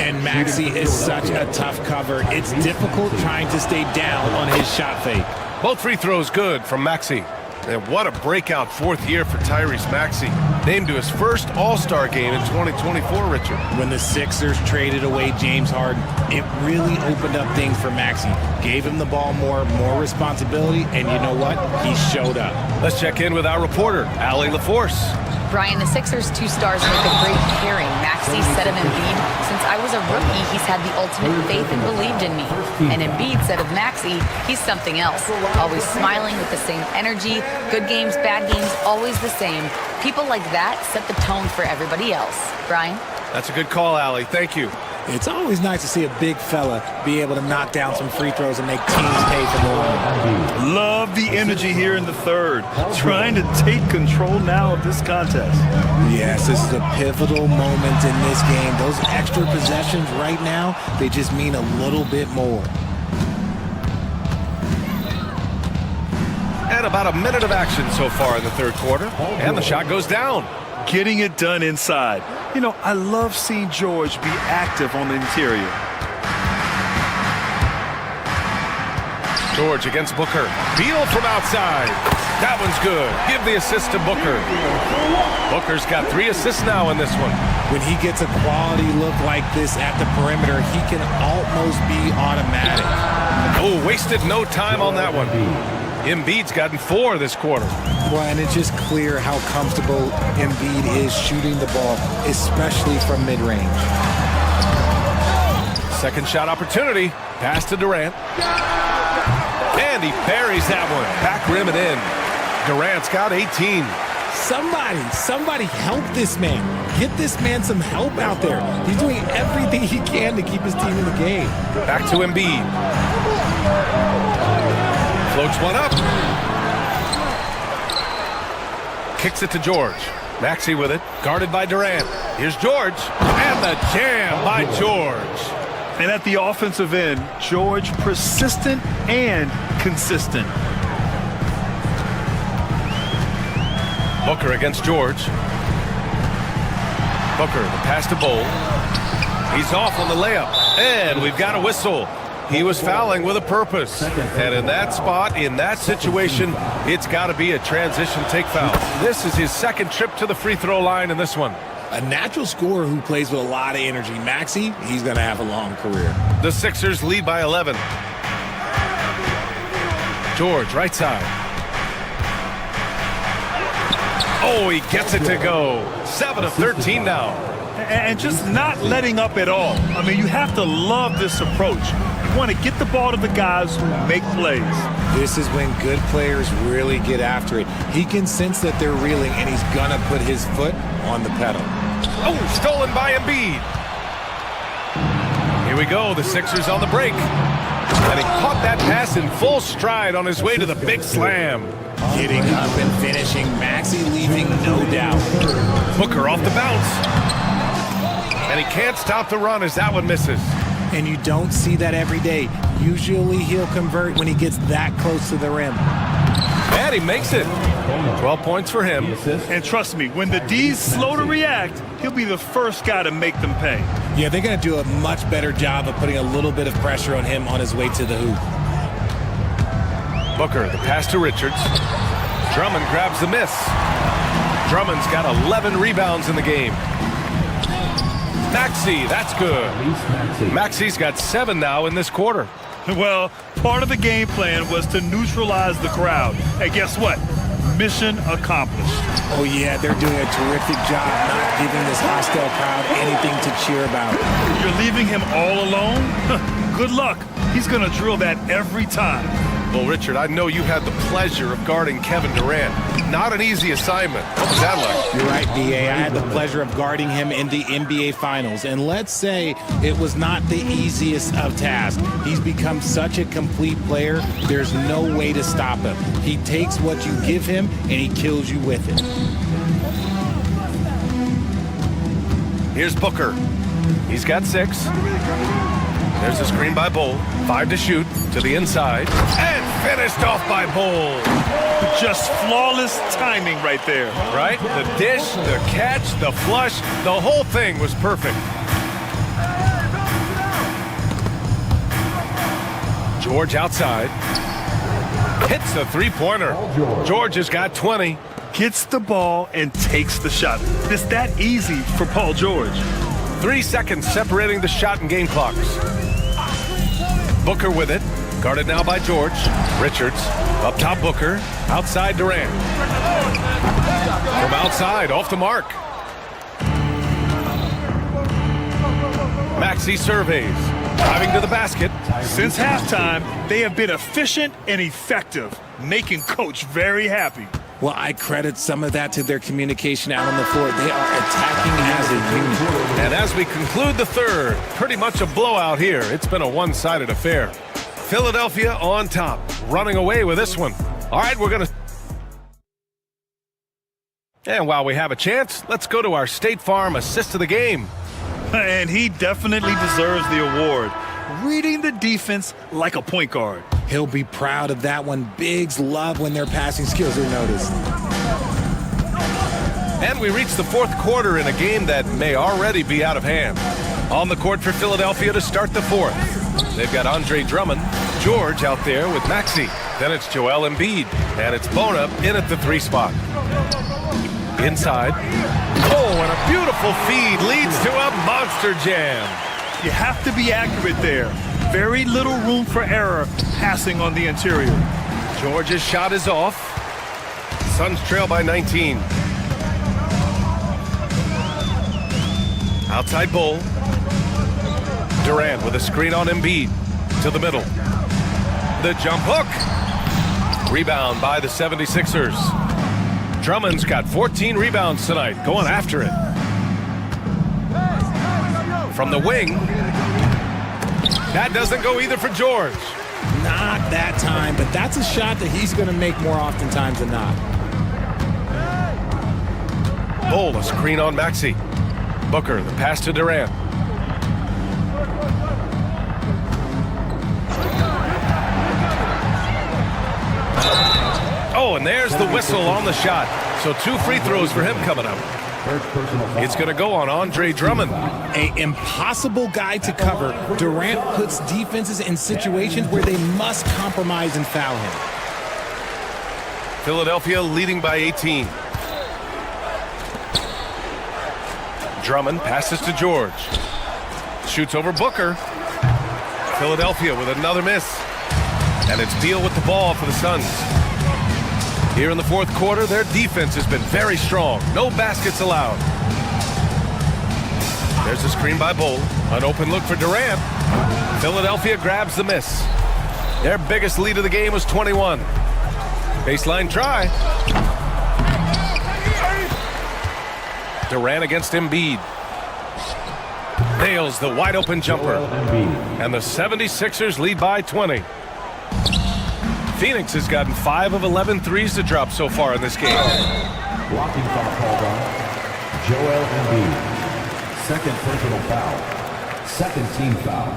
Speaker 9: And Maxey is such a tough cover. It's difficult trying to stay down on his shot fake.
Speaker 6: Both free throws good from Maxey. And what a breakout fourth year for Tyrese Maxey. Named to his first All-Star game in 2024, Richard.
Speaker 9: When the Sixers traded away James Harden, it really opened up things for Maxey. Gave him the ball more responsibility, and you know what? He showed up.
Speaker 6: Let's check in with our reporter, Allie LaForce.
Speaker 10: Brian, the Sixers' two stars make a great pairing. Maxey said of Embiid, since I was a rookie, he's had the ultimate faith and believed in me. And Embiid said of Maxey, he's something else. Always smiling with the same energy, good games, bad games, always the same. People like that set the tone for everybody else. Brian?
Speaker 6: That's a good call, Allie. Thank you.
Speaker 9: It's always nice to see a big fella be able to knock down some free throws and make teams pay for more.
Speaker 8: Love the energy here in the third. Trying to take control now of this contest.
Speaker 9: Yes, this is a pivotal moment in this game. Those extra possessions right now, they just mean a little bit more.
Speaker 6: And about a minute of action so far in the third quarter. And the shot goes down.
Speaker 8: getting it done inside. You know, I love seeing George be active on the interior.
Speaker 6: George against Booker. Beal from outside. That one's good. Give the assist to Booker. Booker's got 3 assists now in this one.
Speaker 9: When he gets a quality look like this at the perimeter, he can almost be automatic.
Speaker 6: Oh, wasted no time on that one. Embiid's gotten 4 this quarter.
Speaker 9: Well, and it's just clear how comfortable Embiid is shooting the ball, especially from mid-range.
Speaker 6: Second shot opportunity. Pass to Durant. And he buries that one. Back rim and in. Durant's got 18.
Speaker 9: Somebody help this man. Get this man some help out there. He's doing everything he can to keep his team in the game.
Speaker 6: Back to Embiid. Floats one up. Kicks it to George. Maxey with it. Guarded by Durant. Here's George. And the jam by George.
Speaker 8: And at the offensive end, George persistent and consistent.
Speaker 6: Booker against George. Booker, the pass to Bowl. He's off on the layup. And we've got a whistle. He was fouling with a purpose. And in that spot, in that situation, it's got to be a transition take foul. This is his second trip to the free throw line in this one.
Speaker 9: A natural scorer who plays with a lot of energy. Maxey, he's going to have a long career.
Speaker 6: The Sixers lead by 11. George, right side. Oh, he gets it to go. 7 of 13 now.
Speaker 8: And just not letting up at all. I mean, you have to love this approach. You want to get the ball to the guys who make plays.
Speaker 9: This is when good players really get after it. He can sense that they're reeling, and he's going to put his foot on the pedal.
Speaker 6: Oh, stolen by Embiid. Here we go, the Sixers on the break. And he caught that pass in full stride on his way to the big slam.
Speaker 9: Getting up and finishing. Maxey leaving no doubt.
Speaker 6: Booker off the bounce. And he can't stop the run as that one misses.
Speaker 9: And you don't see that every day. Usually he'll convert when he gets that close to the rim.
Speaker 6: And he makes it. 12 points for him.
Speaker 8: And trust me, when the D's slow to react, he'll be the first guy to make them pay.
Speaker 9: Yeah, they're going to do a much better job of putting a little bit of pressure on him on his way to the hoop.
Speaker 6: Booker, the pass to Richards. Drummond grabs the miss. Drummond's got 11 rebounds in the game. Maxey, that's good. Maxey's got 7 now in this quarter.
Speaker 8: Well, part of the game plan was to neutralize the crowd. And guess what? Mission accomplished.
Speaker 9: Oh, yeah, they're doing a terrific job not giving this hostile crowd anything to cheer about.
Speaker 8: You're leaving him all alone? Good luck. He's going to drill that every time.
Speaker 6: Well, Richard, I know you had the pleasure of guarding Kevin Durant. Not an easy assignment. What was that like?
Speaker 9: You're right, B.A. I had the pleasure of guarding him in the NBA Finals. And let's say it was not the easiest of tasks. He's become such a complete player, there's no way to stop him. He takes what you give him, and he kills you with it.
Speaker 6: Here's Booker. He's got 6. There's a screen by Bull. 5 to shoot to the inside. And finished off by Bull.
Speaker 8: Just flawless timing right there.
Speaker 6: Right? The dish, the catch, the flush, the whole thing was perfect. George outside. Hits the three-pointer. George has got 20.
Speaker 8: Gets the ball and takes the shot. It's that easy for Paul George.
Speaker 6: 3 seconds separating the shot and game clocks. Booker with it. Guarded now by George. Richards. Up top Booker. Outside Durant. From outside, off the mark. Maxey surveys. Driving to the basket.
Speaker 8: Since halftime, they have been efficient and effective, making Coach very happy.
Speaker 9: Well, I credit some of that to their communication out on the floor. They are attacking as a unit.
Speaker 6: And as we conclude the third, pretty much a blowout here. It's been a one-sided affair. Philadelphia on top, running away with this one. All right, we're going to... And while we have a chance, let's go to our State Farm assist of the game.
Speaker 8: And he definitely deserves the award. Reading the defense like a point guard.
Speaker 9: He'll be proud of that one. Bigs love when their passing skills are noticed.
Speaker 6: And we reach the fourth quarter in a game that may already be out of hand. On the court for Philadelphia to start the fourth. They've got Andre Drummond, George out there with Maxey. Then it's Joel Embiid, and it's Bona in at the 3 spot. Inside. Oh, and a beautiful feed leads to a monster jam.
Speaker 8: You have to be accurate there. Very little room for error passing on the interior.
Speaker 6: George's shot is off. Suns trail by 19. Outside Bull. Durant with a screen on Embiid to the middle. The jump hook. Rebound by the 76ers. Drummond's got 14 rebounds tonight, going after it. From the wing. That doesn't go either for George.
Speaker 9: Not that time, but that's a shot that he's going to make more oftentimes than not.
Speaker 6: Bull, a screen on Maxey. Booker, the pass to Durant. Oh, and there's the whistle on the shot. So 2 free throws for him coming up. It's going to go on Andre Drummond.
Speaker 9: An impossible guy to cover. Durant puts defenses in situations where they must compromise and foul him.
Speaker 6: Philadelphia leading by 18. Drummond passes to George. Shoots over Booker. Philadelphia with another miss. And it's Beal with the ball for the Suns. Here in the fourth quarter, their defense has been very strong. No baskets allowed. There's a screen by Bull. An open look for Durant. Philadelphia grabs the miss. Their biggest lead of the game was 21. Baseline try. Durant against Embiid. Nails the wide open jumper. And the 76ers lead by 20. Phoenix has gotten 5 of 11 threes to drop so far in this game.
Speaker 12: Blocking foul called on Joel Embiid. Second personal foul. Second team foul.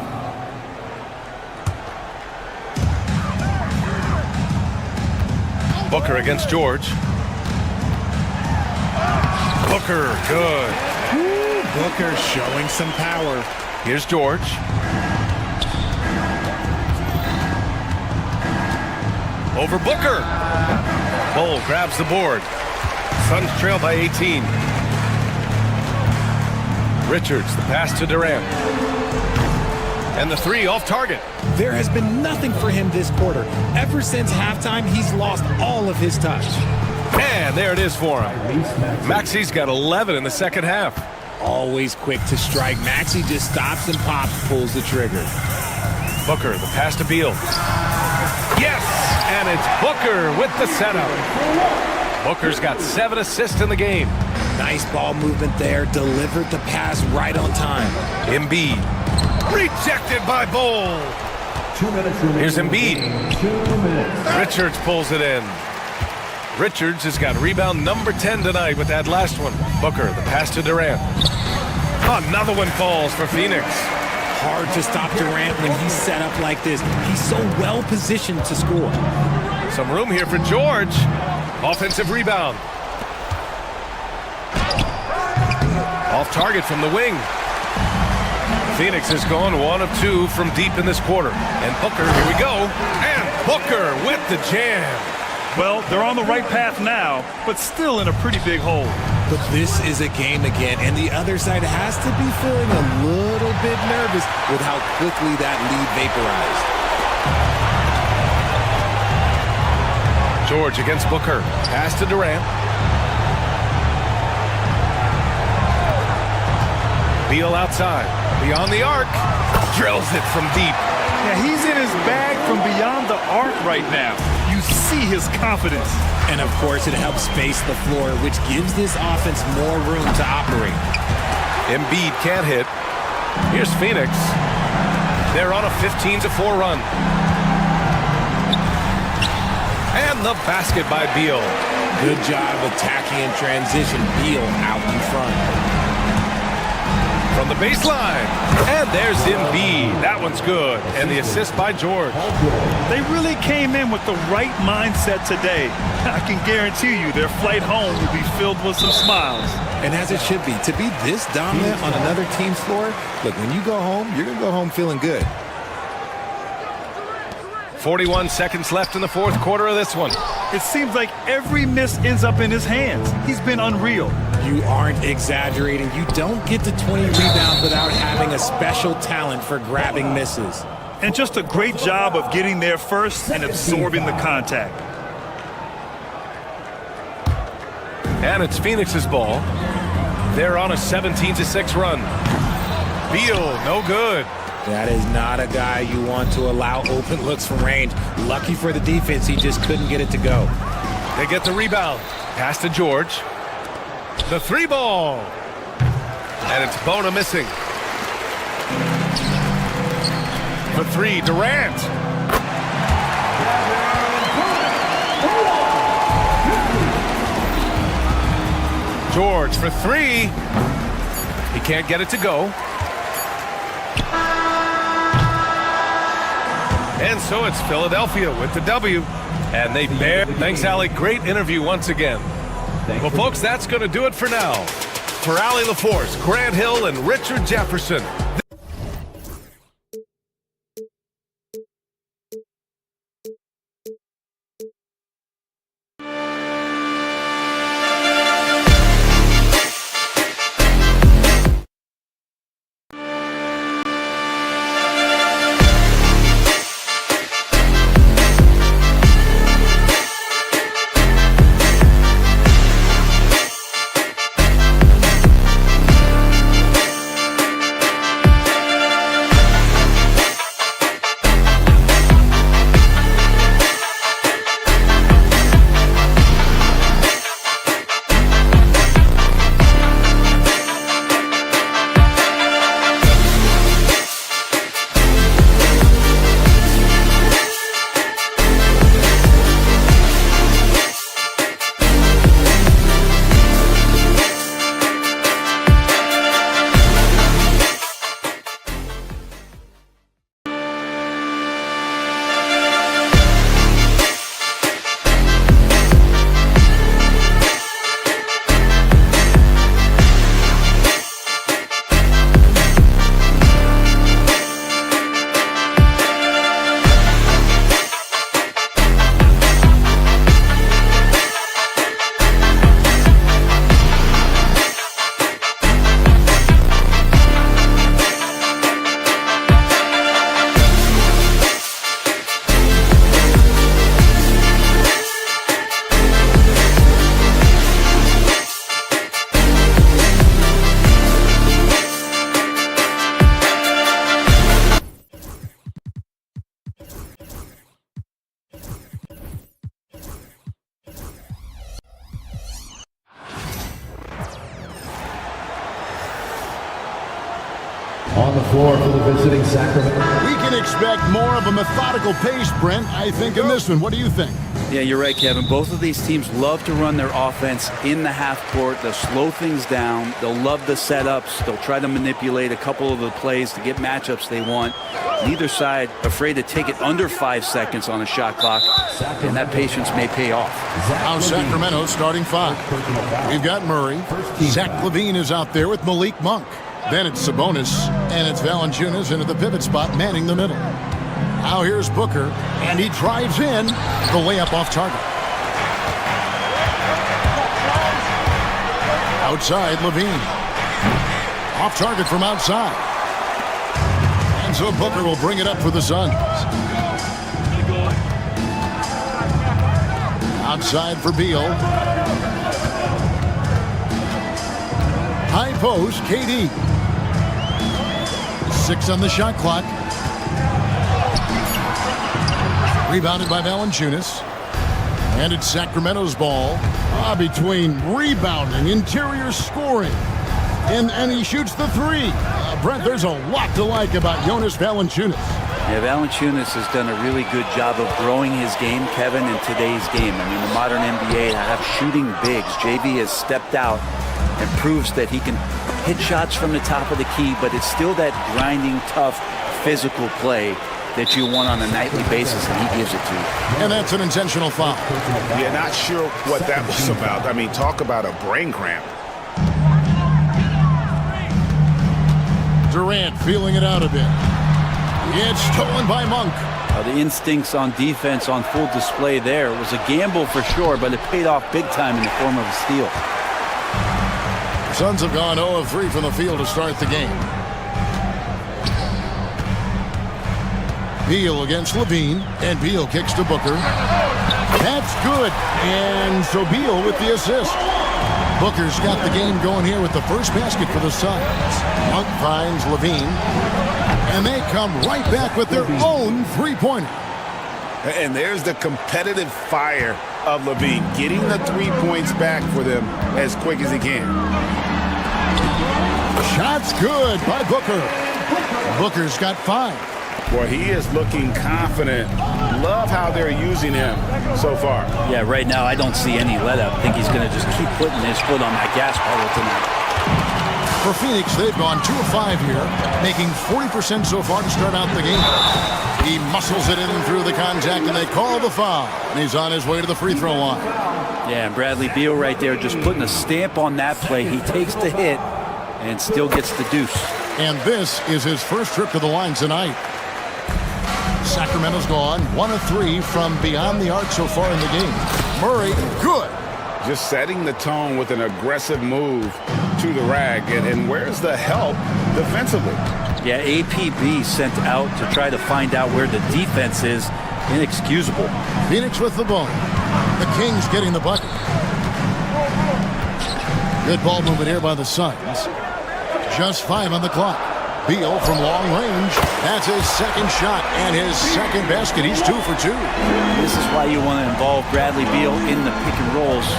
Speaker 6: Booker against George. Booker, good.
Speaker 9: Woo, Booker showing some power.
Speaker 6: Here's George. Over Booker. Bull grabs the board. Suns trail by 18. Richards, the pass to Durant. And the 3 off target.
Speaker 9: There has been nothing for him this quarter. Ever since halftime, he's lost all of his touch.
Speaker 6: And there it is for him. Maxey's got 11 in the second half.
Speaker 9: Always quick to strike. Maxey just stops and pops, pulls the trigger.
Speaker 6: Booker, the pass to Beal. Yes! And it's Booker with the setup. Booker's got 7 assists in the game.
Speaker 9: Nice ball movement there. Delivered the pass right on time.
Speaker 6: Embiid. Rejected by Bull.
Speaker 12: 2 minutes remaining.
Speaker 6: Here's Embiid.
Speaker 12: 2 minutes.
Speaker 6: Richards pulls it in. Richards has got rebound number 10 tonight with that last one. Booker, the pass to Durant. Another one falls for Phoenix.
Speaker 9: Hard to stop Durant when he's set up like this. He's so well positioned to score.
Speaker 6: Some room here for George. Offensive rebound. Off target from the wing. Phoenix has gone 1 of 2 from deep in this quarter. And Booker, here we go. And Booker with the jam.
Speaker 8: Well, they're on the right path now, but still in a pretty big hole.
Speaker 9: But this is a game again, and the other side has to be feeling a little bit nervous with how quickly that lead vaporized.
Speaker 6: George against Booker. Pass to Durant. Beal outside. Beyond the arc. Drills it from deep.
Speaker 8: Yeah, he's in his bag from beyond the arc right now. You see his confidence.
Speaker 9: And of course, it helps space the floor, which gives this offense more room to operate.
Speaker 6: Embiid can't hit. Here's Phoenix. They're on a 15-4 run. And the basket by Beal.
Speaker 9: Good job attacking in transition. Beal out in front.
Speaker 6: from the baseline. And there's Embiid. That one's good. And the assist by George.
Speaker 8: They really came in with the right mindset today. I can guarantee you their flight home will be filled with some smiles.
Speaker 9: And as it should be. To be this dominant on another team's floor, look, when you go home, you're going to go home feeling good.
Speaker 6: 41 seconds left in the fourth quarter of this one.
Speaker 8: It seems like every miss ends up in his hands. He's been unreal.
Speaker 9: You aren't exaggerating. You don't get to 20 rebounds without having a special talent for grabbing misses.
Speaker 8: And just a great job of getting there first and absorbing the contact.
Speaker 6: And it's Phoenix's ball. They're on a 17-6 run. Beal, no good.
Speaker 9: That is not a guy you want to allow open looks from range. Lucky for the defense, he just couldn't get it to go.
Speaker 6: They get the rebound. Pass to George. The three ball. And it's Bona missing. For three, Durant. George for three. He can't get it to go. And so it's Philadelphia with the W. And they bear. Thanks, Allie. Great interview once again. Well, folks, that's going to do it for now. For Allie LaForce, Grant Hill, and Richard Jefferson.
Speaker 1: On the floor for the visiting Sacramento. We can expect more of a methodical pace, Brent, I think, in this one. What do you think?
Speaker 3: Yeah, you're right, Kevin. Both of these teams love to run their offense in the half court. They'll slow things down. They'll love the setups. They'll try to manipulate a couple of the plays to get matchups they want. Neither side afraid to take it under 5 seconds on a shot clock, and that patience may pay off.
Speaker 1: Now Sacramento starting five. We've got Murray. Zach LaVine is out there with Malik Monk. Then it's Sabonis, and it's Valanciunas into the pivot spot, manning the middle. Now here's Booker, and he drives in. The layup off target. Outside, LaVine. Off target from outside. And so Booker will bring it up for the Suns. Outside for Beal. High post, KD. 6 on the shot clock. Rebounded by Valanciunas. And it's Sacramento's ball. Between rebounding, interior scoring. And he shoots the three. Brent, there's a lot to like about Jonas Valanciunas.
Speaker 3: Yeah, Valanciunas has done a really good job of growing his game, Kevin, in today's game. I mean, the modern NBA have shooting bigs. JV has stepped out and proves that he can hit shots from the top of the key, but it's still that grinding, tough, physical play that you want on a nightly basis, and he gives it to you.
Speaker 1: And that's an intentional foul.
Speaker 7: Yeah, not sure what that was about. I mean, talk about a brain cramp.
Speaker 1: Durant feeling it out a bit. It's stolen by Monk.
Speaker 3: The instincts on defense on full display there. It was a gamble for sure, but it paid off big time in the form of a steal.
Speaker 1: Suns have gone 0 of 3 from the field to start the game. Beal against Levine, and Beal kicks to Booker. That's good, and so Beal with the assist. Booker's got the game going here with the first basket for the Suns. Monk finds Levine, and they come right back with their own three-pointer.
Speaker 7: And there's the competitive fire of Levine, getting the 3 points back for them as quick as he can.
Speaker 1: Shot's good by Booker. Booker's got 5.
Speaker 7: Boy, he is looking confident. Love how they're using him so far.
Speaker 3: Yeah, right now I don't see any let up. I think he's going to just keep putting his foot on that gas pedal tonight.
Speaker 1: For Phoenix, they've gone 2 of 5 here, making 40% so far to start out the game. He muscles it in through the contact, and they call the foul. And he's on his way to the free throw line.
Speaker 3: Yeah, and Bradley Beal right there just putting a stamp on that play. He takes the hit and still gets the deuce.
Speaker 1: And this is his first trip to the line tonight. Sacramento's gone 1 of 3 from beyond the arc so far in the game. Murray, good.
Speaker 7: Just setting the tone with an aggressive move to the rag. And where's the help defensively?
Speaker 3: Yeah, APB sent out to try to find out where the defense is. Inexcusable.
Speaker 1: Phoenix with the ball. The Kings getting the bucket. Good ball movement here by the Suns. Just 5 on the clock. Beal from long range. That's his second shot and his second basket. He's 2 for 2.
Speaker 3: This is why you want to involve Bradley Beal in the pick and rolls.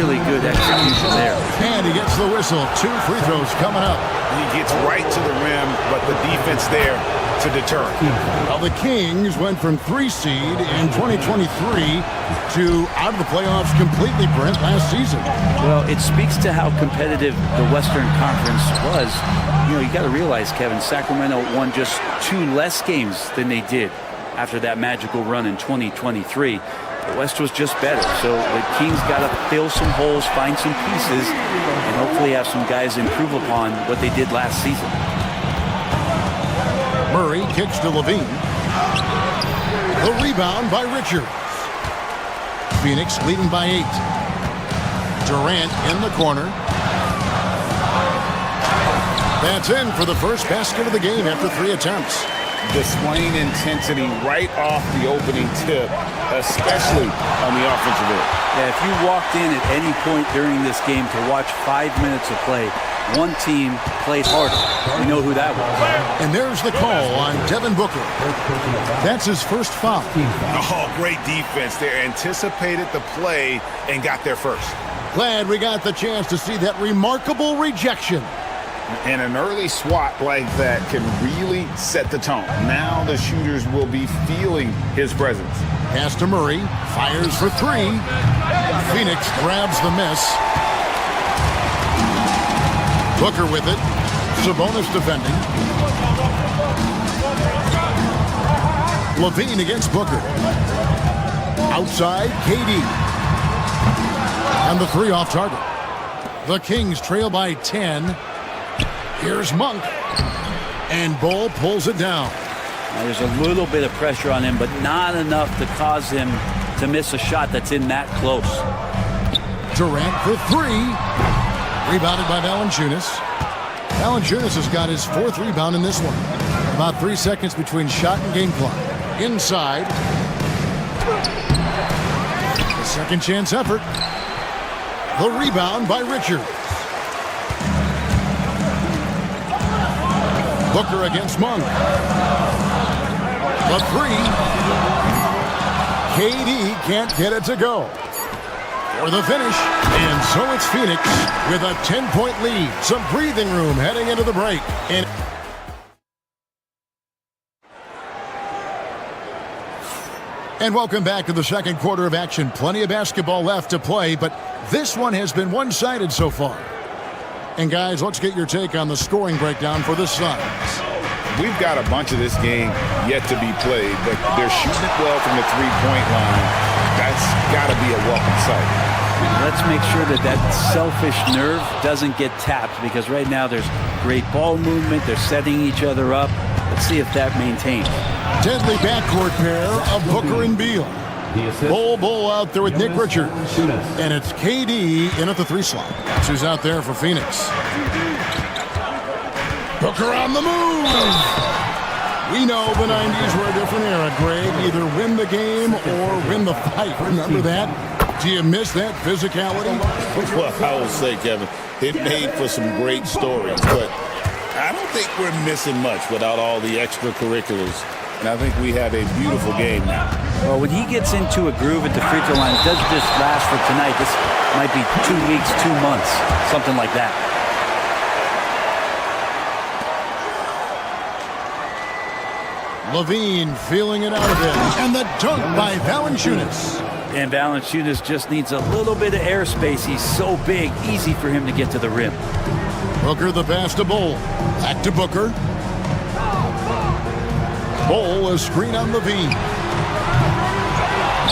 Speaker 3: Really good execution there.
Speaker 1: And he gets the whistle. 2 free throws coming up.
Speaker 7: He gets right to the rim, but the defense there to deter.
Speaker 1: Well, the Kings went from 3 seed in 2023 to out of the playoffs completely, Brent, last season.
Speaker 3: Well, it speaks to how competitive the Western Conference was. You know, you got to realize, Kevin, Sacramento won just 2 less games than they did after that magical run in 2023. The West was just better, so the Kings got to fill some holes, find some pieces, and hopefully have some guys improve upon what they did last season.
Speaker 1: Murray kicks to Levine. The rebound by Richards. Phoenix leading by 8. Durant in the corner. That's in for the first basket of the game after 3 attempts.
Speaker 7: Displaying intensity right off the opening tip, especially on the offensive end.
Speaker 3: Yeah, if you walked in at any point during this game to watch 5 minutes of play, one team played harder. You know who that was.
Speaker 1: And there's the call on Devin Booker. That's his first foul.
Speaker 7: Oh, great defense there. Anticipated the play and got there first.
Speaker 1: Glad we got the chance to see that remarkable rejection.
Speaker 7: And an early swat like that can really set the tone. Now the shooters will be feeling his presence.
Speaker 1: Pass to Murray. Fires for 3. Phoenix grabs the miss. Booker with it. Sabonis defending. Levine against Booker. Outside, KD. And the 3 off target. The Kings trail by 10. Here's Monk. And Bull pulls it down.
Speaker 3: Now, there's a little bit of pressure on him, but not enough to cause him to miss a shot that's in that close.
Speaker 1: Durant for 3. Rebounded by Valanciunas. Valanciunas has got his 4th rebound in this one. About 3 seconds between shot and game clock. Inside. The second chance effort. The rebound by Richards. Booker against Monk. The 3. KD can't get it to go. For the finish. And so it's Phoenix with a 10-point lead. Some breathing room heading into the break. And welcome back to the second quarter of action. Plenty of basketball left to play, but this one has been one-sided so far. And guys, let's get your take on the scoring breakdown for the Suns.
Speaker 7: We've got a bunch of this game yet to be played, but they're shooting it well from the three-point line. That's got to be a welcome sight.
Speaker 3: Let's make sure that that selfish nerve doesn't get tapped, because right now there's great ball movement. They're setting each other up. Let's see if that maintains.
Speaker 1: Deadly backcourt pair of Booker and Beal. Bull out there with Nick Richards. And it's KD in at the 3 slot. That's who's out there for Phoenix. Booker on the move. We know the 90s were a different era, Greg. Either win the game or win the fight. Remember that? Do you miss that physicality?
Speaker 2: Well, I will say, Kevin, it made for some great stories, but I don't think we're missing much without all the extracurriculars. And I think we have a beautiful game now.
Speaker 3: Well, when he gets into a groove at the free throw line, it doesn't just last for tonight. This might be 2 weeks, 2 months, something like that.
Speaker 1: Levine feeling it out a bit. And the dunk by Valanciunas.
Speaker 3: And Valanciunas just needs a little bit of airspace. He's so big, easy for him to get to the rim.
Speaker 1: Booker the pass to Bull. Back to Booker. Bull, a screen on Levine.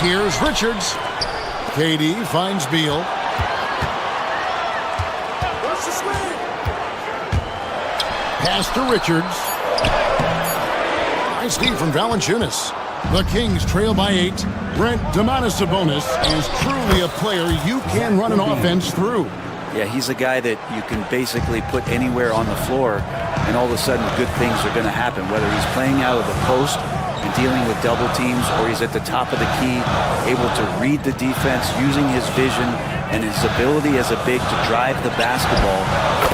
Speaker 1: Here's Richards. KD finds Beal. Pass to Richards. Nice feed from Valanciunas. The Kings trail by 8. Brent Sabonis is truly a player you can run an offense through.
Speaker 3: Yeah, he's a guy that you can basically put anywhere on the floor, and all of a sudden good things are going to happen, whether he's playing out of the post and dealing with double teams, or he's at the top of the key, able to read the defense, using his vision and his ability as a big to drive the basketball.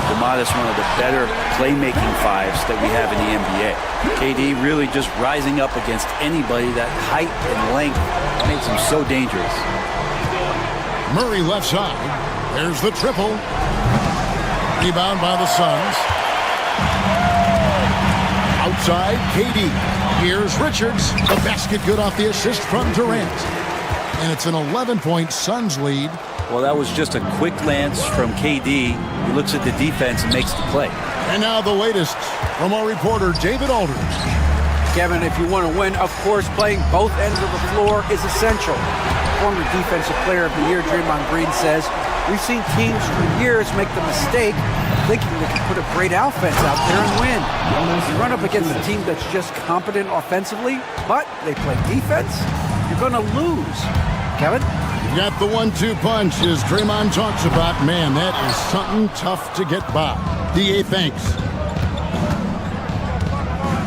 Speaker 3: Domantas, one of the better playmaking fives that we have in the NBA. KD really just rising up against anybody. That height and length makes him so dangerous.
Speaker 1: Murray left side. There's the triple. Rebound by the Suns. Outside, KD. Here's Richards. The basket good off the assist from Durant. And it's an 11-point Suns lead.
Speaker 3: Well, that was just a quick glance from KD. He looks at the defense and makes the play.
Speaker 1: And now the latest from our reporter, David Aldridge.
Speaker 5: Kevin, if you want to win, of course, playing both ends of the floor is essential. Former Defensive Player of the Year, Draymond Green, says, we've seen teams for years make the mistake of thinking they can put a great offense out there and win. You run up against a team that's just competent offensively, but they play defense, you're going to lose. Kevin?
Speaker 1: You got the 1-2 punch, as Draymond talks about. Man, that is something tough to get by. DA thanks.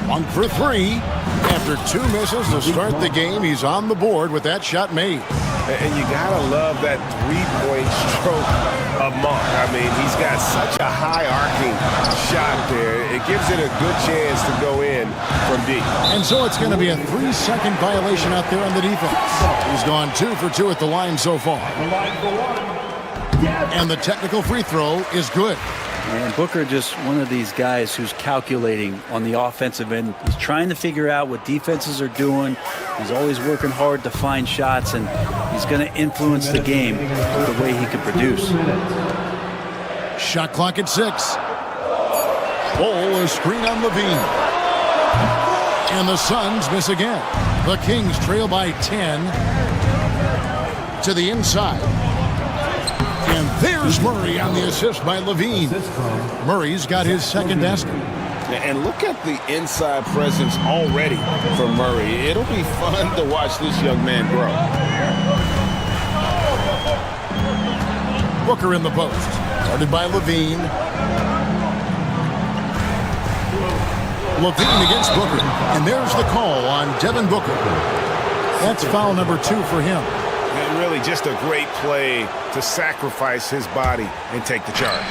Speaker 1: One for 3. After 2 misses to start the game, he's on the board with that shot made.
Speaker 4: And you gotta love that three-point stroke of Monk. I mean, he's got such a high arcing shot there. It gives it a good chance to go in from deep.
Speaker 1: And so it's going to be a 3-second violation out there on the defense. He's gone 2 for 2 at the line so far. And the technical free throw is good.
Speaker 3: And Booker just one of these guys who's calculating on the offensive end. He's trying to figure out what defenses are doing. He's always working hard to find shots, and he's going to influence the game the way he can produce.
Speaker 1: Shot clock at 6. Bull, a screen on Levine. And the Suns miss again. The Kings trail by 10 to the inside. And there's Murray on the assist by Levine. Murray's got his second basket.
Speaker 2: And look at the inside presence already for Murray. It'll be fun to watch this young man grow.
Speaker 1: Booker in the post. Started by Levine. Levine against Booker. And there's the call on Devin Booker. That's foul number 2 for him.
Speaker 4: And really just a great play to sacrifice his body and take the charge.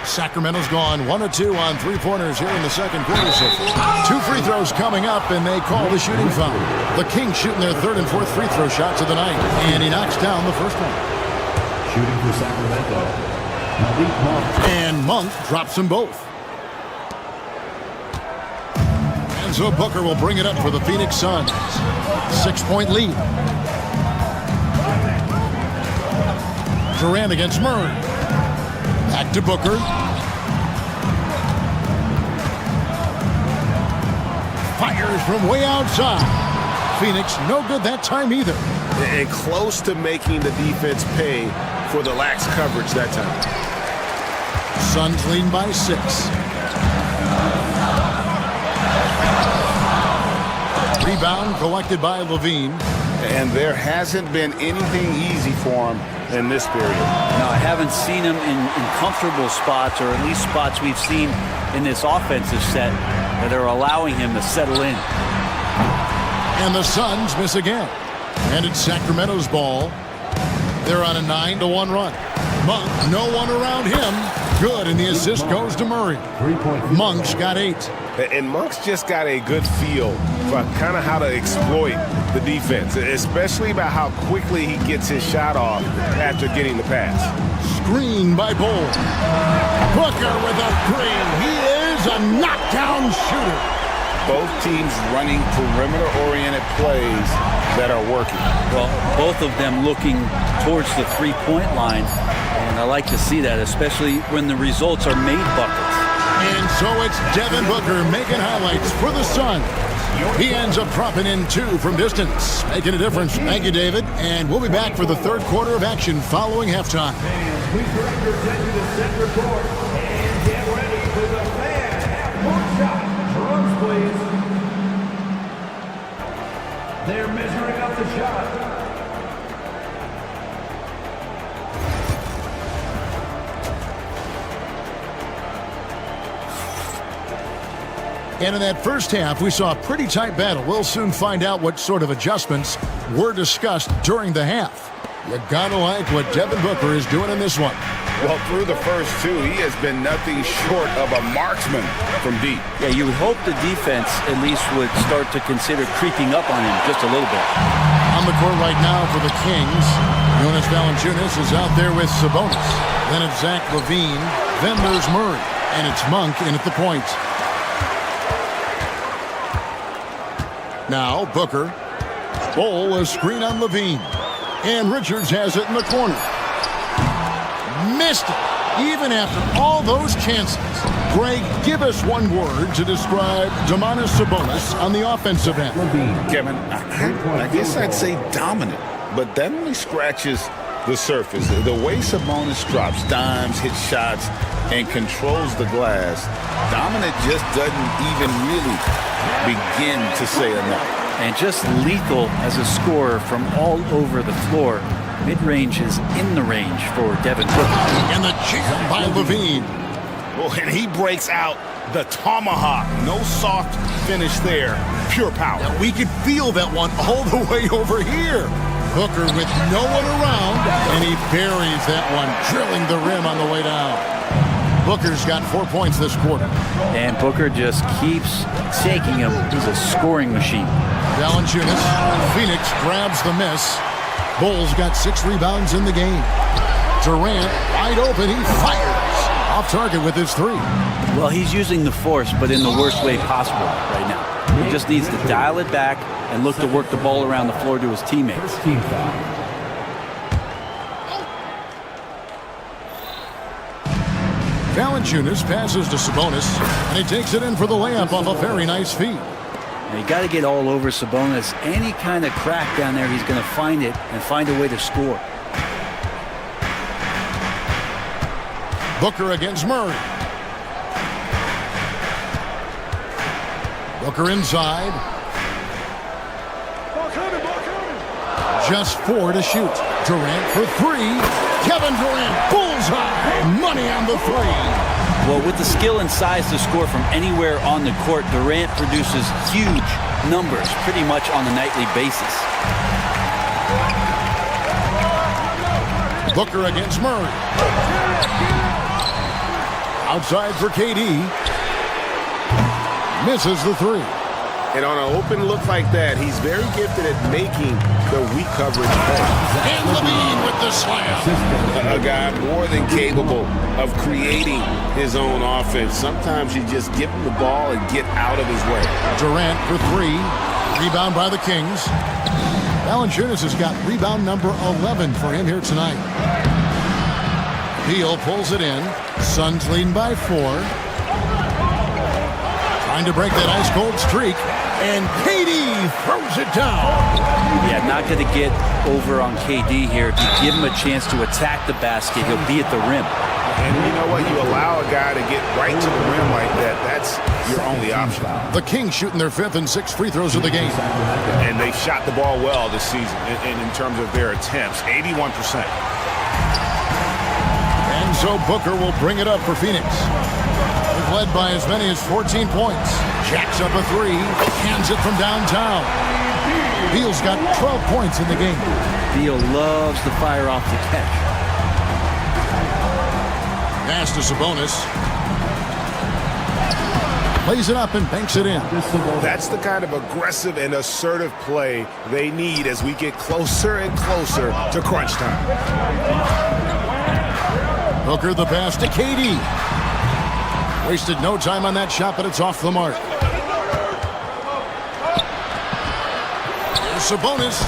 Speaker 1: Sacramento's gone 1 of 2 on 3-pointers here in the second quarter. So 2 free throws coming up, and they call the shooting foul. The Kings shooting their 3rd and 4th free throw shots of the night, and he knocks down the first one.
Speaker 12: Shooting for Sacramento, Malik Monk.
Speaker 1: And Monk drops them both. And so Booker will bring it up for the Phoenix Suns. 6-point lead. Durant against Murray. Back to Booker. Fires from way outside. Phoenix no good that time either.
Speaker 4: And close to making the defense pay for the lax coverage that time.
Speaker 1: Suns lead by 6. Rebound collected by Levine.
Speaker 7: And there hasn't been anything easy for him in this period.
Speaker 3: No, I haven't seen him in comfortable spots, or at least spots we've seen in this offensive set that are allowing him to settle in.
Speaker 1: And the Suns miss again. And it's Sacramento's ball. They're on a 9-1 run. Monk, no one around him. Good, and the assist goes to Murray. Monk's got 8.
Speaker 4: And Monk's just got a good feel for kind of how to exploit the defense, especially about how quickly he gets his shot off after getting the pass.
Speaker 1: Screen by Bull. Booker with a 3. He is a knockdown shooter.
Speaker 2: Both teams running perimeter-oriented plays that are working.
Speaker 3: Well, both of them looking towards the three-point line, and I like to see that, especially when the results are made buckets.
Speaker 1: And so it's Devin Booker making highlights for the Suns. He ends up dropping in 2 from distance, making a difference. Thank you, David. And we'll be back for the third quarter of action following halftime.
Speaker 12: Please direct your attention to center court and get ready for the fan half-court shot. Drums, please. They're measuring up the shot.
Speaker 1: And in that first half, we saw a pretty tight battle. We'll soon find out what sort of adjustments were discussed during the half. You gotta like what Devin Booker is doing in this one.
Speaker 2: Well, through the first 2, he has been nothing short of a marksman from deep.
Speaker 3: Yeah, you would hope the defense at least would start to consider creeping up on him just a little bit.
Speaker 1: On the court right now for the Kings, Jonas Valanciunas is out there with Sabonis. Then it's Zach LaVine. Then there's Murray. And it's Monk in at the point. Now Booker. Bull, a screen on Levine. And Richards has it in the corner. Missed it, even after all those chances. Greg, give us one word to describe Domantas Sabonis on the offensive end.
Speaker 2: Kevin, I guess I'd say dominant, but that only scratches the surface. The way Sabonis drops dimes, hits shots, and controls the glass, dominant just doesn't even really begin to say enough.
Speaker 3: And just lethal as a scorer from all over the floor. Mid-range is in the range for Devin Booker.
Speaker 1: And the jam by Levine.
Speaker 7: Oh, and he breaks out the tomahawk. No soft finish there. Pure power.
Speaker 1: Now we could feel that one all the way over here. Booker with no one around, and he buries that one, drilling the rim on the way down. Booker's got 4 points this quarter.
Speaker 3: And Booker just keeps taking him. He's a scoring machine.
Speaker 1: Valanciunas. Phoenix grabs the miss. Bulls got 6 rebounds in the game. Durant, wide open, he fires. Off target with his 3.
Speaker 3: Well, he's using the force, but in the worst way possible right now. He just needs to dial it back and look to work the ball around the floor to his teammates.
Speaker 1: Valanciunas passes to Sabonis, and he takes it in for the layup off a very nice feed.
Speaker 3: And you got to get all over Sabonis. Any kind of crack down there, he's going to find it and find a way to score.
Speaker 1: Booker against Murray. Booker inside. Just 4 to shoot. Durant for 3. Kevin Durant, bullseye. Money on the 3.
Speaker 3: Well, with the skill and size to score from anywhere on the court, Durant produces huge numbers pretty much on a nightly basis.
Speaker 1: Booker against Murray. Outside for KD. Misses the 3.
Speaker 4: And on an open look like that, he's very gifted at making the weak coverage play.
Speaker 1: And Levine with the slam.
Speaker 4: A guy more than capable of creating his own offense. Sometimes you just give him the ball and get out of his way.
Speaker 1: Durant for 3. Rebound by the Kings. Valanciunas has got rebound number 11 for him here tonight. Beal pulls it in. Suns leading by 4. Trying to break that ice-cold streak. And KD throws it down.
Speaker 3: Yeah, not going to get over on KD here. If you give him a chance to attack the basket, he'll be at the rim.
Speaker 4: And you know what? You allow a guy to get right to the rim like that, that's your only option.
Speaker 1: The Kings shooting their 5th and 6th free throws of the game.
Speaker 4: And they've shot the ball well this season in terms of their attempts, 81%.
Speaker 1: And so Booker will bring it up for Phoenix. They've led by as many as 14 points. Jacks up a 3, hands it from downtown. Beal's got 12 points in the game.
Speaker 3: Beal loves to fire off the catch.
Speaker 1: Pass to Sabonis. Plays it up and banks it in.
Speaker 4: That's the kind of aggressive and assertive play they need as we get closer and closer to crunch time.
Speaker 1: Booker the pass to KD. Wasted no time on that shot, but it's off the mark. There's Sabonis,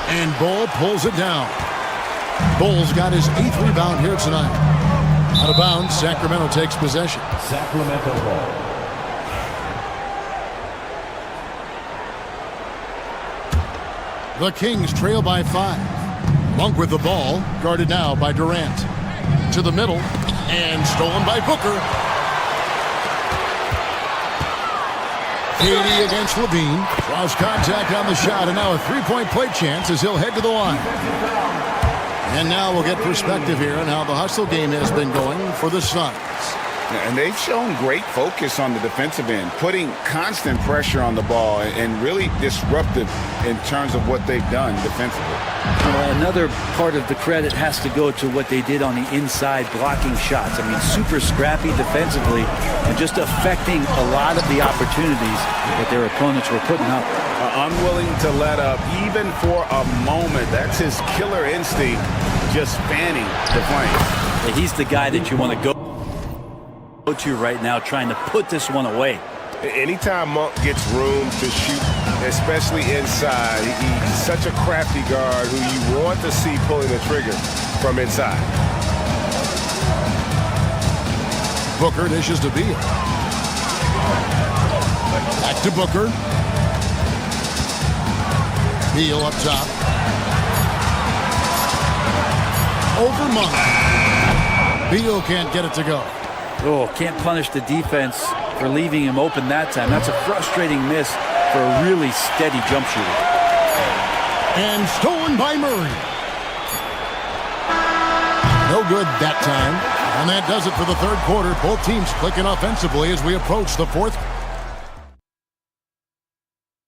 Speaker 1: and Bull pulls it down. Bull's got his 8th rebound here tonight. Out of bounds, Sacramento takes possession.
Speaker 12: Sacramento ball.
Speaker 1: The Kings trail by 5. Monk with the ball, guarded now by Durant. To the middle, and stolen by Booker. KD against Levine. Draws contact on the shot, and now a 3-point play chance as he'll head to the line. And now we'll get perspective here on how the hustle game has been going for the Suns.
Speaker 2: And they've shown great focus on the defensive end, putting constant pressure on the ball and really disruptive in terms of what they've done defensively.
Speaker 3: Well, another part of the credit has to go to what they did on the inside blocking shots. I mean, super scrappy defensively and just affecting a lot of the opportunities that their opponents were putting up.
Speaker 2: Unwilling to let up even for a moment. That's his killer instinct, just fanning the flames.
Speaker 3: He's the guy that you want to go to right now, trying to put this one away.
Speaker 4: Anytime Monk gets room to shoot, especially inside, he's such a crafty guard who you want to see pulling the trigger from inside.
Speaker 1: Booker dishes to Beal. Back to Booker. Beal up top. Over Monk. Beal can't get it to go.
Speaker 3: Oh, can't punish the defense for leaving him open that time. That's a frustrating miss for a really steady jump shooter.
Speaker 1: And stolen by Murray. No good that time. And that does it for the 3rd quarter. Both teams clicking offensively as we approach the 4th.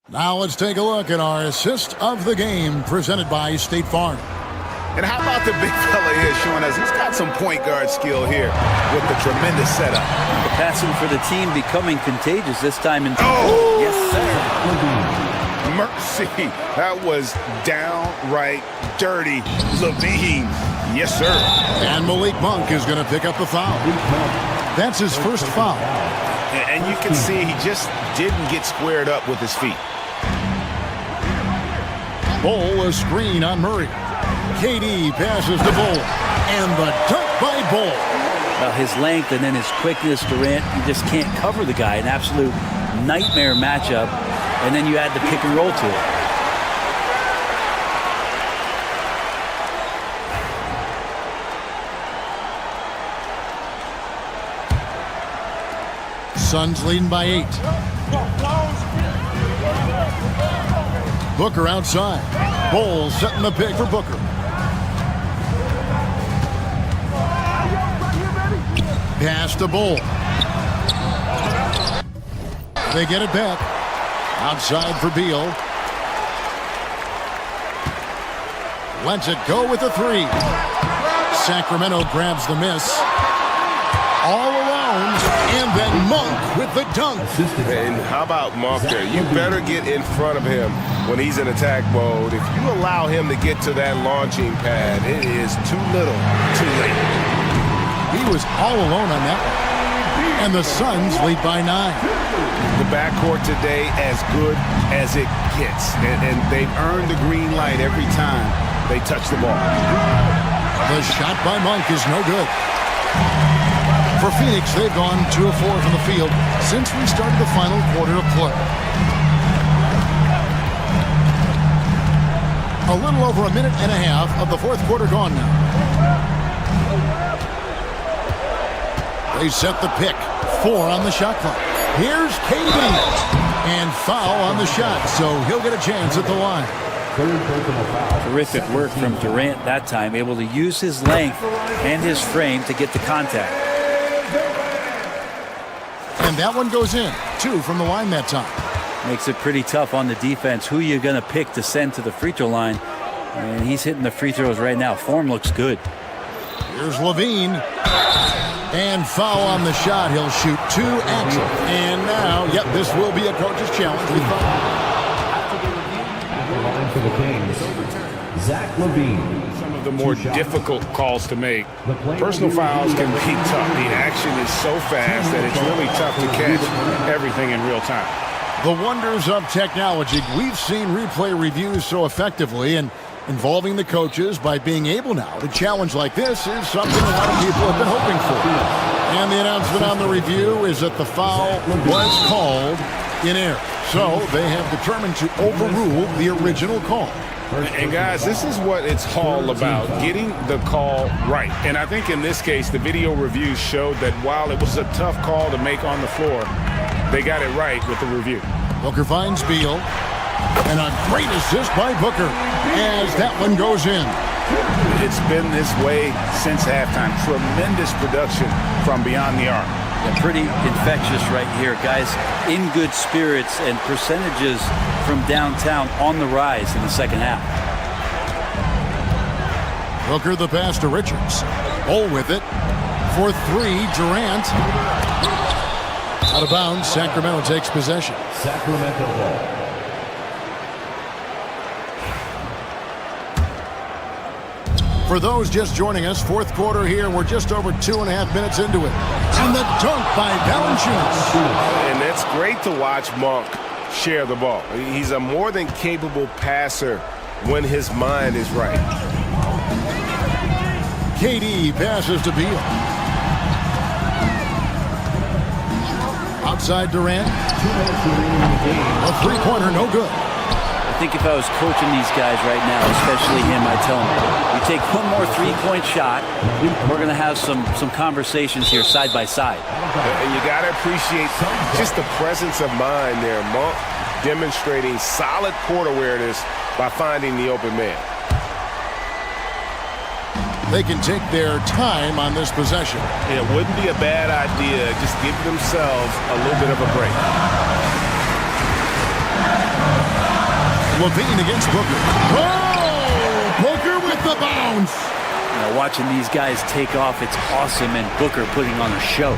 Speaker 1: Now let's take a look at our assist of the game presented by State Farm.
Speaker 2: And how about the big fella here showing us he's got some point guard skill here with the tremendous setup.
Speaker 3: The passing for the team becoming contagious this time. Yes, sir.
Speaker 2: Mercy. That was downright dirty. Levine. Yes, sir.
Speaker 1: And Malik Monk is going to pick up the foul. That's his first foul.
Speaker 4: And you can see he just didn't get squared up with his feet.
Speaker 1: Bull a screen on Murray. KD passes to Bull. And the dunk by Bull.
Speaker 3: Well, his length and then his quickness, Durant, you just can't cover the guy. An absolute nightmare matchup. And then you add the pick and roll to
Speaker 1: it. Suns leading by 8. Booker outside. Bull setting the pick for Booker. Pass to Bull. They get it back. Outside for Beal. Lets it go with a 3. Sacramento grabs the miss. All alone. And then Monk with the dunk.
Speaker 4: And how about Monk there? You better get in front of him when he's in attack mode. If you allow him to get to that launching pad, it is too little, too late.
Speaker 1: He was all alone on that one. And the Suns lead by 9.
Speaker 4: The backcourt today as good as it gets. And they've earned the green light every time they touch the ball.
Speaker 1: The shot by Monk is no good. For Phoenix, they've gone 2 of 4 from the field since we started the final quarter of play. A little over a minute and a half of the fourth quarter gone now. They set the pick. 4 on the shot clock. Here's KD. And foul on the shot, so he'll get a chance at the line.
Speaker 3: Terrific work from Durant that time, able to use his length and his frame to get the contact.
Speaker 1: And that one goes in. 2 from the line that time.
Speaker 3: Makes it pretty tough on the defense. Who you're going to pick to send to the free throw line. And he's hitting the free throws right now. Form looks good.
Speaker 1: Here's Levine. And foul on the shot. He'll shoot 2 axle. And now, yep, this will be a coach's challenge.
Speaker 12: For the Kings, Zach Levine.
Speaker 7: Some of the more difficult calls to make. Personal fouls can be tough. The action is so fast that it's really tough to catch everything in real time.
Speaker 1: The wonders of technology. We've seen replay reviews so effectively, and involving the coaches by being able now to challenge like this is something a lot of people have been hoping for. And the announcement on the review is that the foul was called in error. So they have determined to overrule the original call.
Speaker 7: And guys, this is what it's all about, getting the call right. And I think in this case, the video reviews showed that while it was a tough call to make on the floor, they got it right with the review.
Speaker 1: Booker finds Beal. And a great assist by Booker as that one goes in.
Speaker 7: It's been this way since halftime. Tremendous production from beyond the arc.
Speaker 3: Yeah, pretty infectious right here. Guys in good spirits and percentages from downtown on the rise in the second half.
Speaker 1: Booker the pass to Richards. Bull with it. For 3, Durant. Out of bounds, Sacramento takes possession.
Speaker 12: Sacramento ball.
Speaker 1: For those just joining us, fourth quarter here. We're just over 2.5 minutes into it. And the dunk by Valanciunas.
Speaker 4: And it's great to watch Monk share the ball. He's a more than capable passer when his mind is right.
Speaker 1: KD passes to Beal. Outside Durant. A three-pointer, no good.
Speaker 3: I think if I was coaching these guys right now, especially him, I'd tell him, you take one more three-point shot, we're going to have some conversations here side by side.
Speaker 4: And you got to appreciate just the presence of mind there. Monk demonstrating solid court awareness by finding the open man.
Speaker 1: They can take their time on this possession.
Speaker 4: It wouldn't be a bad idea. Just give themselves a little bit of a break.
Speaker 1: Levine against Booker. Oh! Booker with the bounce.
Speaker 3: Watching these guys take off, it's awesome, and Booker putting on a show.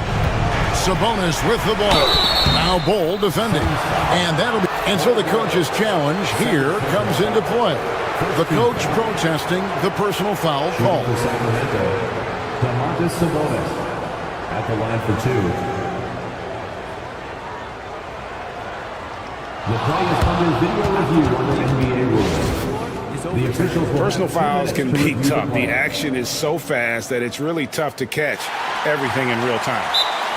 Speaker 1: Sabonis with the ball. Now Bol defending. And so the coach's challenge here comes into play. The coach protesting the personal foul call.
Speaker 12: Domantas Sabonis at the line for 2. The play is under video review under NBA rules. The officials
Speaker 7: personal fouls can be tough. The action is so fast that it's really tough to catch everything in real time.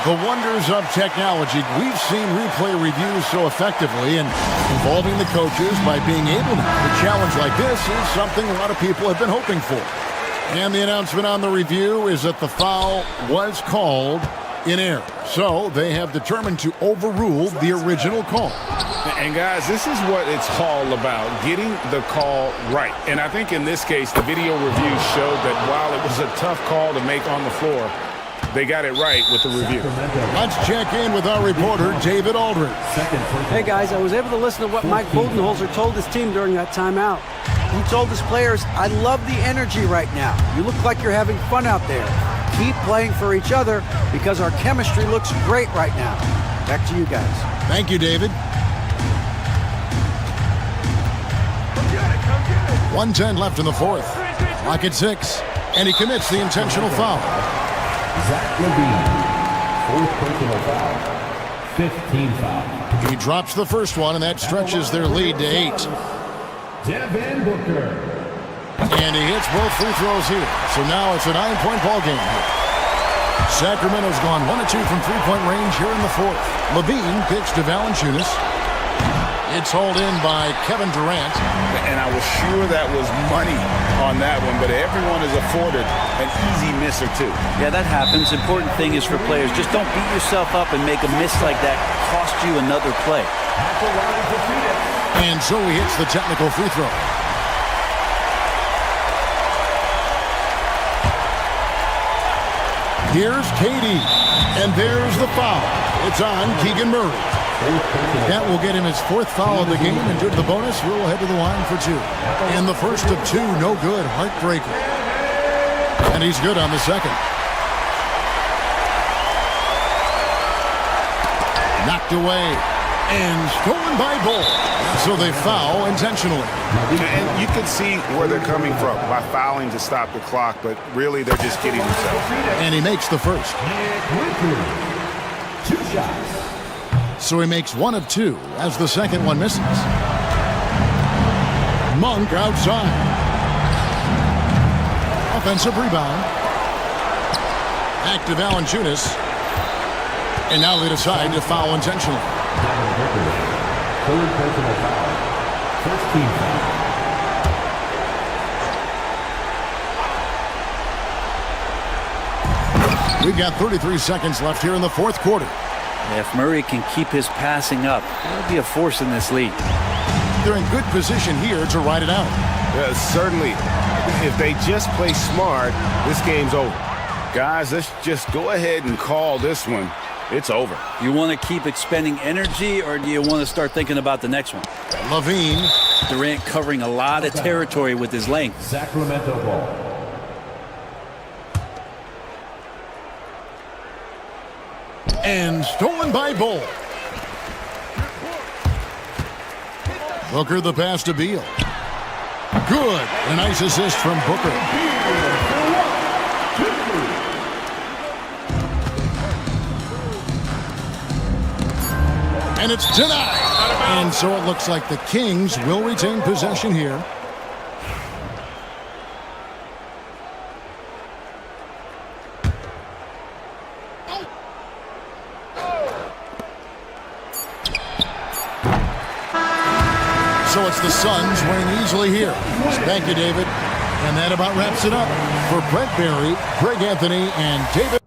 Speaker 1: The wonders of technology. We've seen replay reviews so effectively, and involving the coaches by being able to challenge like this is something a lot of people have been hoping for. And the announcement on the review is that the foul was called in error. So they have determined to overrule the original call.
Speaker 7: And guys, this is what it's all about, getting the call right. And I think in this case, the video review showed that while it was a tough call to make on the floor, they got it right with the review.
Speaker 1: Let's check in with our reporter, David Aldridge.
Speaker 5: Hey guys, I was able to listen to what Mike Budenholzer told his team during that timeout. He told his players, I love the energy right now. You look like you're having fun out there. Keep playing for each other because our chemistry looks great right now. Back to you guys.
Speaker 1: Thank you, David. 1:10 left in the fourth. Clock at 6. And he commits the intentional foul.
Speaker 12: Zach Levine, fourth personal foul, 15 foul.
Speaker 1: He drops the first one, and that stretches their lead to 8.
Speaker 12: Devin Booker.
Speaker 1: And he hits both free throws here. So now it's a 9-point ball game here. Sacramento's gone 1 of 2 from three-point range here in the fourth. Levine kicks to Valanciunas. It's hauled in by Kevin Durant.
Speaker 7: And I was sure that was money on that one, but everyone is afforded an easy miss or two.
Speaker 3: Yeah, that happens. Important thing is for players, just don't beat yourself up and make a miss like that cost you another play.
Speaker 1: And so he hits the technical free throw. Here's KD, and there's the foul. It's on Keegan Murray. That will get him his fourth foul of the game, and due to the bonus, we'll head to the line for 2. And the first of 2, no good, heartbreaker. And he's good on the second. Knocked away, and stolen by Bull. So they foul intentionally.
Speaker 4: And you can see where they're coming from by fouling to stop the clock, but really they're just kidding themselves.
Speaker 1: And he makes the first.
Speaker 12: 2 shots.
Speaker 1: So he makes 1 of 2 as the second one misses. Monk outside. Offensive rebound. Back to Valanciunas. And now they decide to foul intentionally.
Speaker 12: Third personal foul. First team foul.
Speaker 1: We've got 33 seconds left here in the fourth quarter.
Speaker 3: If Murray can keep his passing up, he'll be a force in this league.
Speaker 1: They're in good position here to ride it out.
Speaker 4: Certainly, if they just play smart, this game's over. Guys, let's just go ahead and call this one. It's over.
Speaker 3: You want to keep expending energy, or do you want to start thinking about the next one?
Speaker 1: Levine.
Speaker 3: Durant covering a lot of territory with his length.
Speaker 12: Sacramento ball.
Speaker 1: And stolen by Bull. Booker the pass to Beal. Good. A nice assist from Booker. And it's denied. And so it looks like the Kings will retain possession here. So it's the Suns winning easily here. Thank you, David. And that about wraps it up. For Brett Barry, Greg Anthony, and David.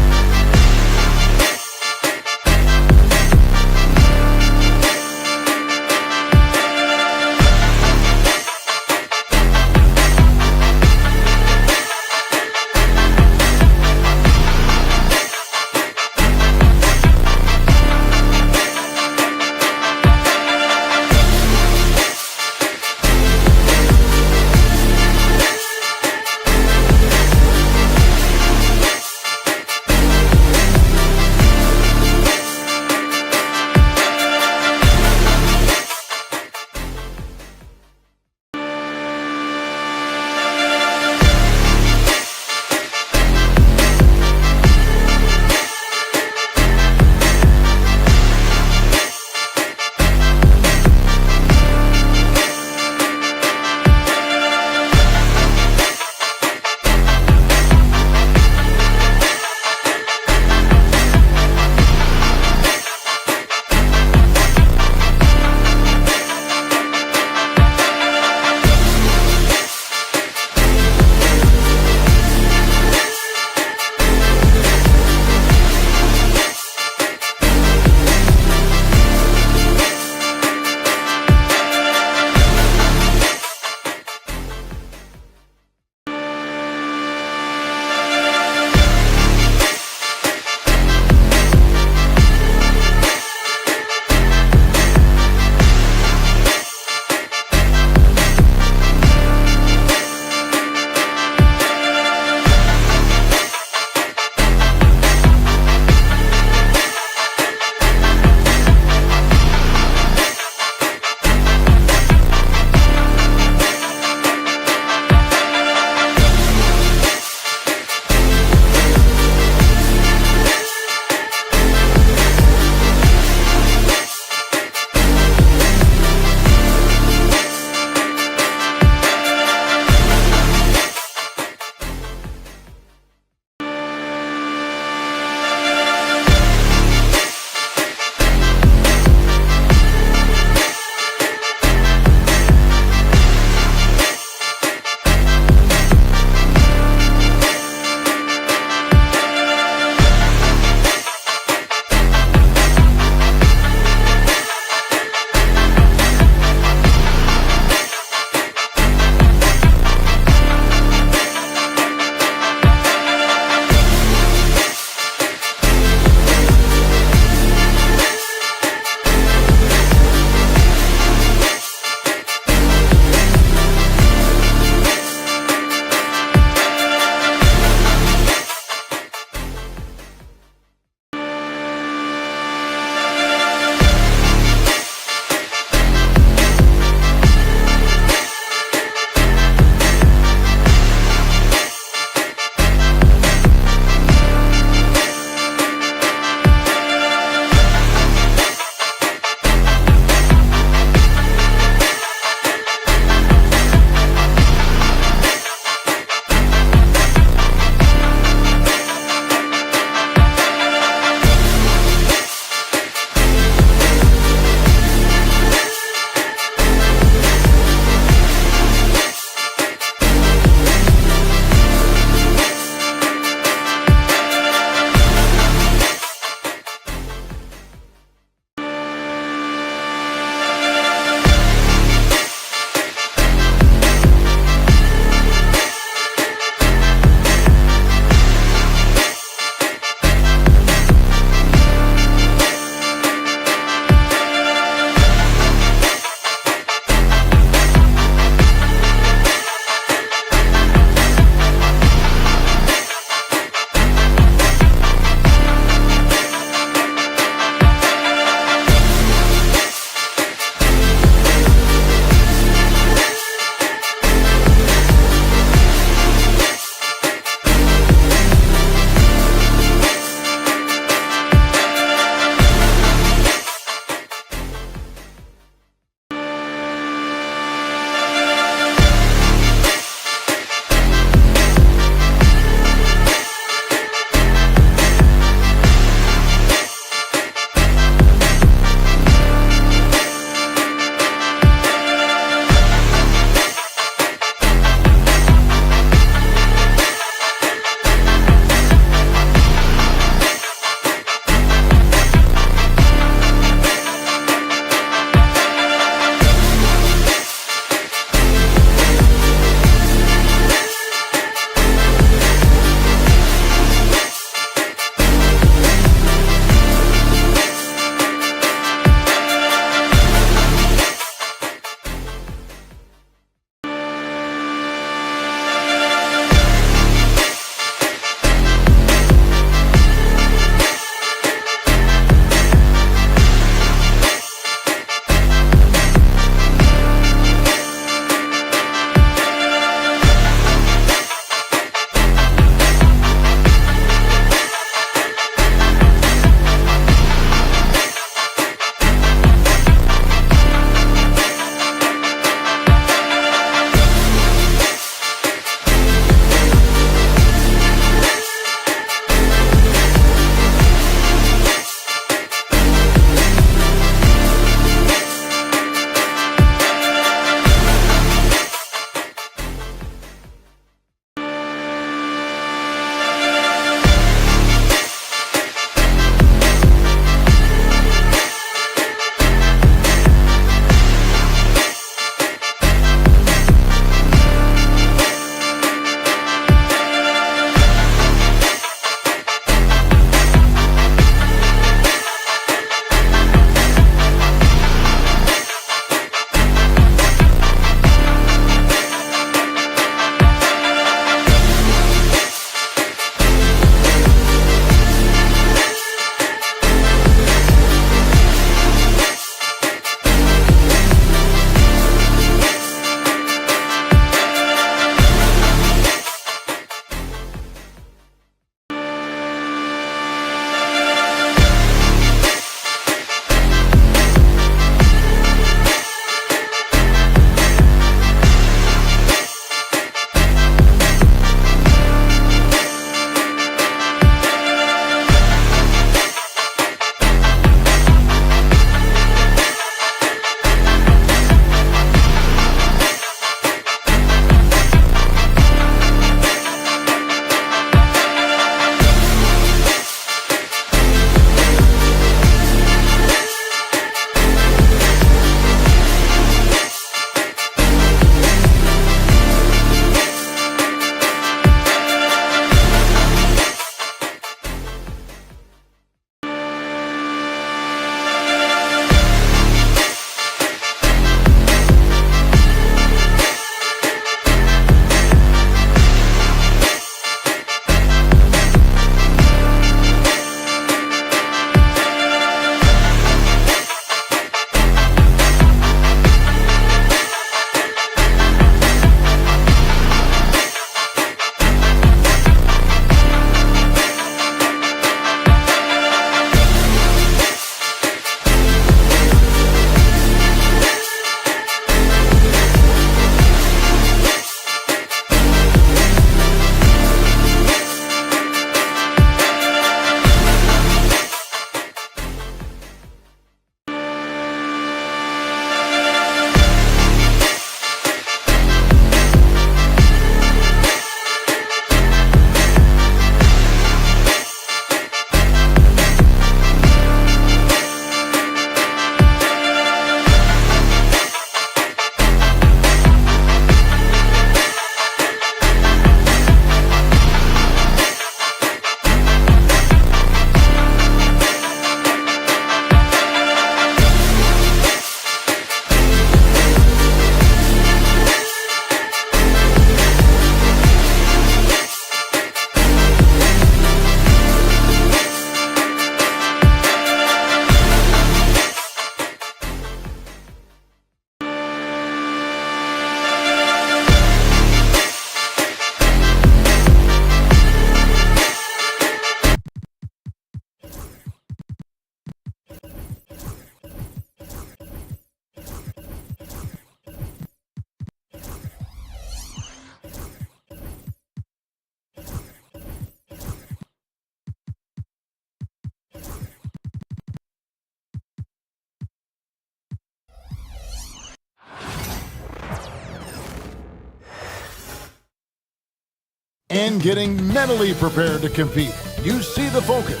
Speaker 1: and getting mentally prepared to compete. You see the focus.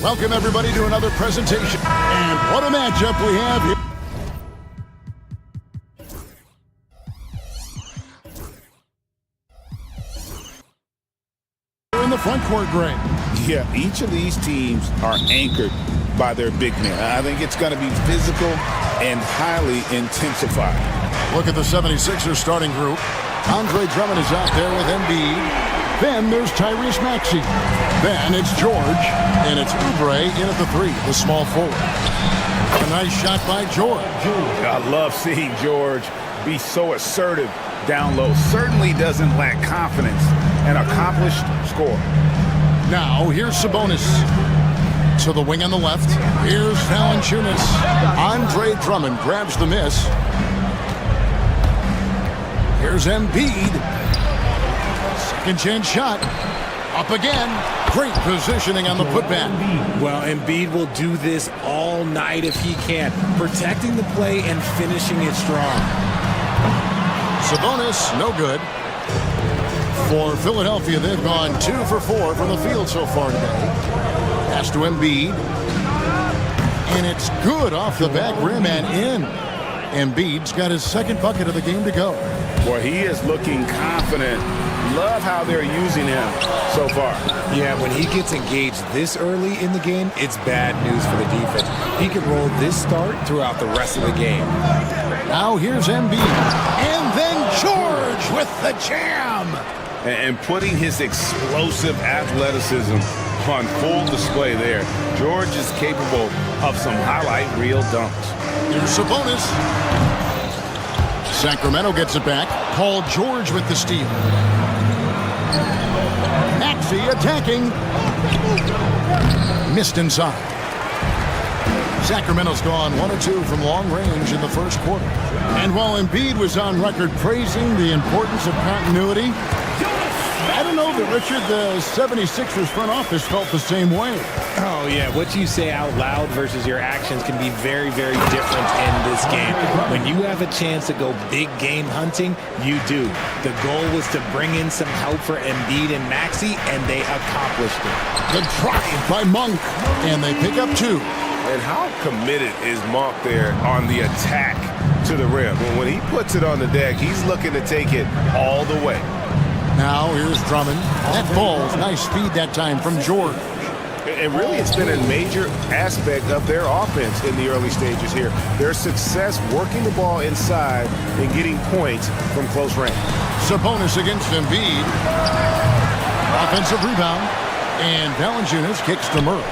Speaker 1: Welcome, everybody, to another presentation. And what a matchup we have here. In the front court, Greg.
Speaker 2: Yeah, each of these teams are anchored by their big men. I think it's going to be physical and highly intensified.
Speaker 1: Look at the 76ers starting group. Andre Drummond is out there with Embiid. Then there's Tyrese Maxey. Then it's George. And it's Oubre in at the 3, the small forward. A nice shot by George.
Speaker 7: I love seeing George be so assertive down low. Certainly doesn't lack confidence. An accomplished scorer.
Speaker 1: Now, here's Sabonis. To the wing on the left. Here's Valanciunas. Andre Drummond grabs the miss. Here's Embiid. Second chance shot. Up again. Great positioning on the putback.
Speaker 9: Well, Embiid will do this all night if he can. Protecting the play and finishing it strong.
Speaker 1: Sabonis, no good. For Philadelphia, they've gone 2 for 4 from the field so far today. Pass to Embiid. And it's good off the back rim and in. Embiid's got his second bucket of the game to go.
Speaker 7: Boy, he is looking confident. Love how they're using him so far.
Speaker 9: Yeah, when he gets engaged this early in the game, it's bad news for the defense. He can roll this start throughout the rest of the game.
Speaker 1: Now here's Embiid. And then George with the jam.
Speaker 7: And putting his explosive athleticism on full display there. George is capable of some highlight reel dunks.
Speaker 1: Here's Sabonis. Sacramento gets it back. Paul George with the steal. Maxey attacking. Missed inside. Sacramento's gone 1 of 2 from long range in the first quarter. And while Embiid was on record praising the importance of continuity, I don't know that, Richard, the 76ers front office felt the same way.
Speaker 9: Oh, yeah. What you say out loud versus your actions can be very, very different in this game. When you have a chance to go big game hunting, you do. The goal was to bring in some help for Embiid and Maxey, and they accomplished it.
Speaker 1: The drive by Monk, and they pick up 2.
Speaker 4: And how committed is Monk there on the attack to the rim? When he puts it on the deck, he's looking to take it all the way.
Speaker 1: Now here's Drummond. That ball's nice speed that time from George.
Speaker 4: And really, it's been a major aspect of their offense in the early stages here. Their success working the ball inside and getting points from close range.
Speaker 1: Sabonis against Embiid. Offensive rebound. And Valanciunas kicks to Murray.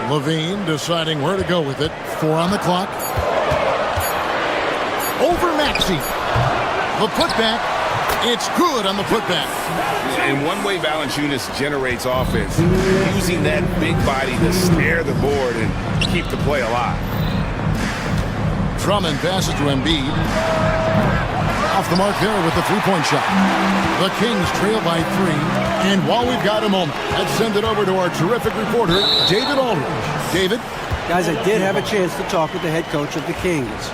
Speaker 1: Levine deciding where to go with it. 4 on the clock. Over Maxey. The putback. It's good on the putback.
Speaker 7: And one way Valanciunas generates offense, using that big body to snare the board and keep the play alive.
Speaker 1: Drummond passes to Embiid. Off the mark there with the three-point shot. The Kings trail by 3. And while we've got a moment, let's send it over to our terrific reporter, David Aldridge. David?
Speaker 5: Guys, I did have a chance to talk with the head coach of the Kings.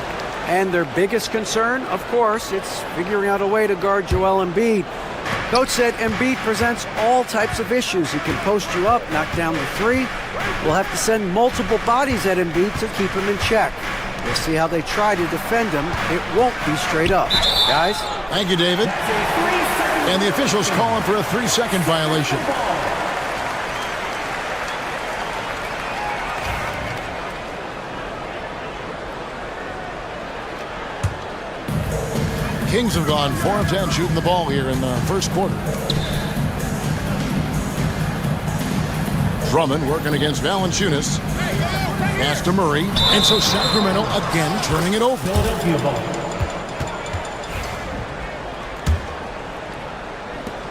Speaker 5: And their biggest concern, of course, it's figuring out a way to guard Joel Embiid. Coach said Embiid presents all types of issues. He can post you up, knock down the 3. We'll have to send multiple bodies at Embiid to keep him in check. We'll see how they try to defend him. It won't be straight up. Guys?
Speaker 1: Thank you, David. And the officials calling for a 3-second violation. Kings have gone 4 of 10 shooting the ball here in the first quarter. Drummond working against Valanciunas. Pass to Murray. And so Sacramento again turning it over.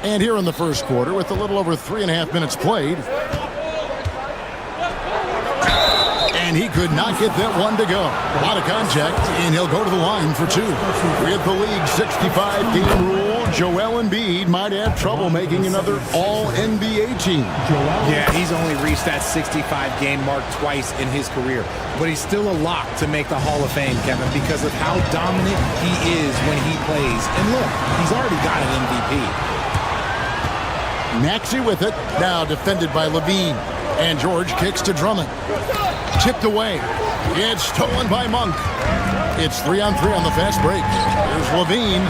Speaker 1: And here in the first quarter with a little over 3.5 minutes played. And and he could not get that one to go. A lot of contact, and he'll go to the line for two. With the league's 65-game rule, Joel Embiid might have trouble making another All-NBA team.
Speaker 9: Yeah, he's only reached that 65-game mark twice in his career, but he's still a lock to make the Hall of Fame, Kevin, because of how dominant he is when he plays. And look, he's already got an MVP.
Speaker 1: Maxey with it, now defended by Levine. And George kicks to Drummond. Tipped away. It's stolen by Monk. It's 3-on-3 on the fast break. Here's Levine.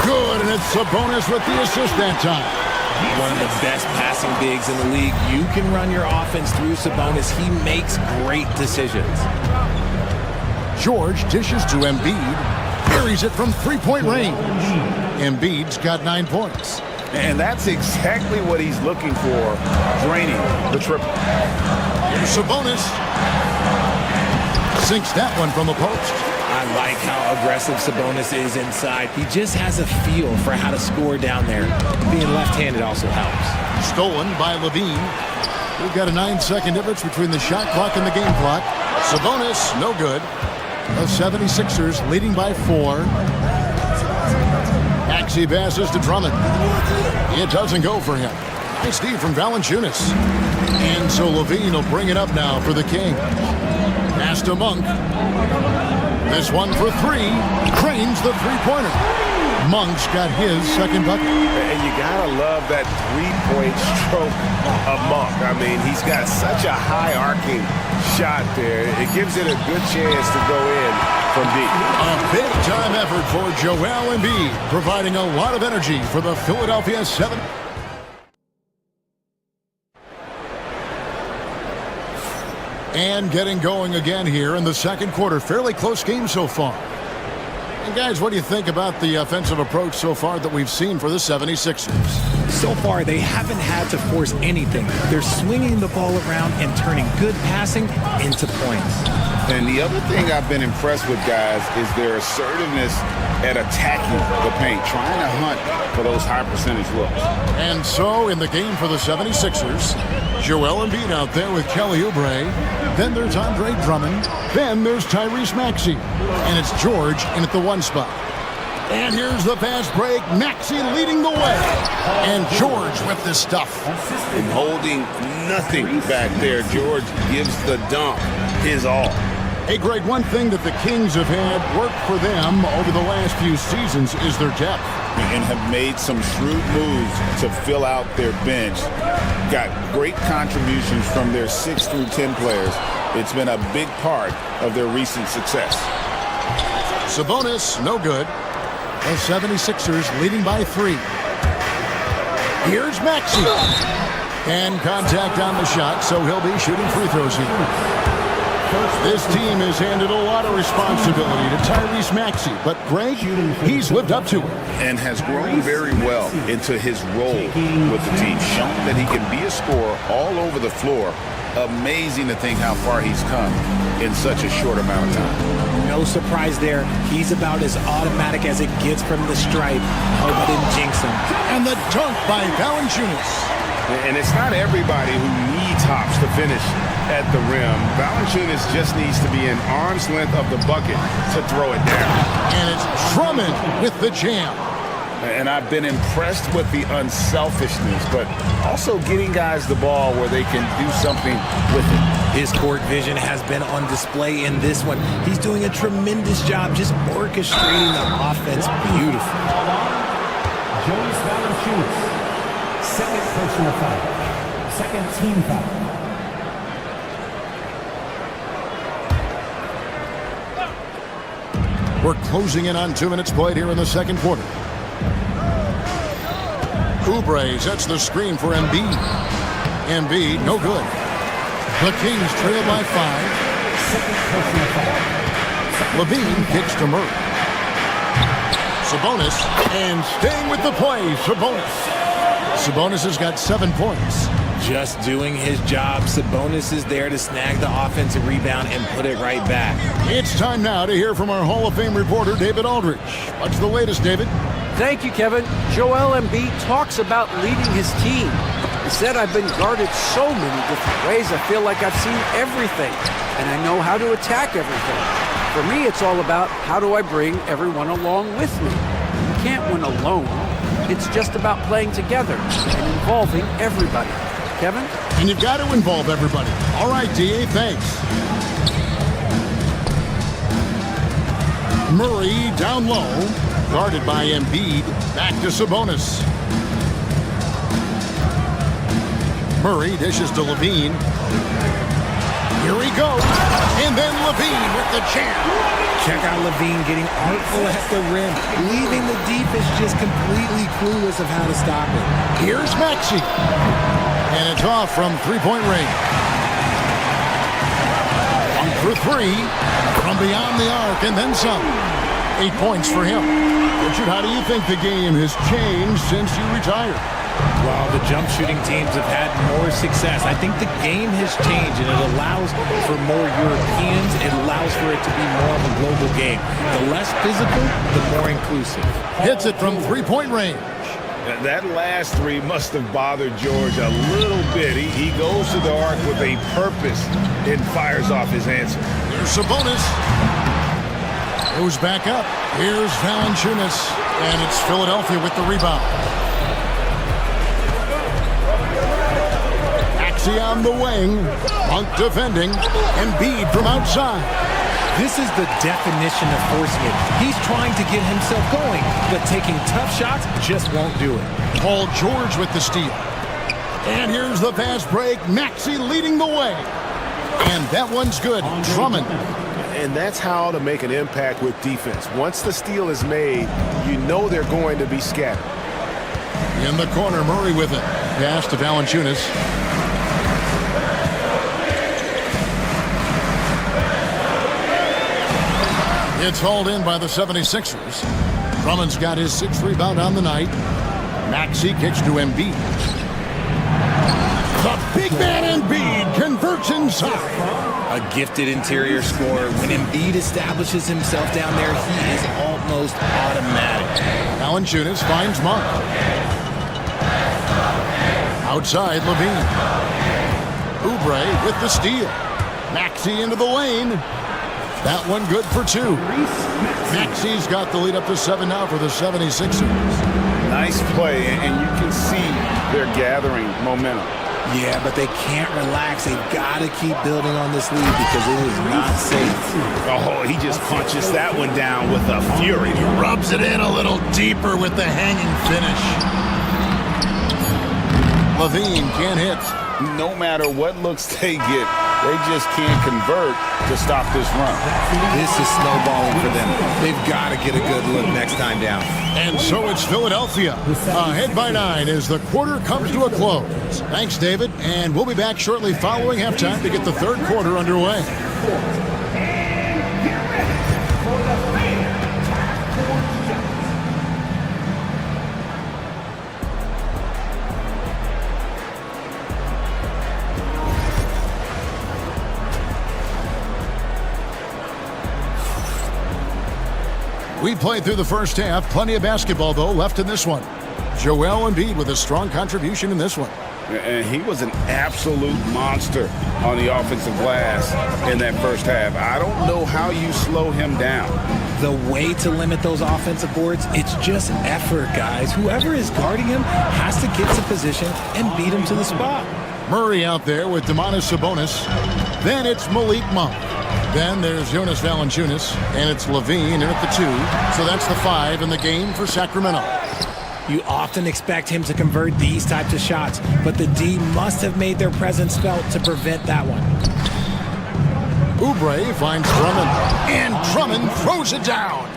Speaker 1: Good, and it's Sabonis with the assist that time.
Speaker 9: One of the best passing bigs in the league. You can run your offense through Sabonis. He makes great decisions.
Speaker 1: George dishes to Embiid. Buries it from three-point range. Embiid's got 9 points.
Speaker 7: And that's exactly what he's looking for, draining the triple.
Speaker 1: Here's Sabonis. Sinks that one from the post.
Speaker 9: I like how aggressive Sabonis is inside. He just has a feel for how to score down there. Being left-handed also helps.
Speaker 1: Stolen by Levine. We've got a 9-second difference between the shot clock and the game clock. Sabonis, no good. The 76ers leading by 4. Maxey passes to Drummond. It doesn't go for him. Nice D from Valanciunas. And so Levine will bring it up now for the King. Pass to Monk. This one for 3. Cranes the three-pointer. Monk's got his second bucket.
Speaker 4: And you gotta love that three-point stroke of Monk. I mean, he's got such a high arcing shot there. It gives it a good chance to go in from deep.
Speaker 1: A big-time effort for Joel Embiid, providing a lot of energy for the Philadelphia 7. And getting going again here in the second quarter. Fairly close game so far. And guys, what do you think about the offensive approach so far that we've seen for the 76ers?
Speaker 9: So far, they haven't had to force anything. They're swinging the ball around and turning good passing into points.
Speaker 2: And the other thing I've been impressed with, guys, is their assertiveness at attacking the paint, trying to hunt for those high percentage looks.
Speaker 1: And so in the game for the 76ers, Joel Embiid out there with Kelly Oubre. Then there's Andre Drummond. Then there's Tyrese Maxey. And it's George in at the 1 spot. And here's the fast break. Maxey leading the way. And George with this stuff.
Speaker 2: And holding nothing back there. George gives the dunk his all.
Speaker 1: Hey, Greg, one thing that the Kings have had work for them over the last few seasons is their depth.
Speaker 2: And have made some shrewd moves to fill out their bench. Got great contributions from their 6 through 10 players. It's been a big part of their recent success.
Speaker 1: Sabonis, no good. The 76ers leading by 3. Here's Maxey. And contact on the shot, so he'll be shooting free throws here. This team has handed a lot of responsibility to Tyrese Maxey, but Greg, he's lived up to it.
Speaker 2: And has grown very well into his role with the team. Shown that he can be a scorer all over the floor. Amazing to think how far he's come in such a short amount of time.
Speaker 9: No surprise there. He's about as automatic as it gets from the stripe. Hope it didn't jinx him.
Speaker 1: And the dunk by Valanciunas.
Speaker 4: And it's not everybody who needs hops to finish at the rim. Valanciunas just needs to be an arm's length of the bucket to throw it down.
Speaker 1: And it's Drummond with the jam.
Speaker 2: And I've been impressed with the unselfishness, but also getting guys the ball where they can do something with it.
Speaker 9: His court vision has been on display in this one. He's doing a tremendous job just orchestrating the offense beautifully.
Speaker 12: Jonas Valanciunas, second personal foul, second team foul.
Speaker 1: We're closing in on 2 minutes played here in the second quarter. Oubre sets the screen for Embiid. Embiid, no good. The Kings trail by 5. Levine kicks to Murray. Sabonis, and staying with the play, Sabonis has got 7 points.
Speaker 9: Just doing his job. Sabonis is there to snag the offensive rebound and put it right back.
Speaker 1: It's time now to hear from our Hall of Fame reporter, David Aldridge. What's the latest, David?
Speaker 5: Thank you, Kevin. Joel Embiid talks about leading his team. He said, I've been guarded so many different ways, I feel like I've seen everything, and I know how to attack everything. For me, it's all about how do I bring everyone along with me. You can't win alone. It's just about playing together and involving everybody. Kevin?
Speaker 1: And you've got to involve everybody. All right, D.A., thanks. Murray down low, guarded by Embiid, back to Sabonis. Murray dishes to Levine. Here he goes, and then Levine with the jam.
Speaker 9: Check out Levine getting artful at the rim, leaving the defense just completely clueless of how to stop it.
Speaker 1: Here's Maxey, and it's off from three-point range. One for three from beyond the arc, and then some. 8 points for him. Richard, how do you think the game has changed since you retired?
Speaker 9: While the jump shooting teams have had more success, I think the game has changed, and it allows for more Europeans. It allows for it to be more of a global game. The less physical, the more inclusive.
Speaker 1: Hits it from three-point range.
Speaker 7: That last three must have bothered George a little bit. He goes to the arc with a purpose and fires off his answer.
Speaker 1: There's Sabonis. Goes back up. Here's Valanciunas, and it's Philadelphia with the rebound. Maxey on the wing. Monk defending. Embiid from outside.
Speaker 9: This is the definition of forcing it. He's trying to get himself going, but taking tough shots just won't do it.
Speaker 1: Paul George with the steal. And here's the fast break. Maxey leading the way. And that one's good. Drummond.
Speaker 4: And that's how to make an impact with defense. Once the steal is made, you know they're going to be scattered.
Speaker 1: In the corner, Murray with it. Pass to Valanciunas. It's hauled in by the 76ers. Drummond's got his 6th rebound on the night. Maxey kicks to Embiid. The big man Embiid converts inside.
Speaker 9: A gifted interior scorer. When Embiid establishes himself down there, he is almost automatic.
Speaker 1: Valanciunas finds Monk. Outside, Levine. Oubre with the steal. Maxey into the lane. That one good for two. Maxey's got the lead up to 7 now for the 76ers.
Speaker 7: Nice play, and you can see they're gathering momentum.
Speaker 9: Yeah, but they can't relax. They've got to keep building on this lead because it is not safe.
Speaker 7: Oh, he just punches that one down with a fury.
Speaker 1: He rubs it in a little deeper with the hanging finish. Levine can't hit.
Speaker 7: No matter what looks they get, they just can't convert to stop this run.
Speaker 9: This is snowballing for them. They've got to get a good look next time down.
Speaker 1: And so it's Philadelphia, ahead by 9 as the quarter comes to a close. Thanks, David, and we'll be back shortly following halftime to get the third quarter underway. We played through the first half. Plenty of basketball, though, left in this one. Joel Embiid with a strong contribution in this one.
Speaker 7: And he was an absolute monster on the offensive glass in that first half. I don't know how you slow him down.
Speaker 9: The way to limit those offensive boards, it's just effort, guys. Whoever is guarding him has to get to position and beat him to the spot.
Speaker 1: Murray out there with Domantas Sabonis. Then it's Malik Monk. Then there's Jonas Valanciunas, and it's Levine in at the 2. So that's the 5 in the game for Sacramento.
Speaker 9: You often expect him to convert these types of shots, but the D must have made their presence felt to prevent that one.
Speaker 1: Oubre finds Drummond, and Drummond throws it down.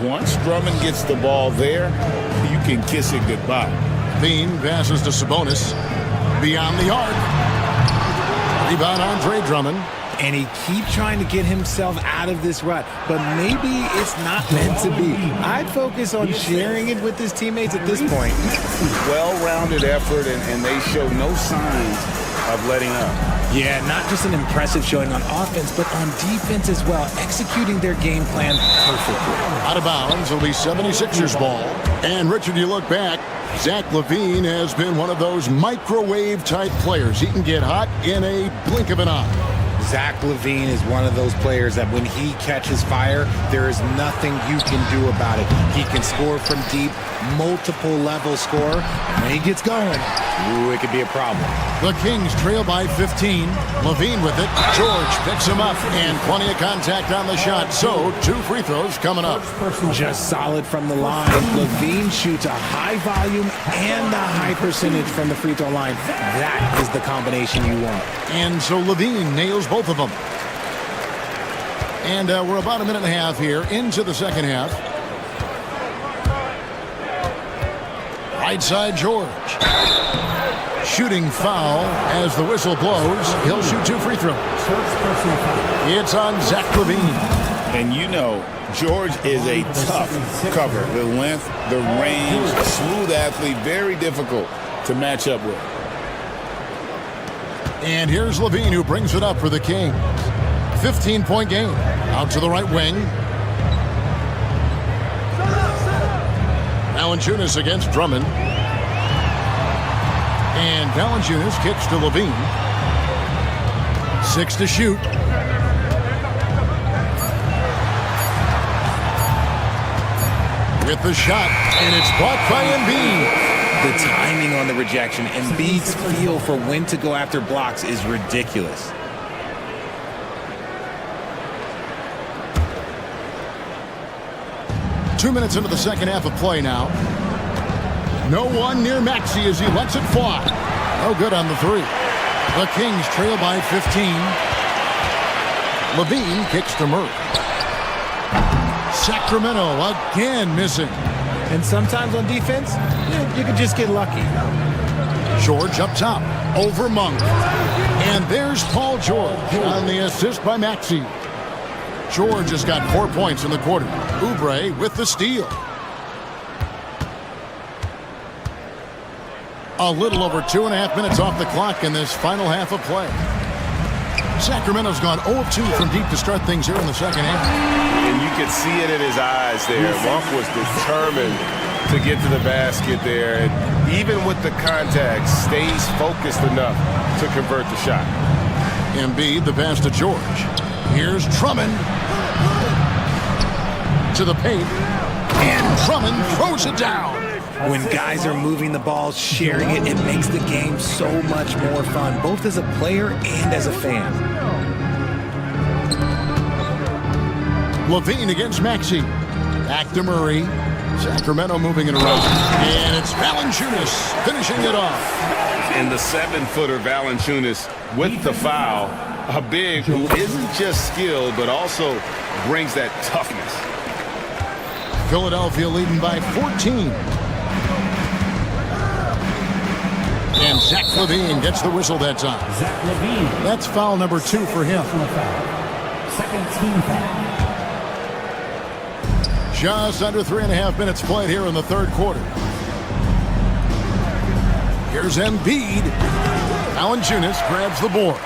Speaker 7: Once Drummond gets the ball there, you can kiss it goodbye.
Speaker 1: Levine passes to Sabonis. Beyond the arc. Rebound Andre Drummond.
Speaker 9: And he keeps trying to get himself out of this rut, but maybe it's not meant to be. I'd focus on sharing it with his teammates at this point.
Speaker 7: Well-rounded effort, and they show no signs of letting up.
Speaker 9: Yeah, not just an impressive showing on offense, but on defense as well, executing their game plan perfectly.
Speaker 1: Out of bounds, it'll be 76ers ball. And Richard, you look back, Zach LaVine has been one of those microwave-type players. He can get hot in a blink of an eye.
Speaker 9: Zach LaVine is one of those players that when he catches fire, there is nothing you can do about it. He can score from deep, multiple level score. And when he gets going, ooh, it could be a problem.
Speaker 1: The Kings trail by 15. LaVine with it. George picks him up, and plenty of contact on the shot. So 2 free throws coming up.
Speaker 9: Just solid from the line. LaVine shoots a high volume and a high percentage from the free throw line. That is the combination you want.
Speaker 1: And so LaVine nails both of them. And we're about a minute and a half here into the second half. Right side, George. Shooting foul as the whistle blows. He'll shoot 2 free throws. It's on Zach LaVine.
Speaker 2: And you know, George is a tough cover. The length, the range, a smooth athlete, very difficult to match up with.
Speaker 1: And here's LaVine, who brings it up for the Kings. 15-point game. Out to the right wing. Valanciunas against Drummond. And Valanciunas kicks to LaVine. 6 to shoot. With the shot, and it's blocked by Embiid.
Speaker 9: The timing on the rejection, Embiid's feel for when to go after blocks is ridiculous.
Speaker 1: Two minutes into the second half of play now. No one near Maxey as he lets it fly. No good on the 3. The Kings trail by 15. LaVine kicks to Murray. Sacramento again missing.
Speaker 9: And sometimes on defense, you can just get lucky.
Speaker 1: George up top, over Monk. And there's Paul George on the assist by Maxey. George has got 4 points in the quarter. Oubre with the steal. A little over 2.5 minutes off the clock in this final half of play. Sacramento's gone 0 of 2 from deep to start things here in the second half.
Speaker 4: And you could see it in his eyes there. Monk was determined to get to the basket there. And even with the contact, stays focused enough to convert the shot.
Speaker 1: Embiid, the pass to George. Here's Drummond. To the paint. And Drummond throws it down.
Speaker 9: When guys are moving the ball, sharing it, it makes the game so much more fun, both as a player and as a fan.
Speaker 1: LaVine against Maxey. Back to Murray. Sacramento moving it around. And it's Valanciunas finishing it off.
Speaker 4: And the 7-footer Valanciunas with the foul. A big who isn't just skilled, but also brings that toughness.
Speaker 1: Philadelphia leading by 14. And Zach LaVine gets the whistle that time.
Speaker 12: Zach LaVine.
Speaker 1: That's foul number 2 for him.
Speaker 12: Second team foul.
Speaker 1: Just under 3.5 minutes played here in the third quarter. Here's Embiid. Valanciunas grabs the board.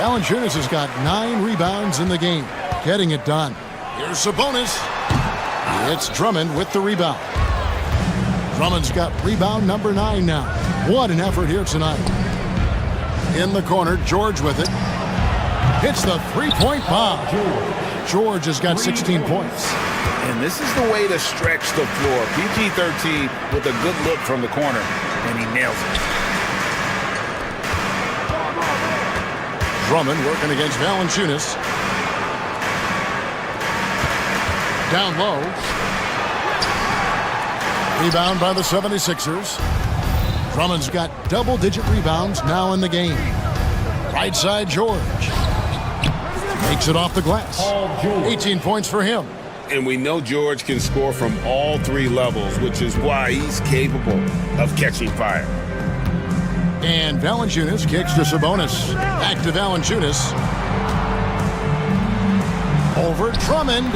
Speaker 1: Valanciunas has got 9 rebounds in the game, getting it done. Here's Sabonis. It's Drummond with the rebound. Drummond's got rebound number 9 now. What an effort here tonight. In the corner, George with it. Hits the 3-point bomb. George has got 16 points.
Speaker 2: And this is the way to stretch the floor. PG-13 with a good look from the corner, and he nails it.
Speaker 1: Drummond working against Valanciunas. Down low. Rebound by the 76ers. Drummond's got double-digit rebounds now in the game. Right side, George. Makes it off the glass. 18 points for him.
Speaker 4: And we know George can score from all 3 levels, which is why he's capable of catching fire.
Speaker 1: And Valanciunas kicks to Sabonis. Back to Valanciunas. Over Drummond.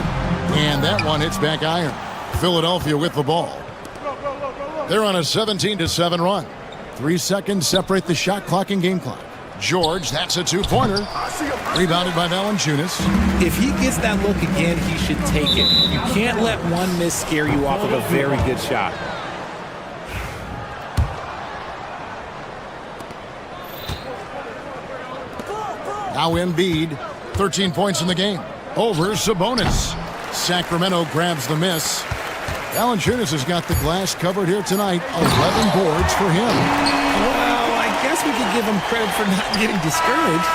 Speaker 1: And that one hits back iron. Philadelphia with the ball. They're on a 17-7 run. 3 seconds separate the shot clock and game clock. George, that's a 2-pointer. Rebounded by Valanciunas.
Speaker 9: If he gets that look again, he should take it. You can't let one miss scare you off of a very good shot.
Speaker 1: Now Embiid, 13 points in the game. Over Sabonis. Sacramento grabs the miss. Valanciunas has got the glass covered here tonight. 11 boards for him.
Speaker 9: Well, I guess we could give him credit for not getting discouraged.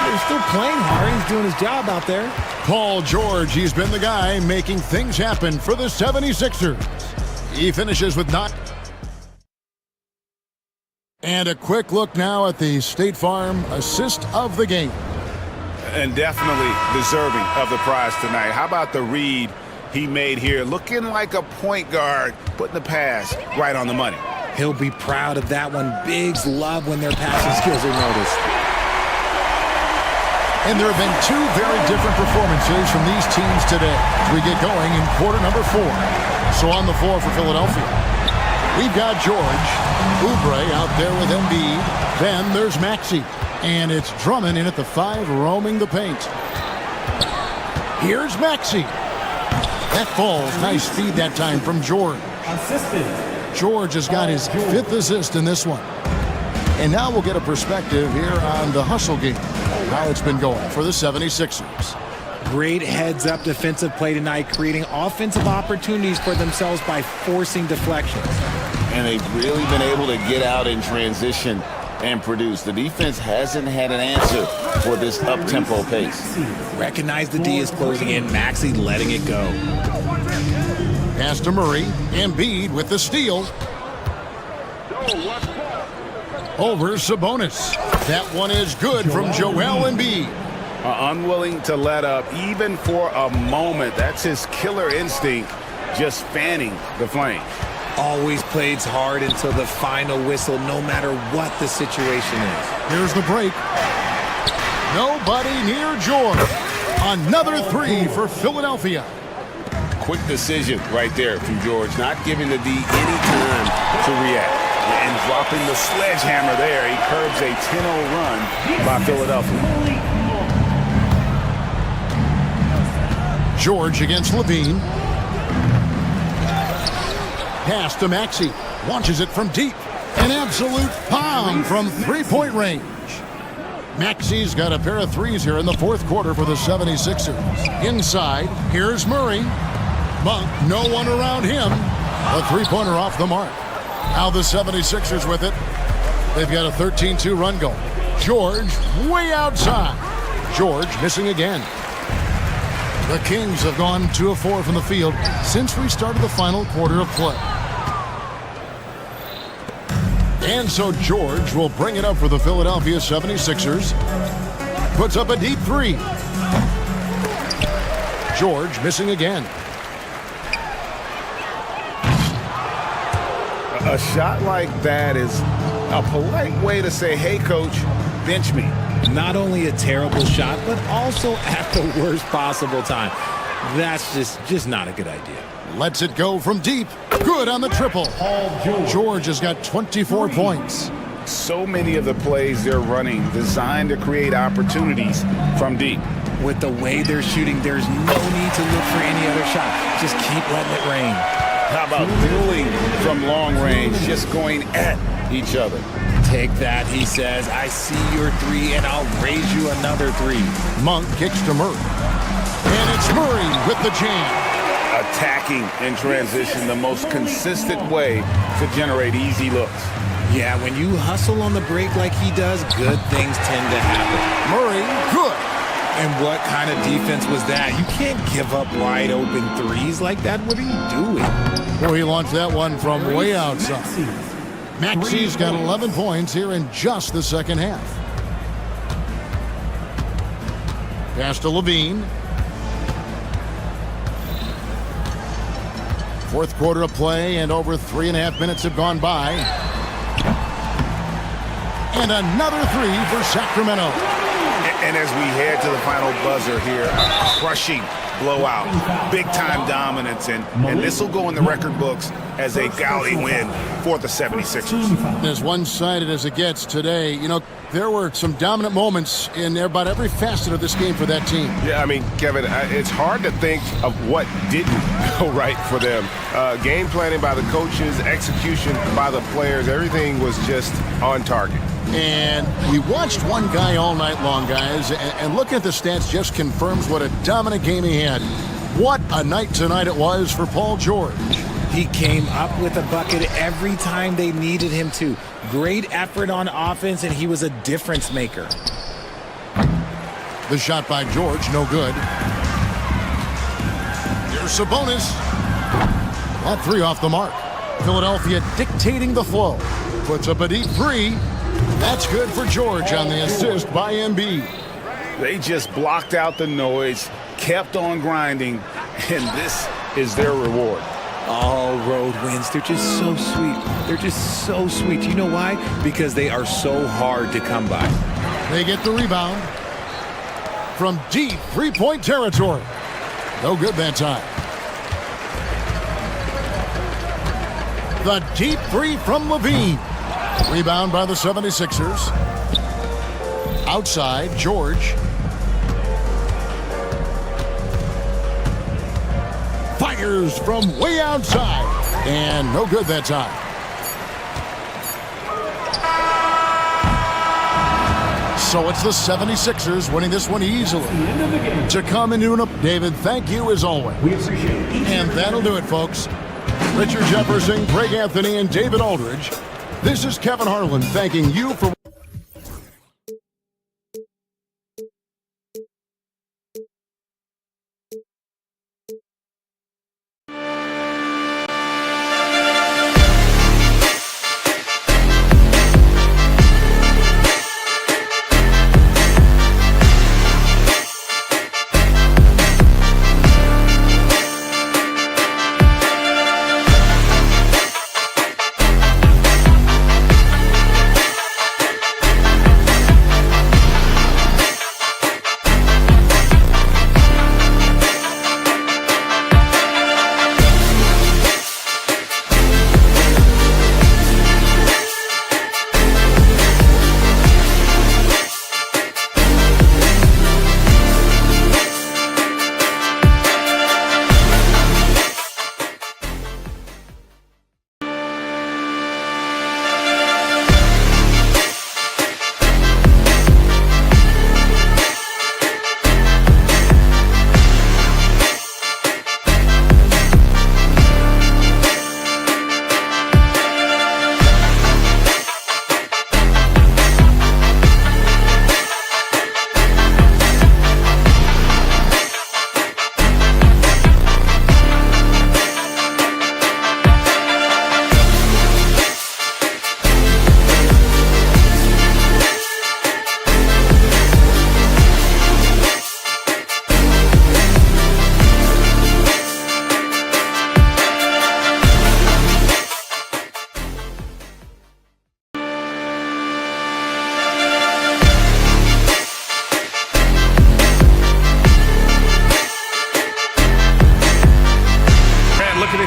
Speaker 9: They're still playing hard. He's doing his job out there.
Speaker 1: Paul George, he's been the guy making things happen for the 76ers. He finishes with 9. And a quick look now at the State Farm assist of the game.
Speaker 7: And definitely deserving of the prize tonight. How about the read he made here? Looking like a point guard, putting the pass right on the money.
Speaker 9: He'll be proud of that one. Bigs love when their passing skills are noticed.
Speaker 1: And there have been two very different performances from these teams today as we get going in quarter number 4. So on the floor for Philadelphia, we've got George, Oubre out there with Embiid. Then there's Maxey. And it's Drummond in at the 5, roaming the paint. Here's Maxey. That falls. Nice feed that time from George. George has got his 5th assist in this one. And now we'll get a perspective here on the hustle game, how it's been going for the 76ers.
Speaker 9: Great heads-up defensive play tonight, creating offensive opportunities for themselves by forcing deflections.
Speaker 2: And they've really been able to get out in transition and produce. The defense hasn't had an answer for this up-tempo pace.
Speaker 9: Recognize the D is closing in. Maxey letting it go.
Speaker 1: Pass to Murray. Embiid with the steal. Over Sabonis. That one is good from Joel Embiid.
Speaker 7: Unwilling to let up even for a moment. That's his killer instinct, just fanning the flame.
Speaker 9: Always plays hard until the final whistle, no matter what the situation is.
Speaker 1: Here's the break. Nobody near George. Another 3 for Philadelphia.
Speaker 7: Quick decision right there from George, not giving the D any time to react. And dropping the sledgehammer there, he curbs a 10-0 run by Philadelphia.
Speaker 1: George against Levine. Pass to Maxey. Launches it from deep. An absolute bomb from three-point range. Maxey's got a pair of threes here in the 4th quarter for the 76ers. Inside, here's Murray. Monk, no one around him. A three-pointer off the mark. Now the 76ers with it. They've got a 13-2 run going. George way outside. George missing again. The Kings have gone 2 of 4 from the field since we started the final quarter of play. And so George will bring it up for the Philadelphia 76ers. Puts up a deep 3. George missing again.
Speaker 7: A shot like that is a polite way to say, hey, coach, bench me.
Speaker 9: Not only a terrible shot, but also at the worst possible time. That's just not a good idea.
Speaker 1: Lets it go from deep. Good on the triple. George has got 24 points.
Speaker 7: So many of the plays they're running designed to create opportunities from deep.
Speaker 9: With the way they're shooting, there's no need to look for any other shot. Just keep letting it rain.
Speaker 7: How about dueling from long range, just going at each other?
Speaker 9: Take that, he says. I see your 3, and I'll raise you another 3.
Speaker 1: Monk kicks to Murray. And it's Murray with the jam.
Speaker 7: Attacking in transition, the most consistent way to generate easy looks.
Speaker 9: Yeah, when you hustle on the break like he does, good things tend to happen.
Speaker 1: Murray, good.
Speaker 9: And what kind of defense was that? You can't give up wide open threes like that. What are you doing?
Speaker 1: Boy, he launched that one from way outside. Maxey's got 11 points here in just the second half. Pass to Levine. 4th quarter of play, and over 3.5 minutes have gone by. And another 3 for Sacramento.
Speaker 7: And as we head to the final buzzer here, a crushing blowout, big-time dominance, and this will go in the record books as a gaudy win for the 76ers.
Speaker 1: As one-sided as it gets today, you know, there were some dominant moments in about every facet of this game for that team.
Speaker 4: Yeah, I mean, Kevin, it's hard to think of what didn't go right for them. Game planning by the coaches, execution by the players, everything was just on target.
Speaker 1: And we watched one guy all night long, guys, and looking at the stats just confirms what a dominant game he had. What a night tonight it was for Paul George.
Speaker 9: He came up with a bucket every time they needed him to. Great effort on offense, and he was a difference maker.
Speaker 1: The shot by George, no good. Here's Sabonis. That three off the mark. Philadelphia dictating the flow. Puts up a deep three. That's good for George on the assist by Embiid.
Speaker 7: They just blocked out the noise, kept on grinding, and this is their reward.
Speaker 9: All road wins. They're just so sweet. They're just so sweet. You know why? Because they are so hard to come by.
Speaker 1: They get the rebound from deep three-point territory. No good that time. The deep three from Levine. Rebound by the 76ers. Outside, George. Fires from way outside. And no good that time. So it's the 76ers winning this one easily. To come into an David, thank you as always.
Speaker 12: We appreciate it.
Speaker 1: And that'll do it, folks. Richard Jefferson, Greg Anthony, and David Aldridge. This is Kevin Harlan thanking you for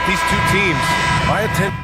Speaker 6: these two teams, my attention.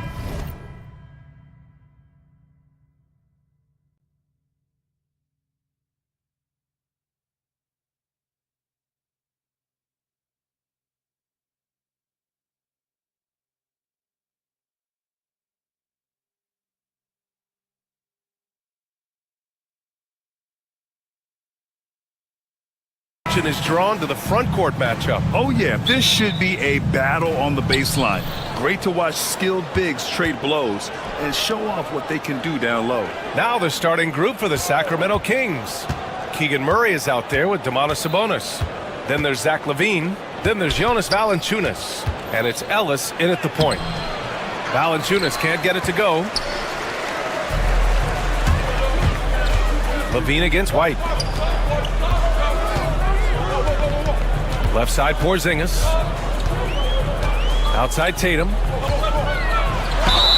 Speaker 6: Is drawn to the front court matchup.
Speaker 8: Oh yeah, this should be a battle on the baseline. Great to watch skilled bigs trade blows and show off what they can do down low.
Speaker 6: Now the starting group for the Sacramento Kings. Keegan Murray is out there with Domantas Sabonis. Then there's Zach LaVine. Then there's Jonas Valanciunas. And it's Ellis in at the point. Valanciunas can't get it to go. LaVine against White. Left side, Porzingis. Outside, Tatum.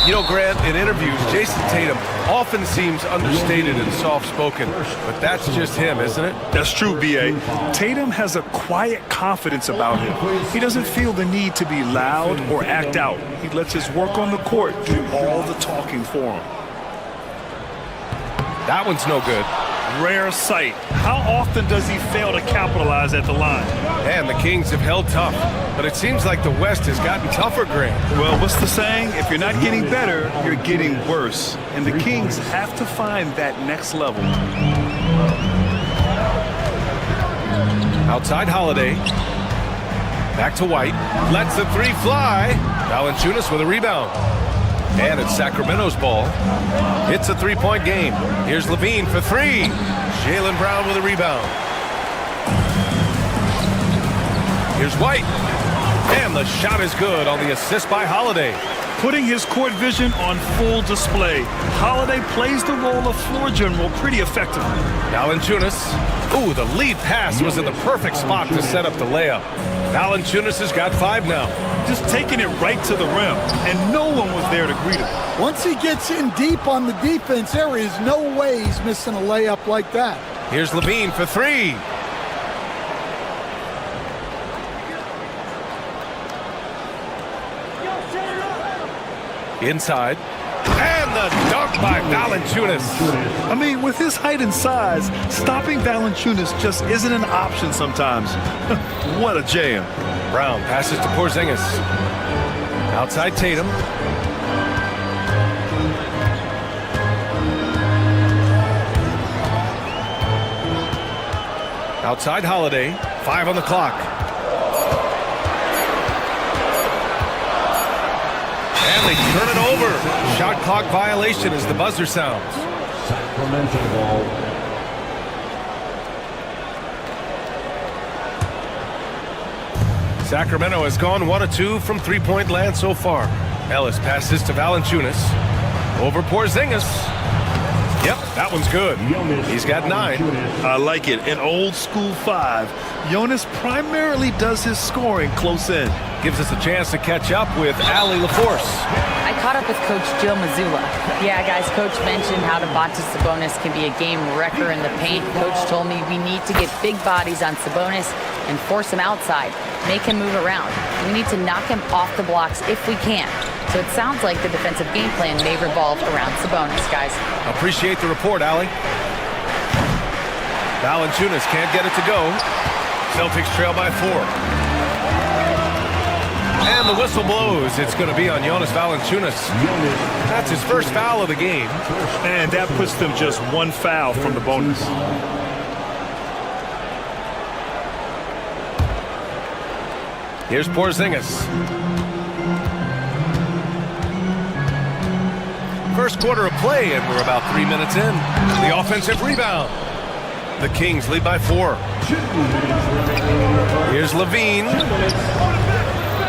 Speaker 6: You know, Grant, in interviews, Jason Tatum often seems understated and soft-spoken, but that's just him, isn't it?
Speaker 8: That's true, B.A. Tatum has a quiet confidence about him. He doesn't feel the need to be loud or act out. He lets his work on the court do all the talking for him.
Speaker 6: That one's no good.
Speaker 8: rare sight. How often does he fail to capitalize at the line?
Speaker 6: And the Kings have held tough, but it seems like the West has gotten tougher, Grant.
Speaker 8: Well, what's the saying? If you're not getting better, you're getting worse. And the Kings have to find that next level.
Speaker 6: Outside Holiday. Back to White. Lets the three fly. Valanciunas with a rebound. And it's Sacramento's ball. It's a three-point game. Here's Levine for three. Jaylen Brown with a rebound. Here's White. And the shot is good on the assist by Holiday.
Speaker 8: Putting his court vision on full display. Holiday plays the role of floor general pretty effectively.
Speaker 6: Valanciunas. Ooh, the lead pass was in the perfect spot to set up the layup. Valanciunas has got 5 now.
Speaker 8: Just taking it right to the rim, and no one was there to greet him.
Speaker 11: Once he gets in deep on the defense, there is no way he's missing a layup like that.
Speaker 6: Here's Levine for three. Inside. And the dunk by Valanciunas.
Speaker 8: I mean, with his height and size, stopping Valanciunas just isn't an option sometimes. What a jam.
Speaker 6: Brown passes to Porzingis. Outside Tatum. Outside Holiday. 5 on the clock. And they turn it over. Shot clock violation as the buzzer sounds.
Speaker 12: Sacramento ball.
Speaker 6: Sacramento has gone 1 of 2 from three-point land so far. Ellis passes to Valanciunas. Over Porzingis. Yep, that one's good. He's got 9.
Speaker 8: I like it. An old school 5. Jonas primarily does his scoring close in.
Speaker 6: Gives us a chance to catch up with Allie LaForce.
Speaker 10: I caught up with Coach Joe Mazzulla. Yeah, guys, Coach mentioned how Domantas Sabonis can be a game wrecker in the paint. Coach told me we need to get big bodies on Sabonis and force him outside, make him move around. We need to knock him off the blocks if we can. So it sounds like the defensive game plan may revolve around Sabonis, guys.
Speaker 6: Appreciate the report, Allie. Valanciunas can't get it to go. Celtics trail by 4. And the whistle blows. It's going to be on Jonas Valanciunas. That's his first foul of the game.
Speaker 8: And that puts them just 1 foul from the bonus.
Speaker 6: Here's Porzingis. First quarter of play, and we're about 3 minutes in. The offensive rebound. The Kings lead by 4. Here's Levine.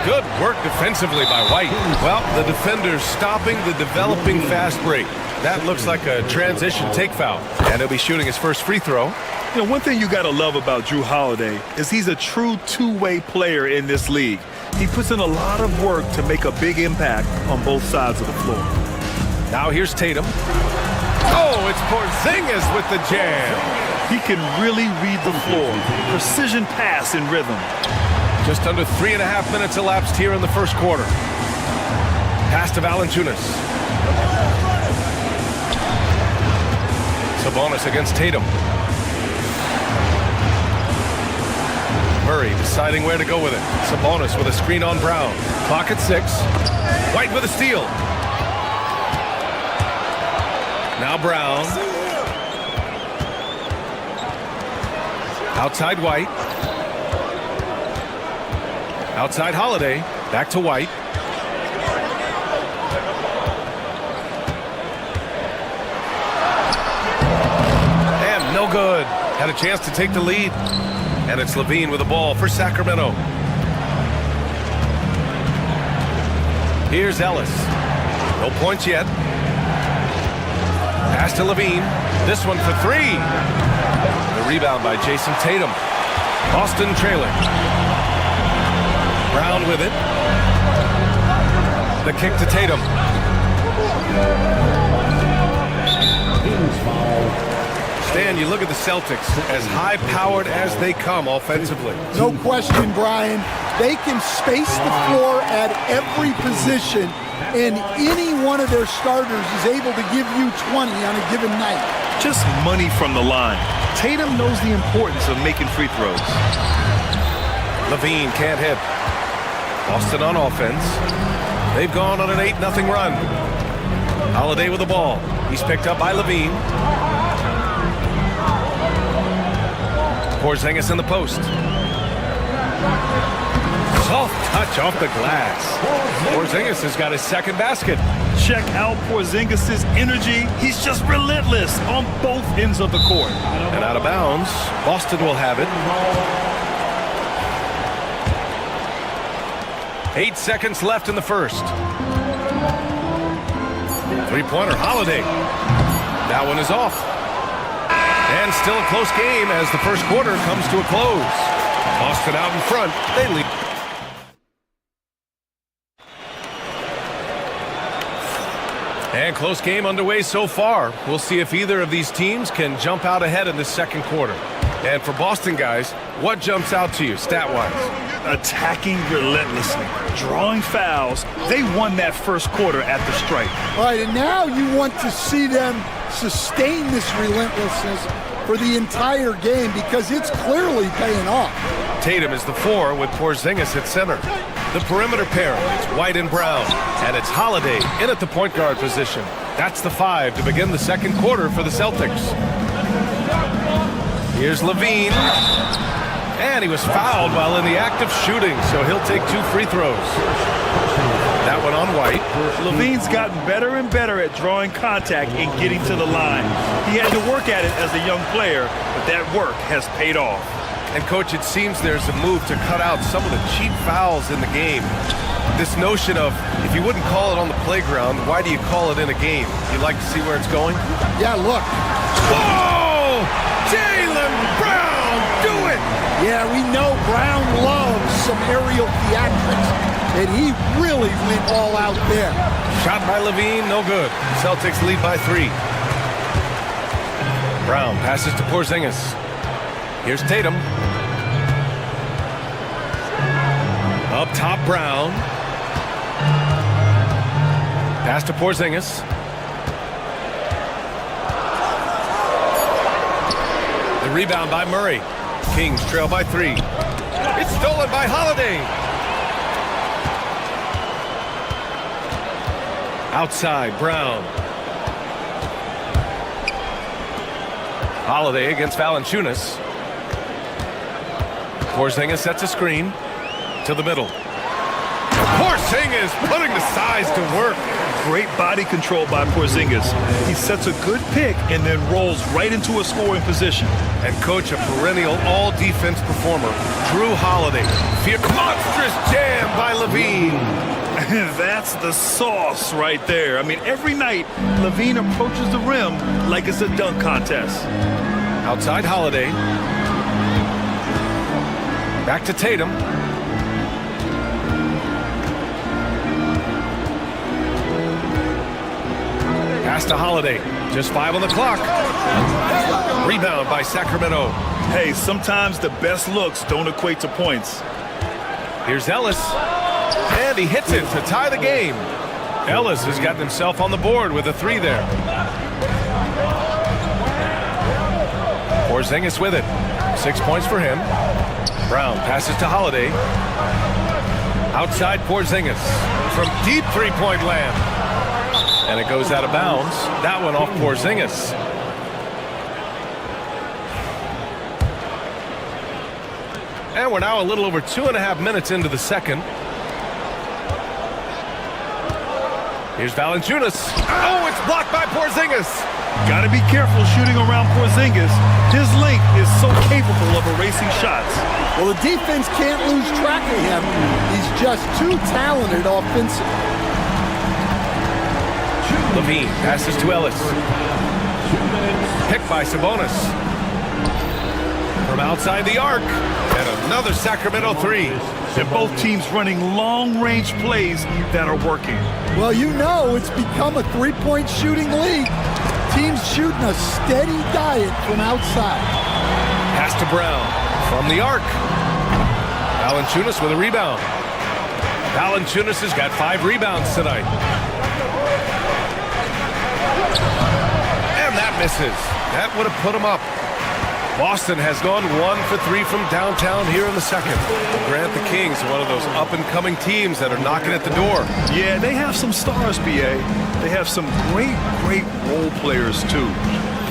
Speaker 6: Good work defensively by White. Well, the defender's stopping the developing fast break. That looks like a transition take foul. And he'll be shooting his first free throw.
Speaker 8: You know, one thing you got to love about Jrue Holiday is he's a true two-way player in this league. He puts in a lot of work to make a big impact on both sides of the floor.
Speaker 6: Now here's Tatum. Oh, it's Porzingis with the jam.
Speaker 8: He can really read the floor. Precision pass in rhythm.
Speaker 6: Just under 3.5 minutes elapsed here in the first quarter. Pass to Valanciunas. Sabonis against Tatum. Murray deciding where to go with it. Sabonis with a screen on Brown. Clock at 6. White with a steal. Now Brown. Outside White. Outside Holiday. Back to White. And no good. Had a chance to take the lead. And it's Levine with the ball for Sacramento. Here's Ellis. No points yet. Pass to Levine. This one for 3. The rebound by Jason Tatum. Boston trailing. Brown with it. The kick to Tatum. Stan, you look at the Celtics, as high-powered as they come offensively.
Speaker 11: No question, Brian. They can space the floor at every position, and any one of their starters is able to give you 20 on a given night.
Speaker 8: just money from the line. Tatum knows the importance of making free throws.
Speaker 6: Levine can't hit. Boston on offense. They've gone on an 8-0 run. Holiday with the ball. He's picked up by Levine. Porzingis in the post. Soft touch off the glass. Porzingis has got his second basket.
Speaker 8: Check out Porzingis' energy. He's just relentless on both ends of the court.
Speaker 6: And out of bounds. Boston will have it. 8 seconds left in the first. Three-pointer, Holiday. That one is off. And still a close game as the first quarter comes to a close. Boston out in front. They lead. And close game underway so far. We'll see if either of these teams can jump out ahead in the second quarter. And for Boston guys, what jumps out to you stat-wise?
Speaker 8: Attacking relentlessly, drawing fouls. They won that first quarter at the stripe.
Speaker 11: All right, and now you want to see them sustain this relentlessness for the entire game because it's clearly paying off.
Speaker 6: Tatum is the 4 with Porzingis at center. The perimeter pair, it's White and Brown, and it's Holiday in at the point guard position. That's the 5 to begin the second quarter for the Celtics. Here's Levine, and he was fouled while in the act of shooting, so he'll take 2 free throws. That one on White.
Speaker 8: Levine's gotten better and better at drawing contact and getting to the line. He had to work at it as a young player, but that work has paid off.
Speaker 6: And, Coach, it seems there's a move to cut out some of the cheap fouls in the game. This notion of, if you wouldn't call it on the playground, why do you call it in a game? You like to see where it's going?
Speaker 11: Yeah, look.
Speaker 6: Whoa! Jaylen Brown, do it!
Speaker 11: Yeah, we know Brown loves some aerial theatrics, and he really went all out there.
Speaker 6: Shot by Levine, no good. Celtics lead by 3. Brown passes to Porzingis. Here's Tatum. Up top, Brown. Pass to Porzingis. The rebound by Murray. Kings trail by 3. It's stolen by Holiday. Outside, Brown. Holiday against Valanciunas. Porzingis sets a screen to the middle. Porzingis putting the size to work.
Speaker 8: Great body control by Porzingis. He sets a good pick and then rolls right into a scoring position.
Speaker 6: And Coach, a perennial all-defense performer, Drew Holiday. Monstrous jam by Levine.
Speaker 8: That's the sauce right there. I mean, every night, Levine approaches the rim like it's a dunk contest.
Speaker 6: Outside Holiday. Back to Tatum. Pass to Holiday. Just 5 on the clock. Rebound by Sacramento.
Speaker 8: Hey, sometimes the best looks don't equate to points.
Speaker 6: Here's Ellis. And he hits it to tie the game. Ellis has gotten himself on the board with a 3 there. Porzingis with it. 6 points for him. Brown passes to Holiday. Outside Porzingis from deep three-point land. And it goes out of bounds. That one off Porzingis. And we're now a little over 2.5 minutes into the second. Here's Valanciunas. Oh, it's blocked by Porzingis.
Speaker 8: Got to be careful shooting around Porzingis. His length is so capable of erasing shots.
Speaker 11: Well, the defense can't lose track of him. He's just too talented offensively.
Speaker 6: Levine passes to Ellis. Picked by Sabonis. From outside the arc. And another Sacramento 3.
Speaker 8: And both teams running long-range plays that are working.
Speaker 11: Well, you know it's become a three-point shooting league. Teams shooting a steady diet from outside.
Speaker 6: Pass to Brown from the arc. Valanciunas with a rebound. Valanciunas has got 5 rebounds tonight. And that misses. That would have put them up. Boston has gone 1 for 3 from downtown here in the second. Grant the Kings are one of those up-and-coming teams that are knocking at the door.
Speaker 8: Yeah, they have some stars, BA. They have some great role players, too.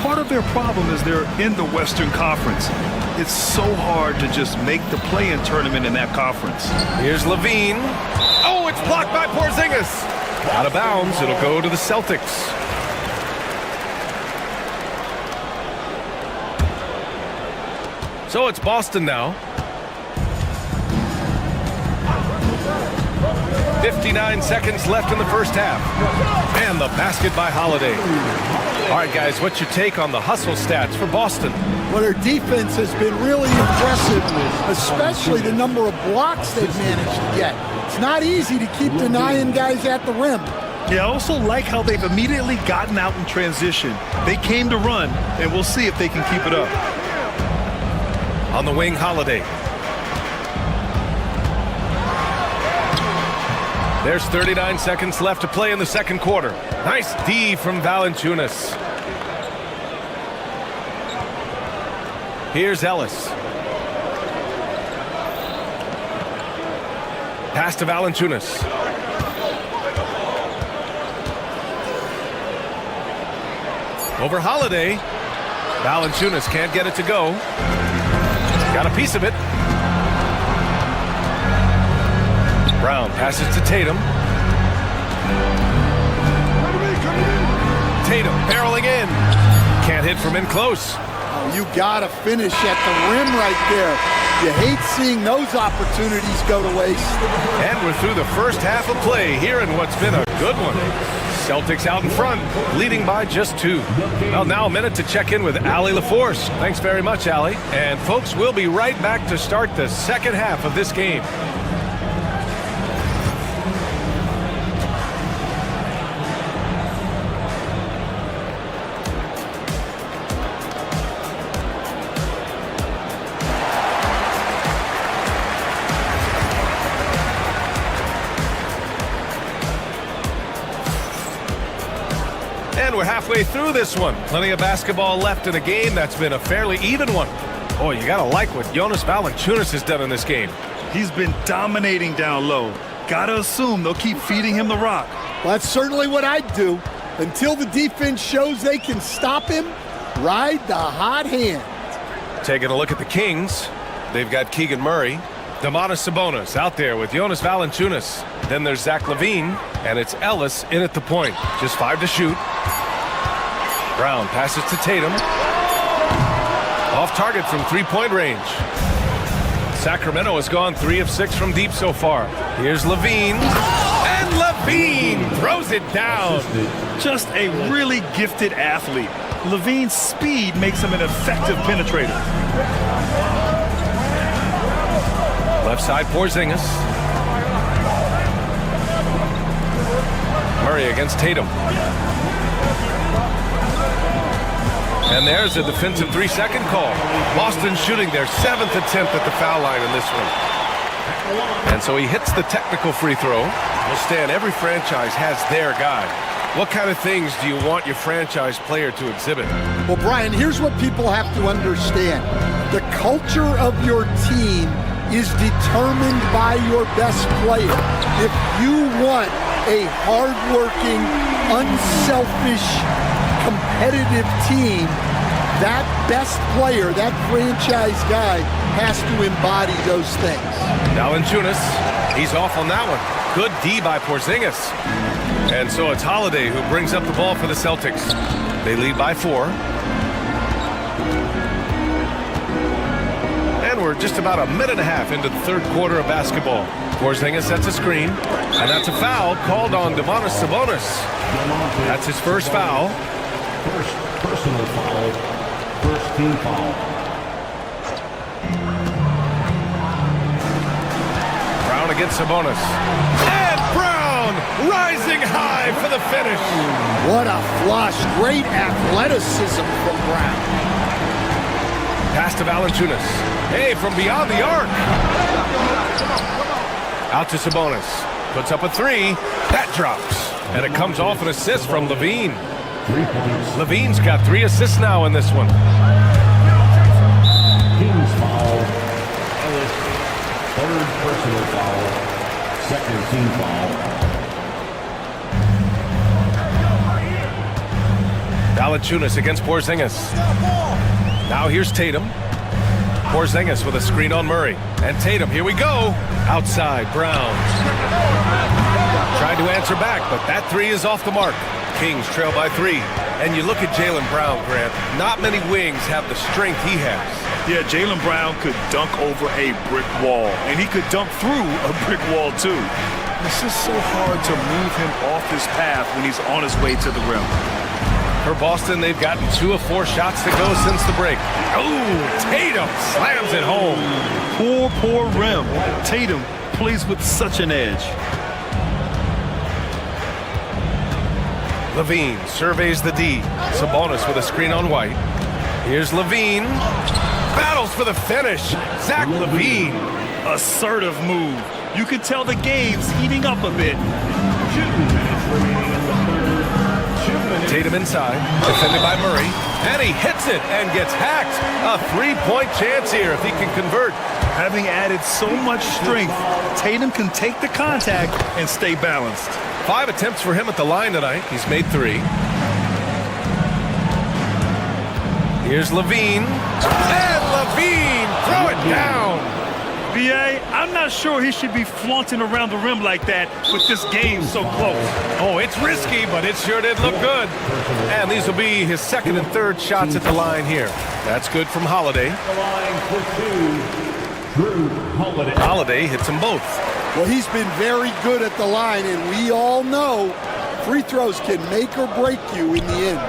Speaker 8: Part of their problem is they're in the Western Conference. It's so hard to just make the play-in tournament in that conference.
Speaker 6: Here's Levine. Oh, it's blocked by Porzingis. Out of bounds, it'll go to the Celtics. So it's Boston now. 59 seconds left in the first half. And the basket by Holiday. All right, guys, what's your take on the hustle stats for Boston?
Speaker 11: Well, their defense has been really impressive, especially the number of blocks they've managed to get. It's not easy to keep denying guys at the rim.
Speaker 8: Yeah, I also like how they've immediately gotten out in transition. They came to run, and we'll see if they can keep it up.
Speaker 6: On the wing, Holiday. There's 39 seconds left to play in the second quarter. Nice D from Valanciunas. Here's Ellis. Pass to Valanciunas. Over Holiday. Valanciunas can't get it to go. Got a piece of it. Brown passes to Tatum. Tatum barreling in. Can't hit from in close.
Speaker 11: Oh, you gotta finish at the rim right there. You hate seeing those opportunities go to waste.
Speaker 6: And we're through the first half of play here in what's been a good one. Celtics out in front, leading by just 2. Well, now a minute to check in with Allie LaForce. Thanks very much, Allie. And folks, we'll be right back to start the second half of this game. And we're halfway through this one. Plenty of basketball left in a game that's been a fairly even one. Oh, you gotta like what Jonas Valanciunas has done in this game.
Speaker 8: He's been dominating down low. Gotta assume they'll keep feeding him the rock.
Speaker 11: Well, that's certainly what I'd do. Until the defense shows they can stop him, ride the hot hand.
Speaker 6: Taking a look at the Kings. They've got Keegan Murray. Domantas Sabonis out there with Jonas Valanciunas. Then there's Zach LaVine, and it's Ellis in at the point. Just 5 to shoot. Brown passes to Tatum. Off target from three-point range. Sacramento has gone 3 of 6 from deep so far. Here's LaVine. And LaVine throws it down.
Speaker 8: Just a really gifted athlete. LaVine's speed makes him an effective penetrator.
Speaker 6: Left side, Porzingis. Murray against Tatum. And there's a defensive 3-second call. Boston shooting their 7th attempt at the foul line in this one. And so he hits the technical free throw. Well, Stan, every franchise has their guy. What kind of things do you want your franchise player to exhibit?
Speaker 11: Well, Brian, here's what people have to understand. The culture of your team is determined by your best player. If you want a hardworking, unselfish, competitive team, that best player, that franchise guy, has to embody those things.
Speaker 6: Valanciunas, he's off on that one. Good D by Porzingis. And so it's Holiday who brings up the ball for the Celtics. They lead by 4. And we're just about a minute and a half into the third quarter of basketball. Porzingis sets a screen, and that's a foul called on Domantas Sabonis. That's his first foul.
Speaker 12: First personal foul, first team foul.
Speaker 6: Brown against Sabonis. And Brown rising high for the finish.
Speaker 11: What a flush. Great athleticism from Brown.
Speaker 6: Pass to Valanciunas. Hey, from beyond the arc. Out to Sabonis. Puts up a 3. That drops. And it comes off an assist from LaVine.
Speaker 12: 3 points.
Speaker 6: Levine's got 3 assists now in this one.
Speaker 12: Kings foul. Ellis, third personal foul. Second team foul.
Speaker 6: Valanciunas against Porzingis. Now here's Tatum. Porzingis with a screen on Murray. And Tatum, here we go. Outside, Brown. Tried to answer back, but that 3 is off the mark. Kings trail by 3. And you look at Jaylen Brown, Grant. Not many wings have the strength he has.
Speaker 8: Yeah, Jaylen Brown could dunk over a brick wall, and he could dunk through a brick wall, too. It's just so hard to move him off his path when he's on his way to the rim.
Speaker 6: For Boston, they've gotten 2 of 4 shots to go since the break. Oh, Tatum slams it home.
Speaker 8: Poor rim. Tatum plays with such an edge.
Speaker 6: Levine surveys the D. Sabonis with a screen on White. Here's Levine. Battles for the finish. Zach Levine.
Speaker 8: Assertive move. You can tell the game's heating up a bit.
Speaker 12: 2 minutes remaining in the third. 2 minutes.
Speaker 6: Tatum inside, defended by Murray, and he hits it and gets hacked. A 3-point chance here if he can convert.
Speaker 8: Having added so much strength, Tatum can take the contact and stay balanced.
Speaker 6: 5 attempts for him at the line tonight. He's made 3. Here's Levine. And Levine, throw it down.
Speaker 8: B.A., I'm not sure he should be flaunting around the rim like that with this game so close.
Speaker 6: Oh, it's risky, but it sure did look good. And these will be his second and third shots at the line here. That's good from Holiday.
Speaker 12: The line for 2, Drew Holiday.
Speaker 6: Holiday hits them both.
Speaker 11: Well, he's been very good at the line, and we all know free throws can make or break you in the end.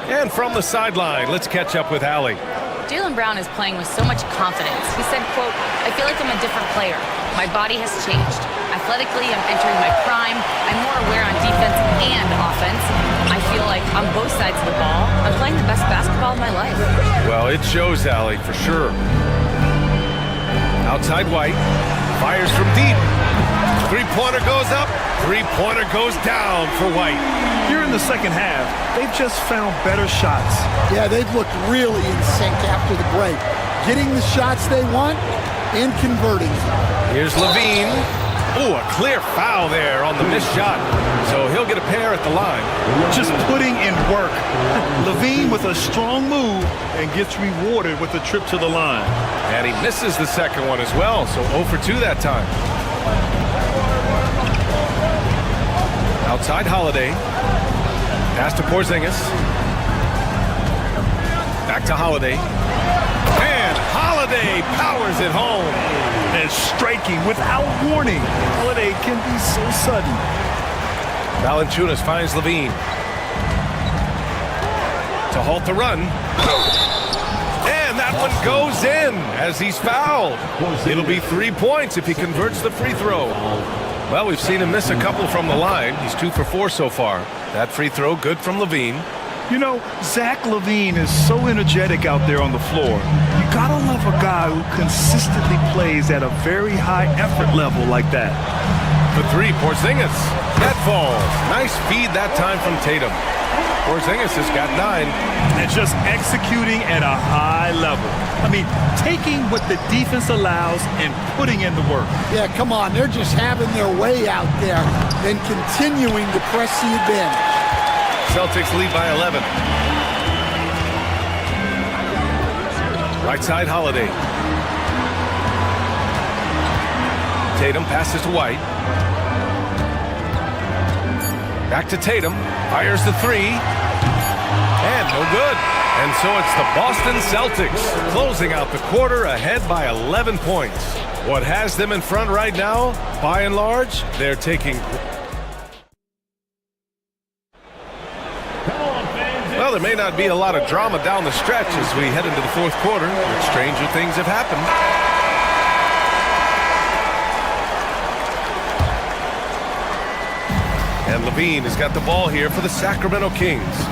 Speaker 6: And from the sideline, let's catch up with Allie.
Speaker 10: Jaylen Brown is playing with so much confidence. He said, quote, "I feel like I'm a different player. My body has changed. Athletically, I'm entering my prime. I'm more aware on defense and offense. I feel like on both sides of the ball, I'm playing the best basketball of my life."
Speaker 6: Well, it shows, Allie, for sure. Outside White, fires from deep. 3-pointer goes up, 3-pointer goes down for White.
Speaker 8: Here in the second half, they've just found better shots.
Speaker 11: Yeah, they've looked really in sync after the break. Getting the shots they want and converting.
Speaker 6: Here's Levine. Oh, a clear foul there on the missed shot. So he'll get a pair at the line.
Speaker 8: Just putting in work. Levine with a strong move and gets rewarded with a trip to the line.
Speaker 6: And he misses the second one as well, so 0 for 2 that time. Outside Holiday. Pass to Porzingis. Back to Holiday. And Holiday powers it home.
Speaker 8: And striking without warning. Holiday can be so sudden.
Speaker 6: Valanciunas finds Levine. To halt the run. And that one goes in as he's fouled. It'll be 3 points if he converts the free throw. Well, we've seen him miss a couple from the line. He's 2 for 4 so far. That free throw good from Levine.
Speaker 8: You know, Zach Levine is so energetic out there on the floor. You gotta love a guy who consistently plays at a very high effort level like that.
Speaker 6: For 3, Porzingis. That falls. Nice feed that time from Tatum. Porzingis has got 9.
Speaker 8: And just executing at a high level. I mean, taking what the defense allows and putting in the work.
Speaker 11: Yeah, come on. They're just having their way out there and continuing to press the advantage.
Speaker 6: Celtics lead by 11. Right side, Holiday. Tatum passes to White. Back to Tatum. Fires the 3. And no good. And so it's the Boston Celtics closing out the quarter ahead by 11 points. What has them in front right now, by and large, they're taking... Well, there may not be a lot of drama down the stretch as we head into the fourth quarter, but stranger things have happened. And Levine has got the ball here for the Sacramento Kings.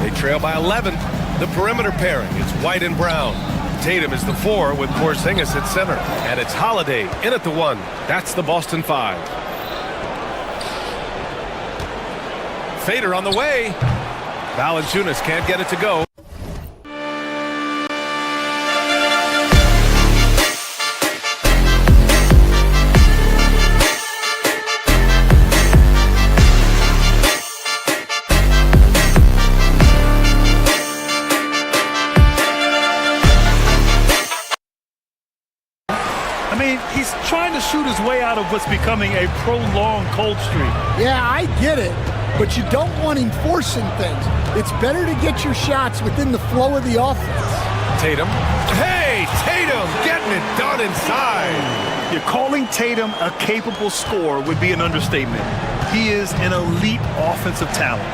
Speaker 6: They trail by 11. The perimeter pairing, it's White and Brown. Tatum is the 4 with Porzingis at center. And it's Holiday in at the 1. That's the Boston 5. Fader on the way. Valanciunas can't get it to go.
Speaker 8: I mean, he's trying to shoot his way out of what's becoming a prolonged cold streak.
Speaker 11: Yeah, I get it, but you don't want him forcing things. It's better to get your shots within the flow of the offense.
Speaker 6: Tatum. Hey, Tatum getting it done inside.
Speaker 8: You're calling Tatum a capable scorer would be an understatement. He is an elite offensive talent.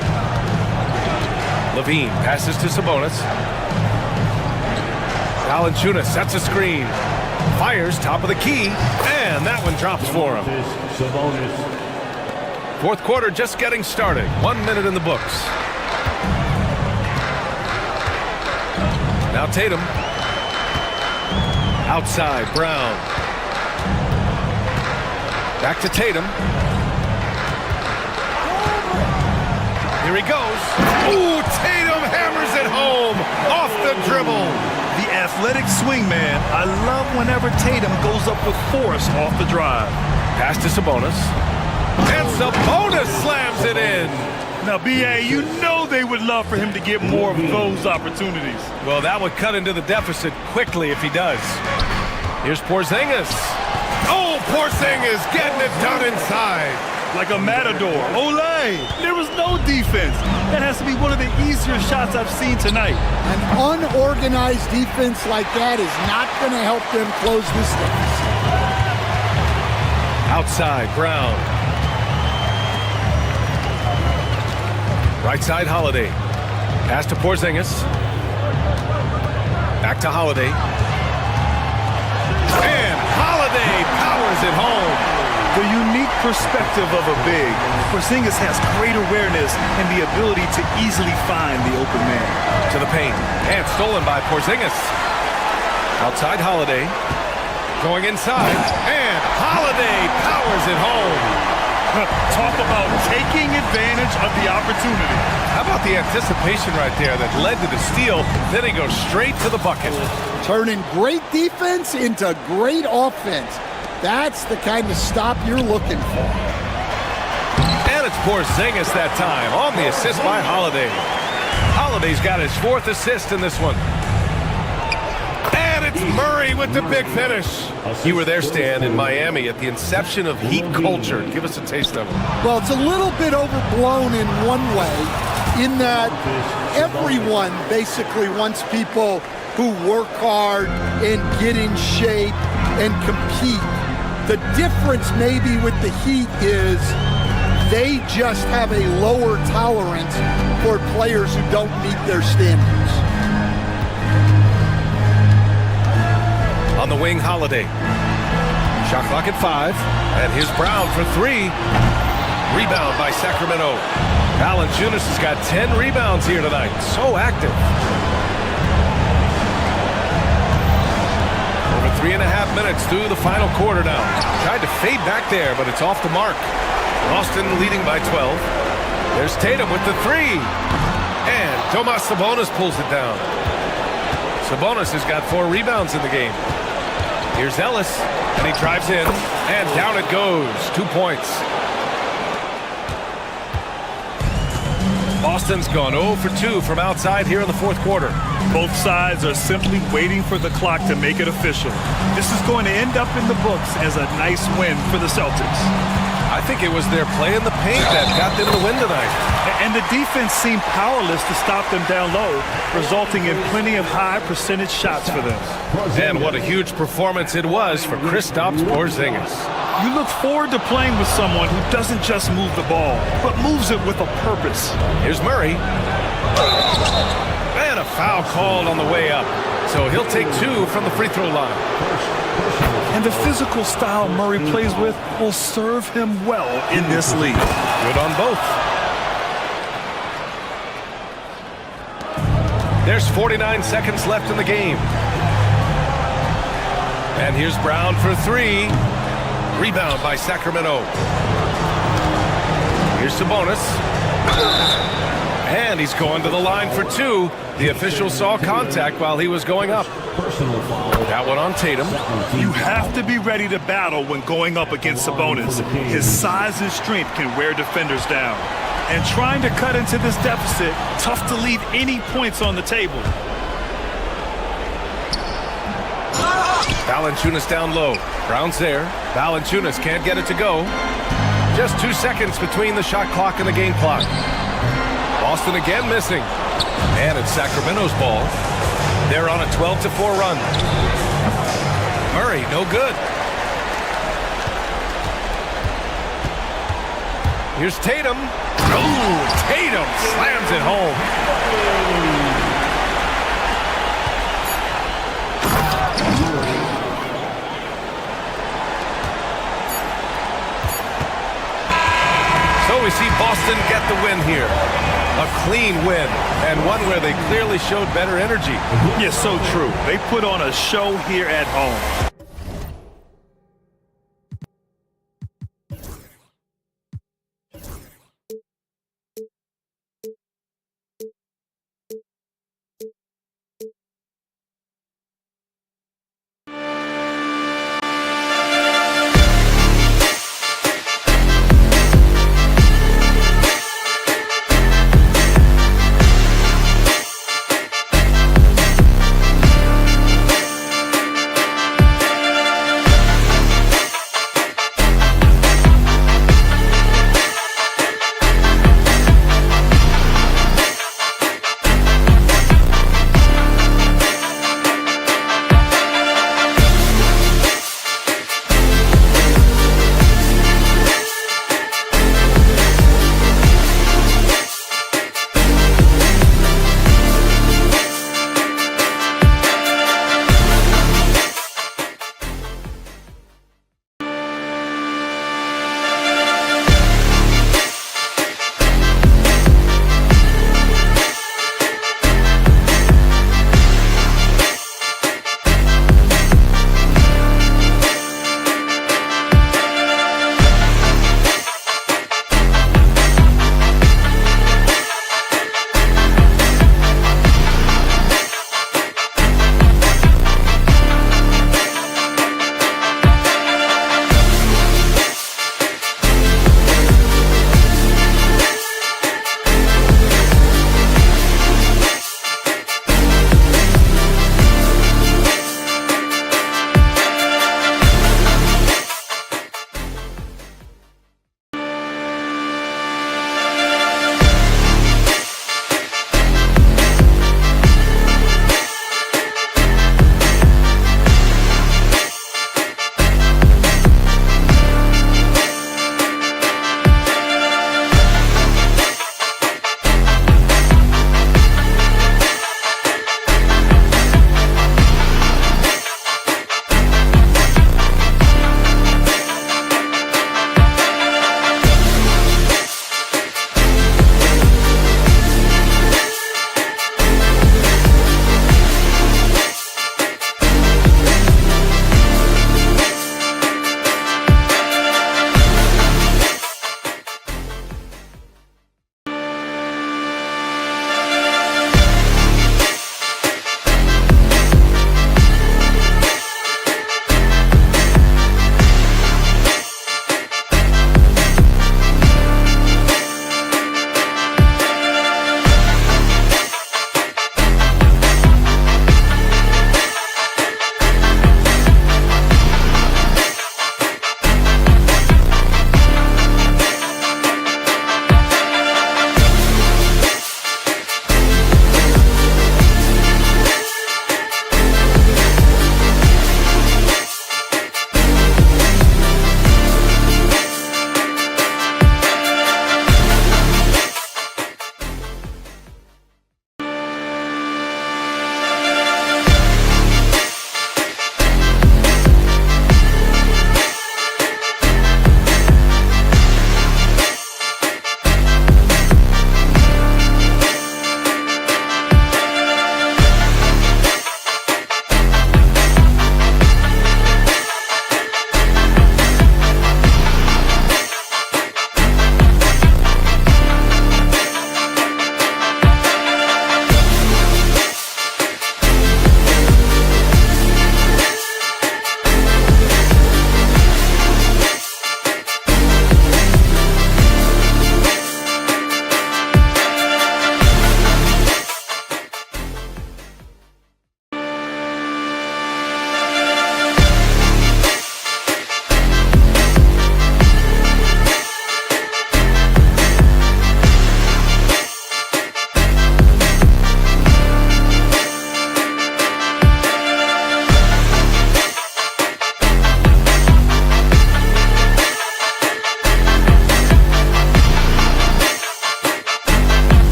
Speaker 6: Levine passes to Sabonis. Valanciunas sets a screen. Fires top of the key, and that one drops for him. Fourth quarter just getting started. 1 minute in the books. Now Tatum. Outside, Brown. Back to Tatum. Here he goes. Ooh, Tatum hammers it home off the dribble.
Speaker 8: The athletic swingman. I love whenever Tatum goes up with force off the drive.
Speaker 6: Pass to Sabonis. And Sabonis slams it in.
Speaker 8: Now, B.A., you know they would love for him to get more of those opportunities.
Speaker 6: Well, that would cut into the deficit quickly if he does. Here's Porzingis. Oh, Porzingis getting it done inside.
Speaker 8: Like a matador. Olay! There was no defense. That has to be one of the easier shots I've seen tonight.
Speaker 11: An unorganized defense like that is not going to help them close this deficit.
Speaker 6: Outside, Brown. Right side, Holiday. Pass to Porzingis. Back to Holiday. And Holiday powers it home.
Speaker 8: The unique perspective of a big. Porzingis has great awareness and the ability to easily find the open man.
Speaker 6: To the paint. And stolen by Porzingis. Outside, Holiday. Going inside. And Holiday powers it home.
Speaker 8: Talk about taking advantage of the opportunity.
Speaker 6: How about the anticipation right there that led to the steal? Then he goes straight to the bucket.
Speaker 11: Turning great defense into great offense. That's the kind of stop you're looking for.
Speaker 6: And it's Porzingis that time on the assist by Holiday. Holiday's got his fourth assist in this one. And it's Murray with the big finish. You were there, Stan, in Miami at the inception of Heat culture. Give us a taste of it.
Speaker 11: Well, it's a little bit overblown in one way, in that everyone basically wants people who work hard and get in shape and compete. The difference maybe with the Heat is they just have a lower tolerance for players who don't meet their standards.
Speaker 6: On the wing, Holiday. Shot clock at 5. And here's Brown for 3. Rebound by Sacramento. Valanciunas has got 10 rebounds here tonight. So active. Over 3.5 minutes through the final quarter now. Tried to fade back there, but it's off the mark. Boston leading by 12. There's Tatum with the 3. And Domas Sabonis pulls it down. Sabonis has got 4 rebounds in the game. Here's Ellis, and he drives in, and down it goes. 2 points. Boston's gone 0 for 2 from outside here in the fourth quarter.
Speaker 8: Both sides are simply waiting for the clock to make it official. This is going to end up in the books as a nice win for the Celtics.
Speaker 6: I think it was their play in the paint that got them the win tonight.
Speaker 8: And the defense seemed powerless to stop them down low, resulting in plenty of high percentage shots for them.
Speaker 6: And what a huge performance it was for Kristaps Porzingis.
Speaker 8: You look forward to playing with someone who doesn't just move the ball, but moves it with a purpose.
Speaker 6: Here's Murray. And a foul called on the way up. So he'll take 2 from the free throw line.
Speaker 8: And the physical style Murray plays with will serve him well in this league.
Speaker 6: Good on both. There's 49 seconds left in the game. And here's Brown for 3. Rebound by Sacramento. Here's Sabonis. And he's going to the line for two. The official saw contact while he was going up. That one on Tatum.
Speaker 8: You have to be ready to battle when going up against Sabonis. His size and strength can wear defenders down. And trying to cut into this deficit, tough to leave any points on the table.
Speaker 6: Valanciunas down low. Brown's there. Valanciunas can't get it to go. Just 2 seconds between the shot clock and the game clock. Boston again missing. And it's Sacramento's ball. They're on a 12-4 run. Murray, no good. Here's Tatum. Oh, Tatum slams it home. So we see Boston get the win here. A clean win, and one where they clearly showed better energy.
Speaker 8: Yes, so true. They put on a show here at home.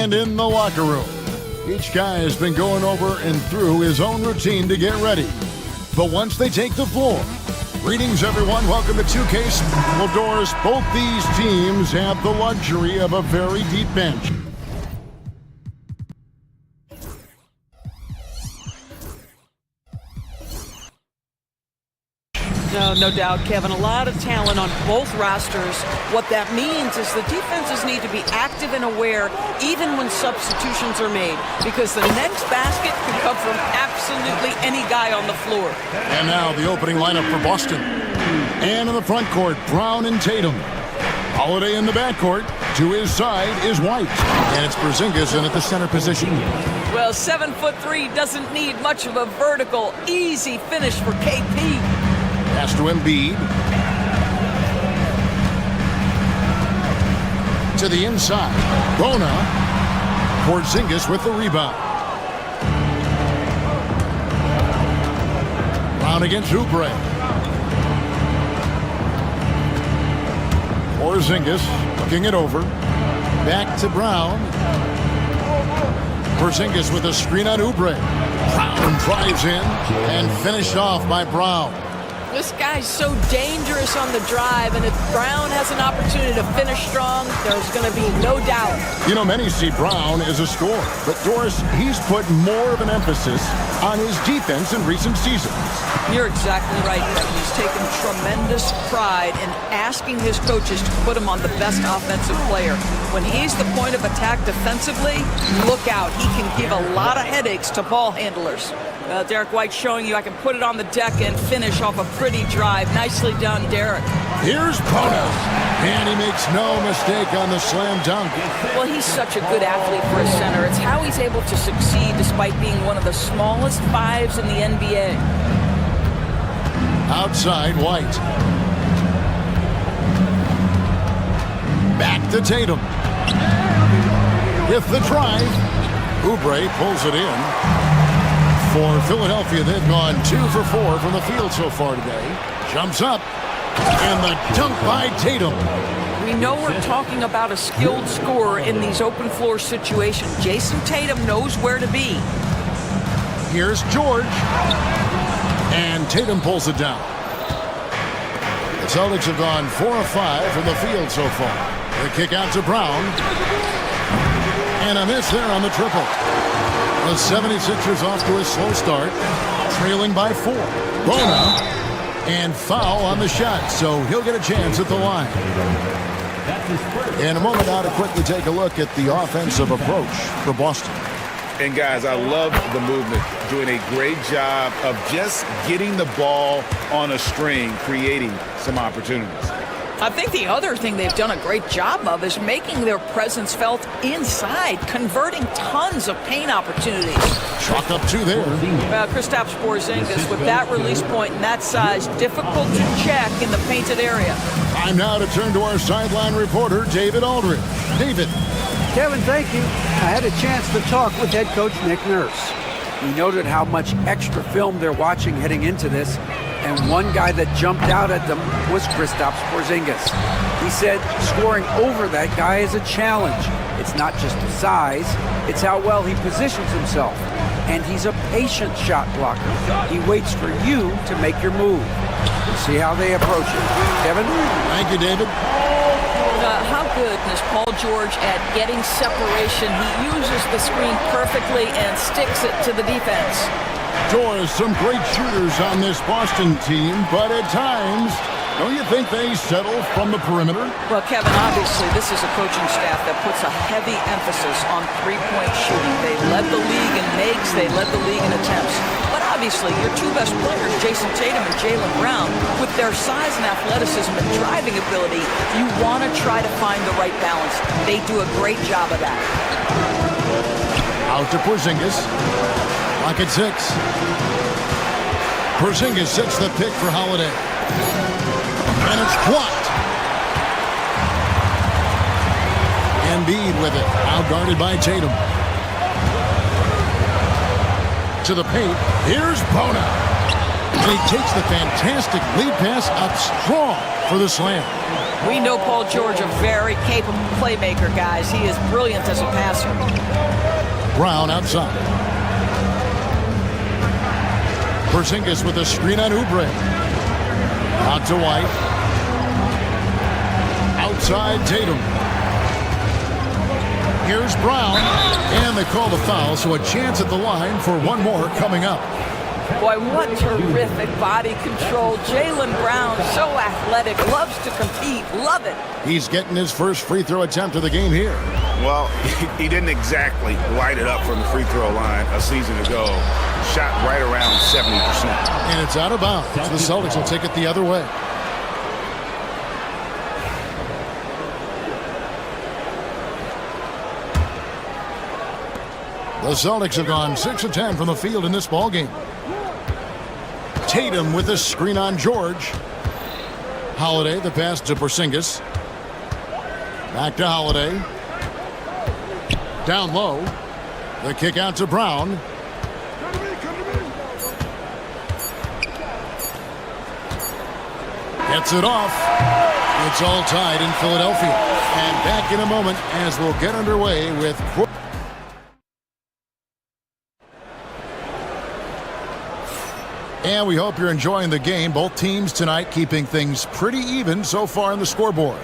Speaker 1: And in the locker room, each guy has been going over and through his own routine to get ready. But once they take the floor, greetings everyone, welcome to 2K. Well, Doris, both these teams have the luxury of a very deep bench.
Speaker 14: No doubt, Kevin. A lot of talent on both rosters. What that means is the defenses need to be active and aware even when substitutions are made, because the next basket could come from absolutely any guy on the floor.
Speaker 1: And now the opening lineup for Boston. And in the front court, Brown and Tatum. Holiday in the backcourt. To his side is White. And it's Porzingis in at the center position.
Speaker 14: Well, 7'3" doesn't need much of a vertical, easy finish for KP.
Speaker 1: Pass to Embiid. To the inside. Bona. Porzingis with the rebound. Brown against Oubre. Porzingis looking it over. Back to Brown. Porzingis with a screen on Oubre. Brown drives in and finished off by Brown.
Speaker 14: This guy's so dangerous on the drive, and if Brown has an opportunity to finish strong, there's going to be no doubt.
Speaker 1: You know, many see Brown as a scorer, but Doris, he's put more of an emphasis on his defense in recent seasons.
Speaker 14: You're exactly right, Kevin. He's taken tremendous pride in asking his coaches to put him on the best offensive player. When he's the point of attack defensively, look out. He can give a lot of headaches to ball handlers. Derek White showing you I can put it on the deck and finish off a pretty drive. Nicely done, Derek.
Speaker 1: Here's Bona, and he makes no mistake on the slam dunk.
Speaker 14: Well, he's such a good athlete for a center. It's how he's able to succeed despite being one of the smallest fives in the NBA.
Speaker 1: Outside, White. Back to Tatum. With the drive, Oubre pulls it in. For Philadelphia, they've gone 2 for 4 from the field so far today. Jumps up, and the dunk by Tatum.
Speaker 14: We know we're talking about a skilled scorer in these open floor situations. Jason Tatum knows where to be.
Speaker 1: Here's George, and Tatum pulls it down. The Celtics have gone 4 of 5 from the field so far. The kick out to Brown, and a miss there on the triple. The 76ers off to a slow start, trailing by 4. Bona, and foul on the shot, so he'll get a chance at the line. In a moment now to quickly take a look at the offensive approach for Boston.
Speaker 7: And guys, I love the movement, doing a great job of just getting the ball on a string, creating some opportunities.
Speaker 14: I think the other thing they've done a great job of is making their presence felt inside, converting tons of paint opportunities.
Speaker 1: Chalk up 2 there.
Speaker 14: Kristaps Porzingis with that release point and that size, difficult to check in the painted area.
Speaker 1: Time now to turn to our sideline reporter, David Aldridge. David.
Speaker 5: Kevin, thank you. I had a chance to talk with head coach Nick Nurse. He noted how much extra film they're watching heading into this, and one guy that jumped out at them was Kristaps Porzingis. He said scoring over that guy is a challenge. It's not just the size, it's how well he positions himself. And he's a patient shot blocker. He waits for you to make your move. We'll see how they approach it. Kevin?
Speaker 1: Thank you, David.
Speaker 14: How good is Paul George at getting separation? He uses the screen perfectly and sticks it to the defense.
Speaker 1: Doris, some great shooters on this Boston team, but at times, don't you think they settle from the perimeter?
Speaker 14: Well, Kevin, obviously this is a coaching staff that puts a heavy emphasis on three-point shooting. They led the league in makes, they led the league in attempts. But obviously, your two best players, Jason Tatum and Jaylen Brown, with their size and athleticism and driving ability, you want to try to find the right balance. They do a great job of that.
Speaker 1: Out to Porzingis. Clock at 6. Porzingis sets the pick for Holiday. And it's blocked. Embiid with it. Out-guarded by Tatum. To the paint. Here's Bona. And he takes the fantastic lead pass up strong for the slam.
Speaker 14: We know Paul George, a very capable playmaker, guys. He is brilliant as a passer.
Speaker 1: Brown outside. Porzingis with a screen on Oubre. Out to White. Outside Tatum. Here's Brown. And they call the foul, so a chance at the line for one more coming up.
Speaker 14: Boy, what terrific body control. Jaylen Brown, so athletic, loves to compete, love it.
Speaker 1: He's getting his first free throw attempt of the game here.
Speaker 7: Well, he didn't exactly light it up from the free throw line a season ago. Shot right around 70%.
Speaker 1: And it's out of bounds. The Celtics will take it the other way. The Celtics have gone 6 of 10 from the field in this ballgame. Tatum with a screen on George. Holiday, the pass to Porzingis. Back to Holiday. Down low. The kick out to Brown. Gets it off. It's all tied in Philadelphia. And back in a moment as we'll get underway with... And we hope you're enjoying the game. Both teams tonight keeping things pretty even so far on the scoreboard.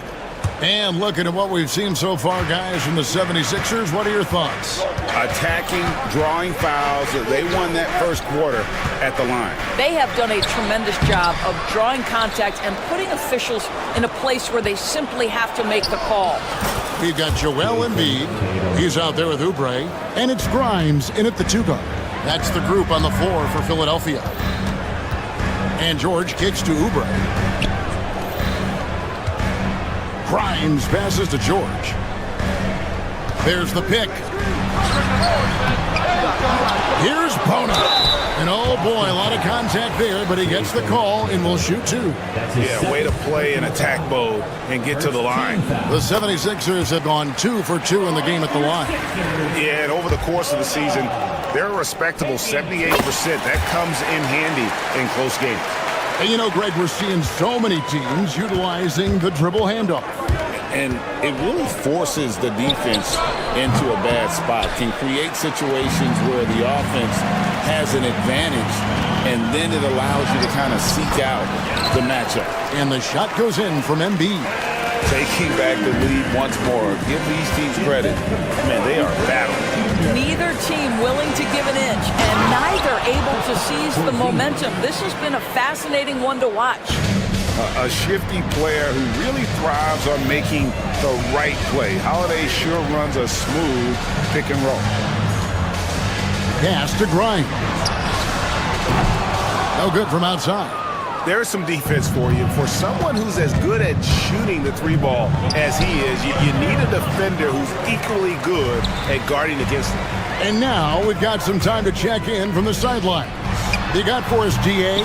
Speaker 1: And looking at what we've seen so far, guys, from the 76ers, what are your thoughts?
Speaker 7: Attacking, drawing fouls. They won that first quarter at the line.
Speaker 14: They have done a tremendous job of drawing contact and putting officials in a place where they simply have to make the call.
Speaker 1: We've got Joel Embiid. He's out there with Oubre. And it's Grimes in at the 2-guard. That's the group on the floor for Philadelphia. And George kicks to Oubre. Grimes passes to George. There's the pick. Here's Bona. And oh boy, a lot of contact there, but he gets the call and will shoot two.
Speaker 7: Yeah, way to play in attack mode and get to the line.
Speaker 1: The 76ers have gone 2 for 2 in the game at the line.
Speaker 7: Yeah, and over the course of the season, they're a respectable 78%. That comes in handy in close games.
Speaker 1: And you know, Greg, we're seeing so many teams utilizing the dribble handoff.
Speaker 2: And it really forces the defense into a bad spot, can create situations where the offense has an advantage, and then it allows you to kind of seek out the matchup.
Speaker 1: And the shot goes in from Embiid.
Speaker 2: Taking back the lead once more. Give these teams credit. Man, they are battling.
Speaker 14: Neither team willing to give an inch, and neither able to seize the momentum. This has been a fascinating one to watch.
Speaker 7: A shifty player who really thrives on making the right play. Holiday sure runs a smooth pick and roll.
Speaker 1: Pass to Grimes. No good from outside.
Speaker 7: There's some defense for you. For someone who's as good at shooting the three ball as he is, you need a defender who's equally good at guarding against him.
Speaker 1: And now we've got some time to check in from the sideline. You got for us, DA?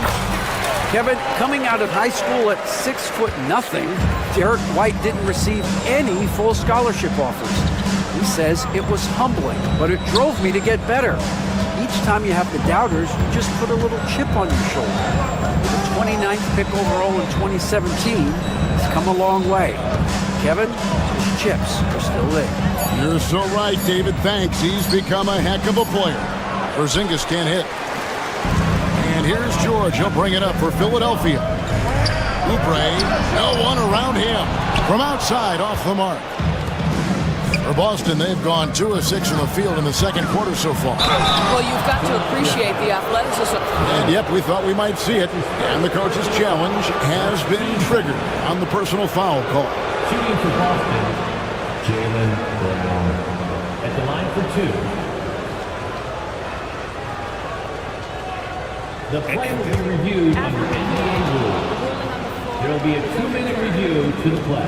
Speaker 5: Kevin, coming out of high school at 6'0", Derek White didn't receive any full scholarship offers. He says it was humbling, but it drove me to get better. Each time you have the doubters, you just put a little chip on your shoulder. The 29th pick overall in 2017 has come a long way. Kevin, his chips are still there.
Speaker 1: You're so right, David. Thanks. He's become a heck of a player. Porzingis can't hit. And here's George. He'll bring it up for Philadelphia. Oubre, no one around him. From outside, off the mark. For Boston, they've gone 2 of 6 in the field in the second quarter so far.
Speaker 14: Well, you've got to appreciate the athleticism.
Speaker 1: And yep, we thought we might see it. And the coach's challenge has been triggered on the personal foul call.
Speaker 12: Shooting for Boston, Jaylen Brown. At the line for 2. The play will be reviewed under NBA rules. There will be a 2-minute review to the play.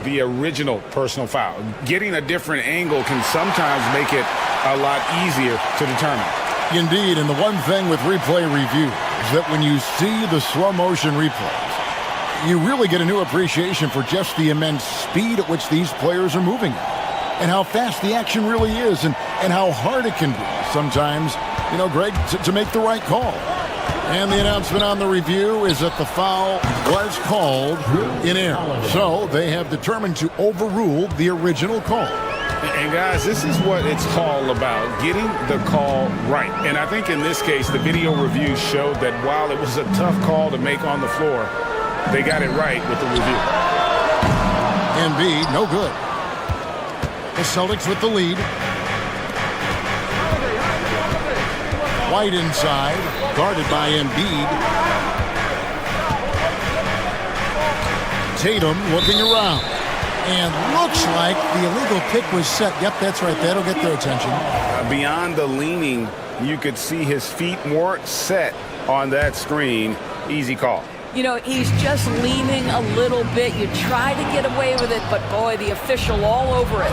Speaker 7: The original personal foul. Getting a different angle can sometimes make it a lot easier to determine.
Speaker 1: Indeed, and the one thing with replay review is that when you see the slow motion replays, you really get a new appreciation for just the immense speed at which these players are moving at, and how fast the action really is, and how hard it can be sometimes, you know, Greg, to make the right call. And the announcement on the review is that the foul was called in air. So they have determined to overrule the original call.
Speaker 7: And guys, this is what it's all about, getting the call right. And I think in this case, the video review showed that while it was a tough call to make on the floor, they got it right with the review.
Speaker 1: Embiid, no good. The Celtics with the lead. White inside, guarded by Embiid. Tatum looking around. And looks like the illegal kick was set. Yep, that's right. That'll get their attention.
Speaker 7: Beyond the leaning, you could see his feet weren't set on that screen. Easy call.
Speaker 14: You know, he's just leaning a little bit. You try to get away with it, but boy, the official all over it.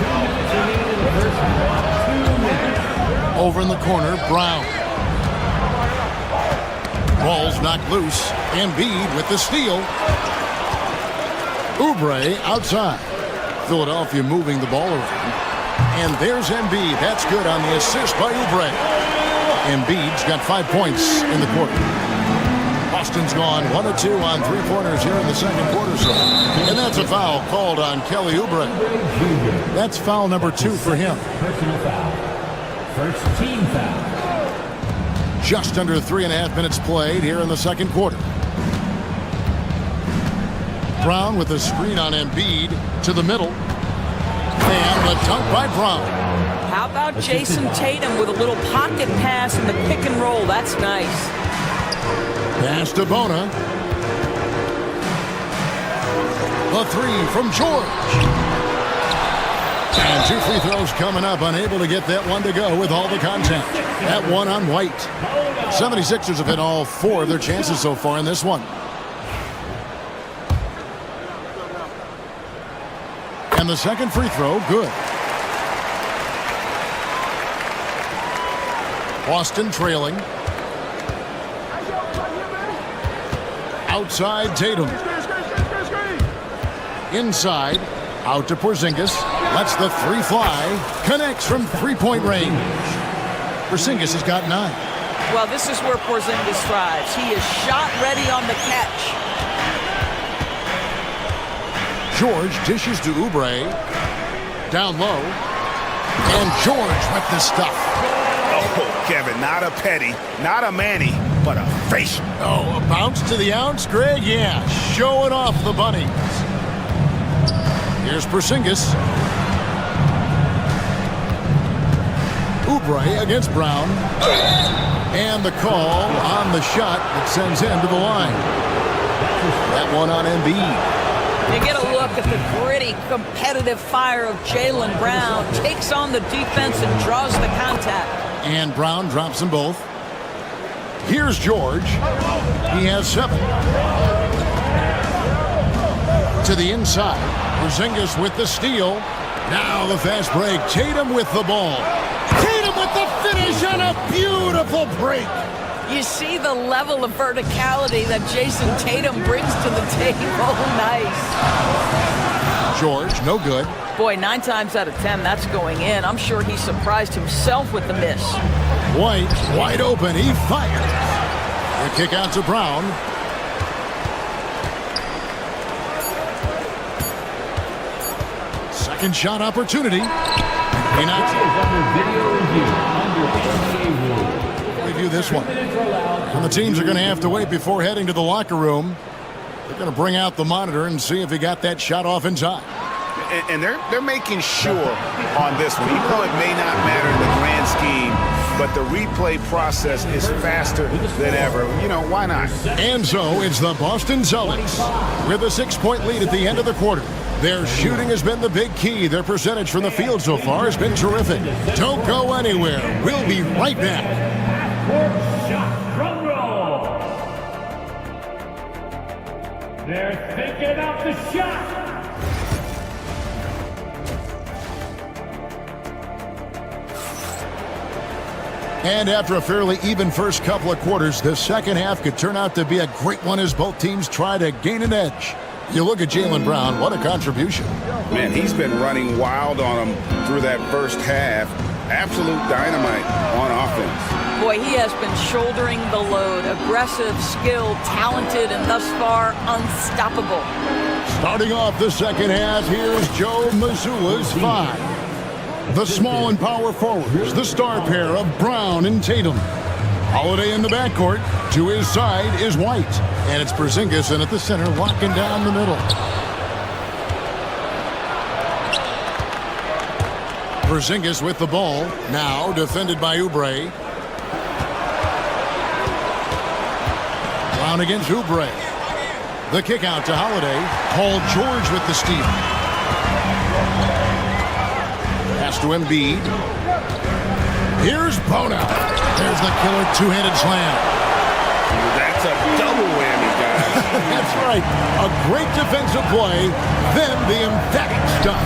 Speaker 1: Over in the corner, Brown. Ball's knocked loose. Embiid with the steal. Oubre outside. Philadelphia moving the ball around. And there's Embiid. That's good on the assist by Oubre. Embiid's got 5 points in the quarter. Boston's gone 1 of 2 on three-pointers here in the second quarter. And that's a foul called on Kelly Oubre. That's foul number 2 for him.
Speaker 12: Personal foul. First team foul.
Speaker 1: Just under 3.5 minutes played here in the second quarter. Brown with a screen on Embiid to the middle. And the dunk by Brown.
Speaker 14: How about Jason Tatum with a little pocket pass in the pick and roll? That's nice.
Speaker 1: Pass to Bona. The three from George. And 2 free throws coming up. Unable to get that one to go with all the contact. That one on White. 76ers have hit all 4 of their chances so far in this one. And the second free throw, good. Boston trailing. Outside Tatum. Inside. Out to Porzingis. Lets the 3 fly. Connects from three-point range. Porzingis has got 9.
Speaker 14: Well, this is where Porzingis thrives. He is shot ready on the catch.
Speaker 1: George dishes to Oubre. Down low. And George with the stuff.
Speaker 7: Oh, Kevin, not a petty, not a Manny, but a facial.
Speaker 1: Oh, a bounce to the ounce, Greg? Yeah, showing off the bunnies. Here's Porzingis. Oubre against Brown. And the call on the shot that sends him to the line. That one on Embiid.
Speaker 14: You get a look at the gritty, competitive fire of Jaylen Brown. Takes on the defense and draws the contact.
Speaker 1: And Brown drops them both. Here's George. He has 7. To the inside. Porzingis with the steal. Now the fast break. Tatum with the ball. Tatum with the finish on a beautiful break.
Speaker 14: You see the level of verticality that Jason Tatum brings to the table. Nice.
Speaker 1: George, no good.
Speaker 14: Boy, 9 times out of 10, that's going in. I'm sure he surprised himself with the miss.
Speaker 1: White, wide open. He fires. The kick out to Brown. Second shot opportunity. He knocks it. Review this one. And the teams are going to have to wait before heading to the locker room. They're going to bring out the monitor and see if he got that shot off in time.
Speaker 7: And they're making sure on this one, even though it may not matter in the grand scheme, but the replay process is faster than ever. You know, why not?
Speaker 1: And so it's the Boston Celtics with a 6-point lead at the end of the quarter. Their shooting has been the big key. Their percentage from the field so far has been terrific. Don't go anywhere. We'll be right back.
Speaker 12: Drum roll. They're thinking of the shot.
Speaker 1: And after a fairly even first couple of quarters, the second half could turn out to be a great one as both teams try to gain an edge. You look at Jaylen Brown, what a contribution.
Speaker 7: Man, he's been running wild on him through that first half. Absolute dynamite on offense.
Speaker 14: Boy, he has been shouldering the load. Aggressive, skilled, talented, and thus far unstoppable.
Speaker 1: Starting off the second half, here's Joe Mazzulla's 5. The small and power forwards, the star pair of Brown and Tatum. Holiday in the backcourt. To his side is White. And it's Porzingis in at the center, locking down the middle. Porzingis with the ball. Now defended by Oubre. Brown against Oubre. The kick out to Holiday. Paul George with the steal. Pass to Embiid. Here's Bona. There's the killer two-handed slam.
Speaker 4: That's a double whammy, guys.
Speaker 1: That's right. A great defensive play, then the emphatic stuff.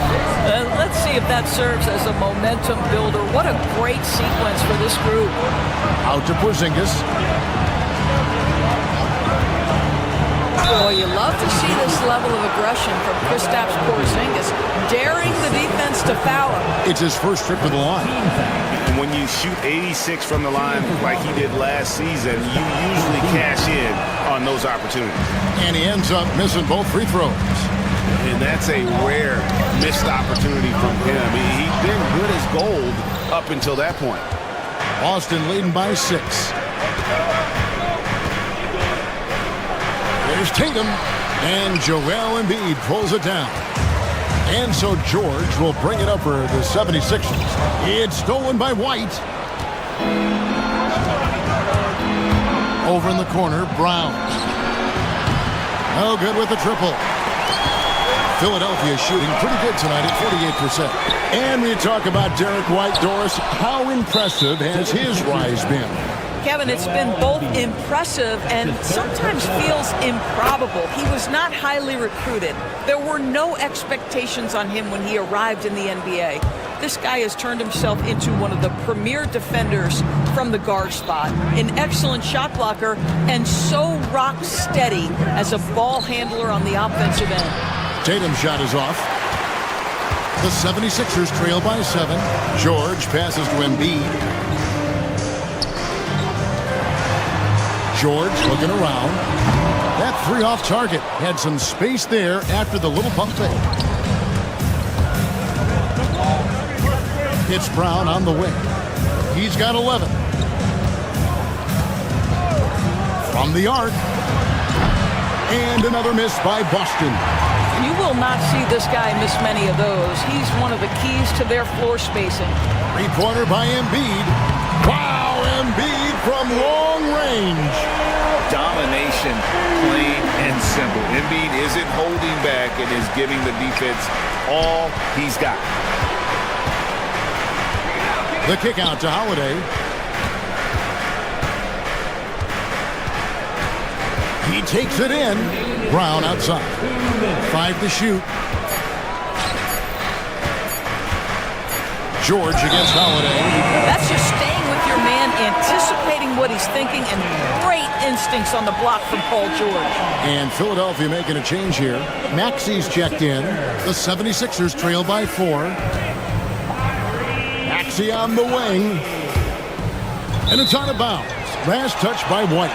Speaker 14: Let's see if that serves as a momentum builder. What a great sequence for this group.
Speaker 1: Out to Porzingis.
Speaker 14: Boy, you love to see this level of aggression from Kristaps Porzingis, daring the defense to foul him.
Speaker 1: It's his first trip to the line.
Speaker 4: And when you shoot 86 from the line like he did last season, you usually cash in on those opportunities.
Speaker 1: And he ends up missing both free throws.
Speaker 4: And that's a rare missed opportunity from him. He's been good as gold up until that point.
Speaker 1: Boston leading by 6. There's Tatum, and Joel Embiid pulls it down. And so George will bring it up for the 76ers. It's stolen by White. Over in the corner, Brown. No good with the triple. Philadelphia shooting pretty good tonight at 48%. And we talk about Derek White, Doris. How impressive has his rise been?
Speaker 14: Kevin, it's been both impressive and sometimes feels improbable. He was not highly recruited. There were no expectations on him when he arrived in the NBA. This guy has turned himself into one of the premier defenders from the guard spot, an excellent shot blocker, and so rock steady as a ball handler on the offensive end.
Speaker 1: Tatum's shot is off. The 76ers trail by 7. George passes to Embiid. George looking around. That 3 off target. Had some space there after the little pump fake. It's Brown on the wing. He's got 11. From the arc. And another miss by Boston.
Speaker 14: You will not see this guy miss many of those. He's one of the keys to their floor spacing.
Speaker 1: 3-pointer by Embiid. Wow, Embiid from long range.
Speaker 7: Domination, plain and simple. Embiid isn't holding back and is giving the defense all he's got.
Speaker 1: The kick out to Holiday. He takes it in. Brown outside. 5 to shoot. George against Holiday.
Speaker 14: That's just staying with your man, anticipating what he's thinking, and great instincts on the block from Paul George.
Speaker 1: And Philadelphia making a change here. Maxi's checked in. The 76ers trail by 4. Maxi on the wing. And it's out of bounds. Last touch by White.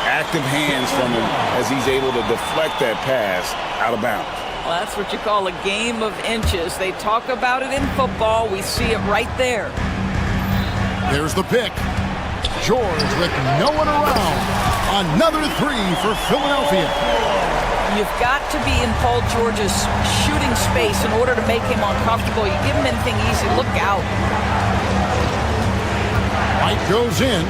Speaker 7: Active hands from him as he's able to deflect that pass out of bounds.
Speaker 14: Well, that's what you call a game of inches. They talk about it in football. We see it right there.
Speaker 1: There's the pick. George with no one around. Another 3 for Philadelphia.
Speaker 14: You've got to be in Paul George's shooting space in order to make him uncomfortable. You give him anything easy, look out.
Speaker 1: White goes in.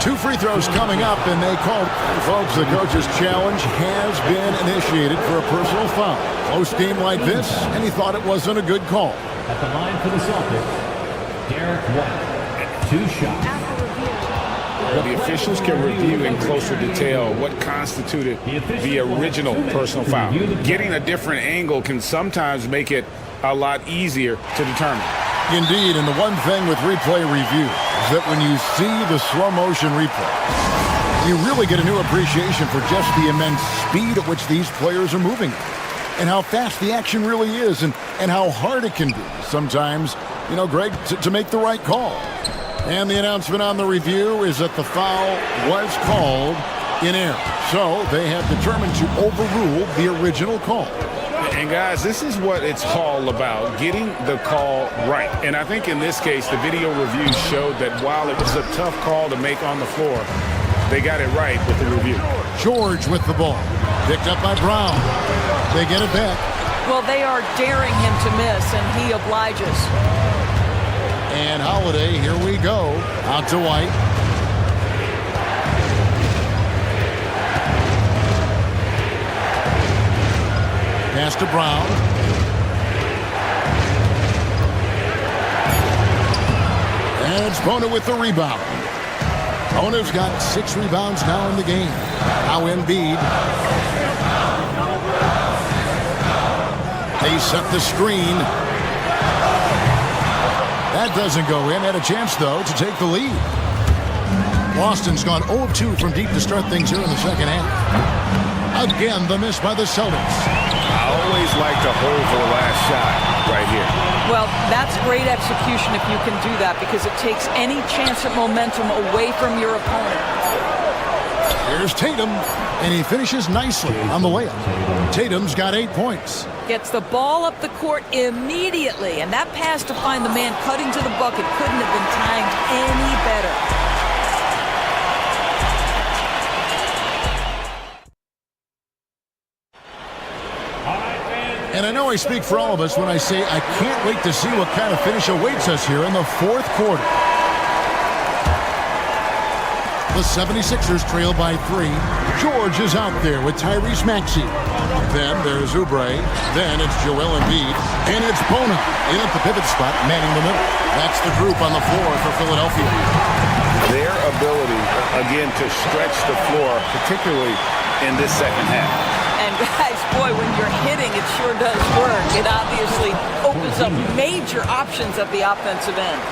Speaker 1: 2 free throws coming up, and they called. Folks, the coach's challenge has been initiated for a personal foul. Close game like this, and he thought it wasn't a good call.
Speaker 12: At the line for the Celtics, Derek White. 2 shots.
Speaker 7: Well, the officials can review in closer detail what constituted the original personal foul. Getting a different angle can sometimes make it a lot easier to determine.
Speaker 1: Indeed, and the one thing with replay review is that when you see the slow motion replay, you really get a new appreciation for just the immense speed at which these players are moving and how fast the action really is and how hard it can be sometimes, you know, Greg, to make the right call. And the announcement on the review is that the foul was called in error. So they have determined to overrule the original call.
Speaker 7: And guys, this is what it's all about, getting the call right. And I think in this case, the video review showed that while it was a tough call to make on the floor, they got it right with the review.
Speaker 1: George with the ball. Picked up by Brown. They get it back.
Speaker 14: Well, they are daring him to miss, and he obliges.
Speaker 1: And Holiday, here we go. Out to White. Pass to Brown. And it's Bona with the rebound. Bona's got 6 rebounds now in the game. Now Embiid. They set the screen. That doesn't go in. Had a chance, though, to take the lead. Boston's gone 0 of 2 from deep to start things here in the second half. Again, the miss by the Celtics.
Speaker 4: I always like to hold for the last shot right here.
Speaker 14: Well, that's great execution if you can do that, because it takes any chance of momentum away from your opponent.
Speaker 1: Here's Tatum, and he finishes nicely on the layup. Tatum's got 8 points.
Speaker 14: Gets the ball up the court immediately, and that pass to find the man cutting to the bucket couldn't have been timed any better.
Speaker 1: And I know I speak for all of us when I say I can't wait to see what kind of finish awaits us here in the fourth quarter. The 76ers trail by 3. George is out there with Tyrese Maxey. Then there's Oubre. Then it's Joel Embiid. And it's Bona in at the pivot spot, manning the middle. That's the group on the floor for Philadelphia.
Speaker 7: Their ability, again, to stretch the floor, particularly in this second half.
Speaker 14: And guys, boy, when you're hitting, it sure does work. It obviously opens up major options at the offensive end.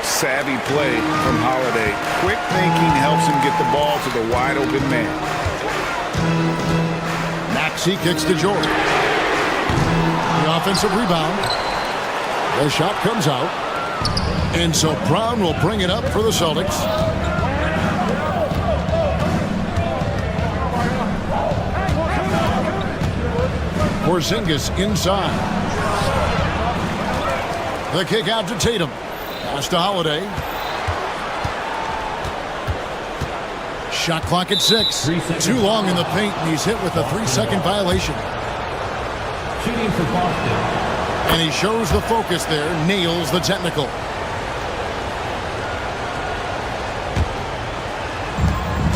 Speaker 7: Savvy play from Holiday. Quick thinking helps him get the ball to the wide open man.
Speaker 1: Maxey kicks to George. The offensive rebound. The shot comes out. And so Brown will bring it up for the Celtics. Porzingis inside. The kick out to Tatum. Pass to Holiday. Shot clock at 6. Too long in the paint, and he's hit with a 3-second violation.
Speaker 12: Shooting for Boston.
Speaker 1: And he shows the focus there, nails the technical.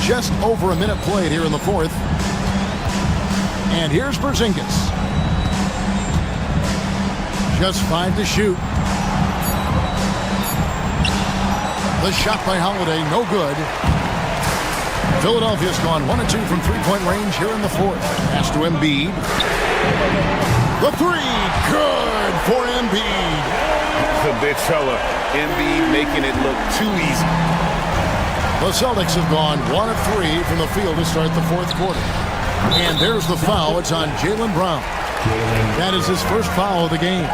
Speaker 1: Just over a minute played here in the fourth. And here's Porzingis. Just 5 to shoot. The shot by Holiday, no good. Philadelphia's gone 1 of 2 from 3-point range here in the fourth. Pass to Embiid. The 3, good for Embiid.
Speaker 7: The big fella, Embiid making it look too easy.
Speaker 1: The Celtics have gone 1 of 3 from the field to start the fourth quarter. And there's the foul. It's on Jaylen Brown. That is his first foul of the game.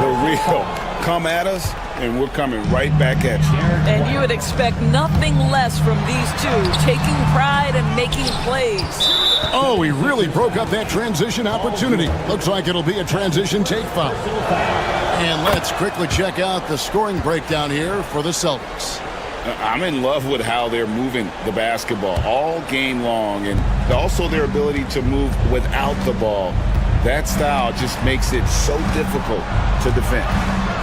Speaker 7: The real come at us, and we're coming right back at you.
Speaker 14: And you would expect nothing less from these two, taking pride and making plays.
Speaker 1: Oh, he really broke up that transition opportunity. Looks like it'll be a transition take foul. And let's quickly check out the scoring breakdown here for the Celtics.
Speaker 7: I'm in love with how they're moving the basketball all game long, and also their ability to move without the ball. That style just makes it so difficult to defend.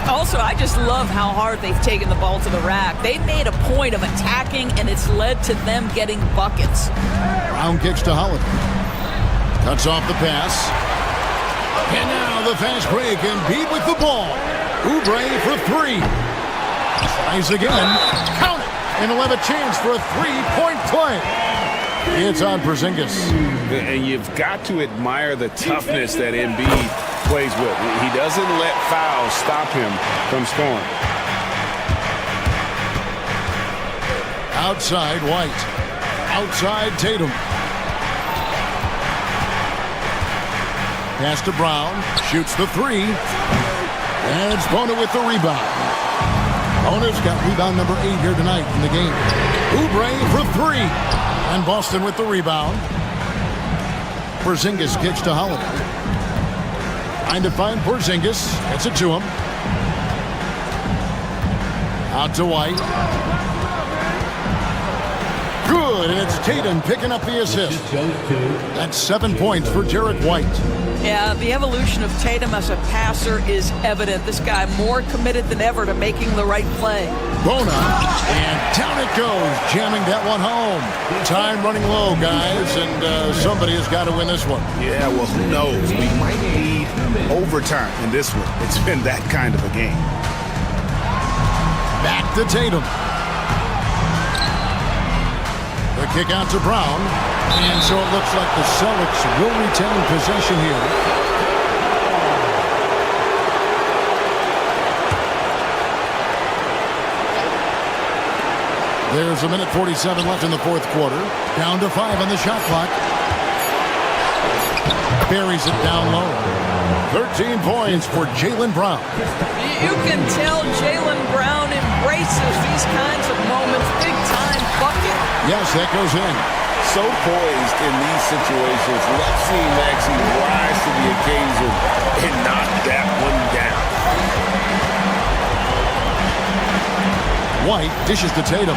Speaker 14: Also, I just love how hard they've taken the ball to the rack. They've made a point of attacking, and it's led to them getting buckets.
Speaker 1: Brown kicks to Holiday. Cuts off the pass. And now the fast break, and Embiid with the ball. Oubre for 3. Tries again. Count it. And he'll have a chance for a 3-point play. It's on Porzingis.
Speaker 7: And you've got to admire the toughness that Embiid plays with. He doesn't let fouls stop him from scoring.
Speaker 1: Outside White. Outside Tatum. Pass to Brown. Shoots the 3. And it's Bona with the rebound. Ona's got rebound number 8 here tonight in the game. Oubre for 3. And Boston with the rebound. Porzingis kicks to Holiday. Trying to find Porzingis. Gets it to him. Out to White. Good, and it's Tatum picking up the assist. That's 7 points for Derek White.
Speaker 14: Yeah, the evolution of Tatum as a passer is evident. This guy more committed than ever to making the right play.
Speaker 1: Bona, and down it goes, jamming that one home. Time running low, guys, and somebody has got to win this one.
Speaker 7: Yeah, well, who knows? We might need overtime in this one. It's been that kind of a game.
Speaker 1: Back to Tatum. The kick out to Brown. And so it looks like the Celtics will retain possession here. There's a minute 47 left in the fourth quarter. Down to 5 on the shot clock. Buries it down low. 13 points for Jaylen Brown.
Speaker 14: You can tell Jaylen Brown embraces these kinds of moments. Big time bucket.
Speaker 1: Yes, that goes in.
Speaker 2: So poised in these situations. Let's see him actually rise to the occasion and knock that one down.
Speaker 1: White dishes to Tatum.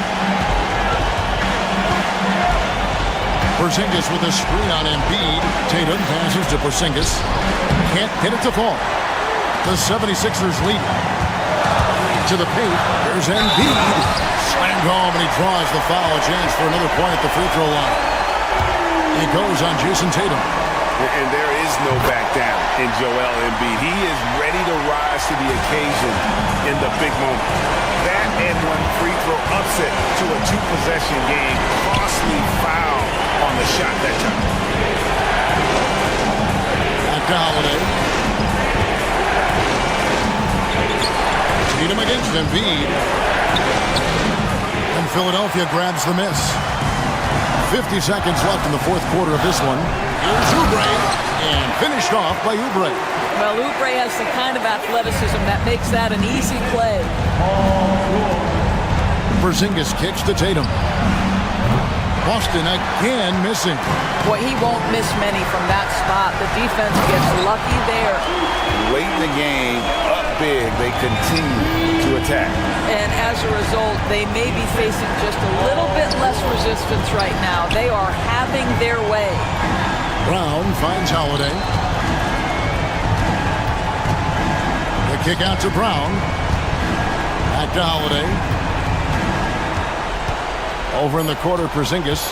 Speaker 1: Porzingis with a screen on Embiid. Tatum passes to Porzingis. Can't get it to fall. The 76ers lead. To the paint. There's Embiid. Slammed home, and he draws the foul. Chance for another point at the free throw line. It goes on Jason Tatum.
Speaker 7: And there is no back down in Joel Embiid. He is ready to rise to the occasion in the big moment. That and one free throw upset to a 2-possession game. Costly foul on the shot that time.
Speaker 1: Back to Holiday. Tatum against Embiid. And Philadelphia grabs the miss. 50 seconds left in the fourth quarter of this one. Here's Oubre, and finished off by Oubre.
Speaker 14: Well, Oubre has the kind of athleticism that makes that an easy play.
Speaker 1: Porzingis kicks to Tatum. Boston again missing.
Speaker 14: Boy, he won't miss many from that spot. The defense gets lucky there.
Speaker 2: Late in the game, up big, they continue to attack.
Speaker 14: And as a result, they may be facing just a little bit less resistance right now. They are having their way.
Speaker 1: Brown finds Holiday. The kick out to Brown. Back to Holiday. Over in the quarter, Porzingis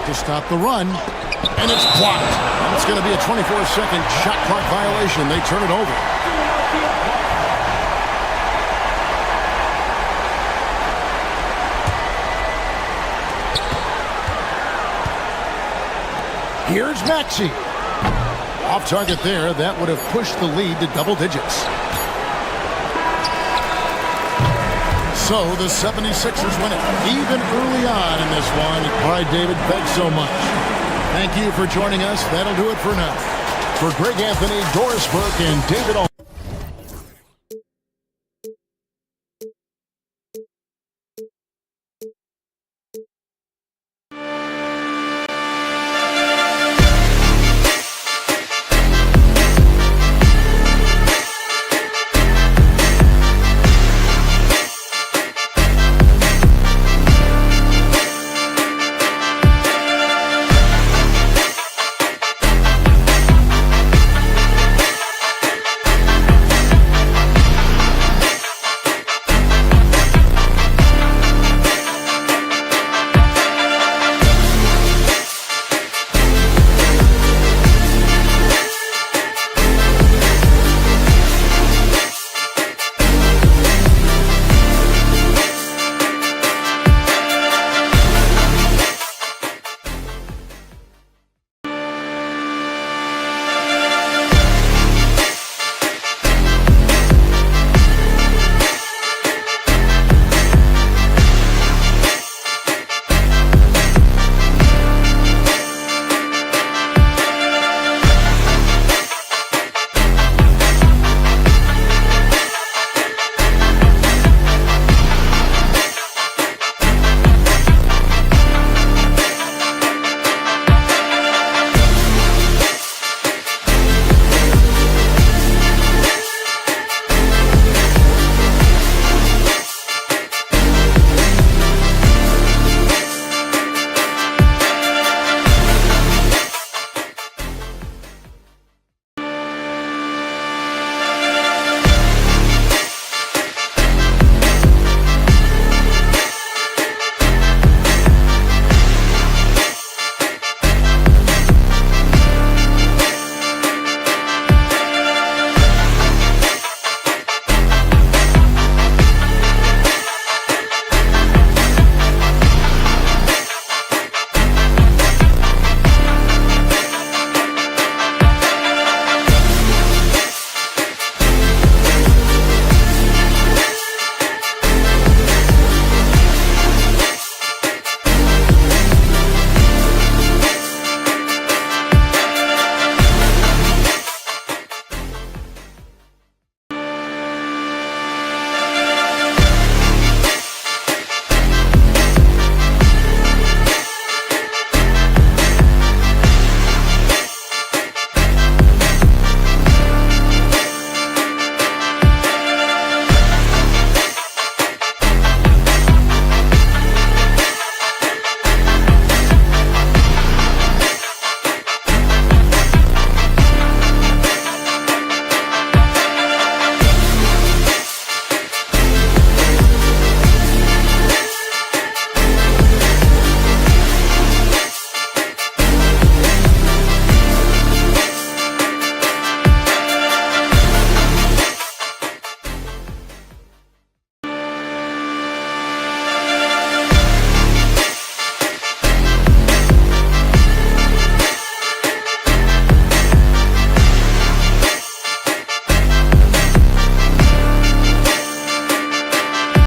Speaker 1: to stop the run. And it's blocked. It's going to be a 24-second shot clock violation. They turn it over. Here's Maxey. Off target there. That would have pushed the lead to double digits. So the 76ers win it. Even early on in this one. All right, David, thanks so much. Thank you for joining us. That'll do it for now. For Greg Anthony, Doris Burke, and David All.